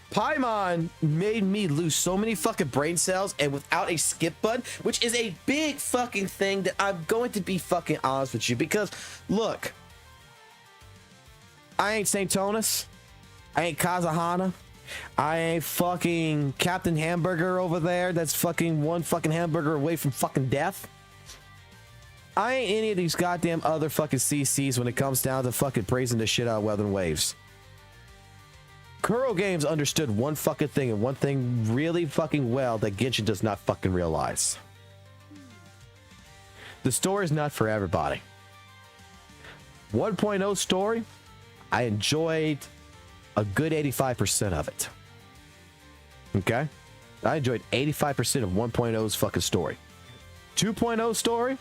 Paimon made me lose so many fucking brain cells and without a skip button, which is a big fucking thing that I'm going to be fucking honest with you. Because, look, I ain't St. Tonus. I ain't Kazahana. I ain't fucking Captain Hamburger over there that's fucking one fucking hamburger away from fucking death. I ain't any of these goddamn other fucking CCs when it comes down to fucking praising the shit out of Wuthering Waves. Kuro Games understood one fucking thing and one thing really fucking well that Genshin does not fucking realize. The story is not for everybody. 1.0 story, I enjoyed a good 85% of it. Okay? I enjoyed 85% of 1.0's fucking story. 2.0 story,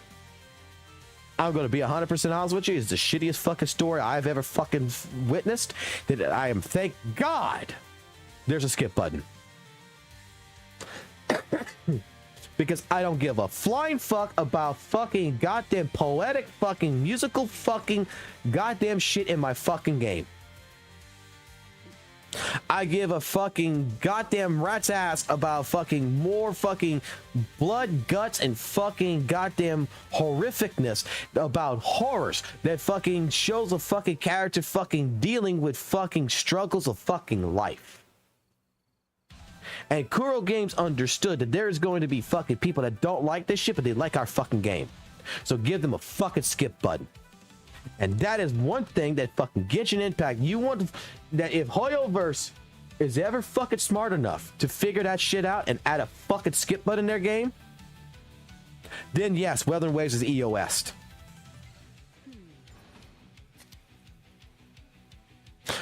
I'm going to be 100% honest with you, it's the shittiest fucking story I've ever fucking witnessed. That I am, thank God, there's a skip button. Because I don't give a flying fuck about fucking goddamn poetic fucking musical fucking goddamn shit in my fucking game. I give a fucking goddamn rat's ass about fucking more fucking blood, guts, and fucking goddamn horrificness about horrors that fucking shows a fucking character fucking dealing with fucking struggles of fucking life. And Kuro Games understood that there is going to be fucking people that don't like this shit, but they like our fucking game. So give them a fucking skip button. And that is one thing that fucking Genshin Impact, you want that if Hoyoverse is ever fucking smart enough to figure that shit out and add a fucking skip button in their game, then yes, Wuthering Waves is EOS.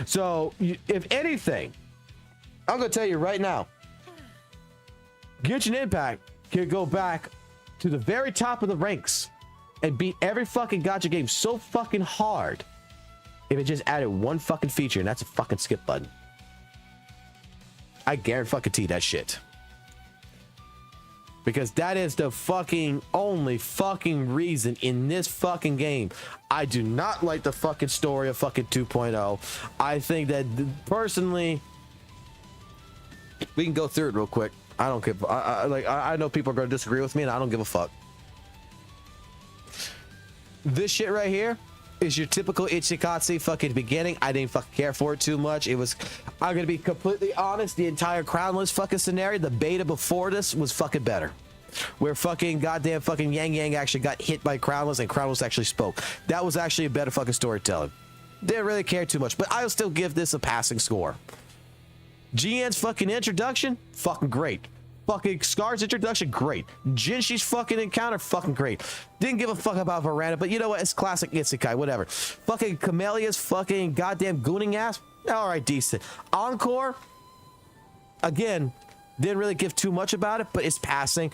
So, if anything, I'm going to tell you right now, Genshin Impact can go back to the very top of the ranks and beat every fucking gacha game so fucking hard if it just added one fucking feature, and that's a fucking skip button. I guarantee that shit. Because that is the fucking only fucking reason in this fucking game I do not like the fucking story of fucking 2.0. I think that personally, we can go through it real quick. I don't give. I know people are going to disagree with me, and I don't give a fuck. This shit right here is your typical Ichikatsu fucking beginning. I didn't fucking care for it too much. It was, I'm gonna be completely honest, the entire Crownless fucking scenario, the beta before this was fucking better. Where fucking goddamn fucking Yang Yang actually got hit by Crownless and Crownless actually spoke. That was actually a better fucking storytelling. Didn't really care too much, but I'll still give this a passing score. GN's fucking introduction, fucking great. Fucking Scar's introduction, great. Jinshi's fucking encounter, fucking great. Didn't give a fuck about Veranda, but you know what? It's classic Isekai, whatever. Fucking Camelia's fucking goddamn gooning ass, alright, decent. Encore, again, didn't really give too much about it, but it's passing.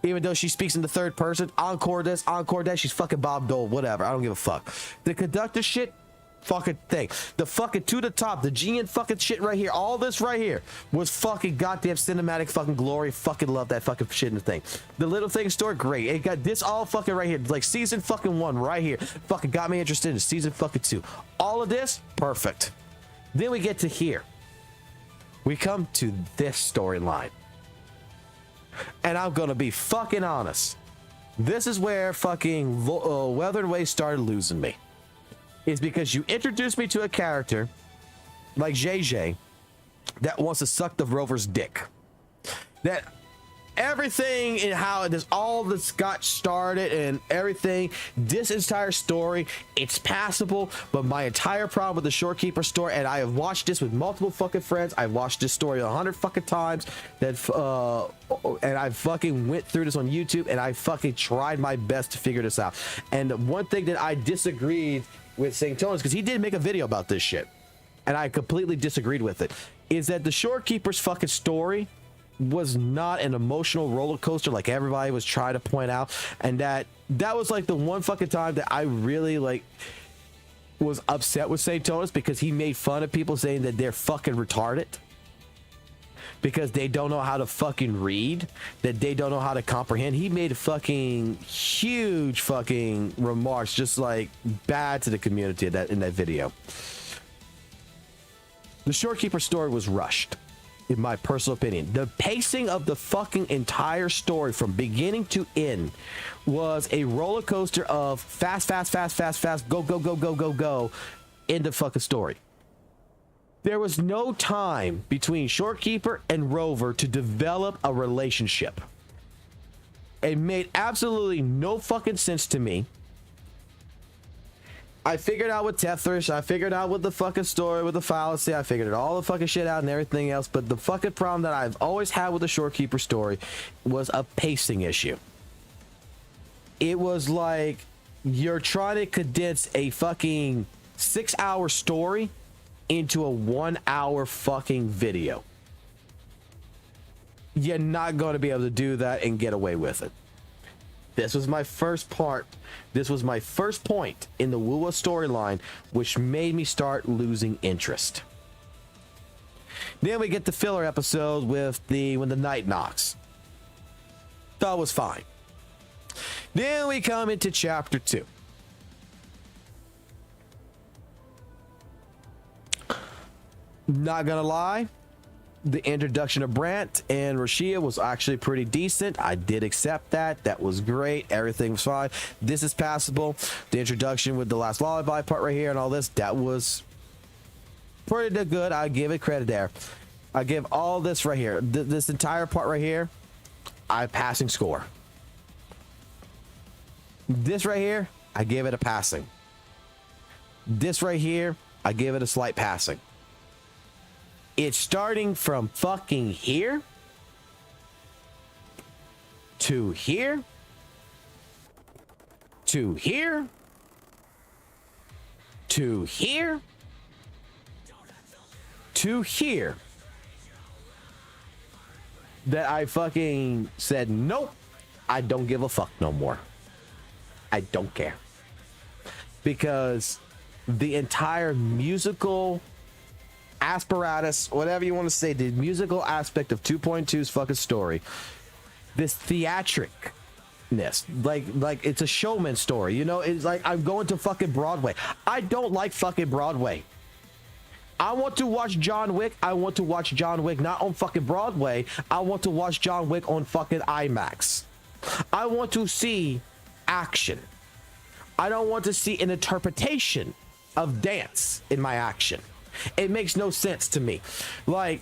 Even though she speaks in the third person, encore this, encore that, she's fucking Bob Dole, whatever. I don't give a fuck. The conductor shit, fucking thing. The fucking to the top, the GN fucking shit right here, all this right here was fucking goddamn cinematic fucking glory. Fucking love that fucking shit in the thing. The little thing store, great. It got this all fucking right here, like season fucking 1 right here. Fucking got me interested in season fucking 2. All of this, perfect. Then we get to here. We come to this storyline. And I'm gonna be fucking honest. This is where fucking Wuthering Waves started losing me. Is because you introduced me to a character like JJ that wants to suck the Rover's dick. That everything and how this all this got started and everything, this entire story, it's passable. But my entire problem with the Shorekeeper story, and I have watched this with multiple fucking friends, I've watched this story 100 fucking times, that and I fucking went through this on YouTube, and I fucking tried my best to figure this out. And one thing that I disagreed with St. Tones, because he did make a video about this shit, and I completely disagreed with it, is that the Shorekeeper's fucking story was not an emotional roller coaster like everybody was trying to point out. And that was like the one fucking time that I really like was upset with St. Tones, because he made fun of people saying that they're fucking retarded because they don't know how to fucking read, that they don't know how to comprehend. He made fucking huge fucking remarks, just like bad to the community in that video. The Shorekeeper story was rushed, in my personal opinion. The pacing of the fucking entire story from beginning to end was a roller coaster of fast, go, go, go, go, go, go, in the fucking story. There was no time between Shorekeeper and Rover to develop a relationship. It made absolutely no fucking sense to me. I figured out with Tetherish, I figured out with the fucking story, with the fallacy, I figured all the fucking shit out and everything else, but the fucking problem that I've always had with the Shorekeeper story was a pacing issue. It was like you're trying to condense a fucking 6-hour story into a 1-hour fucking video. You're not going to be able to do that and get away with it. This was my first part. This was my first point in the WUWA storyline, which made me start losing interest. Then we get the filler episode with when the night knocks. That was fine. Then we come into chapter 2. Not gonna lie, the introduction of Brant and Rashia was actually pretty decent. I did accept that. That was great. Everything was fine. This is passable. The introduction with the last lullaby part right here and all this, that was pretty good. I give it credit there. I give all this right here, this entire part right here, I passing score. This right here, I give it a passing. This right here, I give it a slight passing. It's starting from fucking here to here to here to here to here that I fucking said, nope, I don't give a fuck no more. I don't care. Because the entire musical apparatus, whatever you want to say, the musical aspect of 2.2's fucking story, this theatricness, like it's a showman story, you know, it's like I'm going to fucking Broadway. I don't like fucking Broadway. I want to watch John Wick. I want to watch John Wick not on fucking Broadway. I want to watch John Wick on fucking IMAX. I want to see action. I don't want to see an interpretation of dance in my action. It makes no sense to me. Like,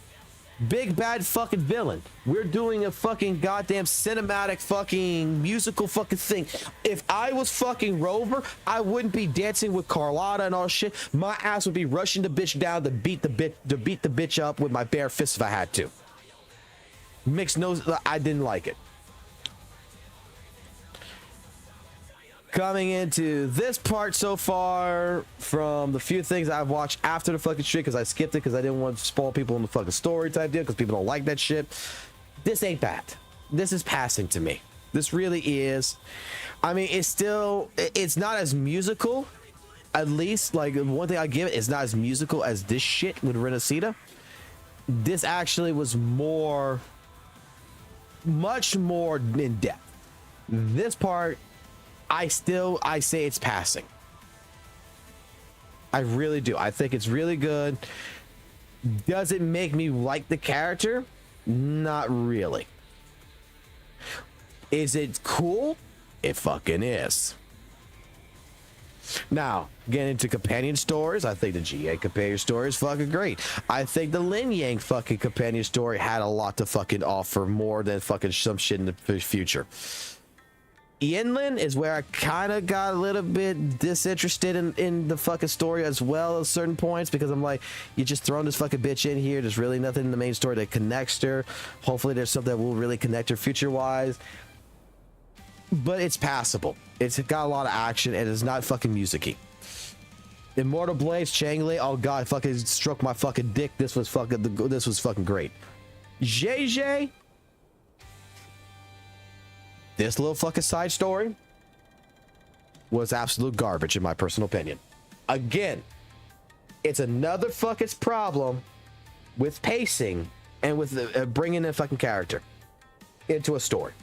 big bad fucking villain. We're doing a fucking goddamn cinematic fucking musical fucking thing. If I was fucking Rover, I wouldn't be dancing with Carlotta and all shit. My ass would be rushing the bitch down to beat the bitch up with my bare fist if I had to. Makes no, I didn't like it. Coming into this part so far, from the few things I've watched after the fucking shit, because I skipped it because I didn't want to spoil people in the fucking story type deal, because people don't like that shit. This ain't bad. This is passing to me. This really is. I mean, it's not as musical, at least. Like, one thing I give it, it's not as musical as this shit with Renacita. This actually was much more in depth. This part, I say it's passing. I really do. I think it's really good. Does it make me like the character? Not really. Is it cool? It fucking is. Now, getting into companion stories, I think the GA companion story is fucking great. I think the Lin Yang fucking companion story had a lot to fucking offer, more than fucking some shit in the future. Yinlin is where I kind of got a little bit disinterested in the fucking story as well at certain points, because I'm like, you just throwing this fucking bitch in here. There's really nothing in the main story that connects her. Hopefully there's something that will really connect her future wise, but it's passable. It's got a lot of action and it's not fucking music-y. Immortal Blades, Changli, oh god, fucking struck my fucking dick. This was fucking great. JJ, this little fucking side story was absolute garbage in my personal opinion. Again, it's another fucking problem with pacing and with bringing in a fucking character into a story.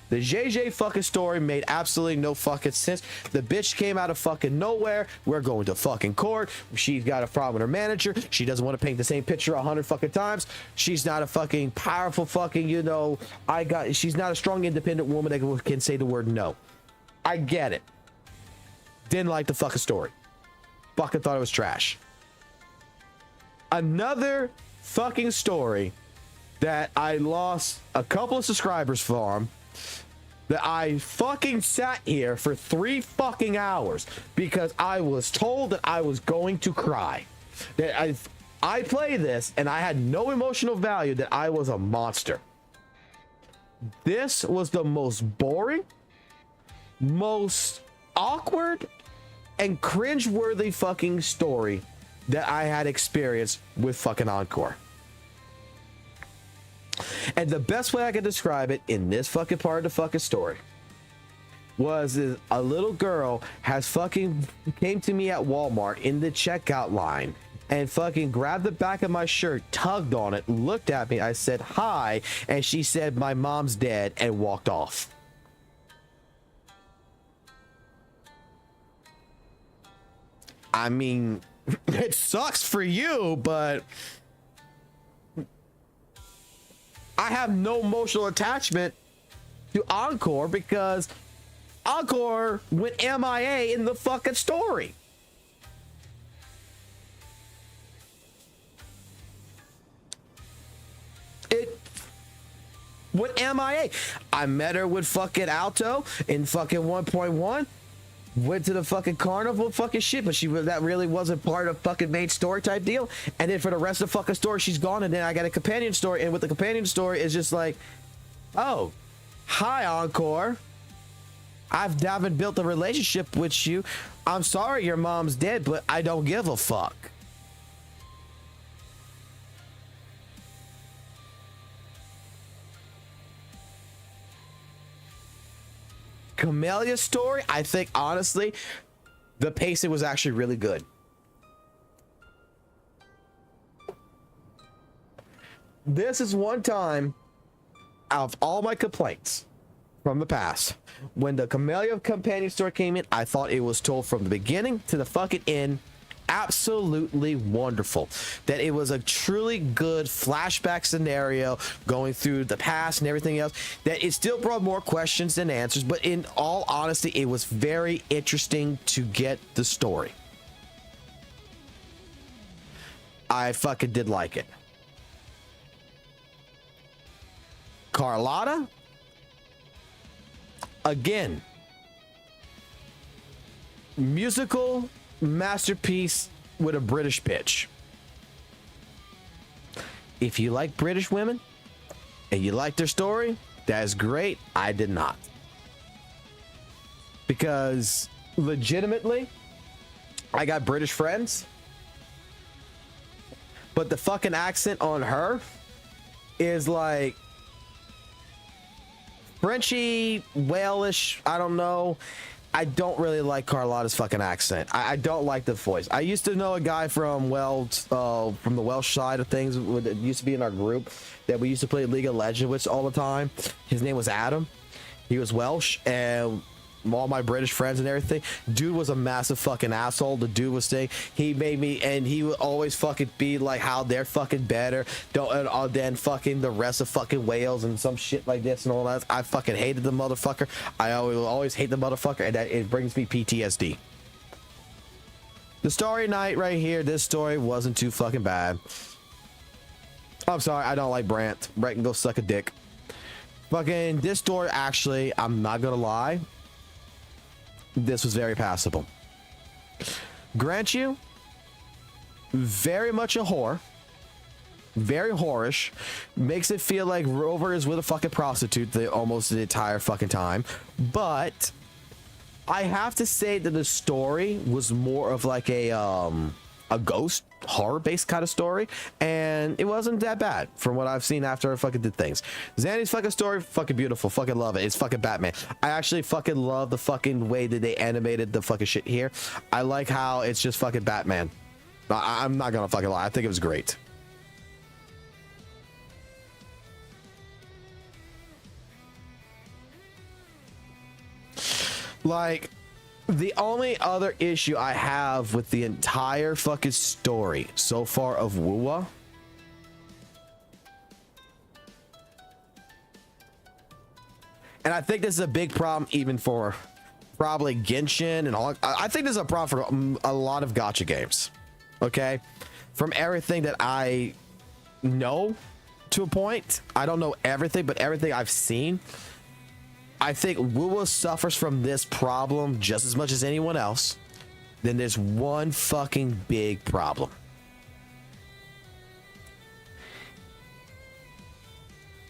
The JJ fucking story made absolutely no fucking sense. The bitch came out of fucking nowhere. We're going to fucking court. She's got a problem with her manager. She doesn't want to paint the same picture 100 fucking times. She's not a fucking powerful fucking, you know, she's not a strong independent woman that can say the word no. I get it. Didn't like the fucking story. Fucking thought it was trash. Another fucking story that I lost a couple of subscribers from, that I fucking sat here for 3 fucking hours because I was told that I was going to cry. That I play this and I had no emotional value, that I was a monster. This was the most boring, most awkward, and cringe-worthy fucking story that I had experienced with fucking Encore. And the best way I can describe it in this fucking part of the fucking story was a little girl has fucking came to me at Walmart in the checkout line and fucking grabbed the back of my shirt, tugged on it, looked at me. I said hi, and she said my mom's dead and walked off. I mean, it sucks for you, but I have no emotional attachment to Encore because Encore went MIA in the fucking story. It went MIA. I met her with fucking Alto in fucking 1.1. Went to the fucking carnival fucking shit, but that really wasn't part of fucking main story type deal. And then for the rest of the fucking story, she's gone, and then I got a companion story, and with the companion story, it's just like, oh, hi Encore, I haven't built a relationship with you. I'm sorry your mom's dead, but I don't give a fuck. Camellia's story, I think honestly the pacing was actually really good. This is one time out of all my complaints from the past, when the Camellia companion story came in, I thought it was told from the beginning to the fucking end absolutely wonderful. That it was a truly good flashback scenario going through the past and everything else, that it still brought more questions than answers, but in all honesty it was very interesting to get the story. I fucking did like it. Carlotta, again, musical masterpiece with a British pitch. If you like British women and you like their story, that is great. I did not, because legitimately I got British friends, but the fucking accent on her is like Frenchy, Walish, I don't know. I don't really like Carlotta's fucking accent. I don't like the voice. I used to know a guy from the Welsh side of things that used to be in our group that we used to play League of Legends with all the time. His name was Adam. He was Welsh, and all my British friends and everything, dude was a massive fucking asshole. The dude was saying, he made me, and he would always fucking be like how they're fucking better than fucking the rest of fucking Wales and some shit like this and all that. I fucking hated the motherfucker. I always hate the motherfucker, and that it brings me PTSD. The Starry Night right here, this story wasn't too fucking bad. I'm sorry, I don't like Brant. Brant can go suck a dick. Fucking this story, actually, I'm not gonna lie, this was very passable. Grant you, very much a whore. Very whorish. Makes it feel like Rover is with a fucking prostitute almost the entire fucking time. But I have to say that the story was more of like a ghost horror based kind of story, and it wasn't that bad from what I've seen after I fucking did things. Zanny's fucking story, fucking beautiful, fucking love it. It's fucking Batman. I actually fucking love the fucking way that they animated the fucking shit here. I like how it's just fucking Batman. I'm not gonna fucking lie, I think it was great. Like, the only other issue I have with the entire fucking story so far of WUWA and I think this is a big problem even for probably Genshin and all. I think this is a problem for a lot of gacha games. Okay? From everything that I know to a point. I don't know everything, but everything I've seen, I think WUWA suffers from this problem just as much as anyone else. Then there's one fucking big problem.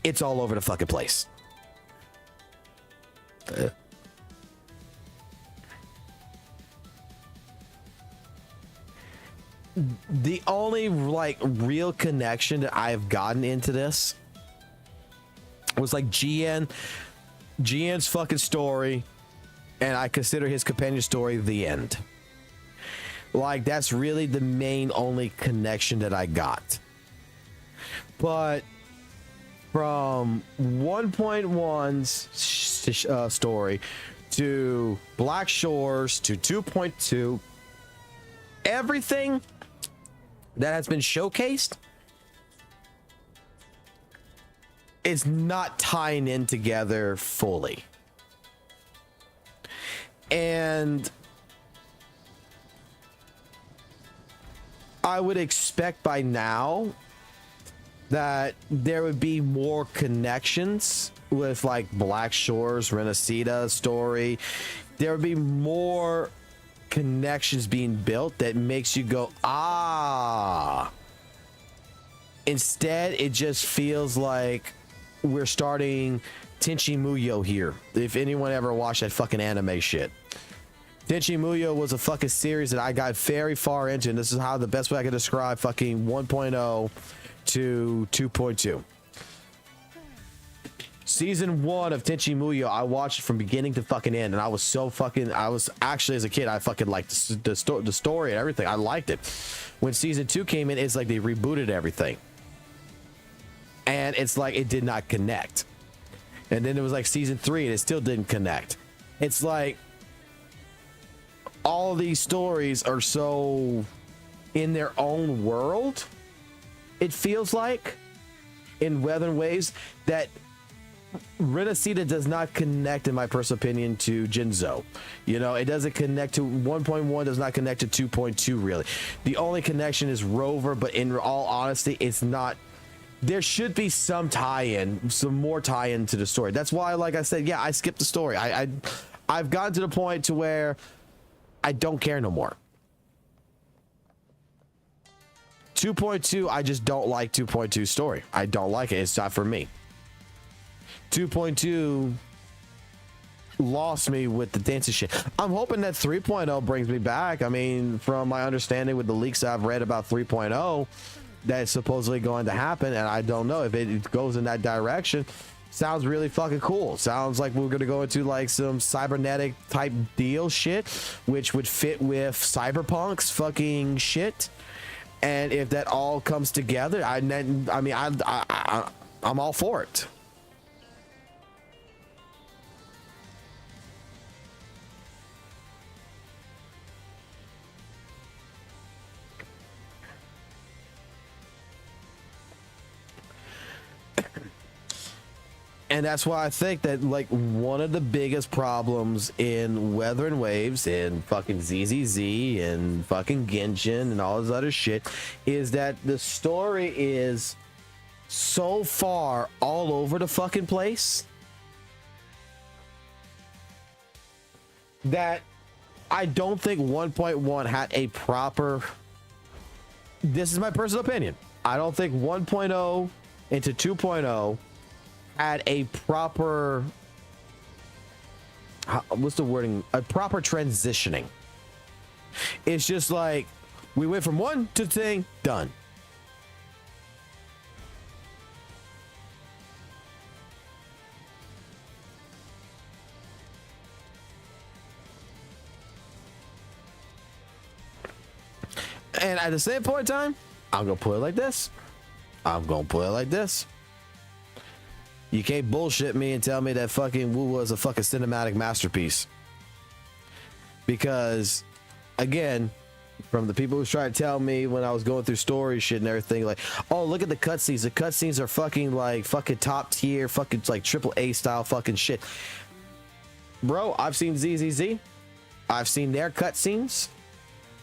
It's all over the fucking place. The only like real connection that I've gotten into this was like GN's fucking story, and I consider his companion story the end. Like, that's really the main only connection that I got. But from 1.1's story to Black Shores to 2.2, everything that has been showcased is not tying in together fully. And I would expect by now that there would be more connections with like Black Shores, Renesita story. There would be more connections being built that makes you go, ah. Instead, it just feels like we're starting Tenchi Muyo here. If anyone ever watched that fucking anime shit. Tenchi Muyo was a fucking series that I got very far into, and this is how the best way I can describe fucking 1.0 to 2.2. Season 1 of Tenchi Muyo, I watched it from beginning to fucking end, and I was so fucking, I was actually, as a kid, I fucking liked the story and everything. I liked it. When season 2 came in, it's like they rebooted everything. And it's like it did not connect. And then it was like season 3 and it still didn't connect. It's like all these stories are so in their own world, it feels like, in Wuthering Waves, that Renesita does not connect, in my personal opinion, to Jinzo. You know, it doesn't connect to 1.1, does not connect to 2.2 really. The only connection is Rover, but in all honesty, it's not. There should be some tie-in, some more tie-in to the story. That's why, like I said, yeah, I skipped the story. I've gotten to the point to where I don't care no more. 2.2, I just don't like 2.2 story. I don't like it. It's not for me. 2.2 lost me with the dancing shit. I'm hoping that 3.0 brings me back. I mean, from my understanding with the leaks I've read about 3.0, that's supposedly going to happen, and I don't know if it goes in that direction. Sounds really fucking cool. Sounds like we're gonna go into like some cybernetic type deal shit, which would fit with Cyberpunk's fucking shit. And if that all comes together, I'm all for it. And that's why I think that like one of the biggest problems in Wuthering Waves and fucking ZZZ and fucking Genshin and all this other shit is that the story is so far all over the fucking place that I don't think 1.1 had a proper, this is my personal opinion, I don't think 1.0 into 2.0 had a proper, what's the wording, a proper transitioning. It's just like we went from one to thing, done. And at the same point in time, I'm gonna put it like this. You can't bullshit me and tell me that fucking WUWA is a fucking cinematic masterpiece. Because, again, from the people who tried to tell me when I was going through story shit and everything, like, oh, look at the cutscenes. The cutscenes are fucking like fucking top tier, fucking like AAA style fucking shit. Bro, I've seen ZZZ. I've seen their cutscenes.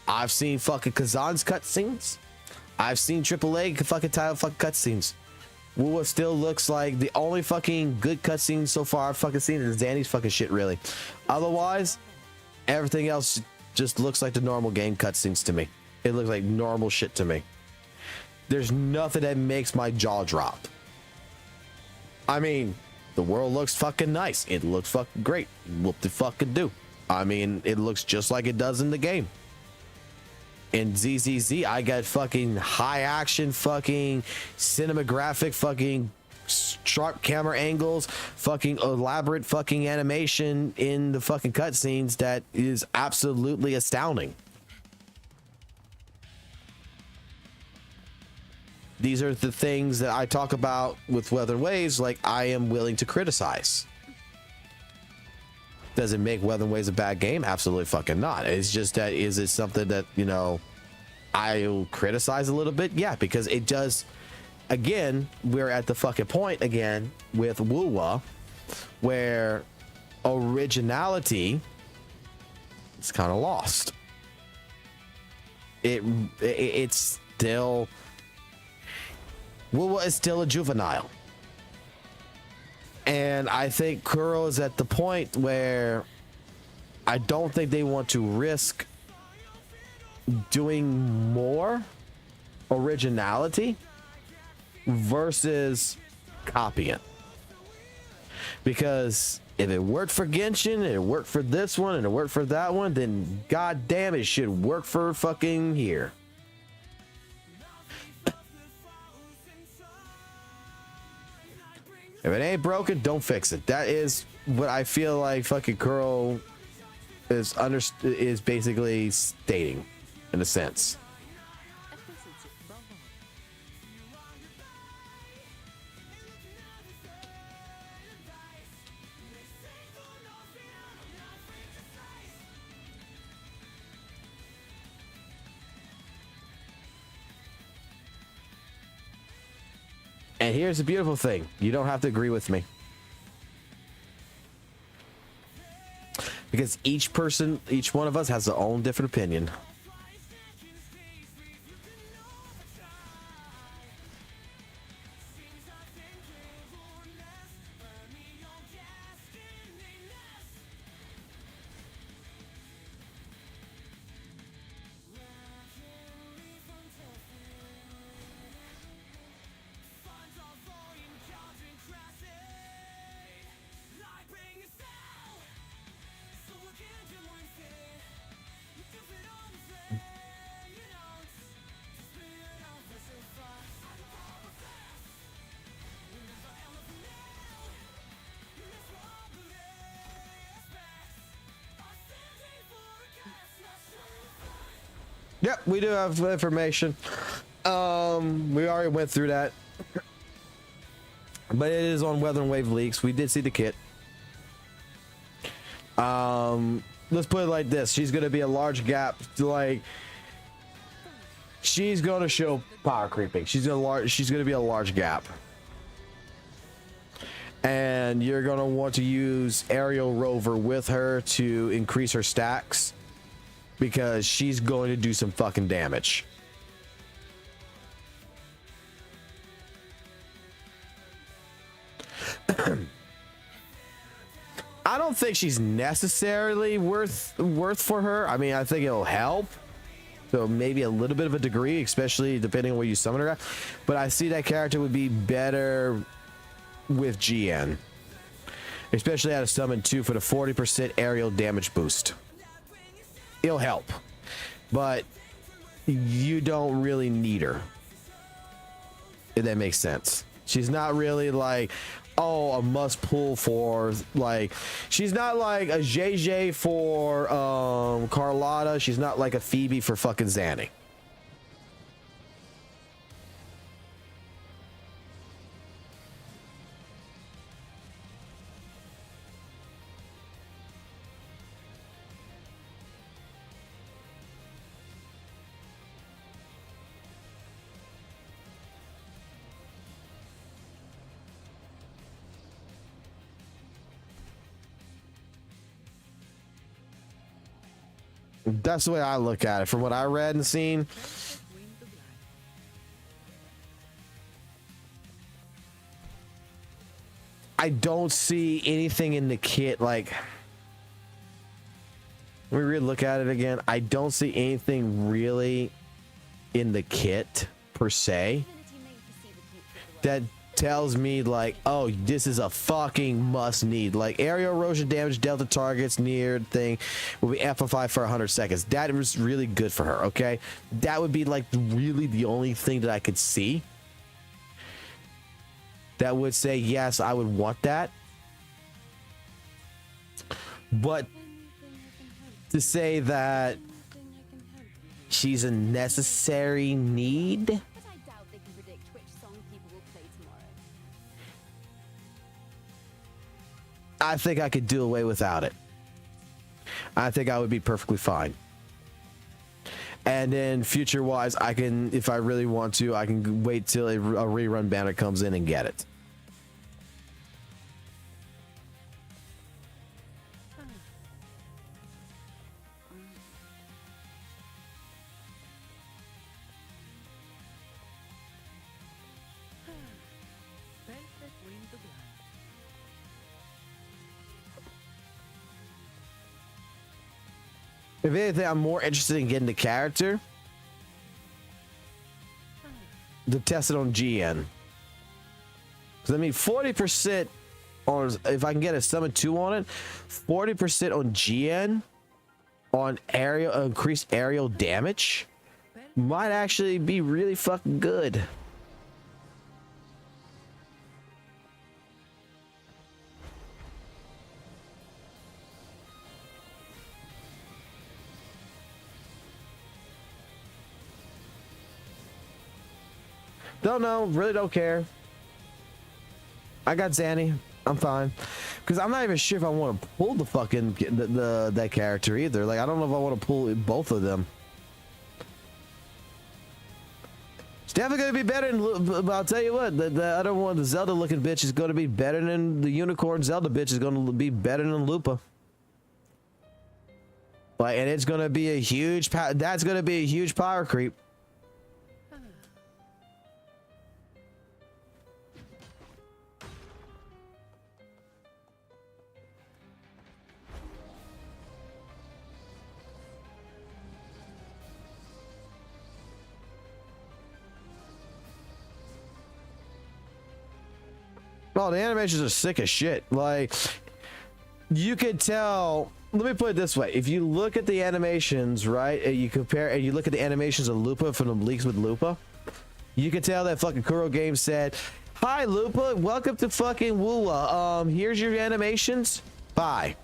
I've seen fucking Kazan's cutscenes. I've seen AAA fucking title fucking cutscenes. WUWA still looks like the only fucking good cutscene so far I've fucking seen is Danny's fucking shit, really. Otherwise, everything else just looks like the normal game cutscenes to me. It looks like normal shit to me. There's nothing that makes my jaw drop. I mean, the world looks fucking nice. It looks fucking great. Whoop the fucking do. I mean, it looks just like it does in the game. In ZZZ, I got fucking high action, fucking cinematographic, fucking sharp camera angles, fucking elaborate fucking animation in the fucking cutscenes that is absolutely astounding. These are the things that I talk about with Wuthering Waves, like I am willing to criticize. Does it make Wuthering Waves a bad game? Absolutely fucking not. It's just that, is it something that, you know, I'll criticize a little bit? Yeah, because it does. Again, we're at the fucking point again with WUWA where originality is kind of lost. It's still, WUWA is still a juvenile. And I think Kuro is at the point where I don't think they want to risk doing more originality versus copying. Because if it worked for Genshin, and it worked for this one, and it worked for that one, then goddamn it should work for fucking here. If it ain't broken, don't fix it. That is what I feel like fucking Kuro is basically stating, in a sense. And here's the beautiful thing. You don't have to agree with me. Because each person, each one of us has their own different opinion. Yep, we do have information. We already went through that. But it is on Wuthering Wave leaks. We did see the kit. Let's put it like this. She's going to be a large gap. Like, she's going to show power creeping. She's going to be a large gap. And you're gonna want to use aerial rover with her to increase her stacks, because she's going to do some fucking damage. I don't think she's necessarily worth for her. I mean, I think it'll help. So maybe a little bit of a degree, especially depending on where you summon her at. But I see that character would be better with GN. Especially at a summon 2 for the 40% aerial damage boost. It'll help. But you don't really need her. If that makes sense. She's not really like, oh, a must pull for, like, she's not like a JJ for Carlotta. She's not like a Phoebe for fucking Zanny. That's the way I look at it. From what I read and seen, I don't see anything in the kit. Like, let me really look at it again. I don't see anything really in the kit per se that tells me like, oh, this is a fucking must need. Like, aerial erosion damage dealt to targets near thing will be amplified for 100 seconds. That was really good for her. Okay, that would be like really the only thing that I could see that would say yes, I would want that. But to say that she's a necessary need, But I doubt they can predict which song people will play tomorrow. I think I could do away without it. I think I would be perfectly fine. And then future wise, I can, if I really want to, I can wait till a rerun banner comes in and get it. If anything, I'm more interested in getting the character to test it on GN. Because I mean, 40% on, if I can get a summon 2 on it, 40% on GN on aerial, increased aerial damage might actually be really fucking good. Don't know, really don't care. I got Zanny, I'm fine. Because I'm not even sure if I want to pull the fucking that character either. Like, I don't know if I want to pull both of them. It's definitely gonna be better than, but I'll tell you what, the other one, the Zelda looking bitch, is gonna be better than the unicorn Zelda bitch is gonna be better than Lupa. Like, and it's gonna be a huge that's gonna be a huge power creep. Oh, the animations are sick as shit. Like, you could tell. Let me put it this way: if you look at the animations, right, and you compare, and you look at the animations of Lupa from the leaks with Lupa, you can tell that fucking Kuro Games said, "Hi, Lupa, welcome to fucking WUWA. Here's your animations. Bye."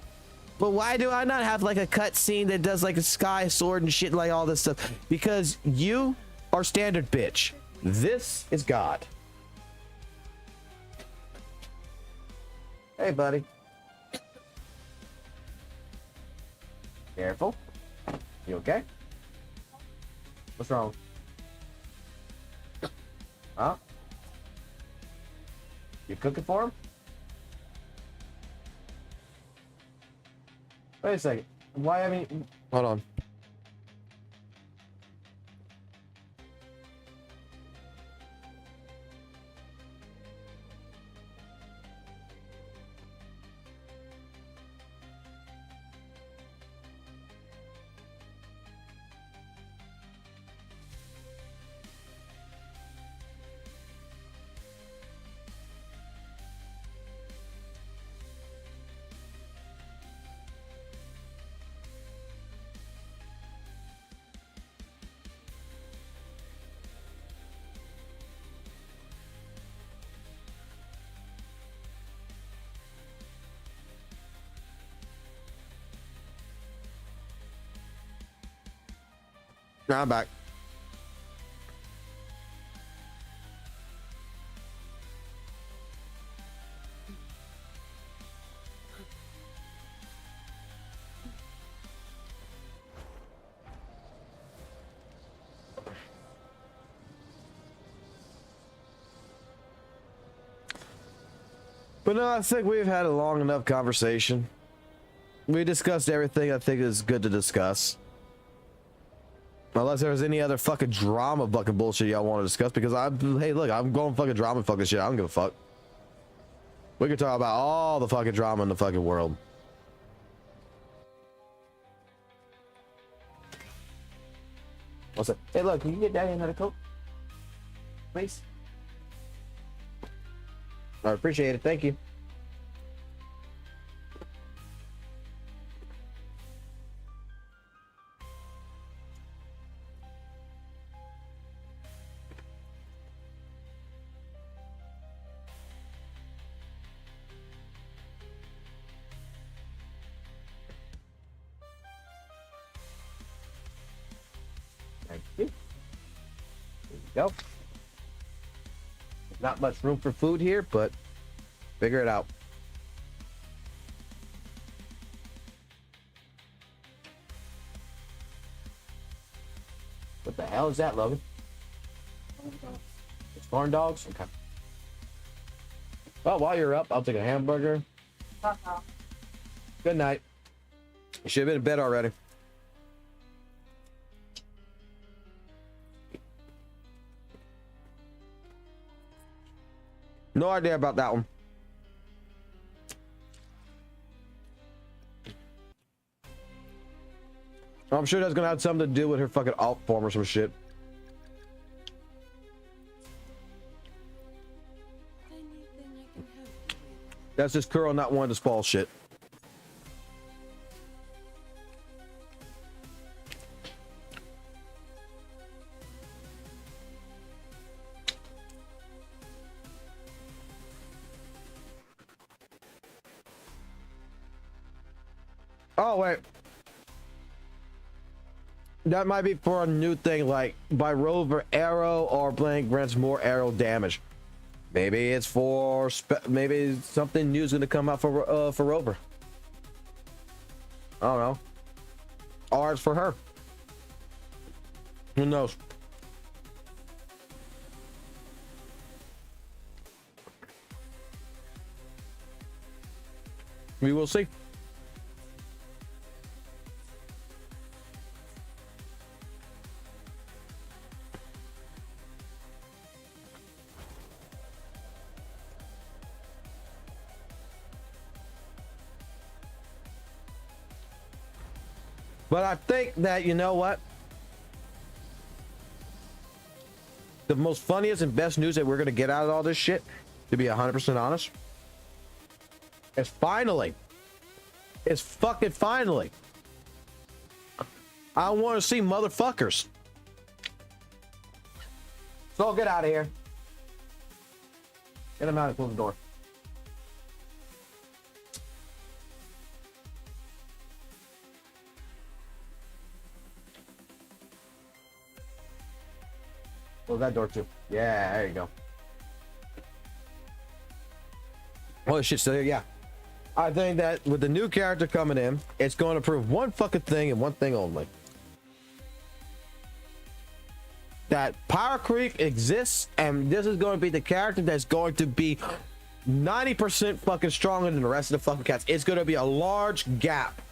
But why do I not have like a cut scene that does like a sky sword and shit, like all this stuff? Because you are standard, bitch. This is God. Hey, buddy. Careful. You okay? What's wrong? Huh? You cooking for him? Wait a second. Why haven't you... Hold on. Now I'm back. But no, I think we've had a long enough conversation. We discussed everything I think is good to discuss. Unless there's any other fucking drama fucking bullshit y'all want to discuss, because hey, look, I'm going fucking drama fucking shit. I don't give a fuck. We can talk about all the fucking drama in the fucking world. What's up? Hey, look, can you get Daddy another Coke? Please? I appreciate it. Thank you. Thank you. There you go. There's not much room for food here, but figure it out. What the hell is that, Logan? It's corn dogs? Okay. Well, while you're up, I'll take a hamburger. Good night. You should have been in bed already. No idea about that one. I'm sure that's gonna have something to do with her fucking alt form or some shit. Anything I can help you with? That's just Curl not wanting to spoil shit. Oh, wait. That might be for a new thing, like by Rover arrow or blank grants more arrow damage. Maybe it's for maybe something new is gonna come out for Rover. I don't know. Or it's for her. Who knows? We will see. But I think that, you know what? The most funniest and best news that we're going to get out of all this shit, to be 100% honest, is finally. It's fucking finally. I want to see motherfuckers. So get out of here. Get him out and close the door. Close that door too. Yeah, there you go. Oh shit, so yeah. I think that with the new character coming in, it's going to prove one fucking thing and one thing only. That PowerCreep exists, and this is going to be the character that's going to be 90% fucking stronger than the rest of the fucking cats. It's going to be a large gap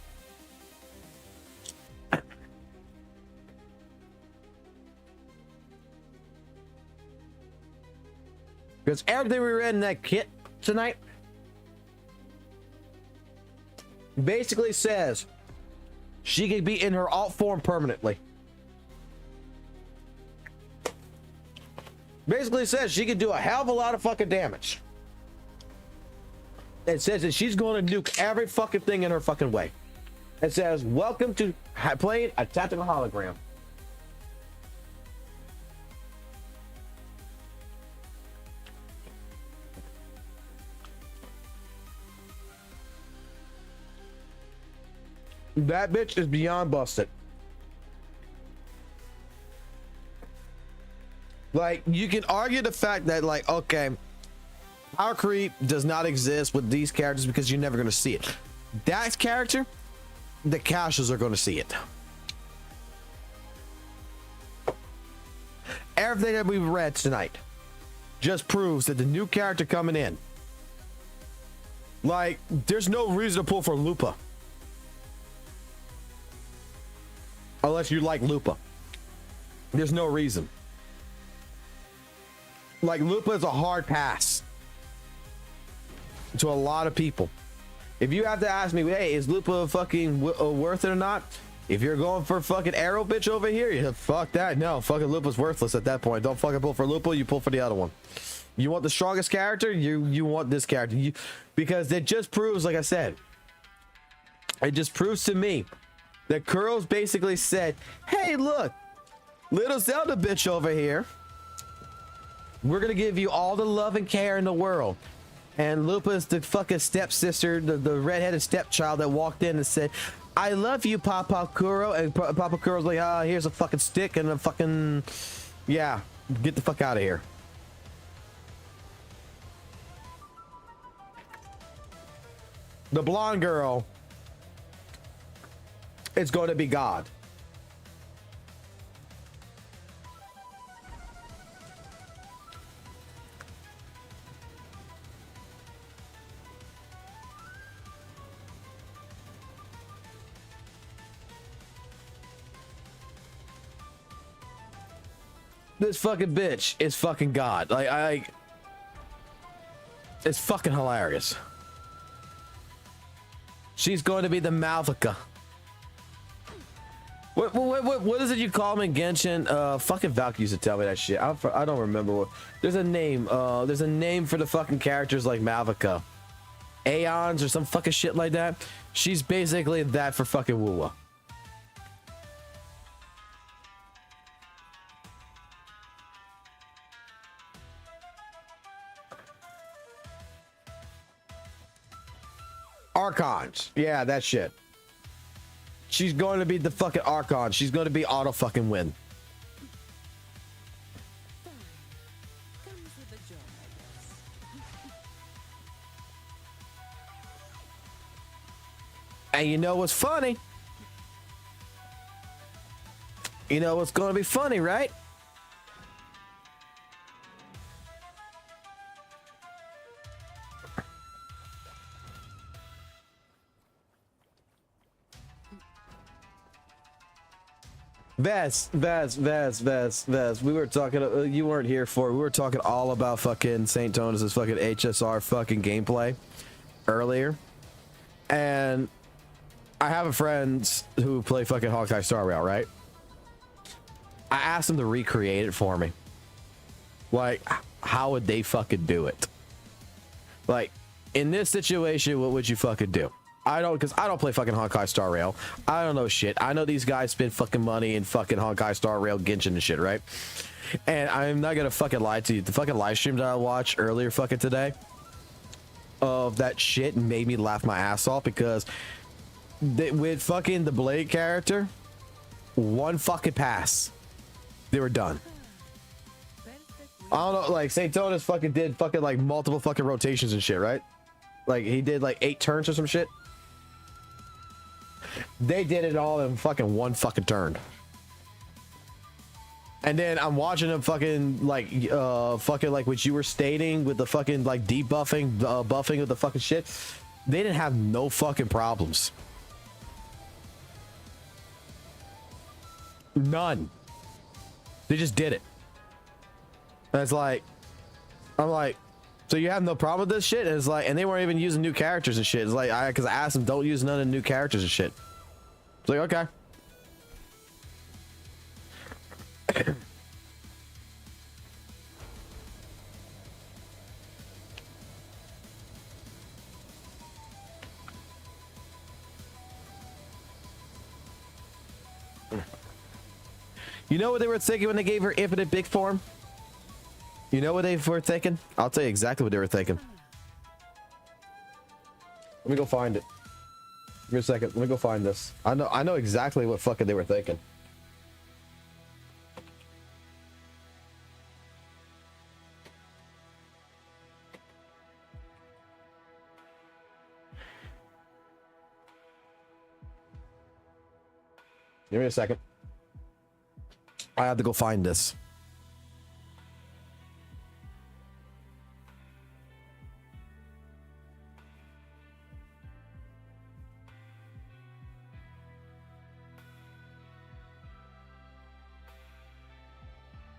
Because everything we read in that kit tonight basically says she could be in her alt form permanently. Basically says she could do a hell of a lot of fucking damage. It says that she's going to nuke every fucking thing in her fucking way. It says, welcome to playing a tactical hologram. That bitch is beyond busted. Like, you can argue the fact that, like, okay, PowerCreep does not exist with these characters because you're never going to see it. That character, the casuals are going to see it. Everything that we've read tonight just proves that the new character coming in, like, there's no reason to pull for Lupa. Unless you like Lupa. There's no reason. Like, Lupa is a hard pass to a lot of people. If you have to ask me, hey, is Lupa fucking worth it or not? If you're going for fucking arrow bitch over here, yeah, fuck that. No, fucking Lupa's worthless at that point. Don't fucking pull for Lupa, you pull for the other one. You want the strongest character? You want this character. Because it just proves, like I said, it just proves to me that Kuro's basically said, hey, look, little Zelda bitch over here, we're gonna give you all the love and care in the world. And Lupa's the fucking stepsister, the redheaded stepchild that walked in and said, I love you, Papa Kuro. And Papa Kuro's like, here's a fucking stick and a fucking, yeah, get the fuck out of here. The blonde girl, it's going to be God. This fucking bitch is fucking God. Like, it's fucking hilarious. She's going to be the Malvika. What is it you call him in Genshin? Fucking Valk used to tell me that shit. I don't remember what. There's a name. There's a name for the fucking characters like Malvika. Aeons or some fucking shit like that. She's basically that for fucking WUWA. Archons. Yeah, that shit. She's going to be the fucking Archon. She's going to be auto fucking win. Comes with the job, I guess. And you know what's funny? You know what's going to be funny, right? Vaz. We were talking, you weren't here for it. We were talking all about fucking St. Tonus' fucking HSR fucking gameplay earlier. And I have a friend who play fucking Hawkeye Star Rail, right? I asked him to recreate it for me. Like, how would they fucking do it? Like, in this situation, what would you fucking do? Because I don't play fucking Honkai Star Rail. I don't know shit. I know these guys spend fucking money in fucking Honkai Star Rail, Genshin and shit, right? And I'm not gonna fucking lie to you. The fucking live stream that I watched earlier fucking today of that shit made me laugh my ass off because with fucking the Blade character, one fucking pass, they were done. I don't know, like St. Tonus fucking did fucking like multiple fucking rotations and shit, right? Like he did like 8 turns or some shit. They did it all in fucking one fucking turn. And then I'm watching them fucking like what you were stating with the fucking like debuffing, buffing with the fucking shit. They didn't have no fucking problems. None. They just did it. And it's like, I'm like, so you have no problem with this shit? And it's like, and they weren't even using new characters and shit. It's like, because I asked them, don't use none of the new characters and shit. It's like, okay. You know what they were thinking when they gave her infinite big form? You know what they were thinking? I'll tell you exactly what they were thinking. Let me go find it. Give me a second. Let me go find this. I know exactly what fucking they were thinking. Give me a second. I have to go find this.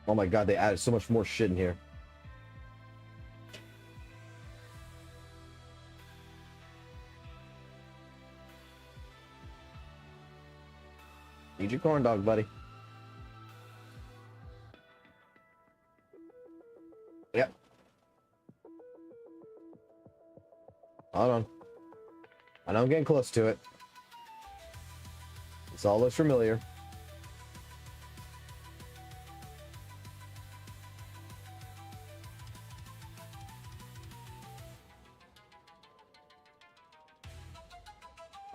Oh my god, they added so much more shit in here. Eat your corn dog, buddy. Yep. Hold on. I know I'm getting close to it. This all looks familiar.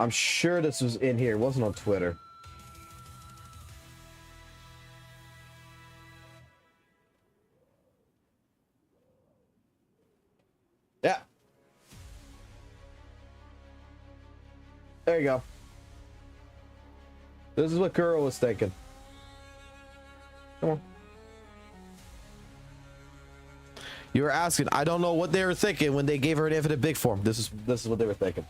I'm sure this was in here. It wasn't on Twitter. Yeah. There you go. This is what Kuro was thinking. Come on. You were asking. I don't know what they were thinking when they gave her an infinite big form. This is what they were thinking.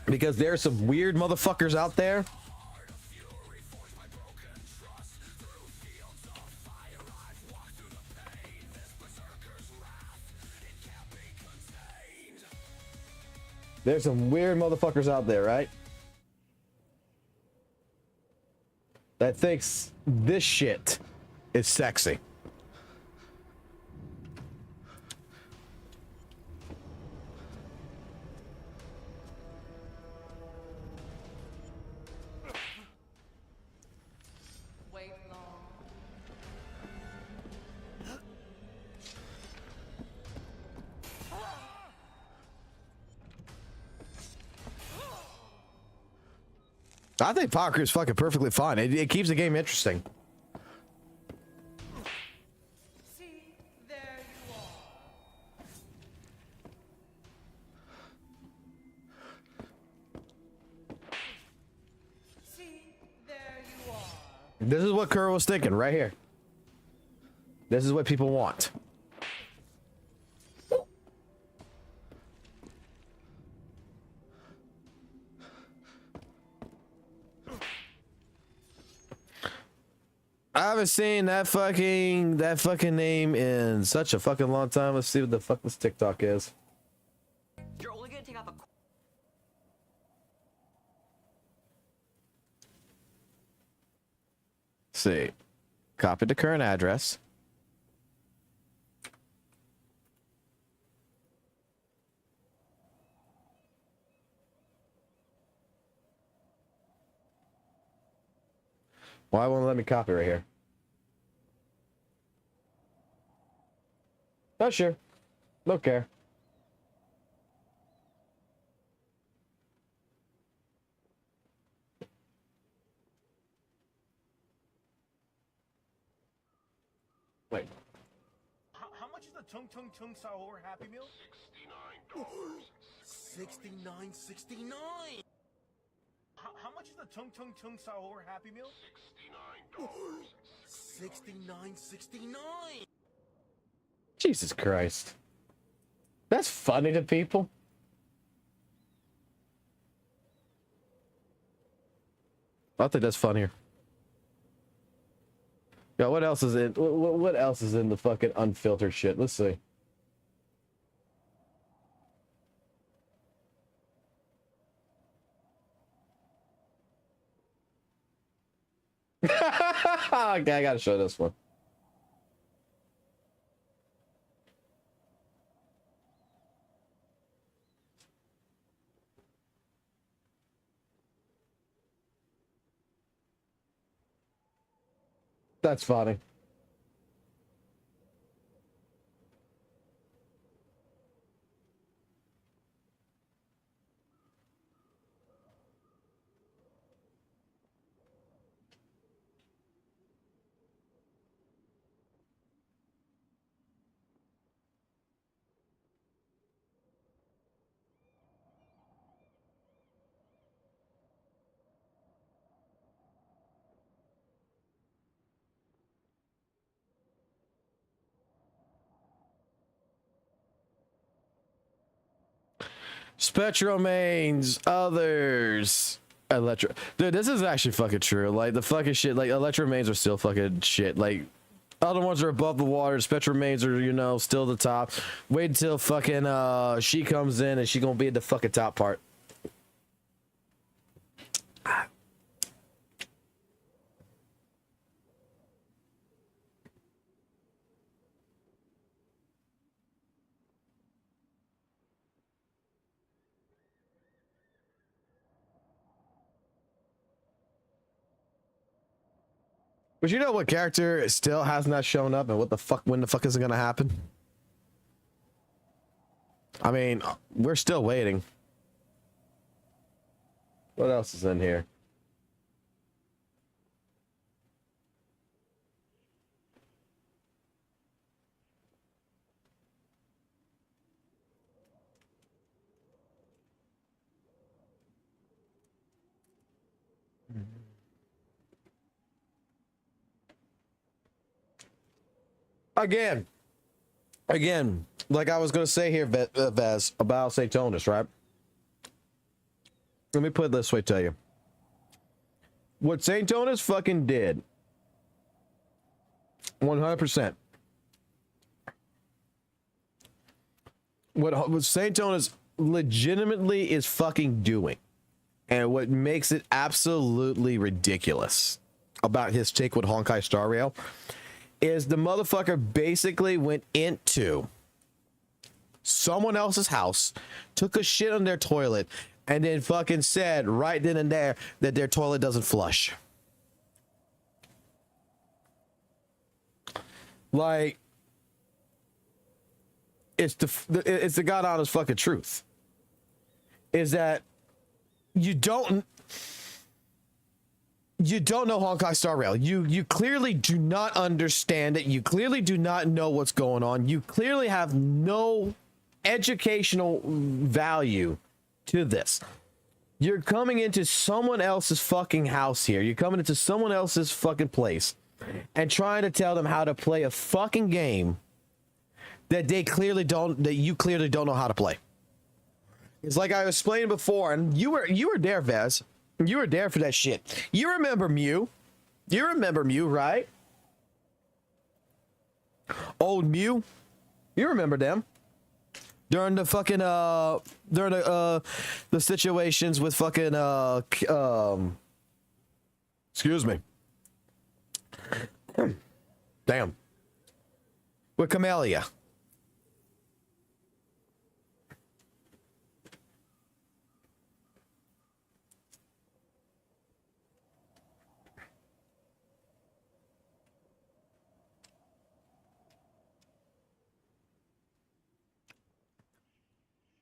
Because there's some weird motherfuckers out there. There's some weird motherfuckers out there, right? That thinks this shit is sexy. I think PowerCreep is fucking perfectly fine. It keeps the game interesting. See, there you are. See, there you are. This is what Kuro was thinking right here. This is what people want. I haven't seen that fucking name in such a fucking long time. Let's see what the fuck this TikTok is. You're only gonna take off a. See. Copy the current address. Why won't it let me copy right here? Not sure. Don't care. Wait. How much is the Tung Tung Tung Sour Happy Meal? $69.69. How much is the Tung Tung Tung Sour Happy Meal? $69. $69.69. Jesus Christ. That's funny to people. I think that's funnier. Yeah, what else is in what else is in the fucking unfiltered shit? Let's see. Okay, I gotta show this one. That's funny. Spectromains, others. Electro. Dude, this is actually fucking true. Like, the fucking shit, like, electromains are still fucking shit. Like, other ones are above the water. Spectromains are, you know, still the top. Wait until fucking, she comes in and she gonna be at the fucking top part. But you know what character still has not shown up and what the fuck, when the fuck is it gonna happen? I mean, we're still waiting. What else is in here? Again, like I was gonna say here, Vez, about Satonus, right? Let me put it this way to you. What Satonus fucking did, 100%. What Satonus legitimately is fucking doing, and what makes it absolutely ridiculous about his take with Honkai Star Rail, is the motherfucker basically went into someone else's house, took a shit on their toilet, and then fucking said right then and there that their toilet doesn't flush. Like, it's the god honest fucking truth. Is that you don't know Honkai Star Rail. You clearly do not understand it. You clearly do not know what's going on. You clearly have no educational value to this. You're coming into someone else's fucking house here. You're coming into someone else's fucking place and trying to tell them how to play a fucking game that you clearly don't know how to play. It's like I was explaining before, and you were there, Vez. You were there for that shit. You remember Mew. You remember Mew, right? Old Mew. You remember them. During the fucking, during the situations with fucking, excuse me. Damn. With Camellia.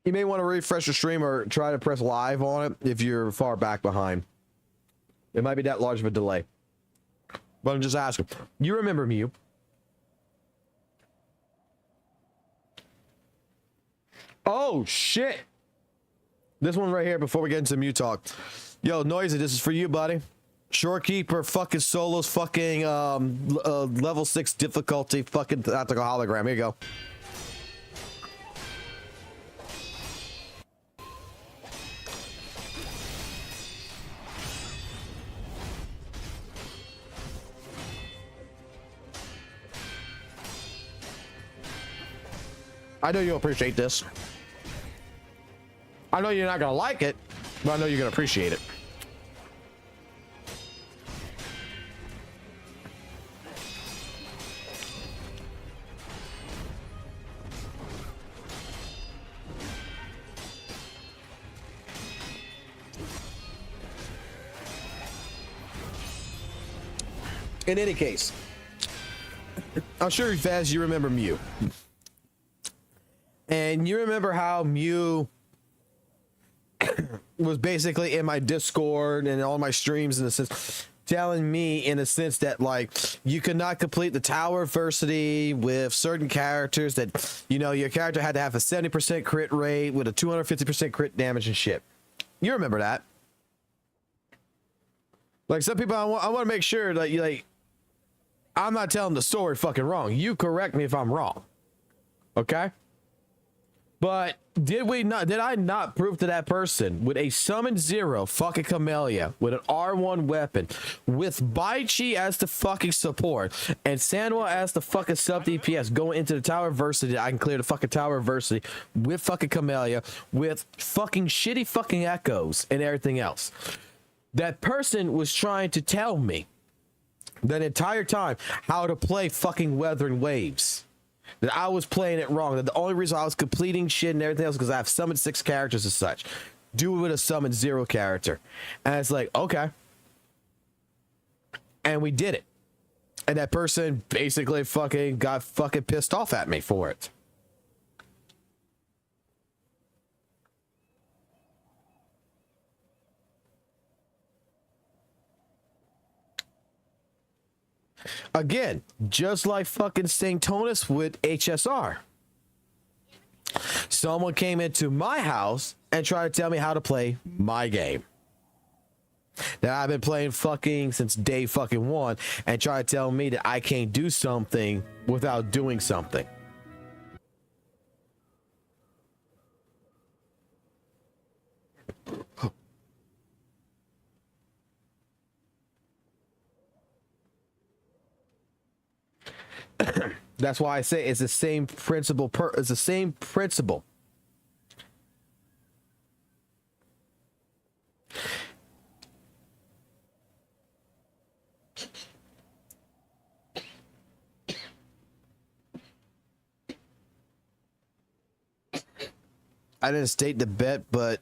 You may want to refresh your stream or try to press live on it if you're far back behind. It might be that large of a delay. But I'm just asking. You remember Mew? Oh, shit. This one right here before we get into Mew talk. Yo, Noisy, this is for you, buddy. Shorekeeper fucking solos fucking level 6 difficulty fucking tactical hologram. Here you go. I know you'll appreciate this. I know you're not gonna like it, but I know you're gonna appreciate it. In any case, I'm sure Vaz, you remember Mew. And you remember how Mew was basically in my Discord and all my streams in a sense, telling me in a sense that like you could not complete the tower adversity with certain characters, that you know your character had to have a 70% crit rate with a 250% crit damage and shit. You remember that? Like some people, I want to make sure that you like. I'm not telling the story fucking wrong. You correct me if I'm wrong. Okay? But did I not prove to that person with a summon 0 fucking Camellia with an R1 weapon with Baichi as the fucking support and Sanwa as the fucking sub DPS going into the tower adversity, I can clear the fucking tower adversity with fucking Camellia with fucking shitty fucking echoes and everything else. That person was trying to tell me that entire time how to play fucking Wuthering Waves. That I was playing it wrong. That the only reason I was completing shit and everything else because I have summoned 6 characters as such. Do it with a summoned 0 character. And it's like, okay. And we did it. And that person basically fucking got fucking pissed off at me for it. Again, just like fucking Sanctonus with HSR. Someone came into my house and tried to tell me how to play my game. That I've been playing fucking since day fucking 1 and try to tell me that I can't do something without doing something. That's why I say it's the same principle. It's the same principle. I didn't state the bet, but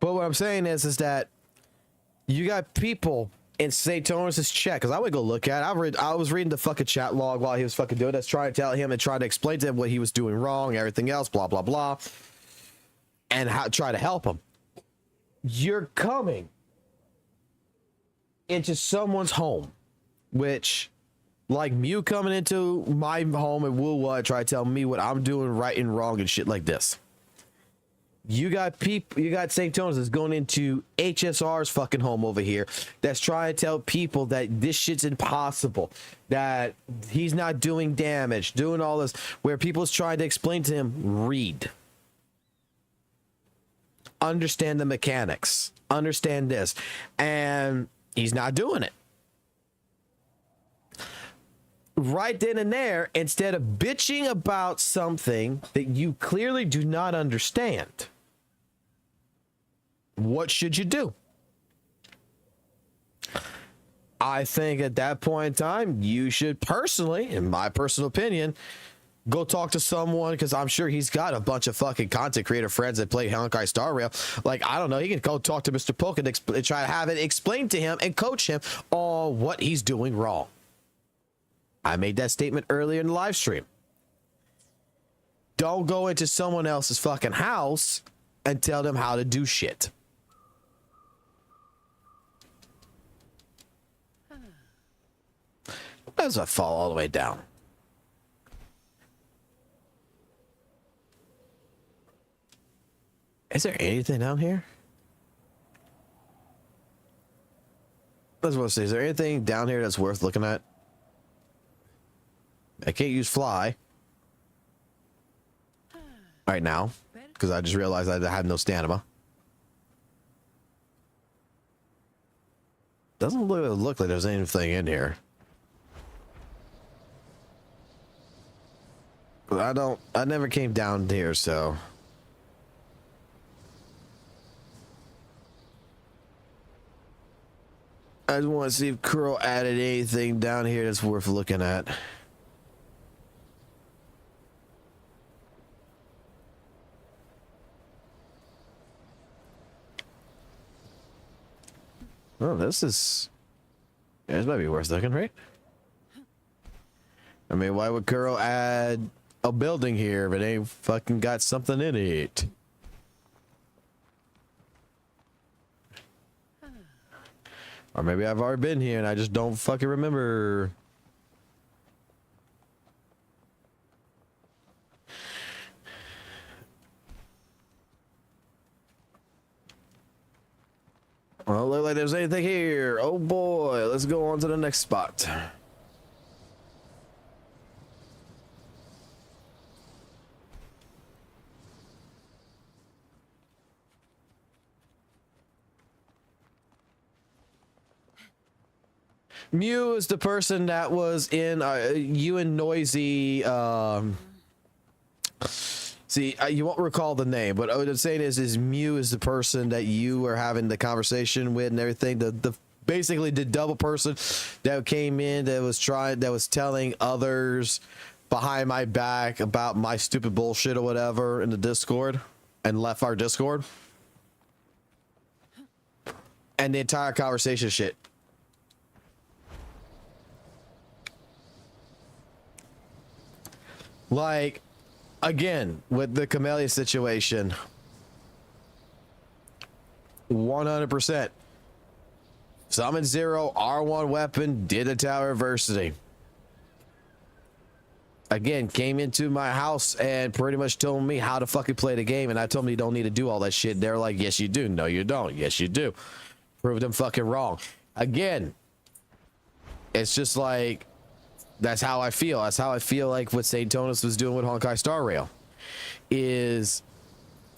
what I'm saying is that you got people in St. Thomas's chat, because I would go look at it. I was reading the fucking chat log while he was fucking doing this, trying to tell him and trying to explain to him what he was doing wrong, everything else, blah, blah, blah, and how try to help him. You're coming into someone's home, which, like Mew coming into my home at WUWA and try to tell me what I'm doing right and wrong and shit like this. You got people, you got St. Thomas that's going into HSR's fucking home over here that's trying to tell people that this shit's impossible, that he's not doing damage, doing all this, where people's trying to explain to him, read. Understand the mechanics. Understand this. And he's not doing it. Right then and there, instead of bitching about something that you clearly do not understand, what should you do? I think at that point in time, you should personally, in my personal opinion, go talk to someone, because I'm sure he's got a bunch of fucking content creator friends that play Honkai Star Rail. Like, I don't know, he can go talk to Mr. Poke and try to have it explained to him and coach him on what he's doing wrong. I made that statement earlier in the live stream. Don't go into someone else's fucking house and tell them how to do shit. Does it fall all the way down? Is there anything down here? I was going to say, is there anything down here that's worth looking at? I can't use fly. right now because I just realized I had no stamina. Doesn't look like there's anything in here. But I never came down here, so. I just want to see if Kuro added anything down here that's worth looking at. Oh, this might be worth looking, right? I mean, why would Kuro add a building here if it ain't fucking got something in it? Or maybe I've already been here and I just don't fucking remember. Well, look like there's anything here. Oh boy, let's go on to the next spot. Mew is the person that was in you and Noisy. See, you won't recall the name, but what I'm saying is Mew is the person that you were having the conversation with and everything. The basically the double person that came in that was telling others behind my back about my stupid bullshit or whatever in the Discord and left our Discord. And the entire conversation shit. Like, again, with the Camellia situation, 100%. Summon Zero, R1 weapon, did a tower adversity. Again, came into my house and pretty much told me how to fucking play the game, and I told them you don't need to do all that shit. They're like, yes, you do. No, you don't. Yes, you do. Proved them fucking wrong. Again, it's just like, that's how I feel. That's how I feel like what St. Tonus was doing with Honkai Star Rail. Is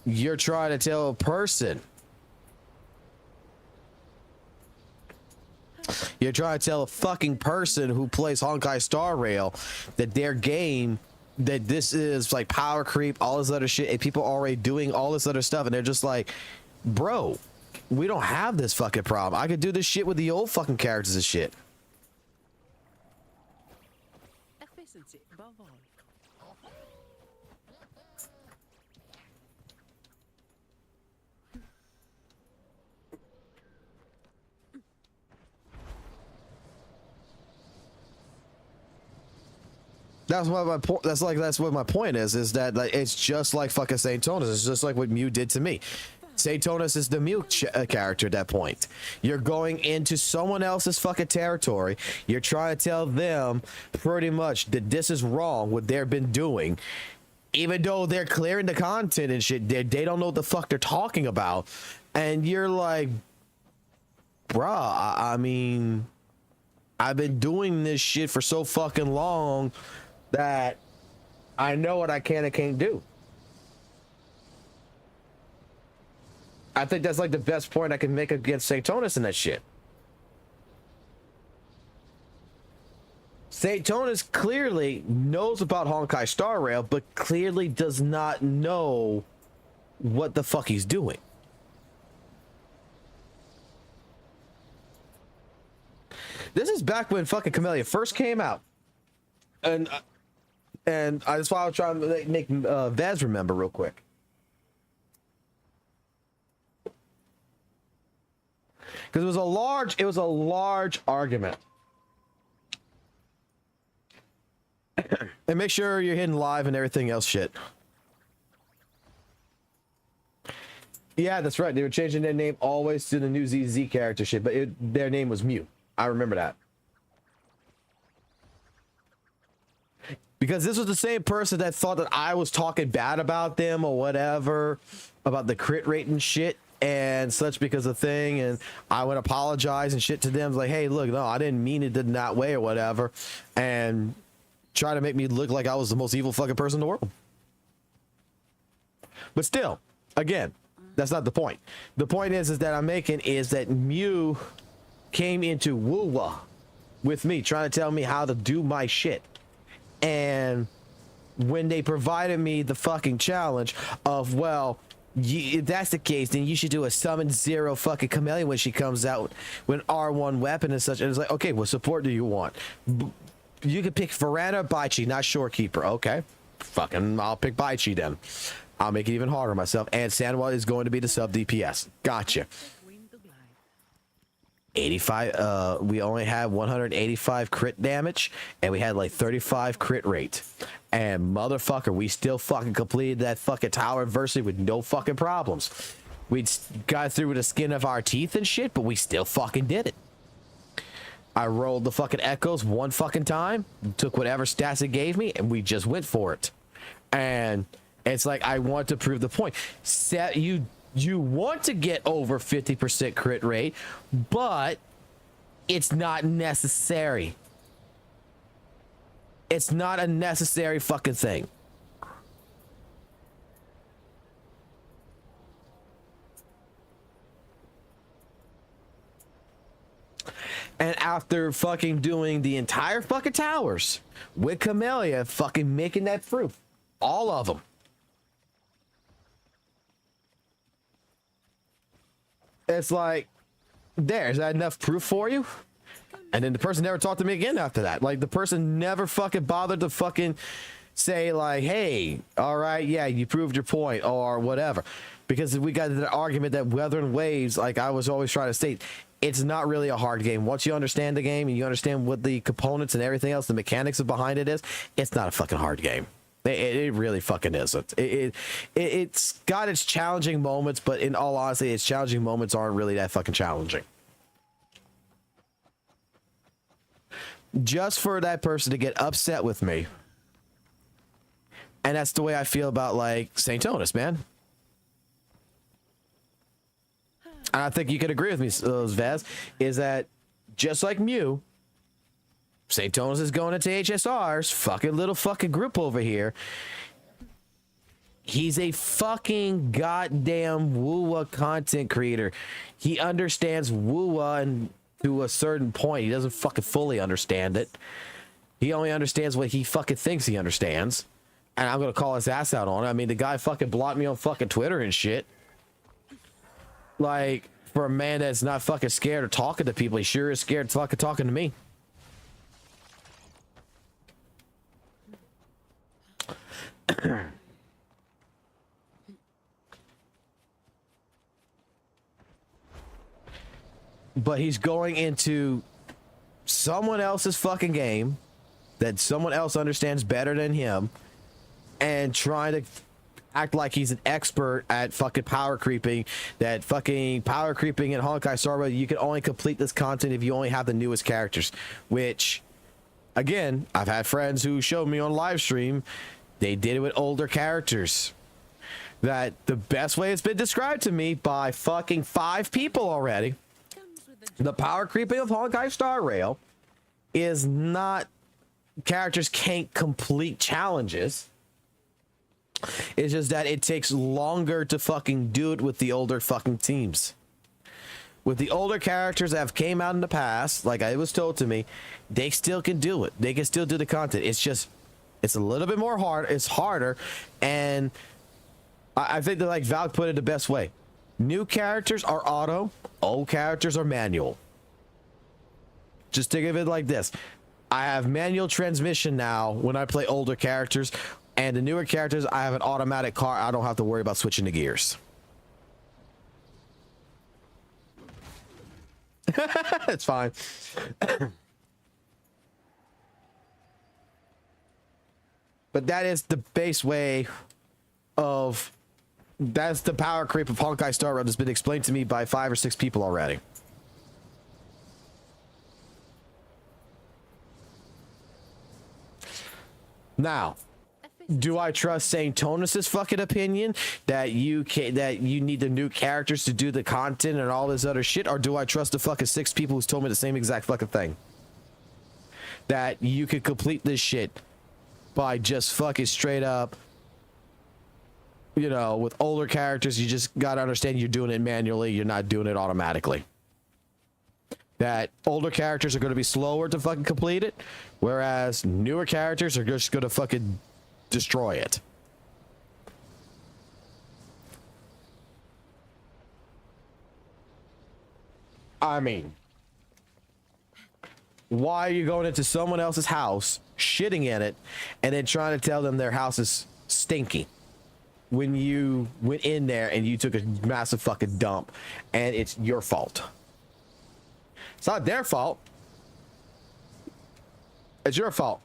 you're trying to tell a person. You're trying to tell a fucking person who plays Honkai Star Rail that their game, that this is like power creep, all this other shit, and people already doing all this other stuff, and they're just like, bro, we don't have this fucking problem. I could do this shit with the old fucking characters and shit. Efficiency above all. That's what my point. That's what my point is that like, it's just like fucking St. Tonus. It's just like what Mew did to me. St. Tonus is the Mew character at that point. You're going into someone else's fucking territory. You're trying to tell them pretty much that this is wrong, what they've been doing. Even though they're clearing the content and shit, they don't know what the fuck they're talking about. And you're like, bruh, I mean, I've been doing this shit for so fucking long that I know what I can and can't do. I think that's like the best point I can make against St. Tonus in that shit. St. Tonus clearly knows about Honkai Star Rail, but clearly does not know what the fuck he's doing. This is back when fucking Camellia first came out. And that's why I was trying to make Vaz remember real quick. Because it was a large argument. And make sure you're hitting live and everything else shit. Yeah, that's right. They were changing their name always to the new ZZ character shit, but their name was Mew. I remember that. Because this was the same person that thought that I was talking bad about them or whatever, about the crit rate and shit and such because of thing, and I would apologize and shit to them like, hey, look, no, I didn't mean it in that way or whatever, and try to make me look like I was the most evil fucking person in the world. But still, again, that's not the point. The point is that I'm making is that Mew came into WUWA with me, trying to tell me how to do my shit. And when they provided me the fucking challenge of, well, if that's the case, then you should do a summon 0 fucking chameleon when she comes out with R1 weapon and such. And it's like, okay, what support do you want? You can pick Verana or Baichi, not Shorekeeper. Okay, fucking, I'll pick Baichi then. I'll make it even harder myself. And Sanwa is going to be the sub DPS. Gotcha. 85. We only had 185 crit damage, and we had like 35 crit rate. And motherfucker, we still fucking completed that fucking tower adversity with no fucking problems. We got through with the skin of our teeth and shit, but we still fucking did it. I rolled the fucking echoes one fucking time, took whatever stats it gave me, and we just went for it. And it's like, I want to prove the point. You want to get over 50% crit rate, but it's not necessary. It's not a necessary fucking thing. And after fucking doing the entire fucking towers with Camellia, fucking making that proof, all of them. It's like, is that enough proof for you? And then the person never talked to me again after that. Like, the person never fucking bothered to fucking say like, hey, all right, yeah, you proved your point or whatever. Because we got the argument that Wuthering Waves, like I was always trying to state, it's not really a hard game. Once you understand the game and you understand what the components and everything else, the mechanics behind it is, it's not a fucking hard game. It really fucking isn't. It's got its challenging moments, but in all honesty, its challenging moments aren't really that fucking challenging. Just for that person to get upset with me. And that's the way I feel about, like, St. Tonus, man. And I think you could agree with me, Vaz, is that just like Mew, St. Tonus is going into HSR's fucking little fucking group over here. He's a fucking goddamn WUWA content creator. He understands WUWA and to a certain point. He doesn't fucking fully understand it. He only understands what he fucking thinks he understands. And I'm gonna call his ass out on it. I mean, the guy fucking blocked me on fucking Twitter and shit. Like, for a man that's not fucking scared of talking to people, he sure is scared of fucking talking to me. But he's going into someone else's fucking game that someone else understands better than him and trying to act like he's an expert at fucking power creeping. That fucking power creeping in Honkai Star Rail, you can only complete this content if you only have the newest characters, which again, I've had friends who showed me on live stream they did it with older characters. That the best way it's been described to me by fucking 5 people already, the power creeping of Honkai Star Rail is not characters can't complete challenges. It's just that it takes longer to fucking do it with the older fucking teams. With the older characters that have came out in the past, like I was told to me, they still can do it. They can still do the content. It's just, it's a little bit more hard. It's harder. And I think that, like Val put it the best way. New characters are auto. Old characters are manual. Just think of it like this. I have manual transmission now when I play older characters. And the newer characters, I have an automatic car. I don't have to worry about switching the gears. It's fine. But that is the base way of... That's the power creep of Honkai Star Rail that's been explained to me by 5 or 6 people already. Now, do I trust St. Tonus's fucking opinion that you need the new characters to do the content and all this other shit, or do I trust the fucking 6 people who's told me the same exact fucking thing? That you could complete this shit by just fucking straight up you know, with older characters, you just gotta understand you're doing it manually. You're not doing it automatically. That older characters are going to be slower to fucking complete it, whereas newer characters are just going to fucking destroy it. I mean, why are you going into someone else's house, shitting in it, and then trying to tell them their house is stinky when you went in there and you took a massive fucking dump and it's your fault? It's not their fault. It's your fault.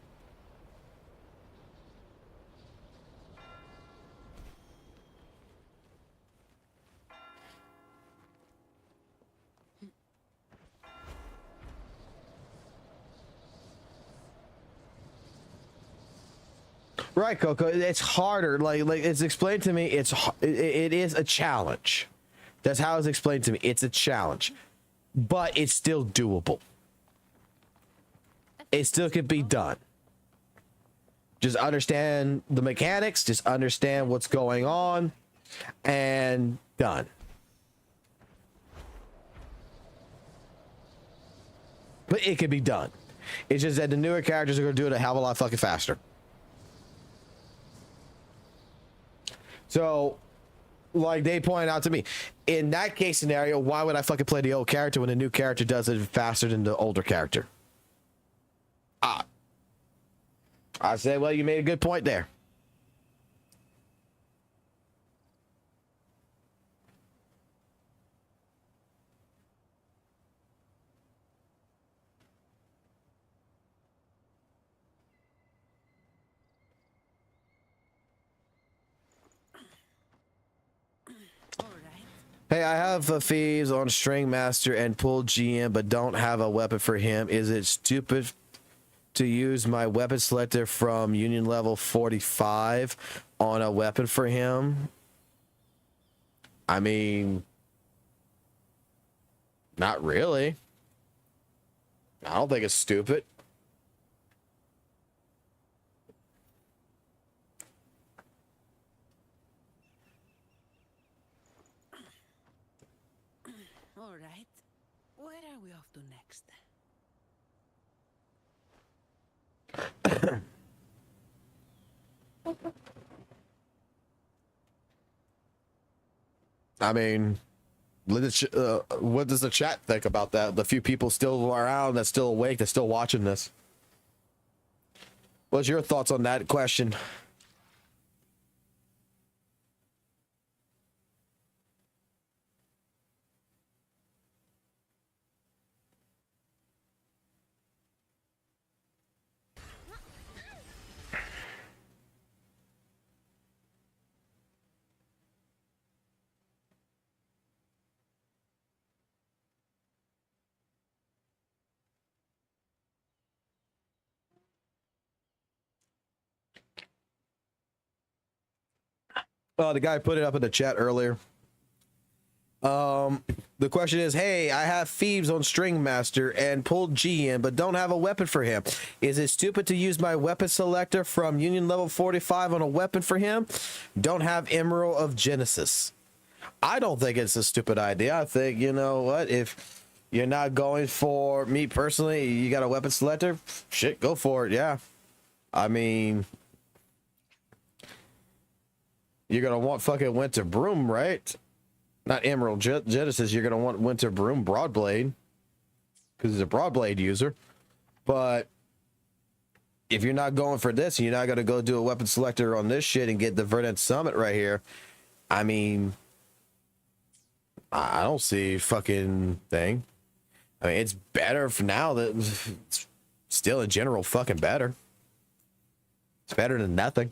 Right, Coco. It's harder. Like it's explained to me. It is a challenge. That's how it's explained to me. It's a challenge, but it's still doable. It still can be done. Just understand the mechanics. Just understand what's going on, and done. But it can be done. It's just that the newer characters are going to do it a hell of a lot fucking faster. So, like they pointed out to me, in that case scenario, why would I fucking play the old character when the new character does it faster than the older character? I said, well, you made a good point there. Hey, I have a Thieves on String Master and pull GM, but don't have a weapon for him. Is it stupid to use my weapon selector from Union level 45 on a weapon for him? I mean, not really. I don't think it's stupid. All right. Where are we off to next? I mean, what does the chat think about that? The few people still around, that's still awake, that's still watching this. What's your thoughts on that question? The guy put it up in the chat earlier. The question is, hey, I have Thieves on String Master and pulled G in, but don't have a weapon for him. Is it stupid to use my weapon selector from Union level 45 on a weapon for him? Don't have Emerald of Genesis. I don't think it's a stupid idea. I think, you know what, if you're not going for me personally, you got a weapon selector, shit, go for it. Yeah. I mean, you're gonna want fucking Winter Broom, right? Not Emerald Genesis. You're gonna want Winter Broom Broadblade because he's a Broadblade user. But if you're not going for this, and you're not gonna go do a weapon selector on this shit and get the Verdant Summit right here, I mean, I don't see fucking thing. I mean, it's better for now. That it's still in general fucking better. It's better than nothing.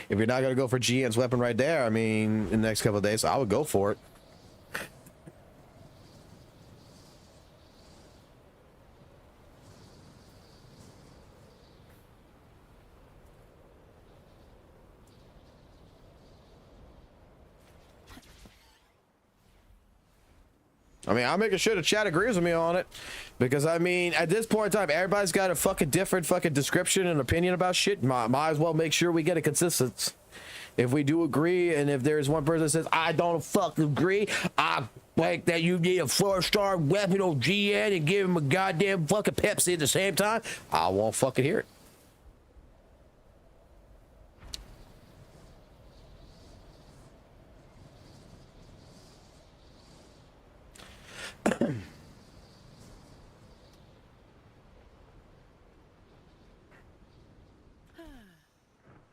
If you're not going to go for GN's weapon right there, I mean, in the next couple of days, I would go for it. I mean, I'm making sure the chat agrees with me on it, because I mean, at this point in time, everybody's got a fucking different fucking description and opinion about shit. Might as well make sure we get a consistency. If we do agree, and if there's one person that says, I don't fucking agree, I think that you need a 4-star weapon on GN and give him a goddamn fucking Pepsi at the same time, I won't fucking hear it.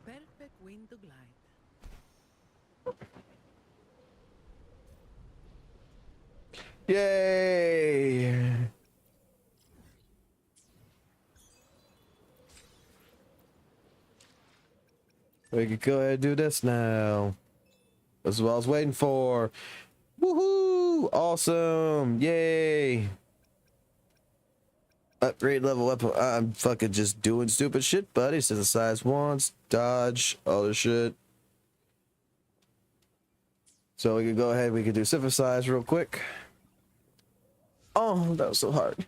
Perfect wind to glide. Yay! We can go ahead and do this now. This is what I was waiting for. Woohoo! Awesome! Yay! Upgrade level weapon. I'm fucking just doing stupid shit, buddy. Synthesize once, dodge, other shit. So we can go ahead, we can do synthesize real quick. Oh, that was so hard.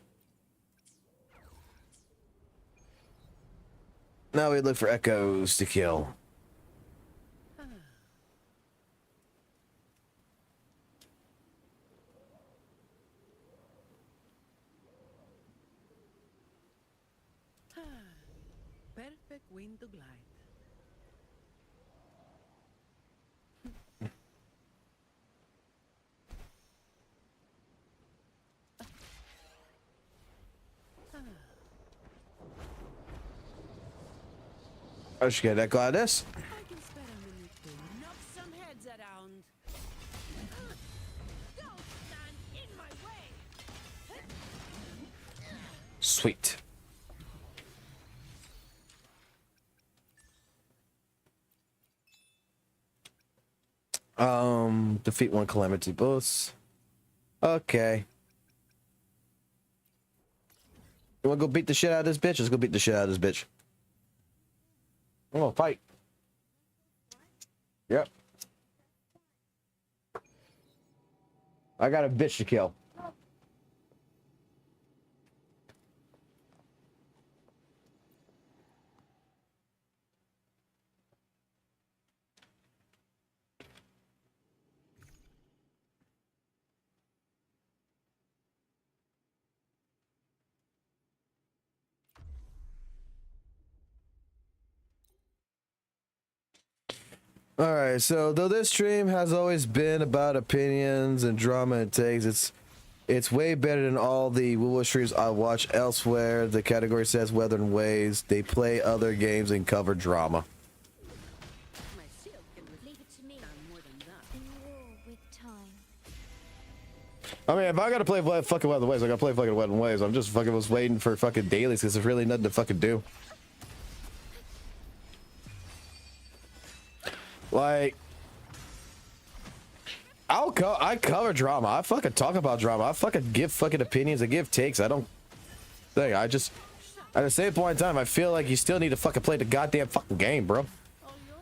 Now we look for echoes to kill. Perfect wind to glide. I should get echo out of this. I can spare a minute to knock some heads around. Don't stand in my way. Sweet. Defeat one calamity boss. Okay. You wanna go beat the shit out of this bitch? Let's go beat the shit out of this bitch. I'm gonna fight. Yep. I got a bitch to kill. Alright, so though this stream has always been about opinions and drama it takes, it's way better than all the WUWA streams I watch elsewhere. The category says Wuthering Waves. They play other games and cover drama. My shield can Leave it to me. more than that. In war with time. I mean, if I gotta play fucking Wuthering Waves, I gotta play fucking Wuthering Waves. I'm just fucking was waiting for fucking dailies because there's really nothing to fucking do. Like, I cover drama. I fucking talk about drama. I fucking give fucking opinions. I give takes. I don't think. I just, at the same point in time, I feel like you still need to fucking play the goddamn fucking game, bro. All yours.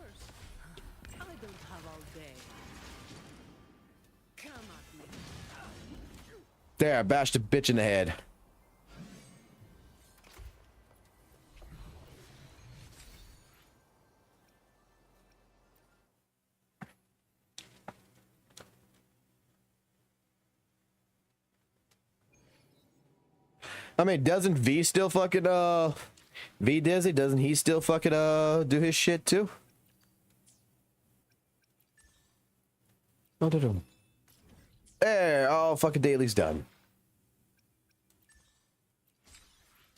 I don't have all day. Come at me. There, I bashed a bitch in the head. I mean, doesn't V still fucking V Dizzy, doesn't he still fucking do his shit too? There, all fucking daily's done.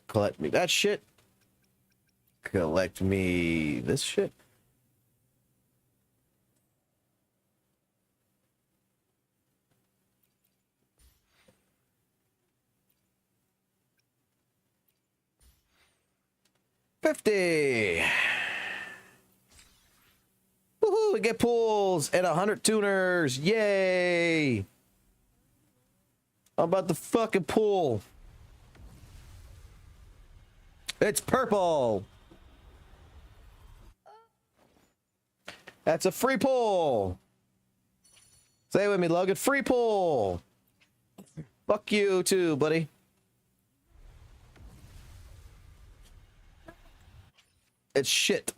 Collect me that shit. Collect me this shit. $50. Woohoo, we get pulls and 100 tuners. Yay. I'm about to fucking pull. It's purple. That's a free pull. Say it with me, Logan. Free pull. Fuck you too, buddy. It's shit.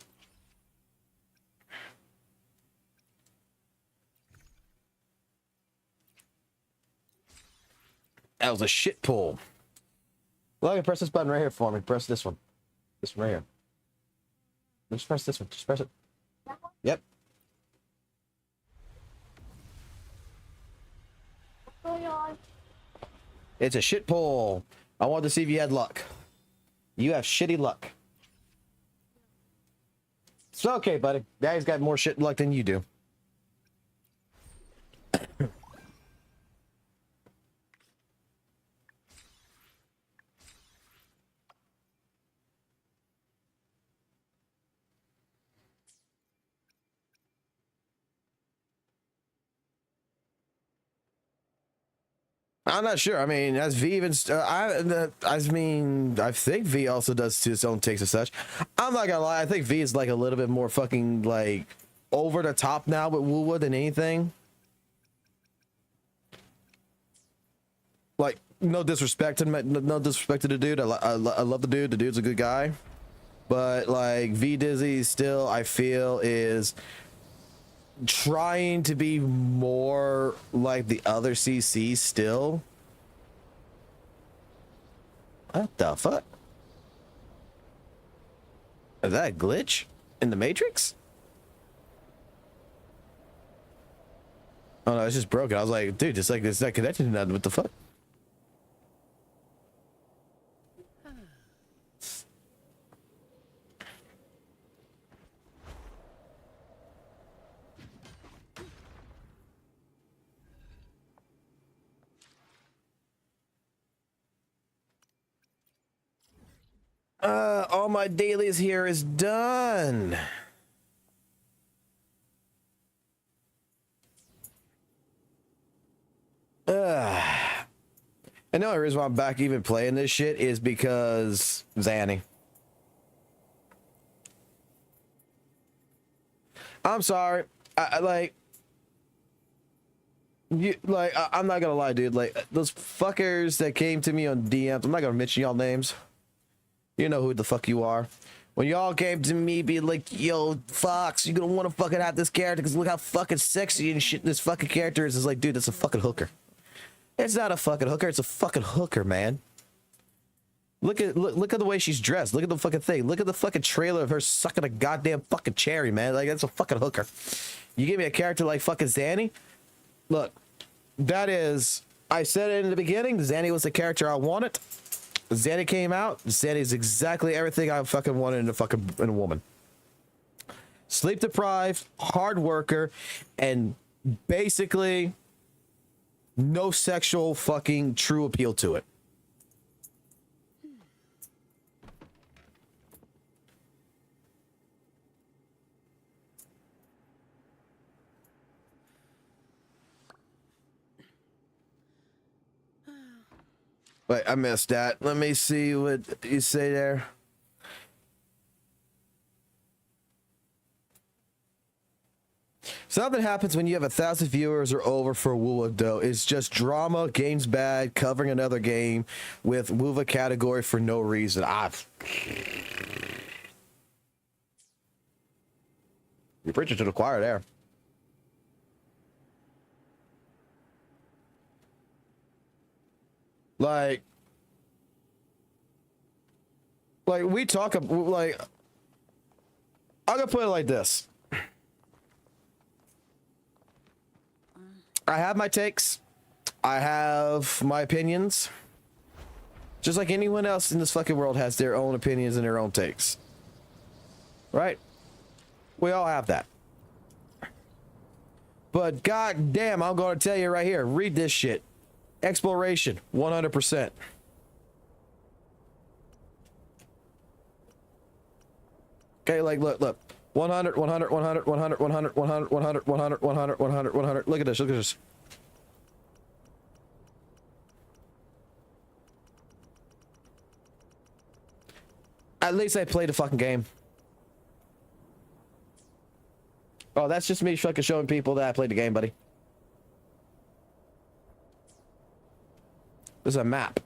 That was a shit pull. Logan, press this button right here for me. Press this one. This one right here. Just press this one. Just press it. Yep. It's a shit pull. I wanted to see if you had luck. You have shitty luck. It's okay, buddy. Daddy's got more shit luck than you do. I'm not sure. I mean, as V even, I think V also does his own takes and such. I'm not gonna lie. I think V is like a little bit more fucking like over the top now with WUWA than anything. Like, no disrespect to no disrespect to the dude. I love the dude. The dude's a good guy. But like V Dizzy still, I feel, is trying to be more like the other CC still. What the fuck? Is that a glitch in the Matrix? Oh no, it's just broken. I was like, dude, it's like it's not connected to nothing. What the fuck? All my dailies here is done. And the only reason why I'm back even playing this shit is because Zanny. I'm sorry. I'm not gonna lie, dude. Like, those fuckers that came to me on DMs, I'm not gonna mention y'all names. You know who the fuck you are. When y'all came to me being like, yo, Fox, you gonna wanna fucking have this character because look how fucking sexy and shit this fucking character is. It's like, dude, that's a fucking hooker. It's not a fucking hooker, it's a fucking hooker, man. Look at the way she's dressed. Look at the fucking thing. Look at the fucking trailer of her sucking a goddamn fucking cherry, man. Like, that's a fucking hooker. You give me a character like fucking Zanny? Look, that is, I said it in the beginning, Zanny was the character I wanted. Zanny came out. Zanny's exactly everything I fucking wanted in a woman. Sleep deprived, hard worker, and basically no sexual fucking true appeal to it. Wait, I missed that. Let me see what you say there. Something happens when you have 1,000 viewers or over for WUWA, though. It's just drama, game's bad, covering another game with WUWA category for no reason. You're preaching to the choir there. Like we talk, like, I'm gonna put it like this. I have my takes. I have my opinions. Just like anyone else in this fucking world has their own opinions and their own takes. Right? We all have that. But god damn, I'm gonna tell you right here, read this shit. Exploration, 100%. Okay, like, look. 100, 100, 100, 100, 100, 100, 100, 100, 100, 100, 100. Look at this, look at this. At least I played the fucking game. Oh, that's just me fucking showing people that I played the game, buddy. There's a map.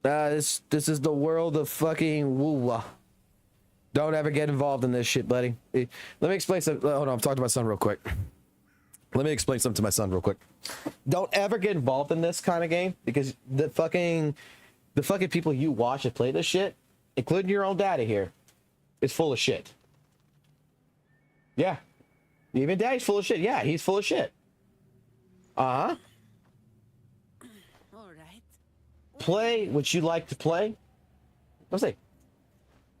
This is the world of fucking WUWA. Don't ever get involved in this shit, buddy. Let me explain something. Hold on, I'm talking to my son real quick. Let me explain something to my son real quick. Don't ever get involved in this kind of game because the fucking people you watch that play this shit, including your own daddy here, is full of shit. Yeah. Even daddy's full of shit. Yeah, he's full of shit. Uh-huh. All right. Play what you like to play. Let's say,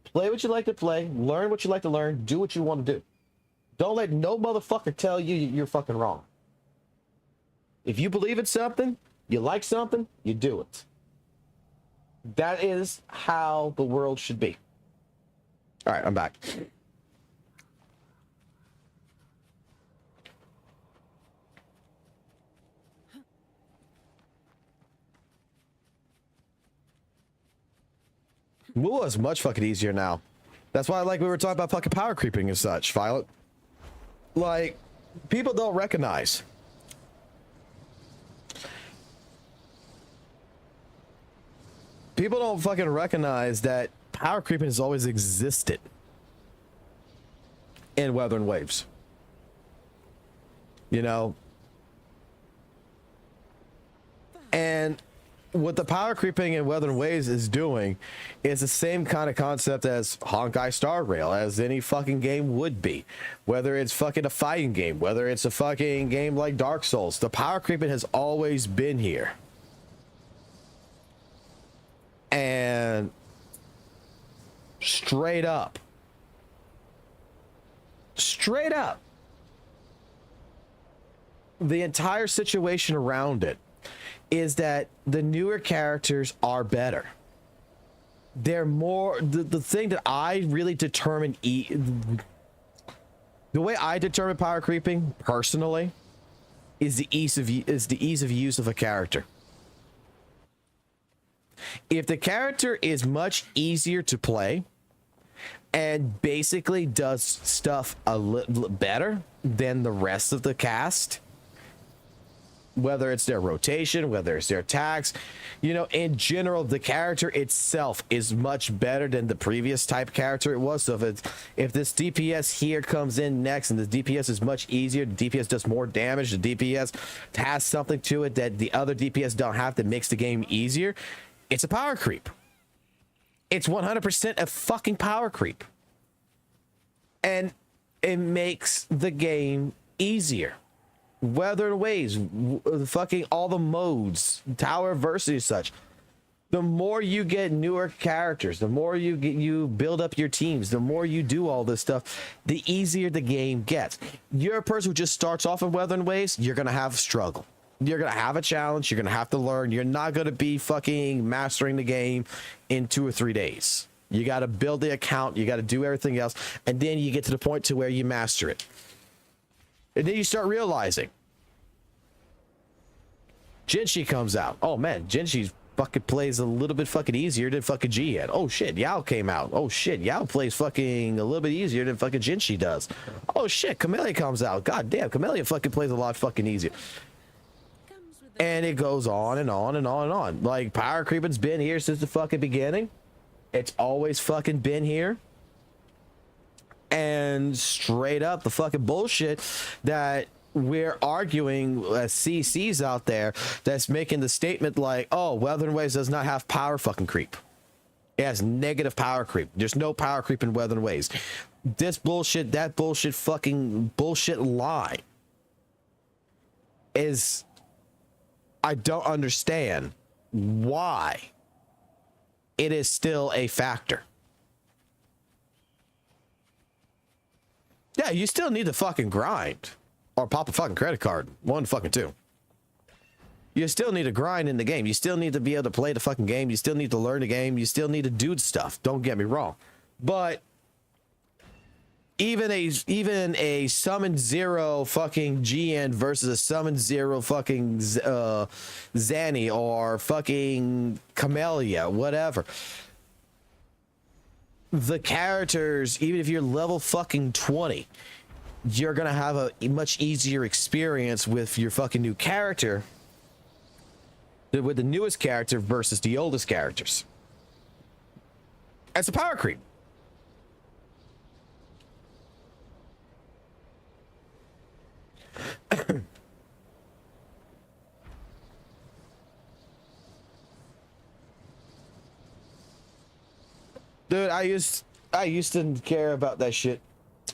play what you like to play, learn what you like to learn, do what you want to do. Don't let no motherfucker tell you you're fucking wrong. If you believe in something, you like something, you do it. That is how the world should be. All right, I'm back. WUWA is much fucking easier now. That's why, like, we were talking about fucking power creeping and such, Violet. Like, people don't recognize. People don't fucking recognize that power creeping has always existed in Wuthering Waves. You know? And what the power creeping in Wuthering Waves is doing is the same kind of concept as Honkai Star Rail, as any fucking game would be. Whether it's fucking a fighting game, whether it's a fucking game like Dark Souls, the power creeping has always been here. And straight up, the entire situation around it is that the newer characters are better. They're more the thing that I really determine the way I determine power creeping personally is the ease of use of a character. If the character is much easier to play and basically does stuff a little better than the rest of the cast, whether it's their rotation, whether it's their attacks, you know, in general, the character itself is much better than the previous type character it was. So if this DPS here comes in next and the DPS is much easier, the DPS does more damage, the DPS has something to it that the other DPS don't have that makes the game easier, it's a power creep. It's 100% a fucking power creep. And it makes the game easier. Wuthering Waves, fucking all the modes, tower adversity, such. The more you get newer characters, the more you build up your teams, the more you do all this stuff, the easier the game gets. You're a person who just starts off in Wuthering Waves, you're gonna have a struggle. You're gonna have a challenge. You're gonna have to learn. You're not gonna be fucking mastering the game in 2 or 3 days. You got to build the account. You got to do everything else, and then you get to the point to where you master it. And then you start realizing Jinshi comes out. Oh man, Jinshi's fucking plays a little bit fucking easier than fucking Jian. Oh shit, Yao came out. Oh shit, Yao plays fucking a little bit easier than fucking Jinshi does. Oh shit, Camellia comes out. God damn, Camellia fucking plays a lot fucking easier. And it goes on and on and on and on. Like, power creeping's been here since the fucking beginning. It's always fucking been here. And straight up, the fucking bullshit that we're arguing as CCs out there that's making the statement like, oh, Wuthering Waves does not have power fucking creep. It has negative power creep. There's no power creep in Wuthering Waves. This bullshit, that bullshit, fucking bullshit lie is... I don't understand why it is still a factor. Yeah, you still need to fucking grind or pop a fucking credit card. 1 fucking 2. You still need to grind in the game. You still need to be able to play the fucking game. You still need to learn the game. You still need to do stuff. Don't get me wrong. But even a summon 0 fucking GN versus a summon 0 fucking Zanny or fucking Camellia, whatever. the characters, even if you're level fucking 20, you're gonna have a much easier experience with your fucking new character than with the newest character versus the oldest characters. That's a power creep. Dude, I used to care about that shit.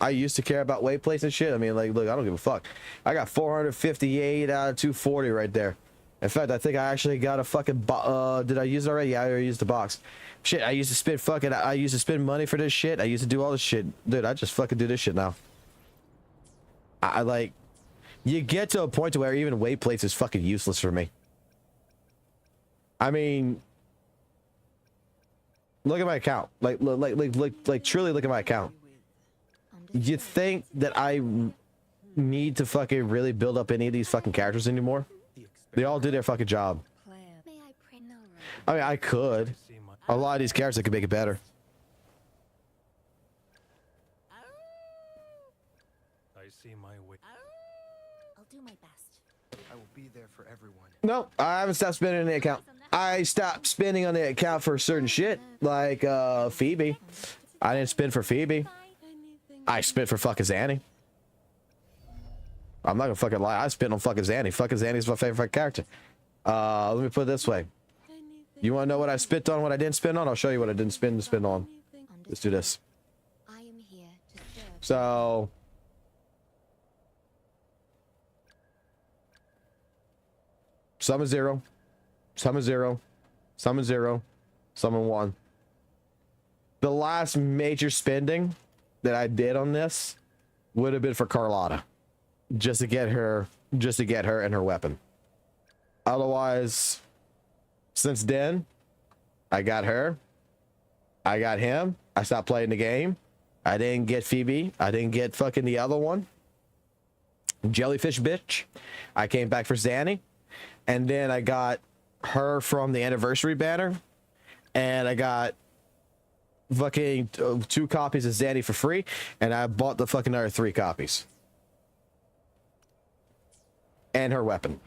I used to care about weight plates and shit. I mean, like, look, I don't give a fuck. I got 458 out of 240 right there. In fact, I think I actually got a fucking did I use it already? Yeah, I already used the box. Shit, I used to spend money for this shit. I used to do all this shit. Dude, I just fucking do this shit now. I like, you get to a point to where even weight plates is fucking useless for me. I mean, look at my account. Like truly look at my account. You think that I need to fucking really build up any of these fucking characters anymore? They all do their fucking job. May I pray? No. I mean, I could. A lot of these characters could make it better. I see my way. I'll do my best. I will be there for everyone. No, I haven't stopped spending on the account. I stopped spending on the account for certain shit, like Phoebe. I didn't spend for Phoebe. I spent for fucking Zanny. I'm not gonna fucking lie. I spent on fucking Zanny. Fucking Zanny's my favorite character. Let me put it this way. You want to know what I spent on, what I didn't spend on? I'll show you what I didn't spend on. Let's do this. I am here to serve. So, summon 0, summon 0, summon 0, summon 1. The last major spending that I did on this would have been for Carlotta, just to get her and her weapon. Otherwise, since then, I got her, I got him, I stopped playing the game. I didn't get Phoebe, I didn't get fucking the other one, Jellyfish bitch. I came back for Zanny, and then I got her from the anniversary banner, and I got fucking 2 copies of Zanny for free, and I bought the fucking other 3 copies. And her weapon.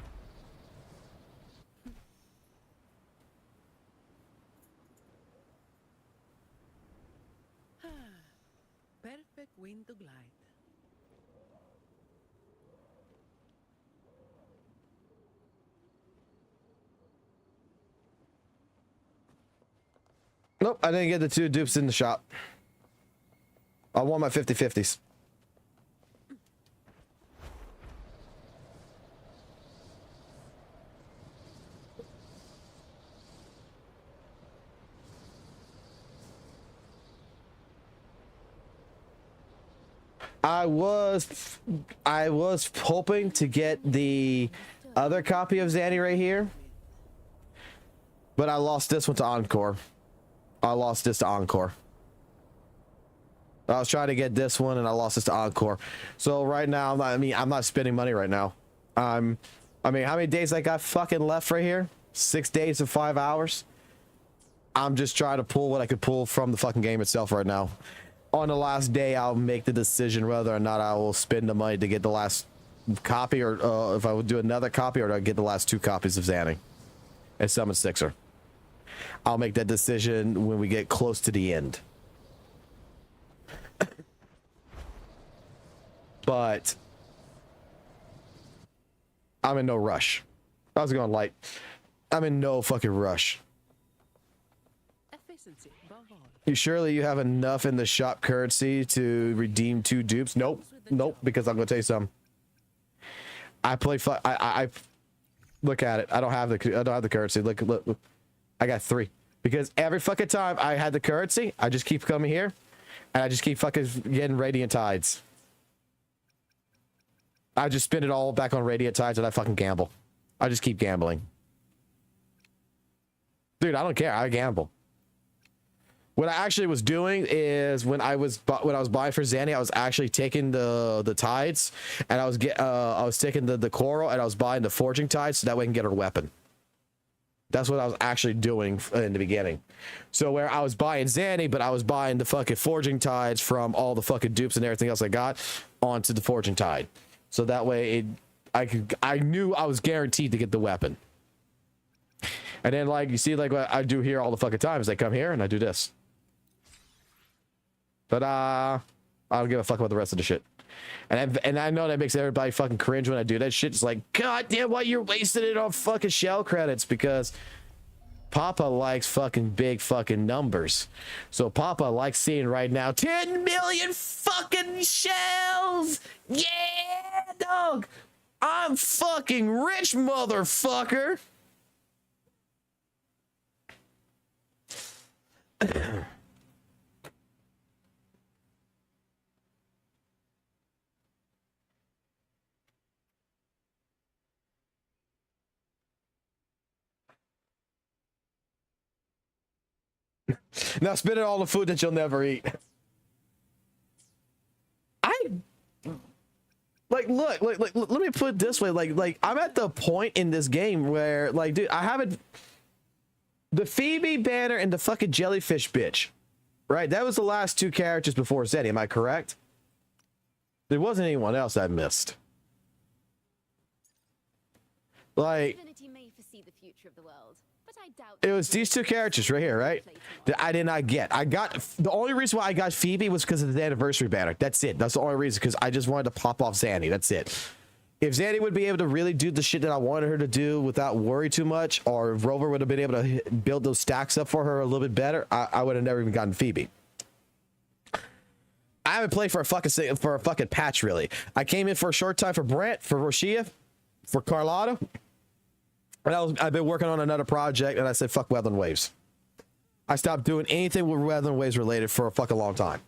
Perfect wind to glide. Nope, I didn't get the 2 dupes in the shop. I want my 50/50s. I was hoping to get the other copy of Zanny right here, but I lost this one to Encore. I lost this to Encore. I was trying to get this one and I lost this to Encore. So right now, I'm not spending money right now. I mean, how many days I got fucking left right here? 6 days and 5 hours. I'm just trying to pull what I could pull from the fucking game itself right now. On the last day, I'll make the decision whether or not I will spend the money to get the last copy, or if I would do another copy, or do I get the last 2 copies of Zanny and summon Sixer. I'll make that decision when we get close to the end. But I'm in no rush. I was going light. I'm in no fucking rush. Efficiency above all. Surely you have enough in the shop currency to redeem 2 dupes? Nope. Nope, because I'm gonna tell you something. I look at it. I don't have the currency. Look. I got 3. Because every fucking time I had the currency, I just keep coming here and I just keep fucking getting Radiant Tides. I just spend it all back on Radiant Tides and I fucking gamble. I just keep gambling. Dude, I don't care. I gamble. What I actually was doing is when I was buying for Zanny, I was actually taking the tides, and I was taking the coral, and I was buying the forging tides so that way I can get her weapon. That's what I was actually doing in the beginning. So where I was buying Zanny, but I was buying the fucking forging tides from all the fucking dupes and everything else I got onto the forging tide. So that way I knew I was guaranteed to get the weapon. And then like you see like what I do here all the fucking time is I come here and I do this. But I don't give a fuck about the rest of the shit. And I know that makes everybody fucking cringe when I do that shit. It's like, God damn, why you're wasting it on fucking shell credits? Because Papa likes fucking big fucking numbers. So Papa likes seeing right now 10 million fucking shells. Yeah, dog. I'm fucking rich, motherfucker. Now spit it all the food that you'll never eat. Look, let me put it this way. Like I'm at the point in this game where, like, dude, I haven't the Phoebe banner and the fucking jellyfish bitch, right? That was the last two characters before Zeddy. Am I correct? There wasn't anyone else I missed. Like, Divinity may foresee the future of the world, but I doubt it was these two characters right here, right? That I did not get. I got the only reason why I got Phoebe was because of the anniversary banner. That's it. That's the only reason, because I just wanted to pop off Zanny. That's it. If Zanny would be able to really do the shit that I wanted her to do without worry too much, or if Rover would have been able to build those stacks up for her a little bit better, I would have never even gotten Phoebe. I haven't played for a fucking patch really. I came in for a short time for Brent, for Roshia, for Carlotta. And I've been working on another project, and I said, fuck Wuthering Waves. I stopped doing anything with Wuthering Waves related for a fucking long time.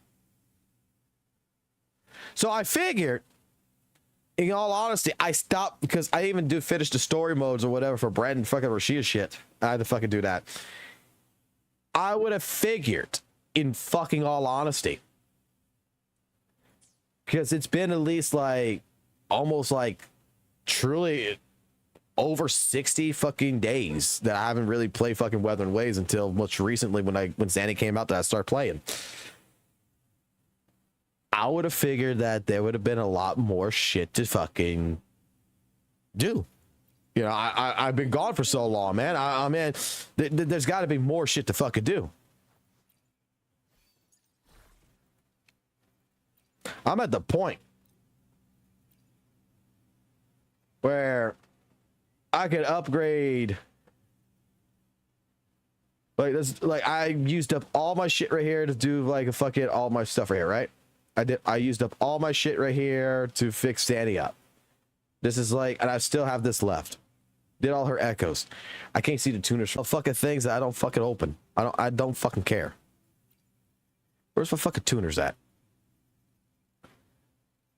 So I figured, in all honesty, I stopped because I even finish the story modes or whatever for Brad and fucking Rashia shit. I had to fucking do that. I would have figured, in fucking all honesty, because it's been at least like, almost like, truly over 60 fucking days that I haven't really played fucking Wuthering Waves until much recently when Zanny came out that I started playing. I would have figured that there would have been a lot more shit to fucking do. You know, I've been gone for so long, man. I mean, there's got to be more shit to fucking do. I'm at the point where I could upgrade. Like this, like I used up all my shit right here to do like a fucking all my stuff right here, right? I used up all my shit right here to fix Zanny up. This is like, and I still have this left. Did all her echoes. I can't see the tuners from fucking things that I don't fucking open. I don't fucking care. Where's my fucking tuners at?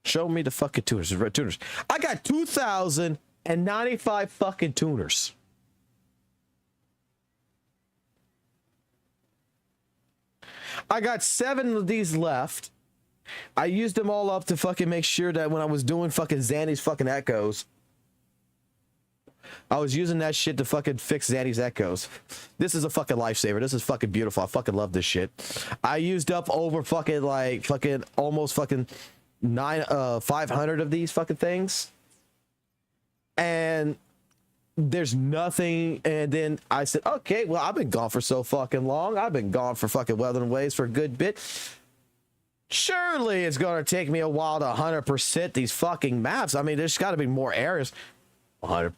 Show me the fucking tuners. Red tuners. I got 2,095 fucking tuners. I got 7 of these left. I used them all up to fucking make sure that when I was doing fucking Zanny's fucking echoes, I was using that shit to fucking fix Zanny's echoes. This is a fucking lifesaver. This is fucking beautiful. I fucking love this shit. I used up over fucking like fucking almost fucking 500 of these fucking things. And there's nothing. And then I said, okay, well, I've been gone for so fucking long. I've been gone for fucking Wuthering Waves for a good bit. Surely it's going to take me a while to 100% these fucking maps. I mean, there's got to be more areas. 100%,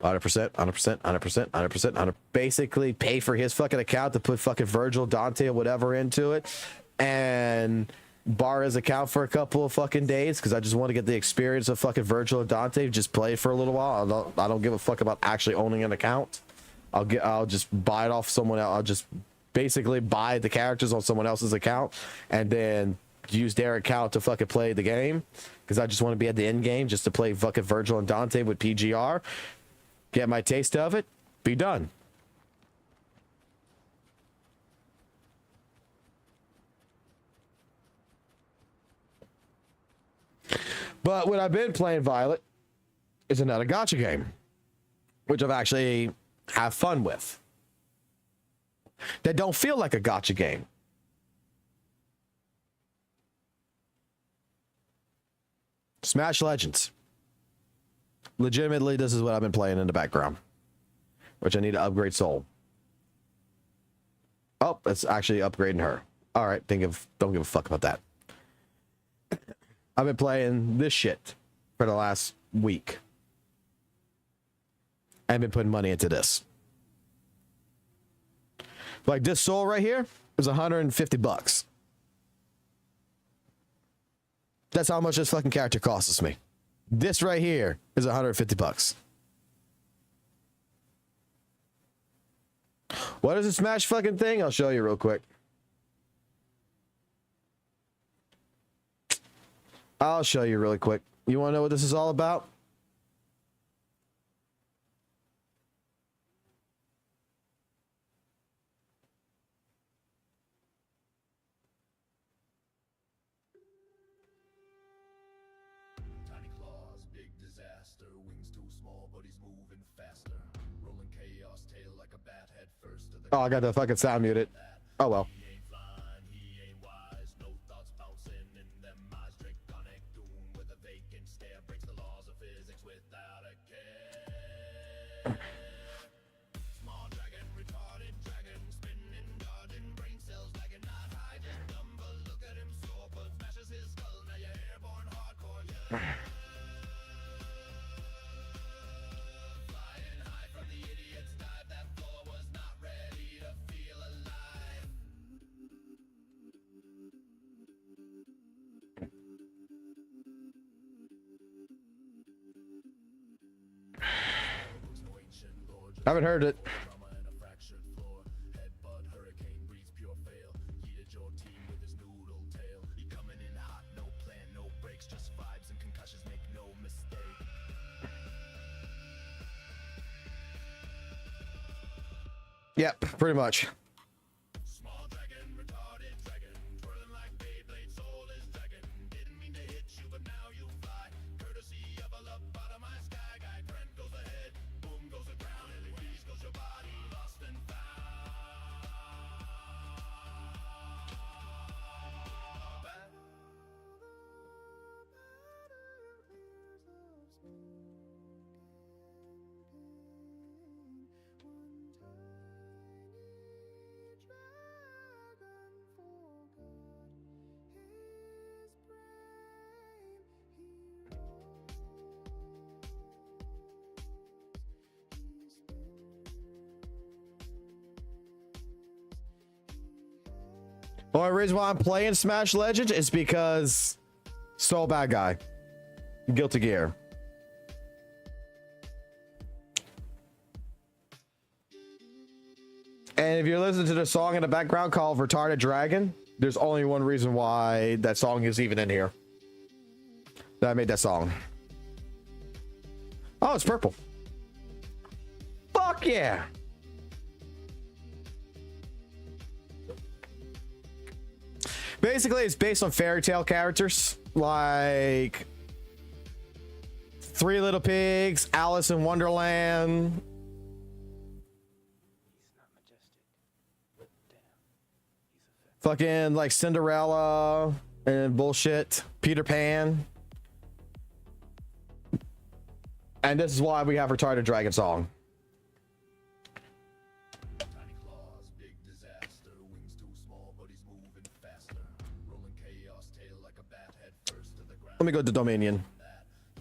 100%. Basically pay for his fucking account to put fucking Virgil, Dante, or whatever into it. And borrow his account for a couple of fucking days because I just want to get the experience of fucking Virgil and Dante. Just play it for a little while. I don't give a fuck about actually owning an account. I'll just buy it off someone else. I'll just basically buy the characters on someone else's account and then use their account to fucking play the game because I just want to be at the end game just to play fucking Virgil and Dante with PGR, get my taste of it, be done. But what I've been playing, Violet, is another gacha game. which I've actually have fun with, that don't feel like a gacha game. Smash Legends. Legitimately, this is what I've been playing in the background, which I need to upgrade Soul. Oh, it's actually upgrading her. All right, don't give a fuck about that. I've been playing this shit for the last week. I've been putting money into this. Like this Soul right here is $150. That's how much this fucking character costs me. This right here is $150. What is the Smash fucking thing? I'll show you real quick. I'll show you really quick. You want to know what this is all about? Tiny claws, big disaster. Wings too small, but he's moving faster. Rolling chaos, tail like a bat, head first to the Oh, I got the fucking sound muted. Oh well. He ain't flying, he ain't wise. No thoughts bouncing in them eyes. Draconic doom with a vacant stare. Breaks the laws of physics without a care. Small dragon, retarded dragon. Spinning, dodging, brain cells lagging. Not hiding, number. Look at him soar, but smashes his skull. Now you're airborne hardcore, yeah. Flying high from the idiot's dive. That floor was not ready to feel alive. I haven't heard it. Trauma and a fractured floor. Headbutt, hurricane breeds pure fail. Yeeted your team with his noodle tail. He coming in hot, no plan, no breaks, just vibes and concussions, make no mistake. Yep, pretty much. Small dragon, retarded dragon, twirling like Beyblade, soul is dragon. Didn't mean to hit you, but now you fly. Courtesy of a love out of my sky guy. Trent goes ahead, boom goes the ground, and freeze goes your body, lost and found. The only reason why I'm playing Smash Legends is because Soul Bad Guy. Guilty Gear. And if you're listening to the song in the background called Retarded Dragon, there's only one reason why that song is even in here. That I made that song. Oh, it's purple. Fuck yeah. Basically, it's based on fairy tale characters like Three Little Pigs, Alice in Wonderland. Fucking like Cinderella and bullshit. Peter Pan. And this is why we have Retarded Dragon song. Tiny claws, big disaster. Wings too small, but he's moving faster. Rolling chaos, tail like a bat, head first to the ground. Let me go to Dominion.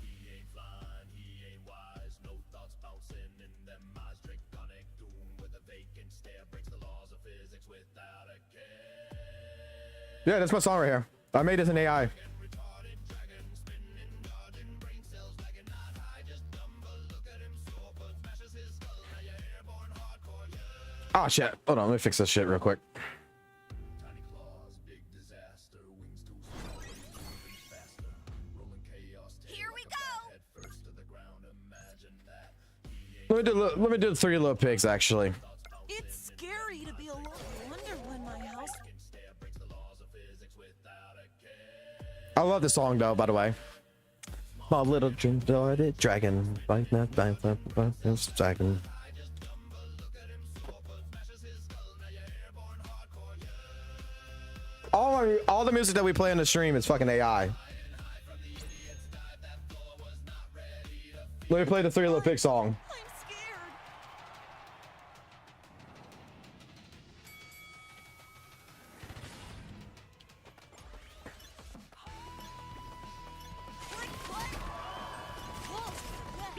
He ain't flying, he ain't wise. No thoughts bouncing in them eyes. Draconic doom with a vacant stare. Breaks the laws of physics without a care. Yeah, that's my song right here. I made this in AI. Retarded dragon, spinning, dodging, brain cells lagging, not high, just dumber. Look at him soar, but smashes his skull. Now you're airborne hardcore, yeah. Oh shit. Hold on, let me fix this shit real quick. Tiny claws, big disaster. Wings too small, but he's moving faster. Rolling chaos, tail Here like we a bat, go. head first to the ground. Imagine that. Let me do the Three Little Pigs actually. It's scary to be alone. I wonder when my house. I love this song though, by the way. My little dragon. Dragon. All the music that we play on the stream is fucking AI. Let me play the Three Little Pig song. I'm scared. Click, click. Whoa, net.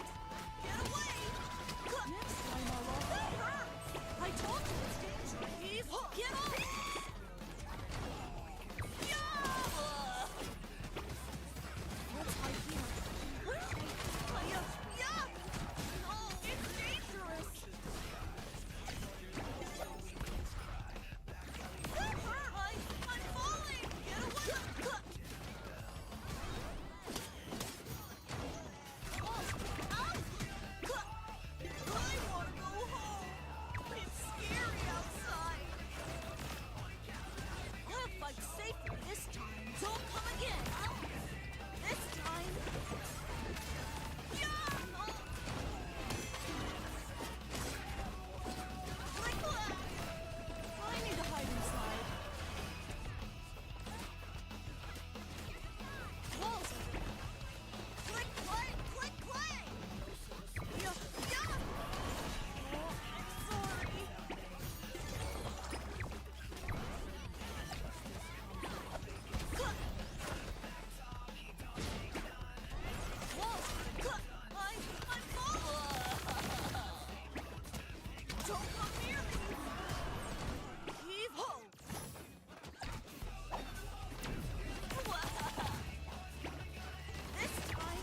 Get away. Next time I'll roll. That hurts. I told you it's dangerous. Eve, get off. Yeah. Let's hide here. Yeah. No, it's dangerous. That hurt. I'm falling. Get away. I want to go home. It's scary outside. I'll fight safely this time. Don't come again. This time. Yeah. No. Click, click. I need to hide inside. Walls. Click, click, click, click. Yeah, yeah. Oh, I'm sorry. Click. Walls. Click. I'm falling. Don't come near me. Heave ho. This time,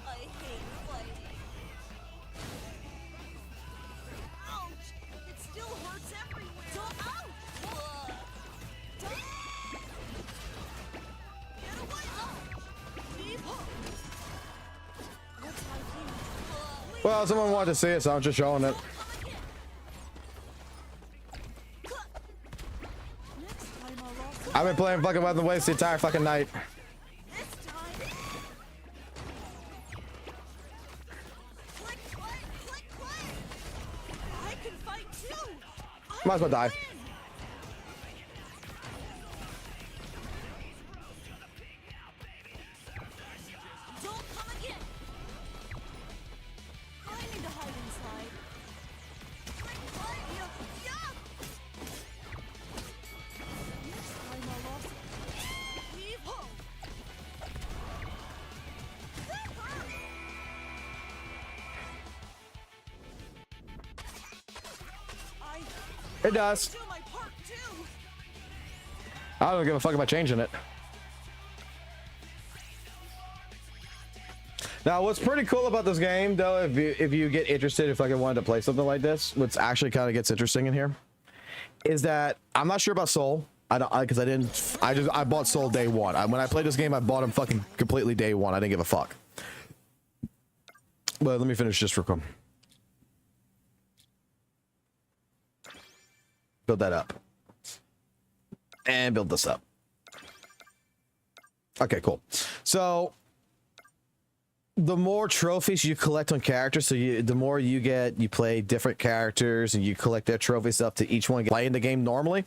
I hate fighting. Ouch! It still hurts everywhere. Don't, ouch! Don't. Get away! Leave home. Let's hide here. Well, someone wanted to see it, so I'm just showing it. Next time I'll also. I've been playing fucking Wuthering Waves the entire fucking night. This time. Click, click, click, click. I can fight too. Might as well die. Don't come again. I need to hide inside. Click, click. Yeah. Next time I'll also. Leave home. That hurt. It does. Do my part too. I don't give a fuck about changing it. Now, what's pretty cool about this game, though, if you get interested, if I wanted to play something like this, what's actually kind of gets interesting in here, is that I'm not sure about Soul. I bought Soul day one. When I played this game, I bought him fucking completely day one. I didn't give a fuck. But let me finish this real quick. Build that up. And build this up. Okay, cool. So the more trophies you collect on characters, so the more you play different characters and you collect their trophies up to each one. Playing the game normally,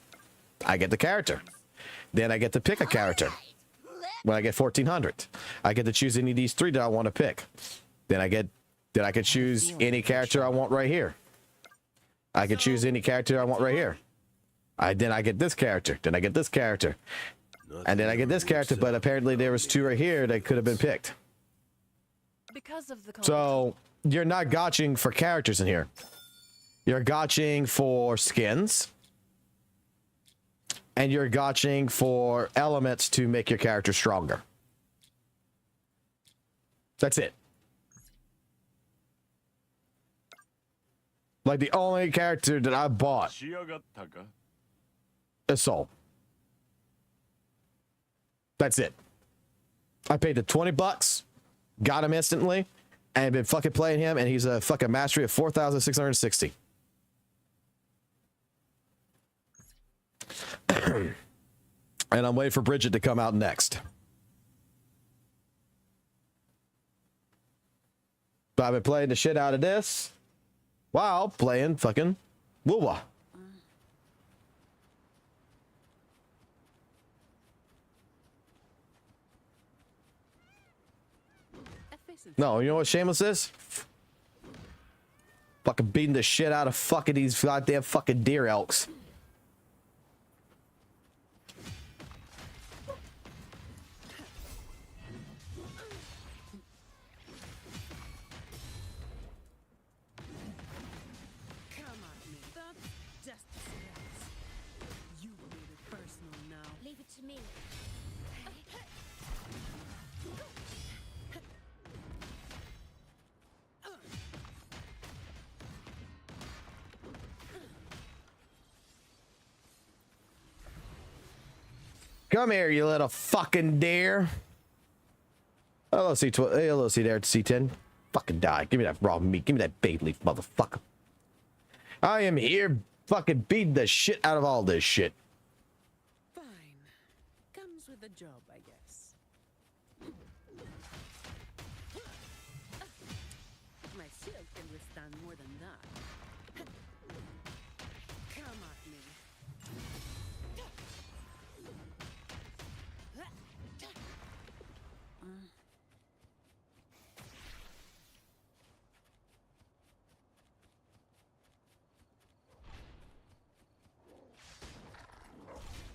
I get the character. Then I get to pick a character. When I get 1400, I get to choose any of these three that I want to pick. Then I can choose any character I want right here. I can choose any character I want right here. Then I get this character. Then I get this character. And then I get this character, but apparently there was two right here that could have been picked. Because of the So you're not gotching for characters in here. You're gotching for skins. And you're gotching for elements to make your character stronger. That's it. Like the only character that I bought is Soul. That's it. I paid the $20, got him instantly, and been fucking playing him, and he's a fucking mastery of 4,660. And I'm waiting for Bridget to come out next. But I've been playing the shit out of this while playing fucking WUWA. No, you know what shameless is? Fucking beating the shit out of fucking these goddamn fucking deer elks. Come at me. That's just silence. You made it personal now. Leave it to me. Come here, you little fucking deer. Hello, C12. Hello, C there, C10. Fucking die. Give me that raw meat. Give me that bay leaf, motherfucker. I am here fucking beating the shit out of all this shit. Fine. Comes with the job, I guess. My shield can withstand more than that. Come at me.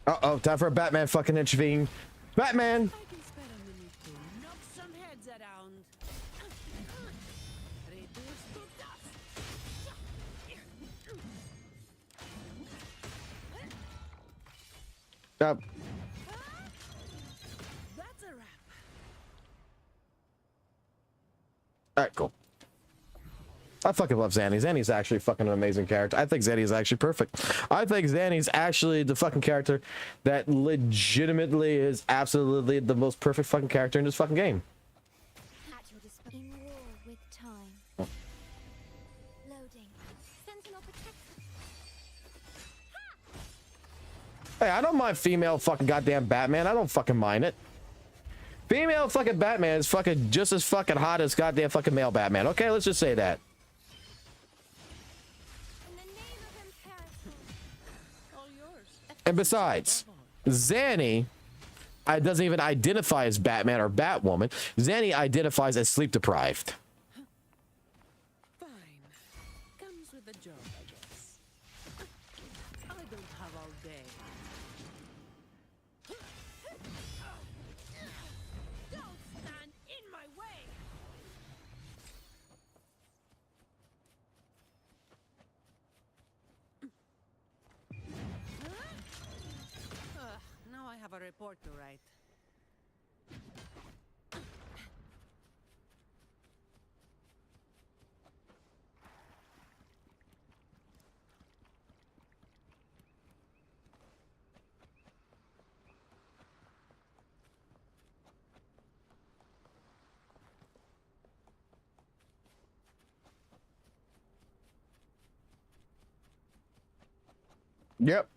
Uh-oh, time for a Batman fucking intervene. Batman! I can spare a minute to knock some heads around. Reduce to dust. Up. That's a wrap. Alright, cool. I fucking love Zanny. Zanny's actually fucking an amazing character. I think Zanny is actually perfect. I think Zanny's actually the fucking character that legitimately is absolutely the most perfect fucking character in this fucking game. At your disposal. In war with time. Loading. Sentinel protector. Hey, I don't mind female fucking goddamn Batman. I don't fucking mind it. Female fucking Batman is fucking just as fucking hot as goddamn fucking male Batman. Okay, let's just say that. In the name of imperative. All yours. And besides, Zanny doesn't even identify as Batman or Batwoman. Zanny identifies as sleep deprived. Fine. Comes with the job, I guess. I don't have all day. Don't stand in my way. Now I have a report to write. Yep.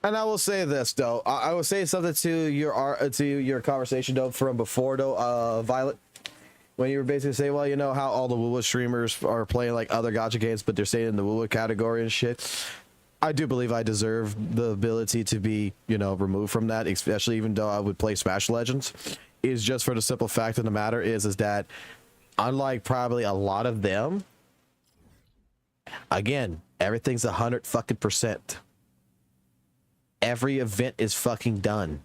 And I will say this though. I will say something to your conversation though from before though, Violet, when you were basically saying, well, you know how all the WUWA streamers are playing like other gacha games, but they're staying in the WUWA category and shit. I do believe I deserve the ability to be, you know, removed from that, especially even though I would play Smash Legends. Is just for the simple fact of the matter is that unlike probably a lot of them, again, everything's 100% every event is fucking done.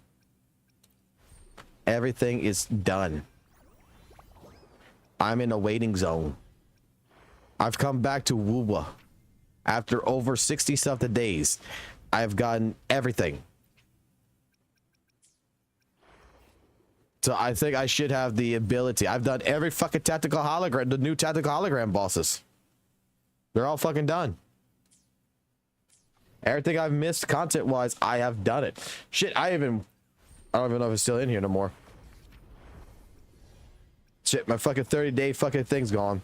Everything is done. I'm in a waiting zone. I've come back to WUWA after over 60 something days. I've gotten everything. So I think I should have the ability. I've done every fucking tactical hologram, the new tactical hologram bosses. They're all fucking done. Everything I've missed content-wise, I have done it. Shit, I don't even know if it's still in here no more. Shit, my fucking 30-day fucking thing's gone.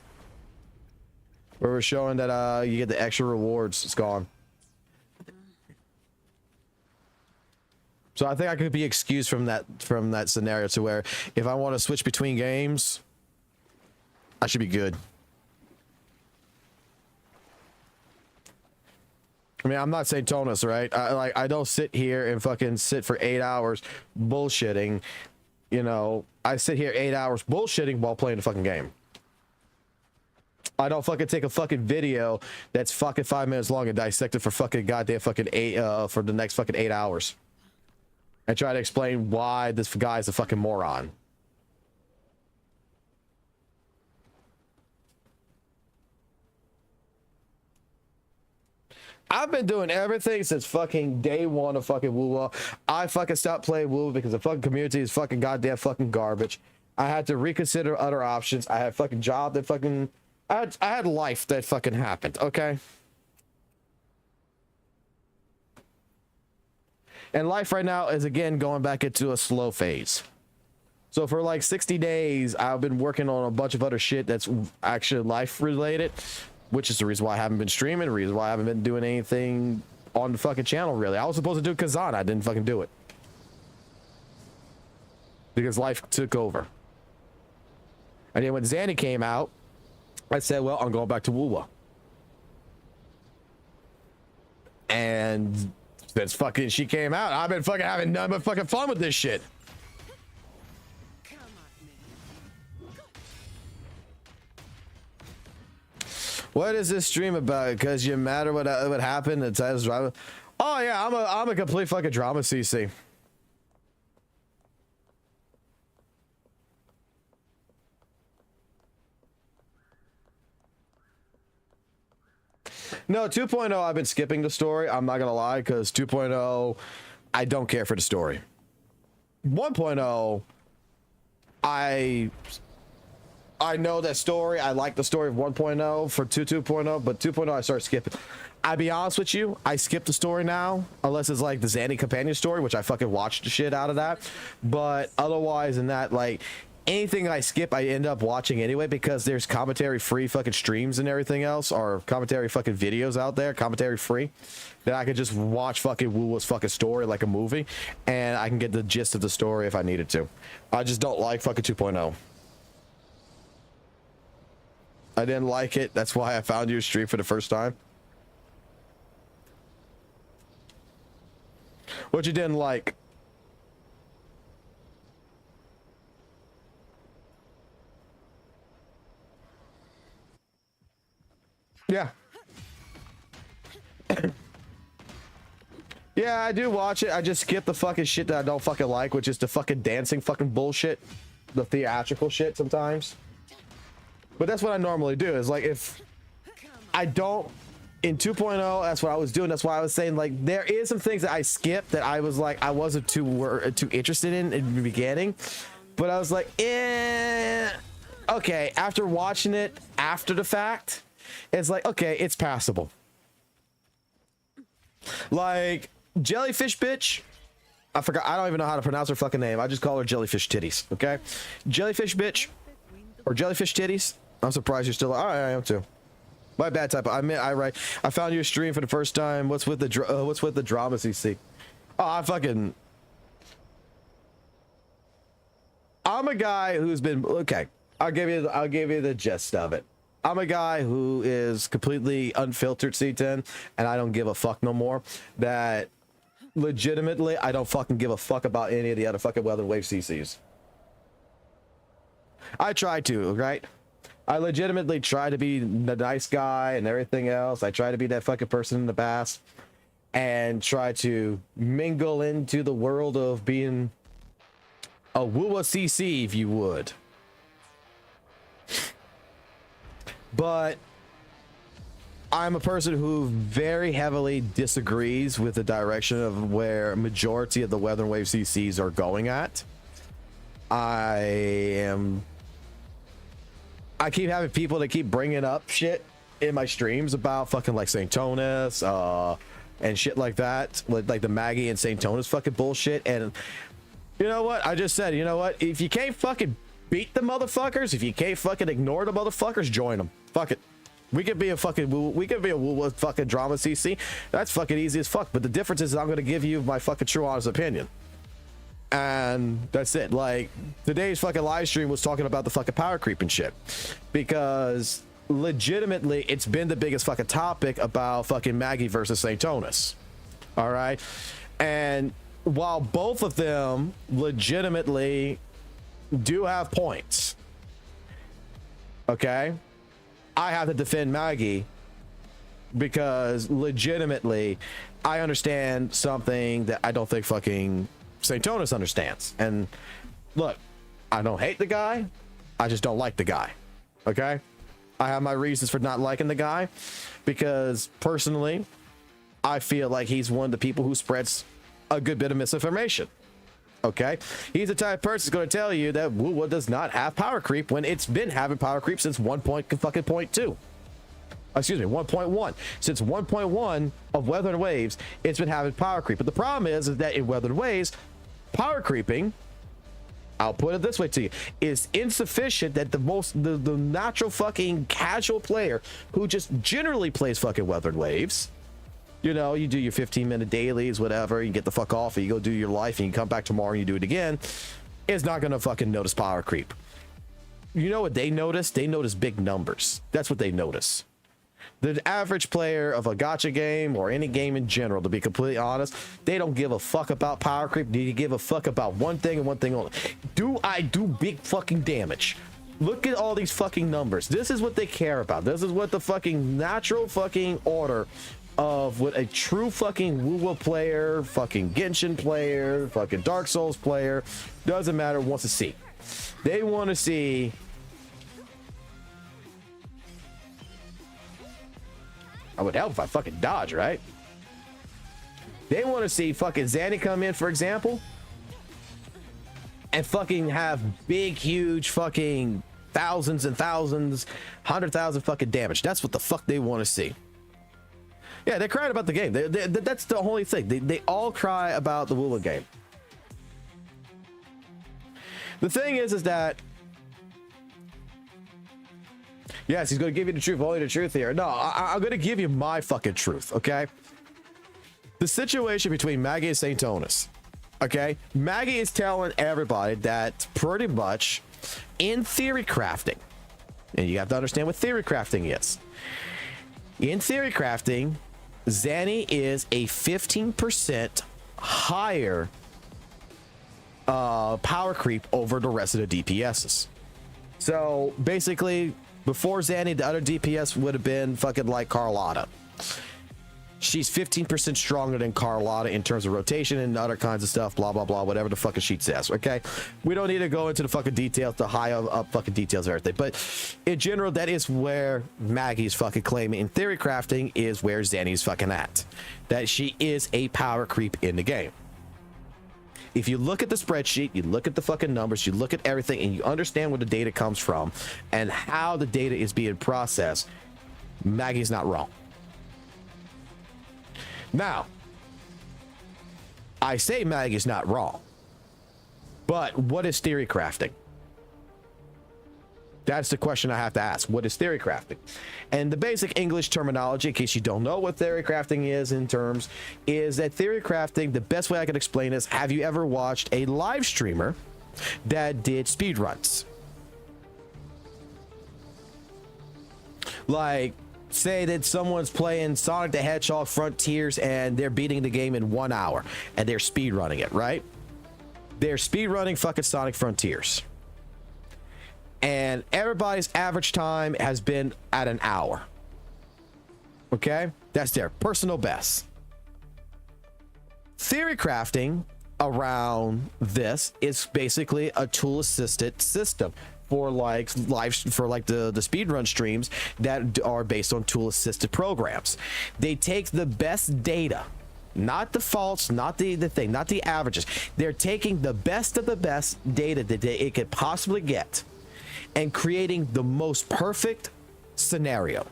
Where we're showing that you get the extra rewards, it's gone. So I think I could be excused from that scenario to where if I want to switch between games, I should be good. I mean, I'm not saying Tonus, right? I don't sit here and fucking sit for 8 hours bullshitting. You know, I sit here 8 hours bullshitting while playing the fucking game. I don't fucking take a fucking video that's fucking 5 minutes long and dissect it for fucking goddamn fucking for the next fucking 8 hours. And try to explain why this guy's a fucking moron. I've been doing everything since fucking day one of fucking WUWA. I fucking stopped playing WUWA because the fucking community is fucking goddamn fucking garbage. I had to reconsider other options. I had a fucking job that fucking... I had life that fucking happened, okay? And life right now is, again, going back into a slow phase. So for like 60 days, I've been working on a bunch of other shit that's actually life-related, which is the reason why I haven't been streaming, the reason why I haven't been doing anything on the fucking channel, really. I was supposed to do Kazan. I didn't fucking do it. Because life took over. And then when Zanny came out, I said, well, I'm going back to WUWA. And since fucking she came out, I've been fucking having none but fucking fun with this shit. What is this stream about? Because you matter what happened at times drama. Oh yeah, I'm a complete fucking drama CC. No, 2.0 I've been skipping the story. I'm not gonna lie, because 2.0 I don't care for the story. 1.0 I know that story. I like the story of 1.0 for 2.0, but 2.0 I start skipping. I'll be honest with you, I skip the story now, unless it's like the Zanny companion story, which I fucking watched the shit out of that. But otherwise than that, like anything I skip, I end up watching anyway, because there's commentary free fucking streams and everything else, or commentary fucking videos out there, commentary free, that I could just watch fucking WUWA's fucking story like a movie, and I can get the gist of the story if I needed to. I just don't like fucking 2.0. I didn't like it. That's why I found your stream for the first time. What you didn't like? Yeah. Yeah, I do watch it. I just skip the fucking shit that I don't fucking like, which is the fucking dancing fucking bullshit. The theatrical shit sometimes. But that's what I normally do, is like if I don't in 2.0, that's what I was doing. That's why I was saying, like, there is some things that I skipped that I was like, I wasn't too interested in the beginning, but I was like, okay, after watching it after the fact, it's like, okay, it's passable. Like Jellyfish Bitch, I forgot, I don't even know how to pronounce her fucking name. I just call her Jellyfish Titties. Okay, Jellyfish Bitch or Jellyfish Titties. I'm surprised you're still. I am too. My bad typo. I found your stream for the first time. What's with the drama CC? Oh, I'm a guy who's been okay. I'll give you the gist of it. I'm a guy who is completely unfiltered C10, and I don't give a fuck no more. That legitimately, I don't fucking give a fuck about any of the other fucking Wuthering Waves CCs. I try to, right? I legitimately try to be the nice guy and everything else. I try to be that fucking person in the past and try to mingle into the world of being a WUWA CC, if you would. But I'm a person who very heavily disagrees with the direction of where majority of the Wuthering Waves CCs are going at. I keep having people that keep bringing up shit in my streams about fucking like St. Tonus and shit like that, like the Maggie and St. Tonus fucking bullshit. And you know what? I just said, you know what? If you can't fucking beat the motherfuckers, if you can't fucking ignore the motherfuckers, join them. Fuck it. We could be a WUWA fucking drama CC. That's fucking easy as fuck. But the difference is I'm gonna give you my fucking true honest opinion. And that's it. Like, today's fucking live stream was talking about the fucking power creep and shit, because legitimately it's been the biggest fucking topic about fucking Maggie versus St. Tonus. All right. And while both of them legitimately do have points, okay, I have to defend Maggie because legitimately I understand something that I don't think fucking St. Tonus understands. And look, I don't hate the guy, I just don't like the guy. Okay, I have my reasons for not liking the guy, because personally I feel like he's one of the people who spreads a good bit of misinformation. Okay, he's the type of person who's going to tell you that WUWA does not have power creep when it's been having power creep since 1.2. Excuse me, 1.1. Since 1.1 of Wuthering Waves, it's been having power creep. But the problem is that in Wuthering Waves, power creeping, I'll put it this way to you, is insufficient that the natural fucking casual player who just generally plays fucking Wuthering Waves, you know, you do your 15-minute dailies, whatever, you get the fuck off and you go do your life and you come back tomorrow and you do it again, is not gonna fucking notice power creep. You know what they notice? They notice big numbers. That's what they notice. The average player of a gacha game or any game in general, to be completely honest, they don't give a fuck about power creep. Do you give a fuck about one thing and one thing only? Do I do big fucking damage? Look at all these fucking numbers. This is what they care about. This is what the fucking natural fucking order of what a true fucking WUWA player, fucking Genshin player, fucking Dark Souls player, doesn't matter, wants to see. They want to see I would help if I fucking dodge, right? They want to see fucking Zanny come in, for example, and fucking have big, huge fucking thousands and thousands, 100,000 fucking damage. That's what the fuck they want to see. Yeah, they're crying about the game. That's the only thing. They all cry about the WUWA game. The thing is that yes, he's going to give you the truth, only the truth here. No, I'm going to give you my fucking truth, okay? The situation between Maggie and St. Tonus, okay? Maggie is telling everybody that pretty much in theory crafting, and you have to understand what theory crafting is. In theory crafting, Zanny is a 15% higher power creep over the rest of the DPSs. So basically, before Zanny, the other DPS would have been fucking like Carlotta. She's 15% stronger than Carlotta in terms of rotation and other kinds of stuff, blah, blah, blah, whatever the fucking sheet says, okay? We don't need to go into the fucking details, the high up fucking details of everything. But in general, that is where Maggie's fucking claiming in theory crafting is where Zanny's fucking at. That she is a power creep in the game. If you look at the spreadsheet, you look at the fucking numbers, you look at everything, and you understand where the data comes from and how the data is being processed, Maggie's not wrong. Now, I say Maggie's not wrong, but what is theory crafting? That's the question I have to ask. What is theory crafting? And the basic English terminology, in case you don't know what theory crafting is in terms, is that theory crafting, the best way I can explain is, have you ever watched a live streamer that did speedruns? Like, say that someone's playing Sonic the Hedgehog Frontiers and they're beating the game in 1 hour and they're speedrunning it, right? They're speedrunning fucking Sonic Frontiers. And everybody's average time has been at an hour. Okay? That's their personal best. Theory crafting around this is basically a tool assisted system for like the speedrun streams that are based on tool assisted programs. They take the best data, not the faults, not the thing, not the averages. They're taking the best of the best data that it could possibly get and creating the most perfect scenario,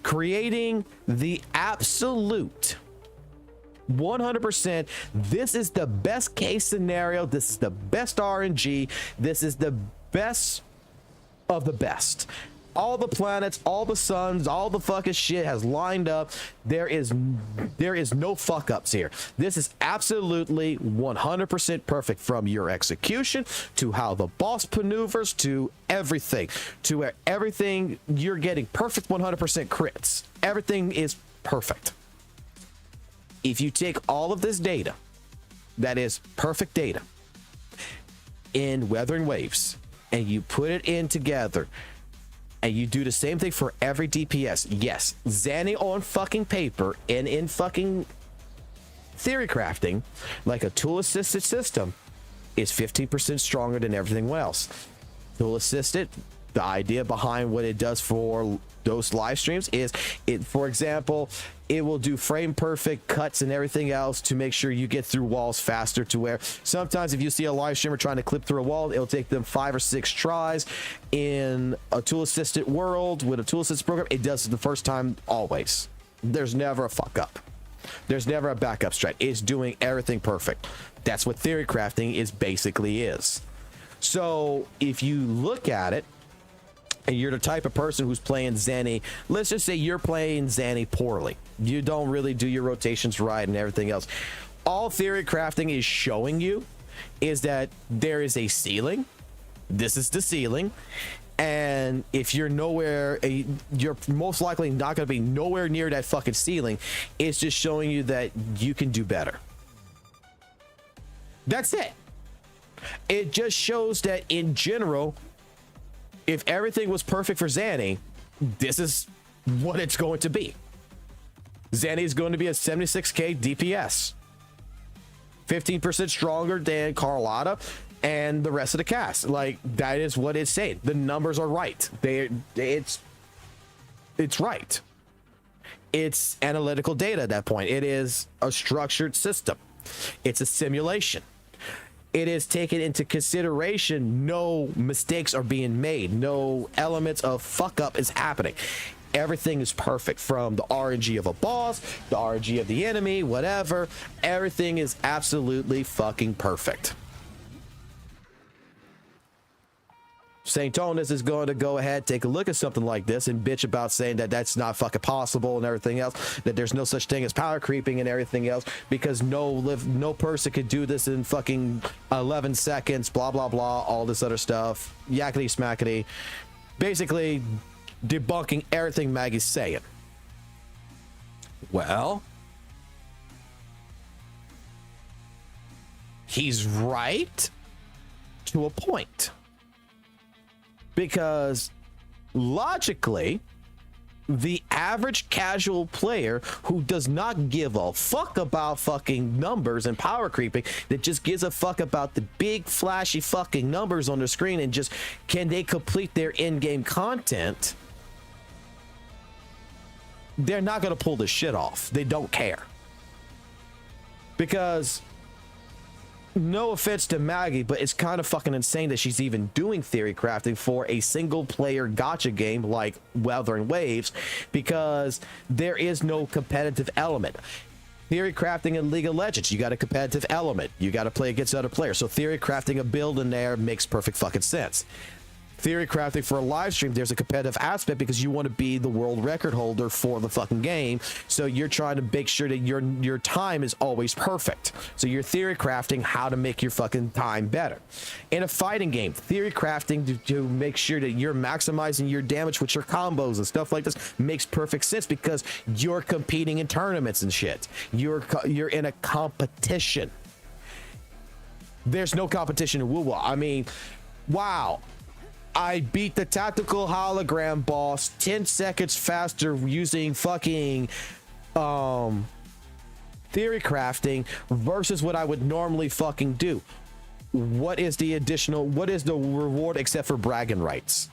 creating the absolute 100%. This is the best case scenario. This is the best RNG. This is the best of the best. all the planets, all the suns, all the fucking shit has lined up. There is no fuck ups here. This is absolutely 100% perfect, from your execution to how the boss maneuvers to everything, to where everything you're getting perfect 100% crits. Everything is perfect. If you take all of this data, that is perfect data, in Wuthering Waves, and you put it in together, and you do the same thing for every DPS. Yes, Zanny on fucking paper and in fucking theory crafting, like a tool assisted system, is 15% stronger than everything else. Tool assisted, the idea behind what it does for those live streams is, it, for example, it will do frame perfect cuts and everything else to make sure you get through walls faster, to where sometimes if you see a live streamer trying to clip through a wall, it'll take them 5 or 6 tries. In a tool assisted world with a tool assisted program, it does it the first time always. There's never a fuck up. There's never a backup strat. It's doing everything perfect. That's what theory crafting is. So if you look at it, and you're the type of person who's playing Zanny, let's just say you're playing Zanny poorly, you don't really do your rotations right and everything else, all theory crafting is showing you is that there is a ceiling. This is the ceiling, and if you're nowhere, you're most likely not going to be nowhere near that fucking ceiling. It's just showing you that you can do better. That's it. It just shows that in general, if everything was perfect for Zanny, this is what it's going to be. Zanny is going to be a 76k DPS, 15% stronger than Carlotta and the rest of the cast. Like, that is what it's saying. The numbers are right. It's right. It's analytical data at that point. It is a structured system. It's a simulation. It is taken into consideration. No mistakes are being made. No elements of fuck up is happening. Everything is perfect, from the RNG of a boss, the RNG of the enemy, whatever. Everything is absolutely fucking perfect. St. Tonis is going to go ahead, take a look at something like this and bitch about saying that that's not fucking possible and everything else, that there's no such thing as power creeping and everything else, because no person could do this in fucking 11 seconds, blah, blah, blah, all this other stuff. Yakety smackety. Basically debunking everything Maggie's saying. Well, he's right to a point. Because logically, the average casual player who does not give a fuck about fucking numbers and power creeping, that just gives a fuck about the big flashy fucking numbers on the screen and just can they complete their in-game content, they're not going to pull this shit off. They don't care. Because, no offense to Maggie, but it's kind of fucking insane that she's even doing theory crafting for a single player gacha game like Wuthering Waves, because there is no competitive element. Theory crafting in League of Legends, you got a competitive element. You got to play against other players. So theory crafting a build in there makes perfect fucking sense. Theory crafting for a live stream, there's a competitive aspect because you want to be the world record holder for the fucking game. So you're trying to make sure that your time is always perfect. So you're theory crafting how to make your fucking time better. In a fighting game, theory crafting to make sure that you're maximizing your damage with your combos and stuff like this makes perfect sense, because you're competing in tournaments and shit. You're in a competition. There's no competition in WUWA. I mean, wow. I beat the tactical hologram boss 10 seconds faster using fucking theory crafting versus what I would normally fucking do. What is the reward except for bragging rights?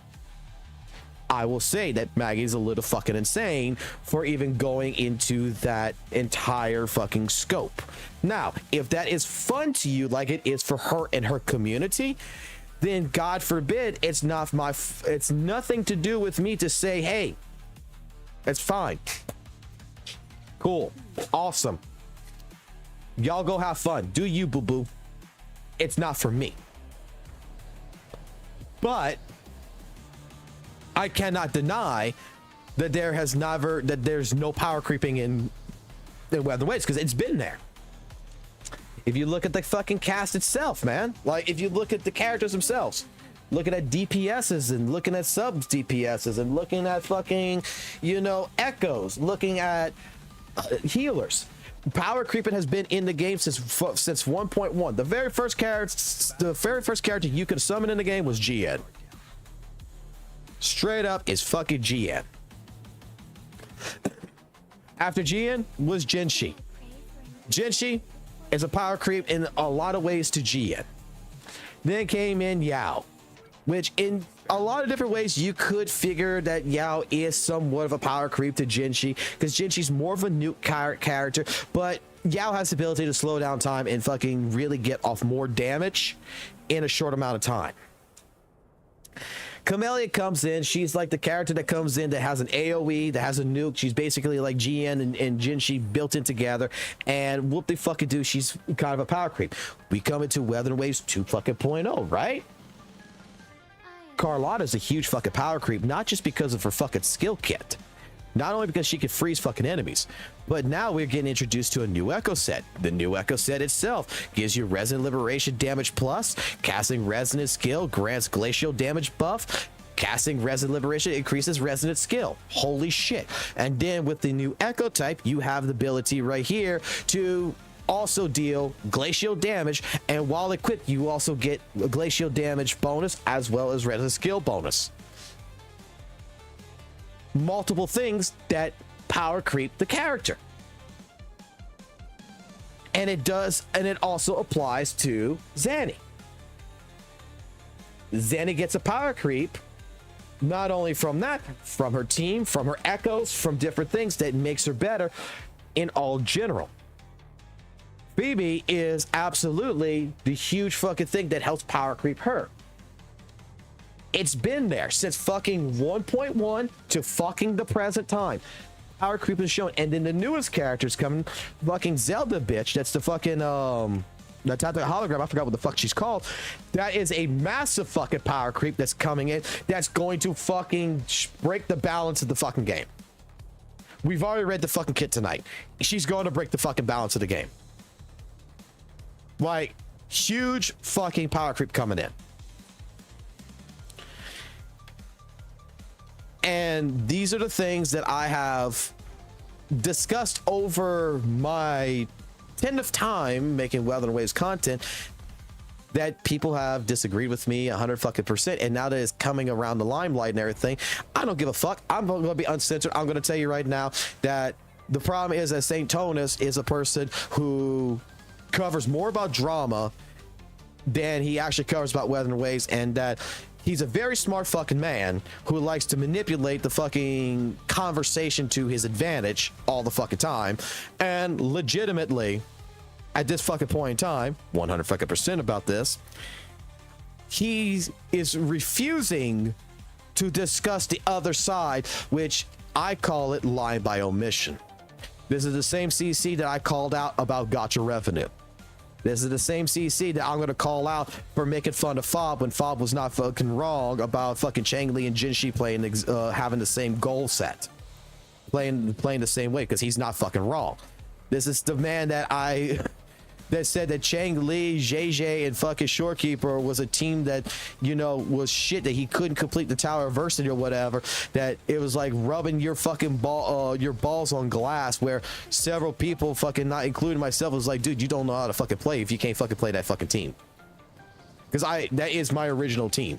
I will say that Maggie's a little fucking insane for even going into that entire fucking scope. Now, if that is fun to you like it is for her and her community, then God forbid, it's nothing to do with me to say, hey, it's fine. Cool. Awesome. Y'all go have fun. Do you, boo-boo. It's not for me. But I cannot deny that there's no power creeping in Wuthering Waves, because it's been there. If you look at the fucking cast itself, man, like if you look at the characters themselves, looking at DPSs and looking at sub DPSs and looking at fucking, you know, echoes, looking at healers. Power creeping has been in the game since 1.1. The very first character you could summon in the game was GN. Straight up is fucking GN. After GN was Genshi. Genshi is a power creep in a lot of ways to GN. Then came in Yao, which in a lot of different ways you could figure that Yao is somewhat of a power creep to Genshi, because Genshi's more of a nuke character, but Yao has the ability to slow down time and fucking really get off more damage in a short amount of time. Camellia comes in. She's like the character that comes in that has an AoE, that has a nuke. She's basically like GN and Genshi built in together. And whoop they fucking do, she's kind of a power creep. We come into Wuthering Waves 2.0, right? Carlotta's a huge fucking power creep, not just because of her fucking skill kit. Not only because she can freeze fucking enemies, but now we're getting introduced to a new echo set. The new echo set itself gives you Resonant Liberation damage plus, casting Resonant skill grants glacial damage buff, casting Resonant Liberation increases Resonant skill. Holy shit. And then with the new echo type, you have the ability right here to also deal glacial damage, and while equipped, you also get a glacial damage bonus as well as Resonant skill bonus. Multiple things that power creep the character, and it also applies to Zanny. Zanny gets a power creep not only from that, from her team, from her echoes, from different things that makes her better in all general. Phoebe is absolutely the huge fucking thing that helps power creep her. It's been there since fucking 1.1 to fucking the present time. Power creep is shown, and then the newest characters coming, fucking Zelda bitch. That's the fucking the tactical hologram. I forgot what the fuck she's called. That is a massive fucking power creep that's coming in. That's going to fucking break the balance of the fucking game. We've already read the fucking kit tonight. She's going to break the fucking balance of the game. Like, huge fucking power creep coming in. And these are the things that I have discussed over my 10th time making Wuthering Waves content, that people have disagreed with me 100%. And now that it's coming around the limelight and everything, I don't give a fuck. I'm going to be uncensored. I'm going to tell you right now that the problem is that St. Tonus is a person who covers more about drama than he actually covers about Wuthering Waves, and that he's a very smart fucking man who likes to manipulate the fucking conversation to his advantage all the fucking time. And legitimately, at this fucking point in time, 100% about this, he is refusing to discuss the other side, which I call it lying by omission. This is the same CC that I called out about gacha revenue. This is the same CC that I'm going to call out for making fun of Fob when Fob was not fucking wrong about fucking Changli and Jinshi playing, having the same goal set. Playing the same way, because he's not fucking wrong. This is the man that said that Chang Li, JJ, and fucking Shorekeeper was a team that, you know, was shit, that he couldn't complete the Tower of Versity or whatever, that it was like rubbing your fucking your balls on glass, where several people, fucking not including myself, was like, dude, you don't know how to fucking play if you can't fucking play that fucking team. Because that is my original team.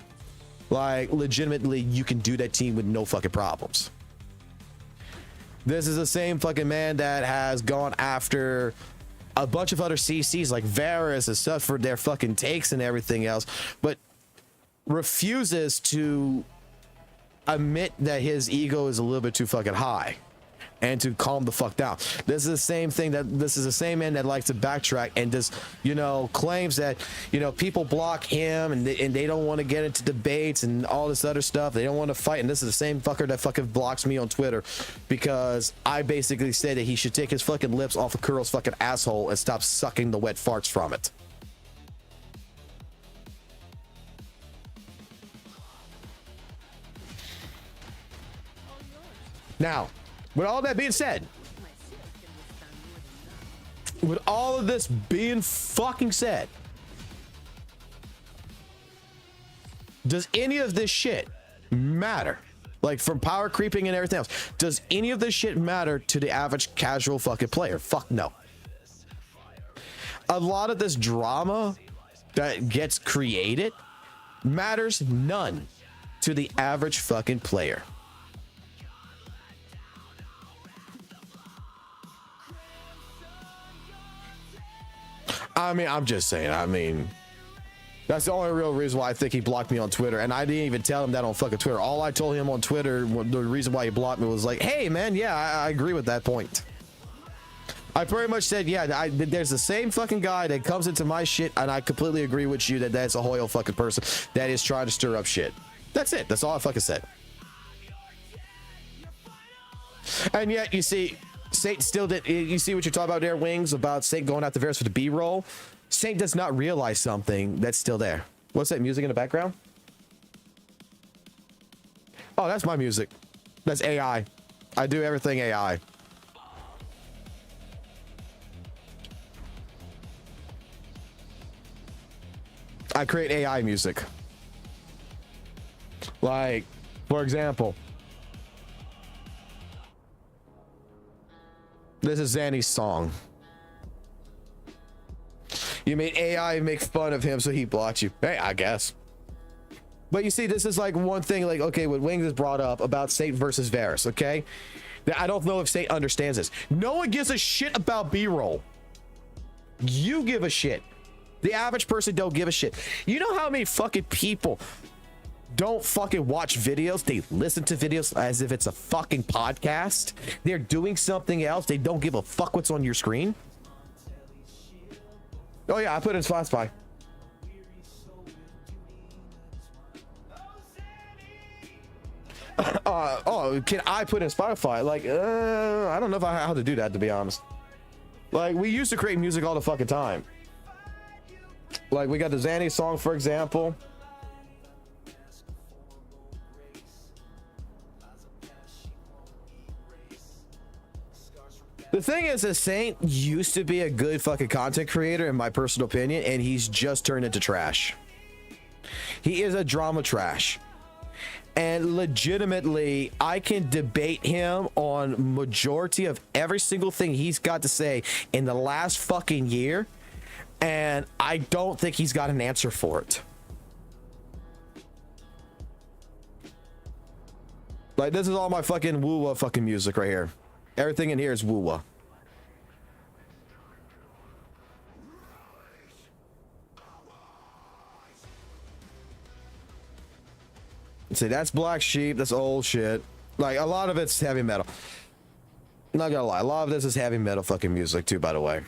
Like, legitimately, you can do that team with no fucking problems. This is the same fucking man that has gone after a bunch of other CCs like Varus and stuff for their fucking takes and everything else, but refuses to admit that his ego is a little bit too fucking high and to calm the fuck down. This is the same thing this is the same man that likes to backtrack and just, you know, claims that, you know, people block him and they don't want to get into debates and all this other stuff. They don't want to fight. And this is the same fucker that fucking blocks me on Twitter because I basically say that he should take his fucking lips off of Kuro's fucking asshole and stop sucking the wet farts from it. Now, with all that being said, with all of this being fucking said, does any of this shit matter? Like from power creeping and everything else, does any of this shit matter to the average casual fucking player? Fuck no. A lot of this drama that gets created matters none to the average fucking player. I mean, I'm just saying, I mean, that's the only real reason why I think he blocked me on Twitter. And I didn't even tell him that on fucking Twitter. All I told him on Twitter, the reason why he blocked me was like, hey man, yeah, I agree with that point. I pretty much said, yeah, there's the same fucking guy that comes into my shit, and I completely agree with you that that's a loyal fucking person that is trying to stir up shit. That's it. That's all I fucking said. And yet, you see, Saint still did. You see what you're talking about there, Wings, about Saint going out the Varus for the B-roll? Saint does not realize something that's still there. What's that music in the background? Oh, that's my music. That's AI. I do everything AI. I create AI music. Like, for example, this is Zanny's song. You made AI make fun of him, so he blocked you. Hey, I guess. But you see, this is like one thing, like, okay, what Wings has brought up about Saint versus Varus, okay? I don't know if Saint understands this. No one gives a shit about B-roll. You give a shit. The average person don't give a shit. You know how many fucking people don't fucking watch videos? They listen to videos as if it's a fucking podcast. They're doing something else. They don't give a fuck what's on your screen. Oh yeah, I put it in Spotify. Oh, can I put in Spotify? Like, I don't know if I how to do that, to be honest. Like, we used to create music all the fucking time. Like, we got the Zanny song, for example. The thing is that Saint used to be a good fucking content creator, in my personal opinion, and he's just turned into trash. He is a drama trash. And legitimately, I can debate him on majority of every single thing he's got to say in the last fucking year, and I don't think he's got an answer for it. Like, this is all my fucking WUWA fucking music right here. Everything in here is WUWA. See, that's Black Sheep. That's old shit. Like, a lot of it's heavy metal. Not gonna lie, a lot of this is heavy metal fucking music too, by the way.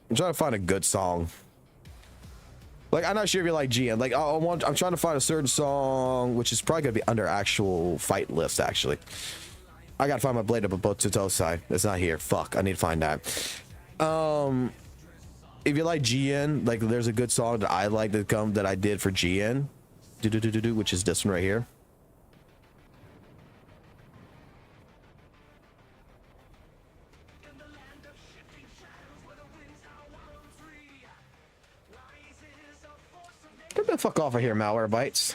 I'm trying to find a good song. Like, I'm not sure if you like GN. Like, I'm trying to find a certain song, which is probably gonna be under actual fight list, actually. I gotta find my Blade Up a Boat to side. It's not here. Fuck, I need to find that. If you like GN, like, there's a good song that I like that I did for GN, which is this one right here. Get the fuck off of here, malware bites.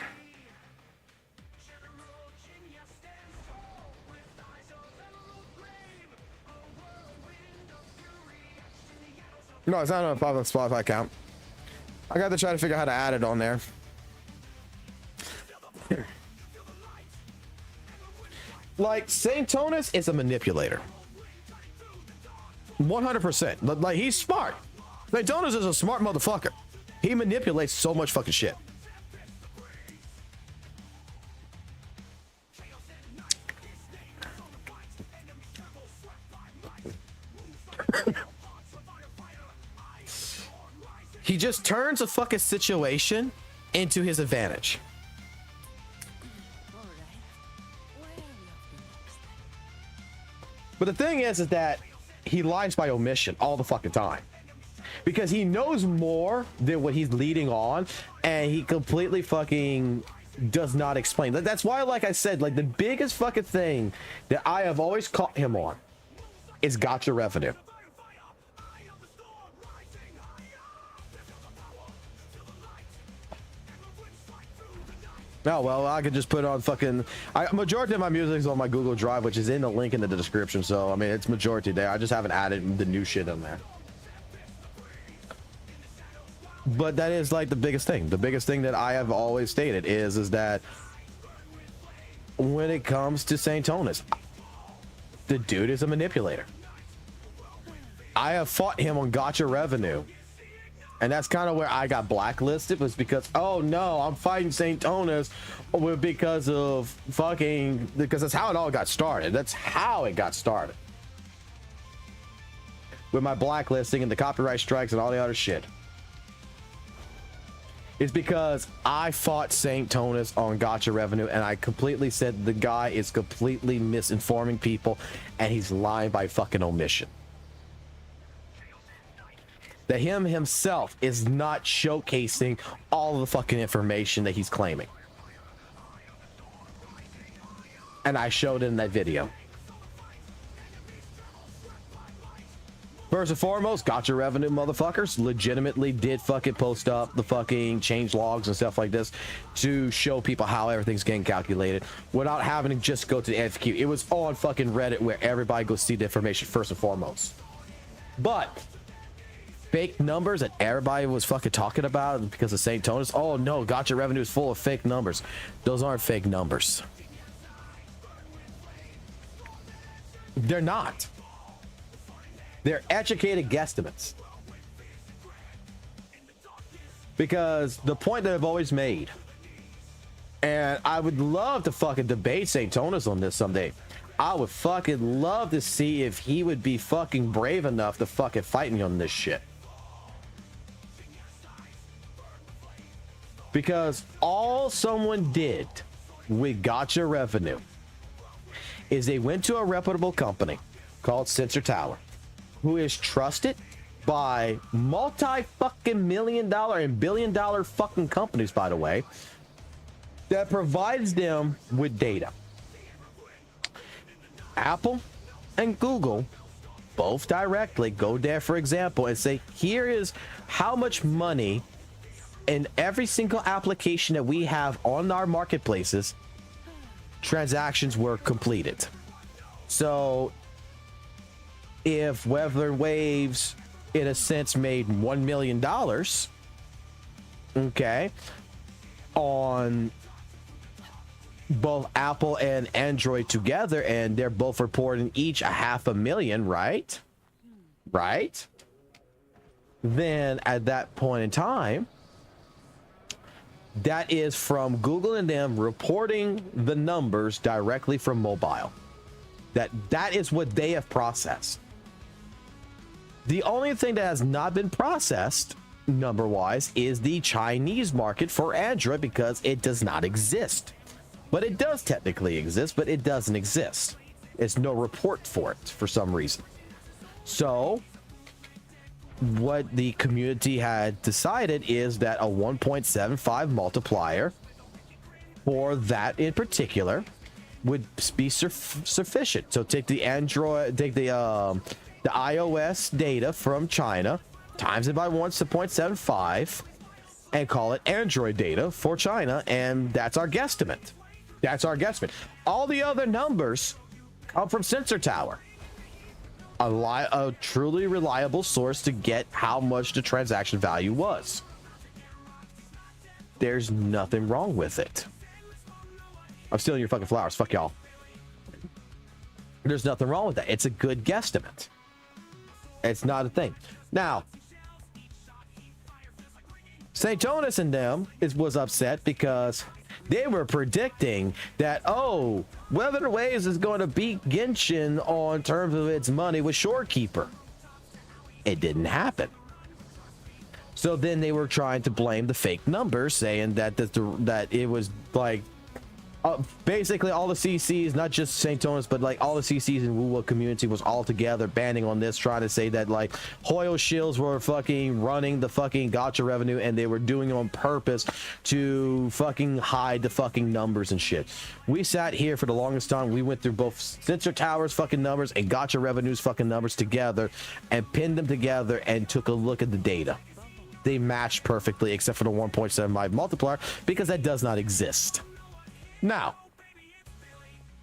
No, it's not on a public Spotify account. I got to try to figure out how to add it on there. Like, Saint Tonus is a manipulator. 100%. Like, he's smart. Saint Tonus is a smart motherfucker. He manipulates so much fucking shit. He just turns a fucking situation into his advantage. But the thing is that he lies by omission all the fucking time. Because he knows more than what he's leading on, and he completely fucking does not explain. That's why, like I said, like the biggest fucking thing that I have always caught him on is gacha revenue. Oh, well, I could just put on fucking... majority of my music is on my Google Drive, which is in the link in the description. So, I mean, it's majority there. I just haven't added the new shit in there. But that is like the biggest thing. The biggest thing that I have always stated is that when it comes to St. Tonus, the dude is a manipulator. I have fought him on gacha revenue. And that's kind of where I got blacklisted, was because, oh no, I'm fighting St. Tonus because of fucking, because that's how it all got started. That's how it got started. With my blacklisting and the copyright strikes and all the other shit. It's because I fought St. Tonus on gacha revenue, and I completely said the guy is completely misinforming people and he's lying by fucking omission. That him himself is not showcasing all the fucking information that he's claiming. And I showed it in that video. First and foremost, gacha revenue motherfuckers legitimately did fucking post up the fucking change logs and stuff like this to show people how everything's getting calculated without having to just go to the FQ. It was on fucking Reddit where everybody goes see the information first and foremost. But fake numbers that everybody was fucking talking about because of St. Tonus. Oh no, gacha revenue is full of fake numbers. Those aren't fake numbers. They're not. They're educated guesstimates. Because the point that I've always made, and I would love to fucking debate St. Tonus on this someday. I would fucking love to see if he would be fucking brave enough to fucking fight me on this shit. Because all someone did with gacha revenue is they went to a reputable company called Sensor Tower, who is trusted by multi-fucking-million-dollar and billion-dollar fucking companies, by the way, that provides them with data. Apple and Google both directly go there, for example, and say, here is how much money in every single application that we have on our marketplaces, transactions were completed. So if Wuthering Waves, in a sense, made $1 million, okay, on both Apple and Android together, and they're both reporting each $500,000, right? Right? Then at that point in time, that is from Google and them reporting the numbers directly from mobile. That is what they have processed. The only thing that has not been processed number wise is the Chinese market for Android, because it does not exist. But it does technically exist, but it doesn't exist. It's no report for it for some reason. So what the community had decided is that a 1.75 multiplier for that in particular would be sufficient. So take the Android, take the iOS data from China, times it by 1.75, and call it Android data for China, and that's our guesstimate. That's our guesstimate. All the other numbers come from Sensor Tower, a truly reliable source to get how much the transaction value was. There's nothing wrong with it. I'm stealing your fucking flowers. Fuck y'all. There's nothing wrong with that. It's a good guesstimate. It's not a thing. Now, St. Tonus and them was upset because they were predicting that, oh, Wuthering Waves is going to beat Genshin on terms of its money with Shorekeeper. It didn't happen. So then they were trying to blame the fake numbers, saying that it was like Basically all the CCs, not just St. Thomas, but like all the CCs in WUWA community was all together banding on this, trying to say that like Hoyle Shields were fucking running the fucking gacha revenue and they were doing it on purpose to fucking hide the fucking numbers and shit. We sat here for the longest time. We went through both Sensor Towers fucking numbers and gacha revenues fucking numbers together and pinned them together and took a look at the data. They matched perfectly except for the 1.75 multiplier because that does not exist. Now,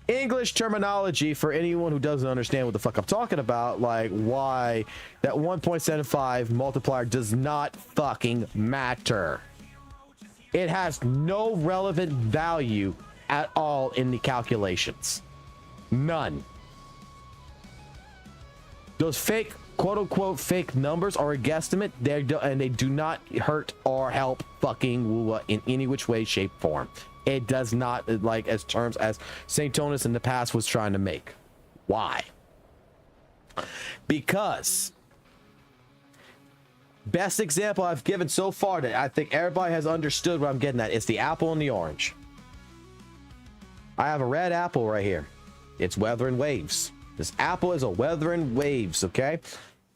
English terminology for anyone who doesn't understand what the fuck I'm talking about, like why that 1.75 multiplier does not fucking matter. It has no relevant value at all in the calculations. None. Those fake, quote unquote, fake numbers are a guesstimate, and they do not hurt or help fucking WUWA in any which way, shape, form. It does not, like, as terms as St. Thomas in the past was trying to make. Why? Because best example I've given so far that I think everybody has understood what I'm getting at is the apple and the orange. I have a red apple right here. It's Wuthering Waves. This apple is a Wuthering Waves, okay?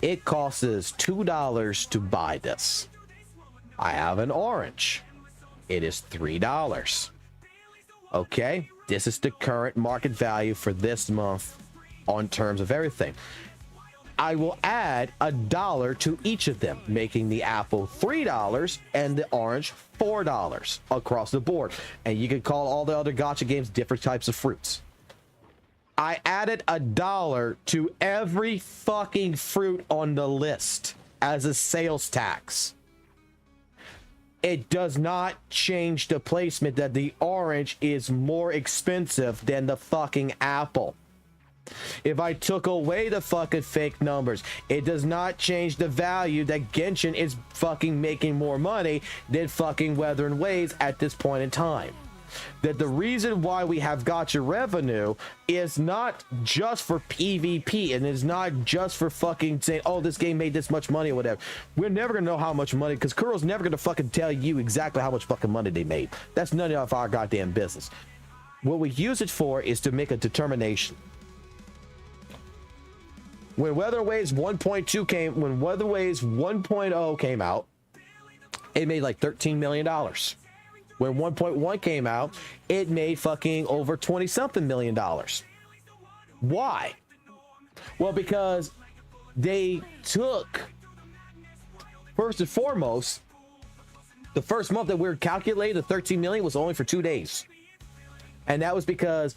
It costs us $2 to buy this. I have an orange. It is $3. Okay, this is the current market value for this month on terms of everything. I will add $1 to each of them, making the apple $3 and the orange $4 across the board. And you can call all the other gacha games different types of fruits. I added $1 to every fucking fruit on the list as a sales tax. It does not change the placement that the orange is more expensive than the fucking apple. If I took away the fucking fake numbers, it does not change the value that Genshin is fucking making more money than fucking Wuthering Waves at this point in time. That the reason why we have gacha revenue is not just for PvP and it's not just for fucking saying, oh, this game made this much money or whatever. We're never gonna know how much money, because Kuro's never gonna fucking tell you exactly how much fucking money they made. That's none of our goddamn business. What we use it for is to make a determination. When Wuthering Waves 1.2 came, when Wuthering Waves 1.0 came out, it made like $13 million. When 1.1 came out, it made fucking over 20 something million dollars. Why? Well, because they took, first and foremost, the first month that we were calculating, the 13 million was only for 2 days. And that was because,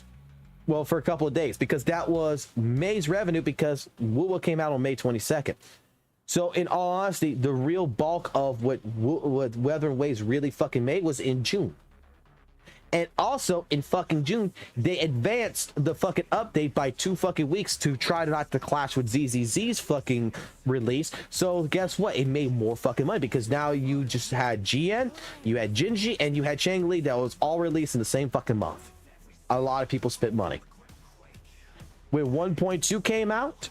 well, for a couple of days, because that was May's revenue, because WUWA came out on May 22nd. So in all honesty, the real bulk of what Wuthering Waves really fucking made was in June. And also in fucking June, they advanced the fucking update by 2 fucking weeks to try not to clash with ZZZ's fucking release. So guess what? It made more fucking money, because now you just had GN, you had Jinji, and you had Changli that was all released in the same fucking month. A lot of people spent money. When 1.2 came out,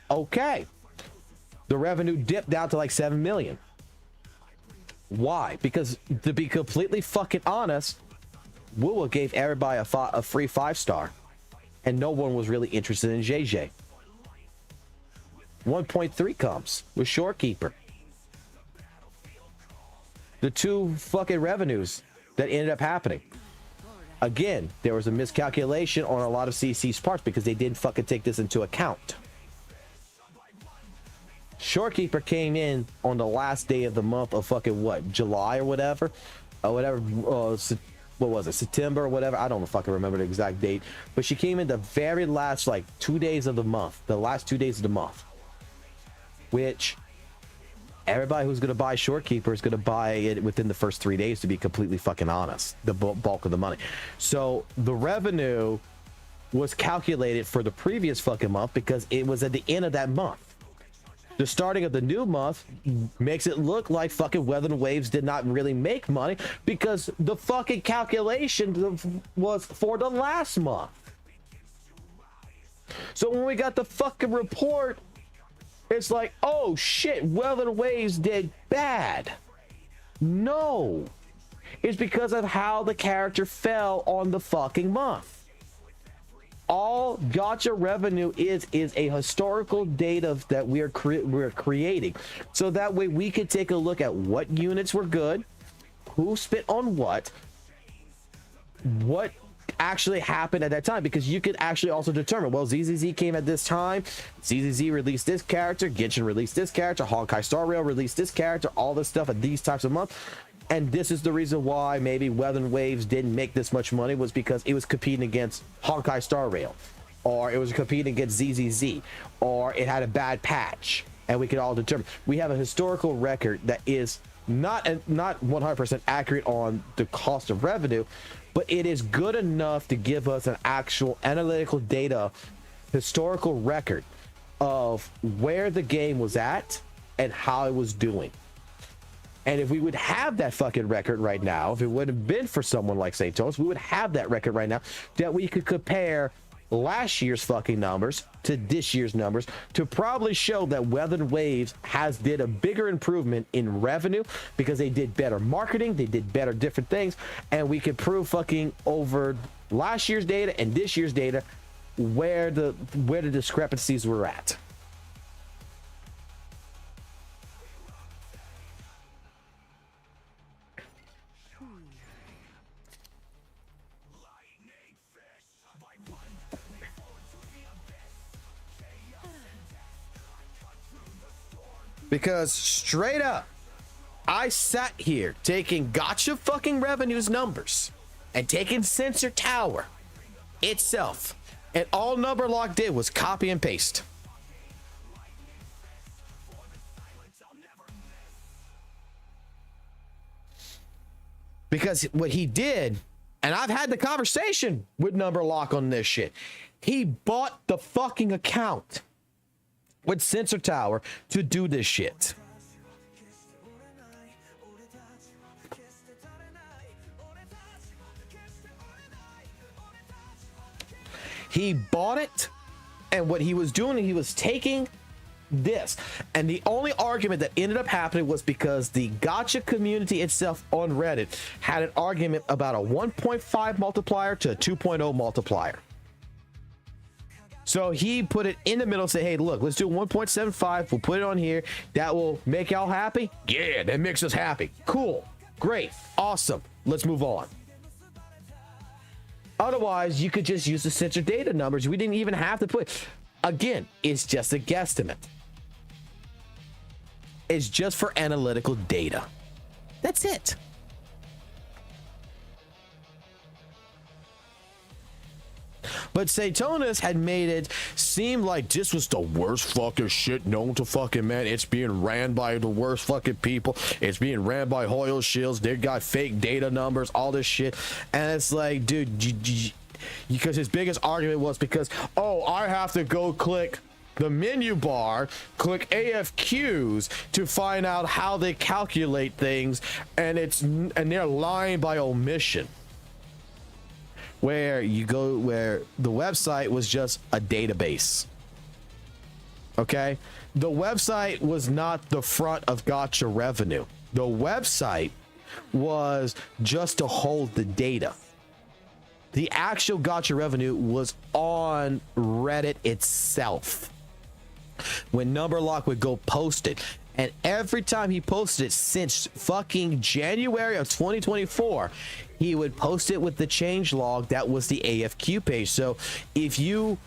okay, the revenue dipped down to like 7 million. Why? Because to be completely fucking honest, WUWA gave everybody a free 5-star, and no one was really interested in JJ. 1.3 comes with Shorekeeper. The 2 fucking revenues that ended up happening. Again, there was a miscalculation on a lot of CC's parts because they didn't fucking take this into account. Shorekeeper came in on the last day of the month of fucking what, July or whatever, what was it, September or whatever, I don't fucking remember the exact date, but she came in the very last like 2 days of the month, the last 2 days of the month, which everybody who's going to buy Shorekeeper is going to buy it within the first 3 days, to be completely fucking honest, the bulk of the money. So the revenue was calculated for the previous fucking month because it was at the end of that month. The starting of the new month makes it look like fucking Wuthering Waves did not really make money because the fucking calculation was for the last month. So when we got the fucking report, it's like, oh shit, Wuthering Waves did bad. No, is because of how the character fell on the fucking month. All gacha revenue is a historical data that we're creating, so that way we can take a look at what units were good, who spent on what actually happened at that time, because you could actually also determine, well, ZZZ came at this time, ZZZ released this character, Genshin released this character, Honkai Star Rail released this character, all this stuff at these types of months. And this is the reason why maybe Wuthering Waves didn't make this much money, was because it was competing against Honkai Star Rail, or it was competing against ZZZ, or it had a bad patch. And we could all determine. We have a historical record that is not 100% accurate on the cost of revenue, but it is good enough to give us an actual analytical data, historical record of where the game was at and how it was doing. And if we would have that fucking record right now, if it would have been for someone like St. Thomas, we would have that record right now that we could compare last year's fucking numbers to this year's numbers to probably show that Wuthering Waves did a bigger improvement in revenue because they did better marketing, they did better different things, and we could prove fucking over last year's data and this year's data where the discrepancies were at. Because straight up, I sat here taking gacha fucking revenues numbers and taking Sensor Tower itself, and all Numberlock did was copy and paste. Because what he did, and I've had the conversation with Numberlock on this shit, he bought the fucking account with Sensor Tower to do this shit. He bought it, and what he was doing, he was taking this, and the only argument that ended up happening was because the gacha community itself on Reddit had an argument about a 1.5 multiplier to a 2.0 multiplier. So he put it in the middle, say, hey, look, let's do 1.75. We'll put it on here. That will make y'all happy. Yeah, that makes us happy. Cool. Great. Awesome. Let's move on. Otherwise, you could just use the sensor data numbers. We didn't even have to put. Again, it's just a guesstimate. It's just for analytical data. That's it. But Satonis had made it seem like this was the worst fucking shit known to fucking man. It's being ran by the worst fucking people. It's being ran by Hoyle Shields. They got fake data numbers, all this shit. And it's like, dude, because his biggest argument was because, oh, I have to go click the menu bar, click AFQs to find out how they calculate things, and they're lying by omission. Where you go, where the website was just a database. Okay, the website was not the front of gacha revenue. The website was just to hold the data. The actual gacha revenue was on Reddit itself. When Numberlock would go post it, and every time he posted it since fucking January of 2024, he would post it with the change log that was the AFQ page. So if you,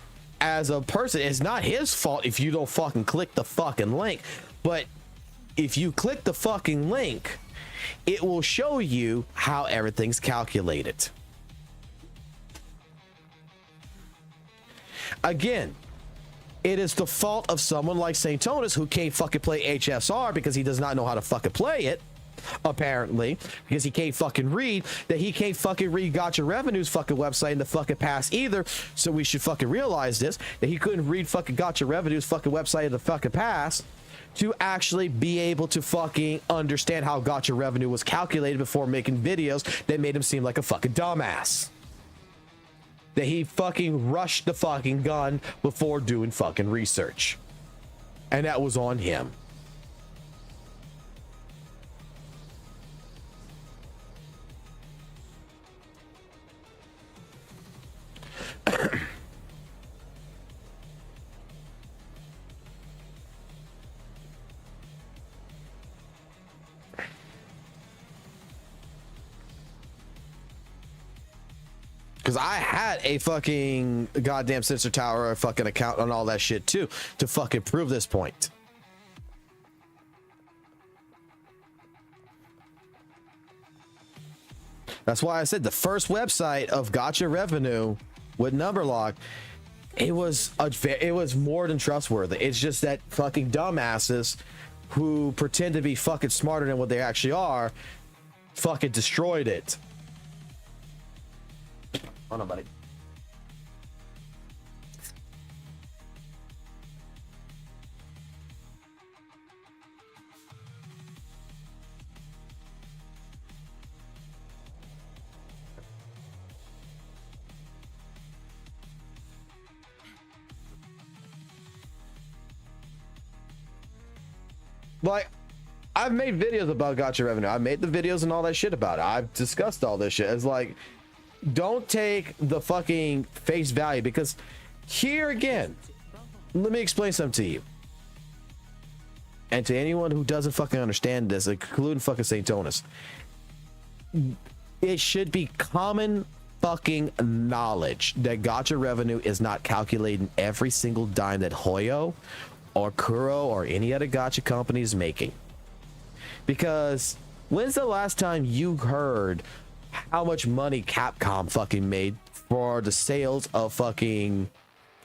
as a person, it's not his fault if you don't fucking click the fucking link, but if you click the fucking link, it will show you how everything's calculated. Again, it is the fault of someone like St. Thomas who can't fucking play HSR because he does not know how to fucking play it, apparently, because he can't fucking read, that he can't fucking read Gacha Revenue's fucking website in the fucking past either. So we should fucking realize this, that he couldn't read fucking Gacha Revenue's fucking website in the fucking past to actually be able to fucking understand how Gacha Revenue was calculated before making videos that made him seem like a fucking dumbass. That he fucking rushed the fucking gun before doing fucking research. And that was on him. Because I had a fucking goddamn Sensor Tower fucking account on all that shit too to fucking prove this point. That's why I said the first website of gacha revenue with Numberlock, it was more than trustworthy. It's just that fucking dumbasses who pretend to be fucking smarter than what they actually are fucking destroyed it. Hold on, buddy. Like, I've made videos about gacha revenue. I've made the videos and all that shit about it. I've discussed all this shit. It's like, don't take the fucking face value, because here again, let me explain something to you. And to anyone who doesn't fucking understand this, including fucking St. Tonis, it should be common fucking knowledge that gacha revenue is not calculating every single dime that Hoyo or Kuro or any other gacha company is making. Because when's the last time you heard how much money Capcom fucking made for the sales of fucking,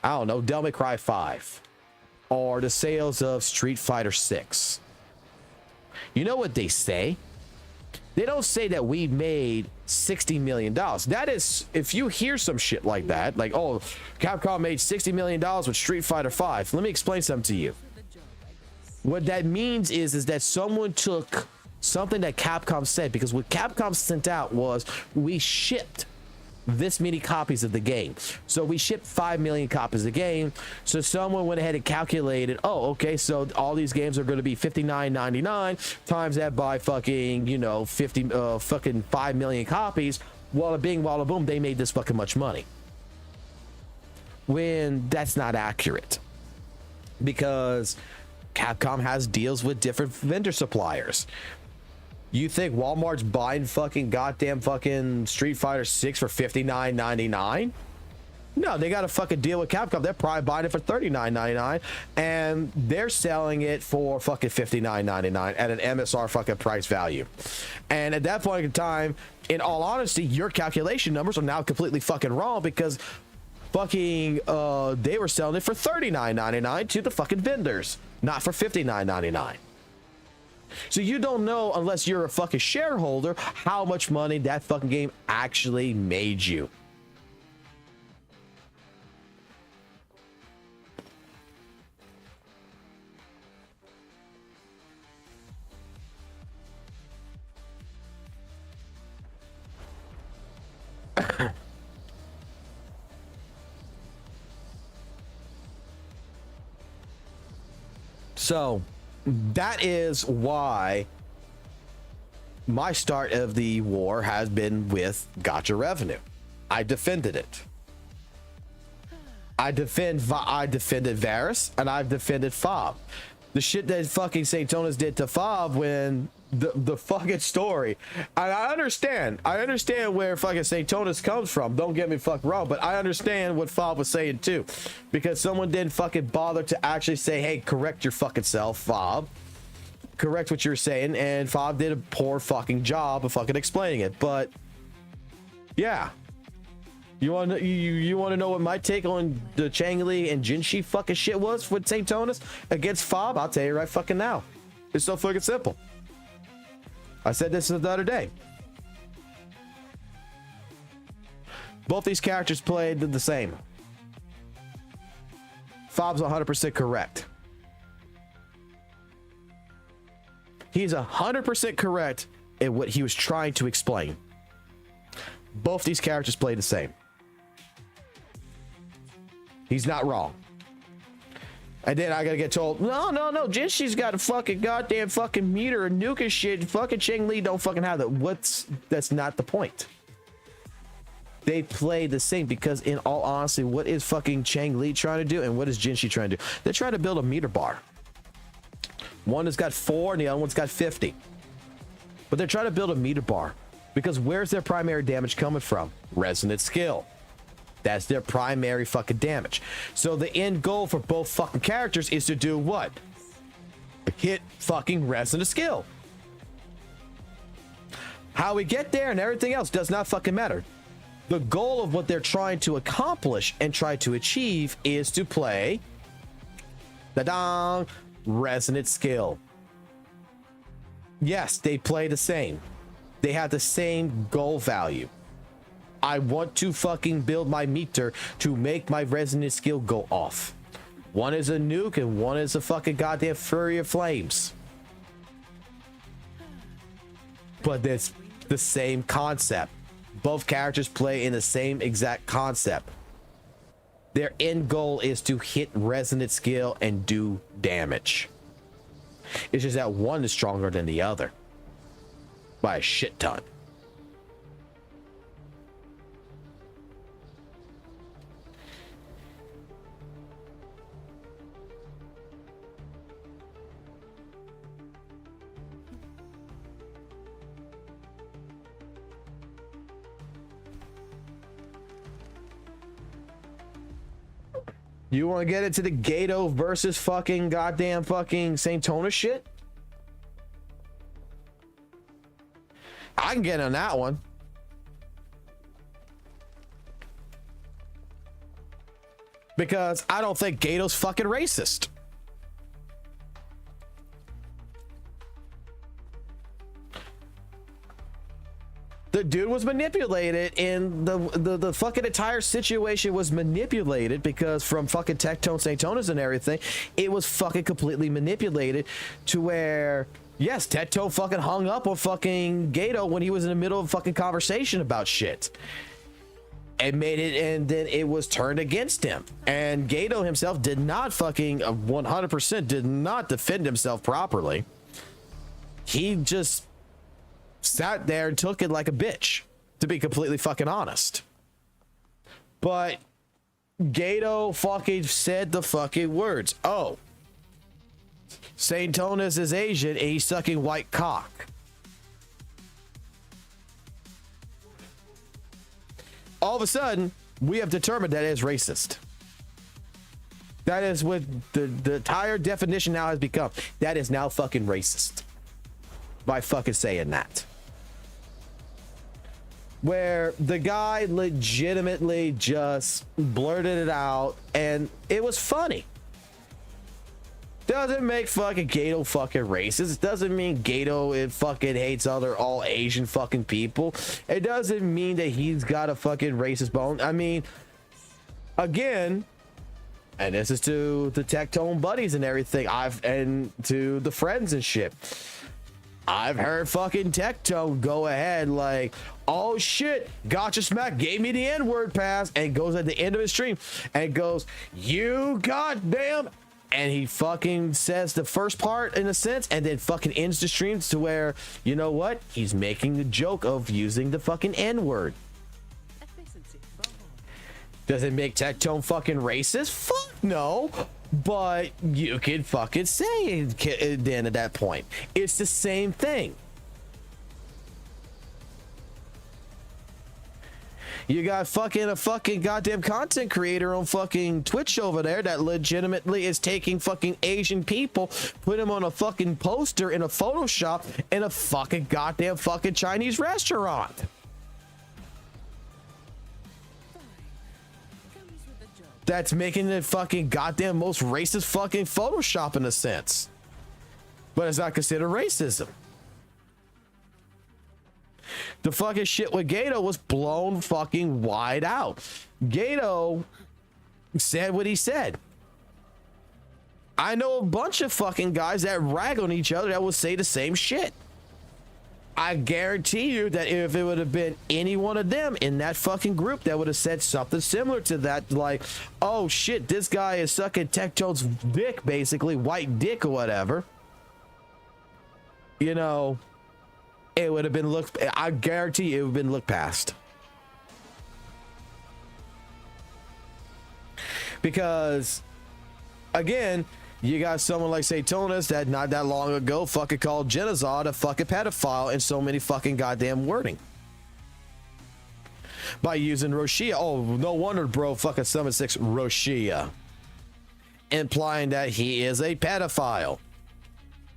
I don't know, Devil May Cry 5 or the sales of Street Fighter 6? You know what they say? They don't say that we made $60 million. That is, if you hear some shit like that, like, oh, Capcom made $60 million with Street Fighter 5. Let me explain something to you. What that means is that someone took something that Capcom said, because what Capcom sent out was, we shipped this many copies of the game. So we shipped 5 million copies of the game. So someone went ahead and calculated, oh, okay, so all these games are going to be $59.99 times that by fucking, you know, fucking 5 million copies. Walla bing, walla boom, they made this fucking much money. When that's not accurate, because Capcom has deals with different vendor suppliers. You think Walmart's buying fucking goddamn fucking Street Fighter 6 for $59.99? No, they got a fucking deal with Capcom. They're probably buying it for $39.99, and they're selling it for fucking $59.99 at an MSR fucking price value. And at that point in time, in all honesty, your calculation numbers are now completely fucking wrong, because fucking they were selling it for $39.99 to the fucking vendors, not for $59.99. So you don't know, unless you're a fucking shareholder, how much money that fucking game actually made you. So that is why my start of the war has been with gacha revenue. I defended it. I defended Varus, and I've defended Fob. The shit that fucking St. Tonis did to Fob when the fucking story. And I understand where fucking St. Tonis comes from. Don't get me fucked wrong, but I understand what Fob was saying too, because someone didn't fucking bother to actually say, hey, correct your fucking self, Fob. Correct what you're saying, and Fob did a poor fucking job of fucking explaining it. But yeah, you want to know what my take on the Chang Li and Jinshi fucking shit was with St. Tonis against Fob? I'll tell you right fucking now. It's so fucking simple. I said this the other day. Both these characters played the same. Fob's 100% correct. He's 100% correct in what he was trying to explain. Both these characters play the same. He's not wrong. And then I gotta get told, no, Jinshi's got a fucking goddamn fucking meter and nuke and shit. Fucking Chang Li don't fucking have that. That's not the point. They play the same, because in all honesty, what is fucking Chang Li trying to do, and what is Jinshi trying to do? They're trying to build a meter bar. One has got 4 and the other one's got 50. But they're trying to build a meter bar, because where's their primary damage coming from? Resonant skill. That's their primary fucking damage. So the end goal for both fucking characters is to do what? Hit fucking resonant skill. How we get there and everything else does not fucking matter. The goal of what they're trying to accomplish and try to achieve is to play da-dong, resonant skill. Yes, they play the same. They have the same goal value. I want to fucking build my meter to make my resonant skill go off. One is a nuke and one is a fucking goddamn Fury of Flames. But it's the same concept. Both characters play in the same exact concept. Their end goal is to hit resonant skill and do damage. It's just that one is stronger than the other by a shit ton. You want to get into the Gato versus fucking goddamn fucking Saint Tona shit? I can get on that one. Because I don't think Gato's fucking racist. The dude was manipulated, and the fucking entire situation was manipulated because from fucking Tectone, Saint Tonas and everything, it was fucking completely manipulated to where, yes, Tectone fucking hung up on fucking Gato when he was in the middle of fucking conversation about shit. And made it, and then it was turned against him. And Gato himself did not fucking 100% did not defend himself properly. He just sat there and took it like a bitch, to be completely fucking honest. But Gato fucking said the fucking words. Oh, Saint Tonas is Asian and he's sucking white cock. All of a sudden, we have determined that it is racist. That is what the entire definition now has become. That is now fucking racist. By fucking saying that. Where the guy legitimately just blurted it out and it was funny. Doesn't make fucking Gato fucking racist. It doesn't mean Gato it fucking hates other all Asian fucking people. It doesn't mean that he's got a fucking racist bone. I mean, again, and this is to the Tectone buddies and everything, and to the friends and shit. I've heard fucking Tectone go ahead like, oh shit, Gotcha Smack gave me the N-word pass, and goes at the end of his stream and goes, you goddamn, and he fucking says the first part in a sense and then fucking ends the streams to where, you know what, he's making the joke of using the fucking N-word. Does it make Tectone fucking racist? Fuck no. But you can fucking say it then at that point. It's the same thing. You got fucking a fucking goddamn content creator on fucking Twitch over there that legitimately is taking fucking Asian people, put them on a fucking poster in a Photoshop in a fucking goddamn fucking Chinese restaurant. That's making it fucking goddamn most racist fucking Photoshop in a sense. But it's not considered racism. The fucking shit with Gato was blown fucking wide out. Gato said what he said. I know a bunch of fucking guys that rag on each other that will say the same shit. I guarantee you that if it would have been any one of them in that fucking group that would have said something similar to that, like, oh shit, this guy is sucking Tectone's dick, basically, white dick or whatever. You know, it would have been looked, I guarantee it would have been looked past. Because, again, you got someone like Saint Tonas that not that long ago fucking called Genazad a fucking pedophile in so many fucking goddamn wording. by using Roshia. Oh, no wonder bro fucking summon 6 Roshia, implying that he is a pedophile,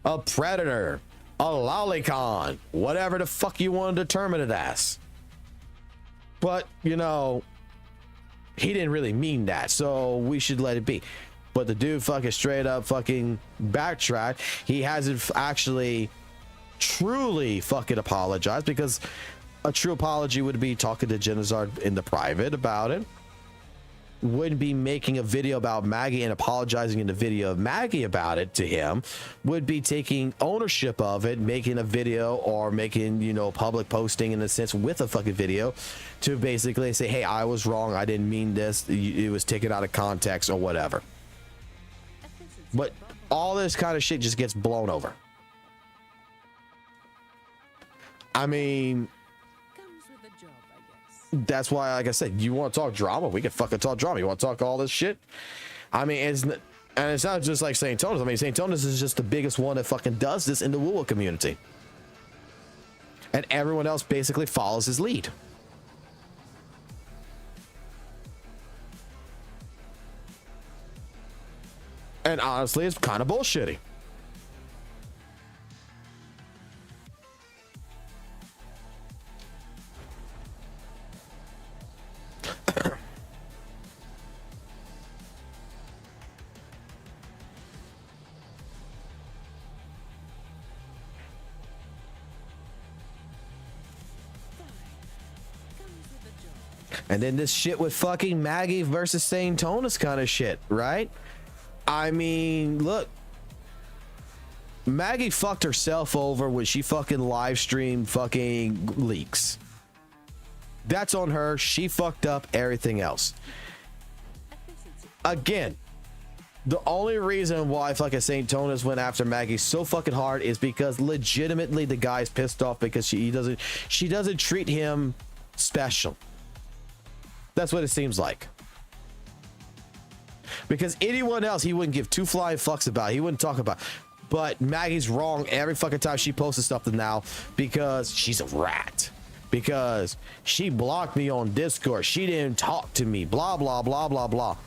a predator, a lolicon, whatever the fuck you want to determine it as. But you know, he didn't really mean that, so we should let it be. But the dude fucking straight up fucking backtracked. He hasn't actually truly fucking apologized, because a true apology would be talking to Genizard in the private about it, wouldn't be making a video about Maggie and apologizing in the video of Maggie about it to him, would be taking ownership of it, making a video or making, you know, public posting in a sense with a fucking video to basically say, hey, I was wrong, I didn't mean this, it was taken out of context or whatever. But all this kind of shit just gets blown over. I mean, that's why, like I said, you want to talk drama, we can fucking talk drama. You want to talk all this shit, I mean, it's not just like St. Tonus. I mean, St. Tonus is just the biggest one that fucking does this in the WUWA community, and everyone else basically follows his lead. And honestly, it's kind of bullshitty. And then this shit with fucking Maggie versus St. Tonus kind of shit, right? I mean, look, Maggie fucked herself over when she fucking live streamed fucking leaks. That's on her. She fucked up everything else. Again, the only reason why fucking St. Tonus went after Maggie so fucking hard is because legitimately the guy's pissed off because she doesn't treat him special. That's what it seems like. Because anyone else he wouldn't give 2 flying fucks about. He wouldn't talk about. But Maggie's wrong every fucking time she posts something now because she's a rat. Because she blocked me on Discord. She didn't talk to me. Blah, blah, blah, blah, blah.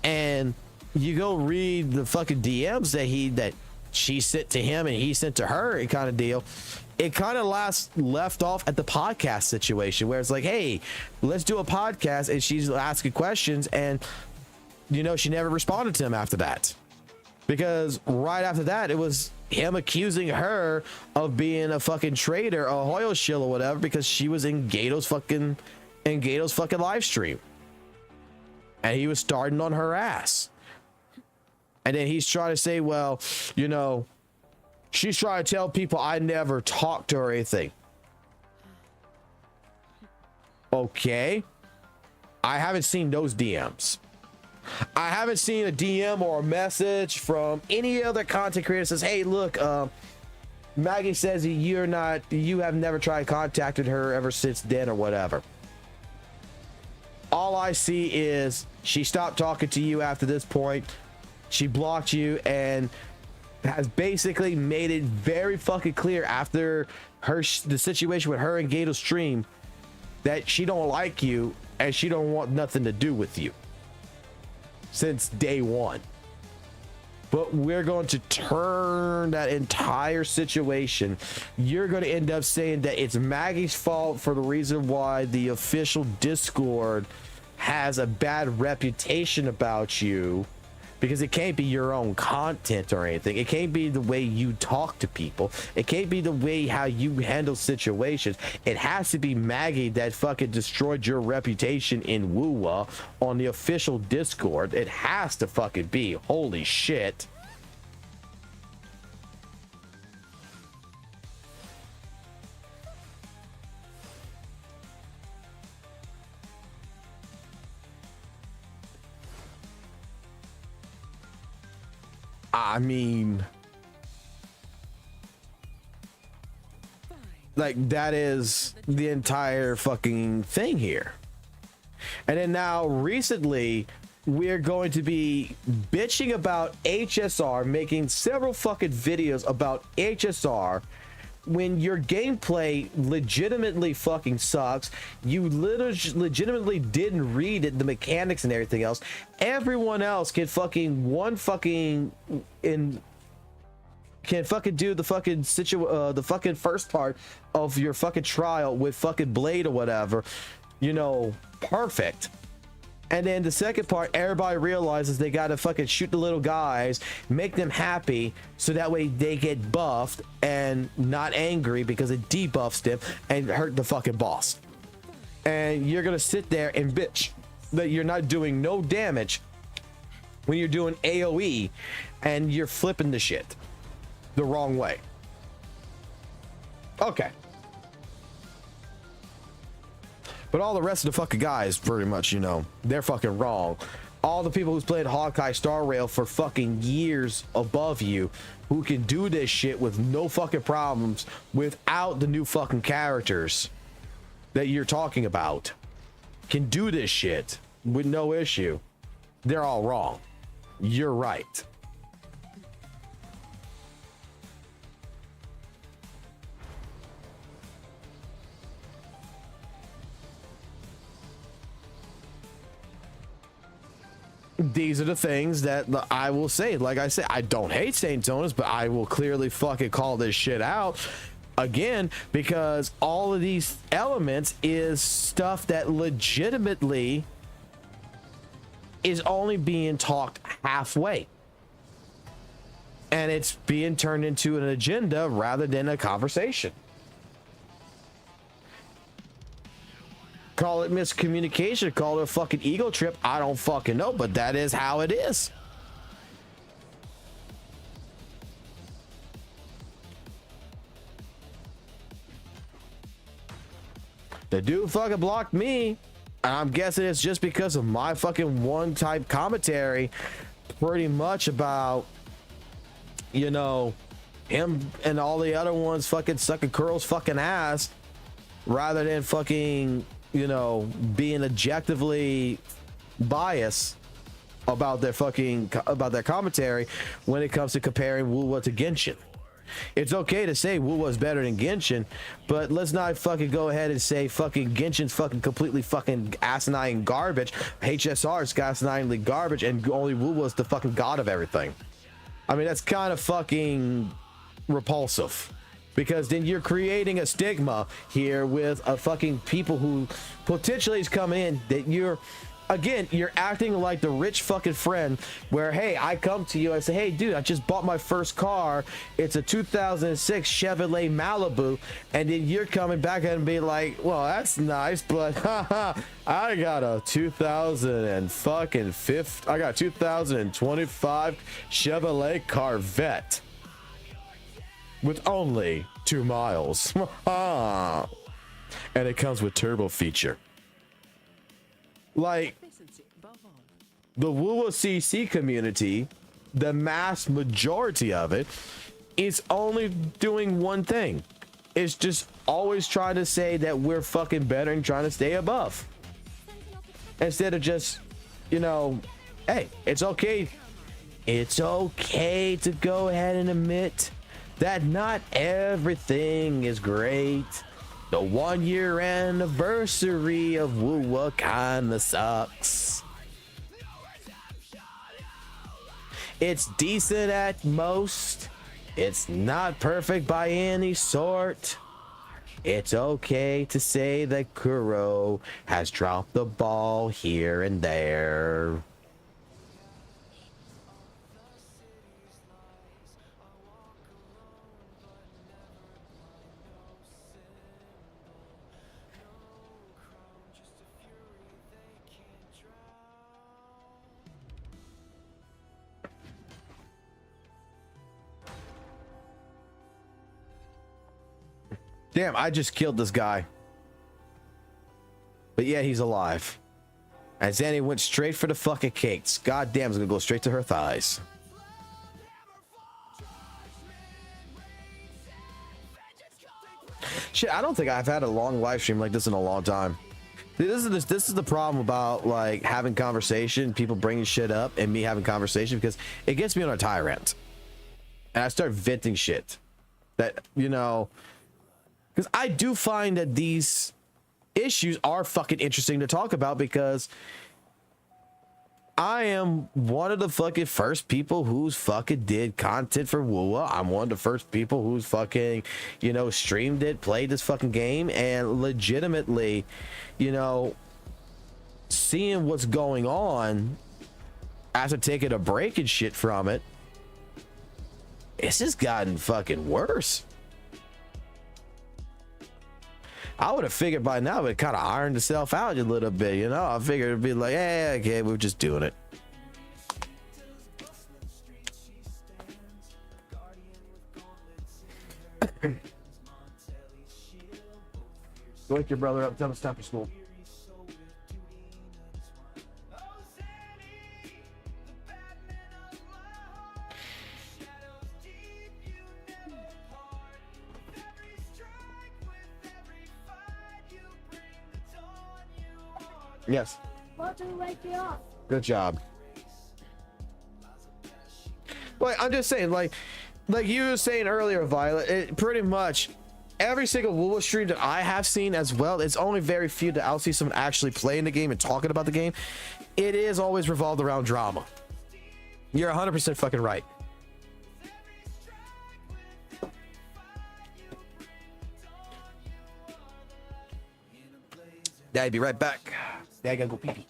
And you go read the fucking DMs that she sent to him and he sent to her, and kind of deal. It kind of left off at the podcast situation where it's like, hey, let's do a podcast, and she's asking questions, and you know, she never responded to him after that, because right after that it was him accusing her of being a fucking traitor, a Hoyle shill or whatever, because she was in Gato's fucking live stream and he was starting on her ass. And then he's trying to say, well, you know, she's trying to tell people I never talked to her or anything. Okay. I haven't seen those DMs. I haven't seen a DM or a message from any other content creator that says, hey, look, Maggie says you have never tried contacting her ever since then or whatever. All I see is she stopped talking to you after this point. She blocked you and has basically made it very fucking clear after the situation with her and Gato's stream that she don't like you and she don't want nothing to do with you since day one. But we're going to turn that entire situation. You're going to end up saying that it's Maggie's fault for the reason why the official Discord has a bad reputation about you, because it can't be your own content or anything. It can't be the way you talk to people. It can't be the way how you handle situations. It has to be Maggie that fucking destroyed your reputation in WUWA on the official Discord. It has to fucking be. Holy shit. I mean, like, that is the entire fucking thing here. And then now recently we're going to be bitching about HSR, making several fucking videos about HSR when your gameplay legitimately fucking sucks, you legitimately didn't read it, the mechanics and everything else, everyone else can fucking can fucking do the fucking the fucking first part of your fucking trial with fucking blade or whatever, you know, perfect. And then the second part, everybody realizes they gotta fucking shoot the little guys, make them happy, so that way they get buffed and not angry because it debuffs them and hurt the fucking boss. And you're gonna sit there and bitch that you're not doing no damage when you're doing AoE and you're flipping the shit the wrong way. Okay. But all the rest of the fucking guys, pretty much, you know, they're fucking wrong. All the people who's played Hawkeye Star Rail for fucking years above you, who can do this shit with no fucking problems without the new fucking characters that you're talking about, can do this shit with no issue. They're all wrong. You're right. These are the things that I will say. Like I said, I don't hate St. Jonas, but I will clearly fucking call this shit out again, because all of these elements is stuff that legitimately is only being talked halfway, and it's being turned into an agenda rather than a conversation. Call it miscommunication, call it a fucking ego trip, I don't fucking know, but that is how it is. The dude fucking blocked me, and I'm guessing it's just because of my fucking one type commentary, pretty much about, you know, him and all the other ones fucking sucking Curl's fucking ass, rather than fucking, you know, being objectively biased about their commentary when it comes to comparing WUWA to Genshin. It's okay to say WUWA is better than Genshin, but let's not fucking go ahead and say fucking Genshin's fucking completely fucking asinine garbage, HSR is asininely garbage, and only WUWA is the fucking god of everything. I mean, that's kind of fucking repulsive. Because then you're creating a stigma here with a fucking people who potentially is coming in that you're acting like the rich fucking friend where, hey, I come to you, I say, hey dude, I just bought my first car, it's a 2006 Chevrolet Malibu, and then you're coming back and be like, well, that's nice, but haha, I got a 2025 Chevrolet Corvette with only 2 miles. And it comes with turbo feature. Like, the WUWA CC community, the mass majority of it, is only doing one thing. It's just always trying to say that we're fucking better and trying to stay above. Instead of just, you know, hey, it's okay. It's okay to go ahead and admit that not everything is great. The 1-year anniversary of WUWA kinda sucks. It's decent at most. It's not perfect by any sort. It's okay to say that Kuro has dropped the ball here and there. Damn, I just killed this guy. But yeah, he's alive. And Zanny went straight for the fucking cakes. God damn, it's gonna go straight to her thighs. Shit, I don't think I've had a long live stream like this in a long time. This is the problem about like having conversation, people bringing shit up, and me having conversation, because it gets me on a tyrant. And I start venting shit that, you know, Because I do find that these issues are fucking interesting to talk about, because I am one of the fucking first people who's fucking did content for WUWA. I'm one of the first people who's fucking, you know, streamed it, played this fucking game, and legitimately, you know, seeing what's going on after taking a break and shit from it, it's just gotten fucking worse. I would have figured by now it kind of ironed itself out a little bit, you know. I figured it'd be like, hey, okay, we're just doing it. Wake your brother up, tell him to stop for school. Yes. Good job. Well, I'm just saying, like you were saying earlier, Violet, it pretty much every single WUWA stream that I have seen as well, it's only very few that I'll see someone actually playing the game and talking about the game. It is always revolved around drama. You're 100% fucking right. Daddy, be right back. Dad, gotta go pee pee.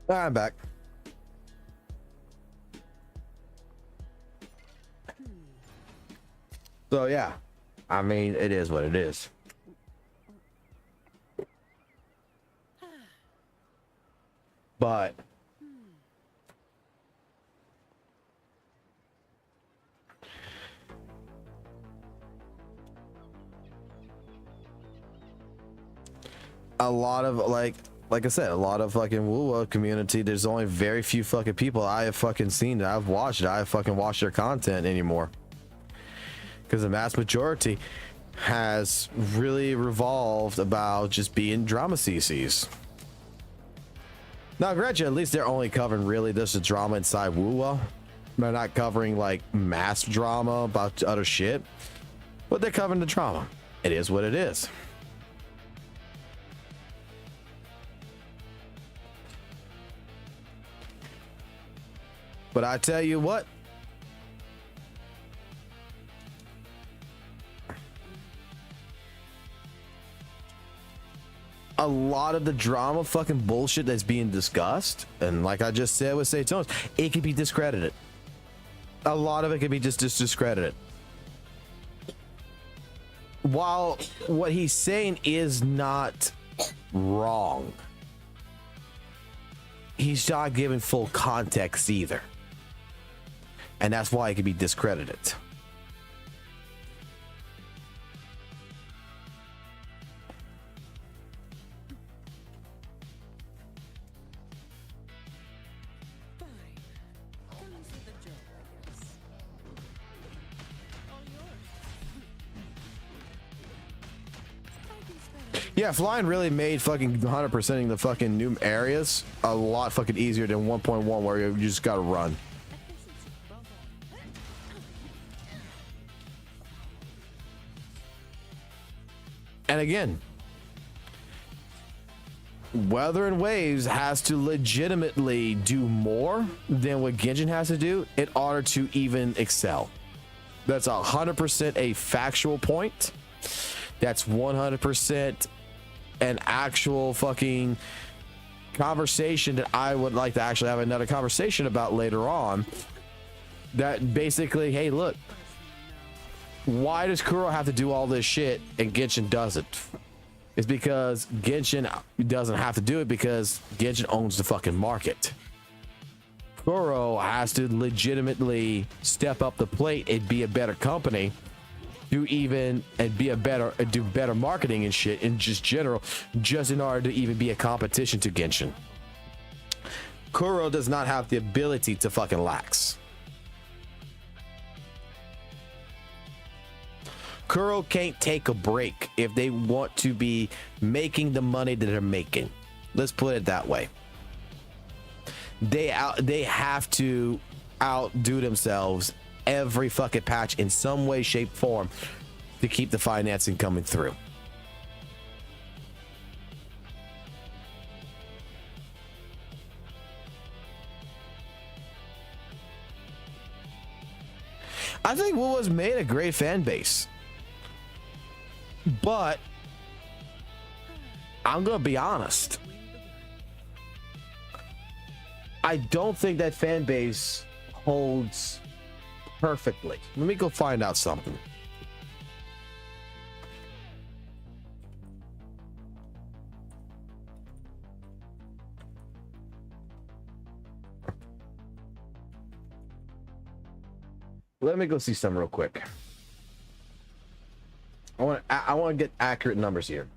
I'm back. So yeah, I mean, it is what it is. But a lot of like I said, a lot of fucking WUWA community, there's only very few fucking people I have fucking seen that I've watched. I have fucking watched their content anymore. Because the mass majority has really revolved about just being drama CCs. Now, granted, at least they're only covering really just the drama inside WUWA. They're not covering like mass drama about other shit. But they're covering the drama. It is what it is. But I tell you what, a lot of the drama fucking bullshit that's being discussed, and like I just said with Say Tones, it could be discredited. A lot of it could be just discredited. While what he's saying is not wrong, he's not giving full context either. And that's why it can be discredited. Yeah, flying really made fucking 100%ing the fucking new areas a lot fucking easier than 1.1 where you just gotta run. And again, Wuthering Waves has to legitimately do more than what Genshin has to do in order to even excel. That's 100% a factual point. That's 100% an actual fucking conversation that I would like to actually have another conversation about later on. That basically, hey, look, why does Kuro have to do all this shit and Genshin doesn't? It's because Genshin doesn't have to do it because Genshin owns the fucking market. Kuro has to legitimately step up the plate and be a better company do better marketing and shit in just general, just in order to even be a competition to Genshin. Kuro does not have the ability to fucking lax. Kuro can't take a break if they want to be making the money that they're making. Let's put it that way. They have to outdo themselves every fucking patch in some way, shape, form to keep the financing coming through. I think WUWA's made a great fan base, but I'm gonna be honest, I don't think that fan base holds perfectly. Let me go find out something. Let me go see some real quick. I want to get accurate numbers here.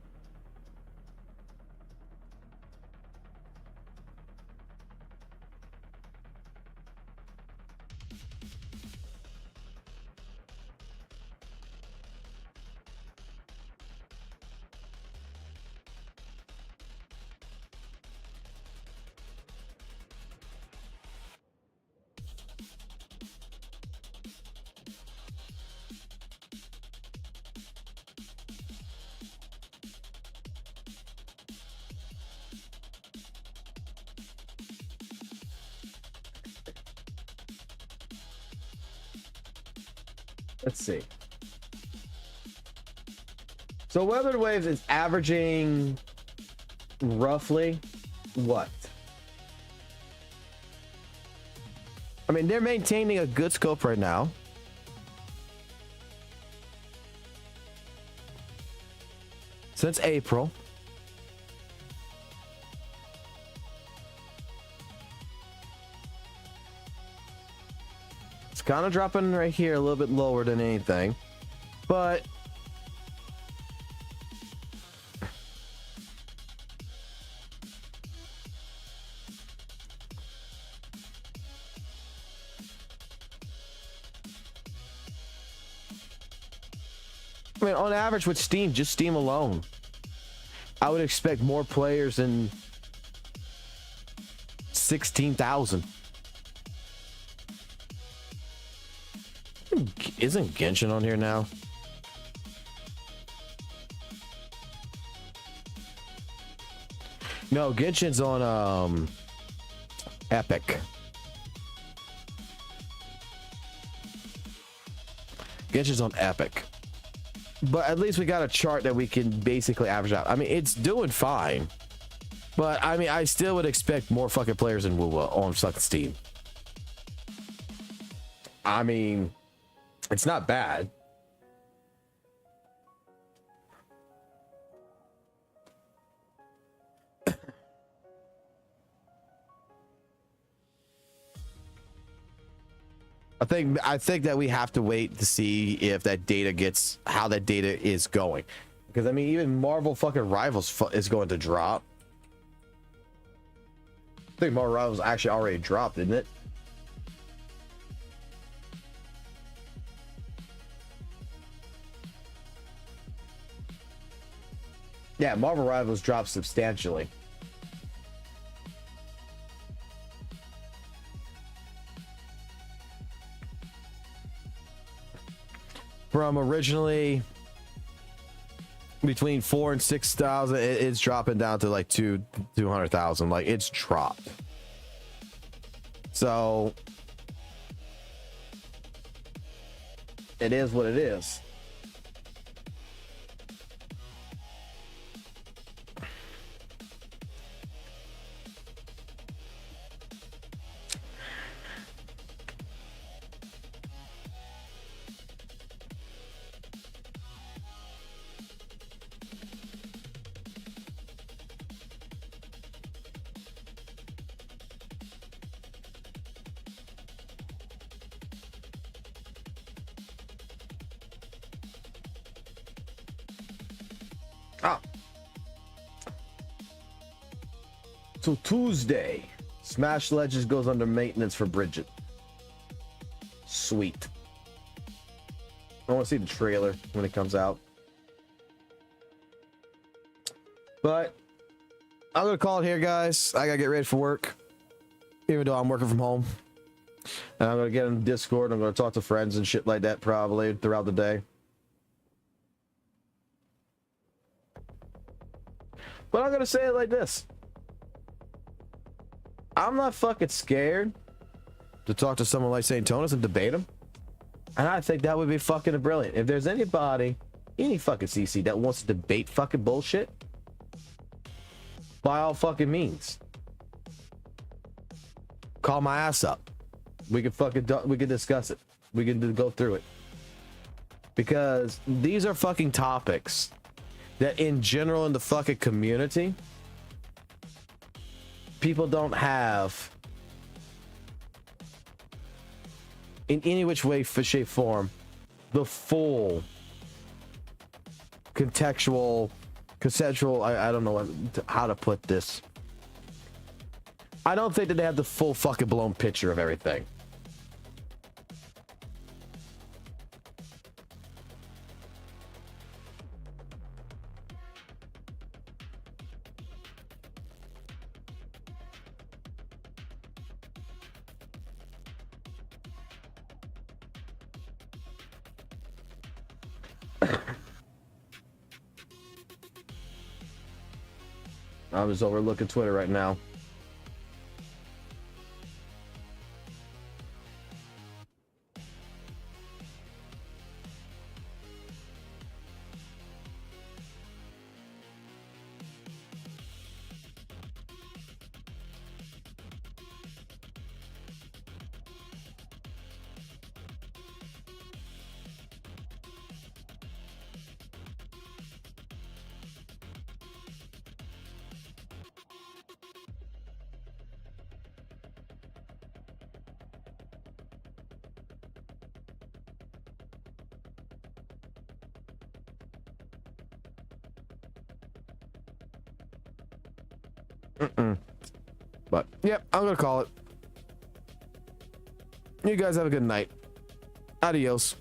Let's see. So Wuthering Waves is averaging roughly what? I mean, they're maintaining a good scope right now. Since April. It's kind of dropping right here a little bit lower than anything, but I mean, on average with Steam, just Steam alone, I would expect more players than 16,000. Isn't Genshin on here now? No, Genshin's on Epic. Genshin's on Epic. But at least we got a chart that we can basically average out. I mean, it's doing fine. But I mean, I still would expect more fucking players than WUWA on fucking Steam. I mean, it's not bad. I think that we have to wait to see if that data gets, how that data is going, because I mean, even Marvel fucking Rivals is going to drop. I think Marvel Rivals actually already dropped, didn't it? Yeah, Marvel Rivals dropped substantially. From originally between 4 and 6,000. It's dropping down to like 200,000. Like it's dropped. So it is what it is. So Tuesday, Smash Legends goes under maintenance for Bridget. Sweet. I want to see the trailer when it comes out. But I'm going to call it here, guys. I got to get ready for work, even though I'm working from home. And I'm going to get in Discord. I'm going to talk to friends and shit like that probably throughout the day. But I'm going to say it like this. I'm not fucking scared to talk to someone like St. Tonus and debate him. And I think that would be fucking brilliant. If there's anybody, any fucking CC that wants to debate fucking bullshit, by all fucking means, call my ass up. We can discuss it. We can go through it. Because these are fucking topics that in general in the fucking community, people don't have in any which way, shape, form, the full conceptual, I don't know how to put this. I don't think that they have the full fucking blown picture of everything. I'm just overlooking Twitter right now. But yep, I'm gonna call it. You guys have a good night. Adios.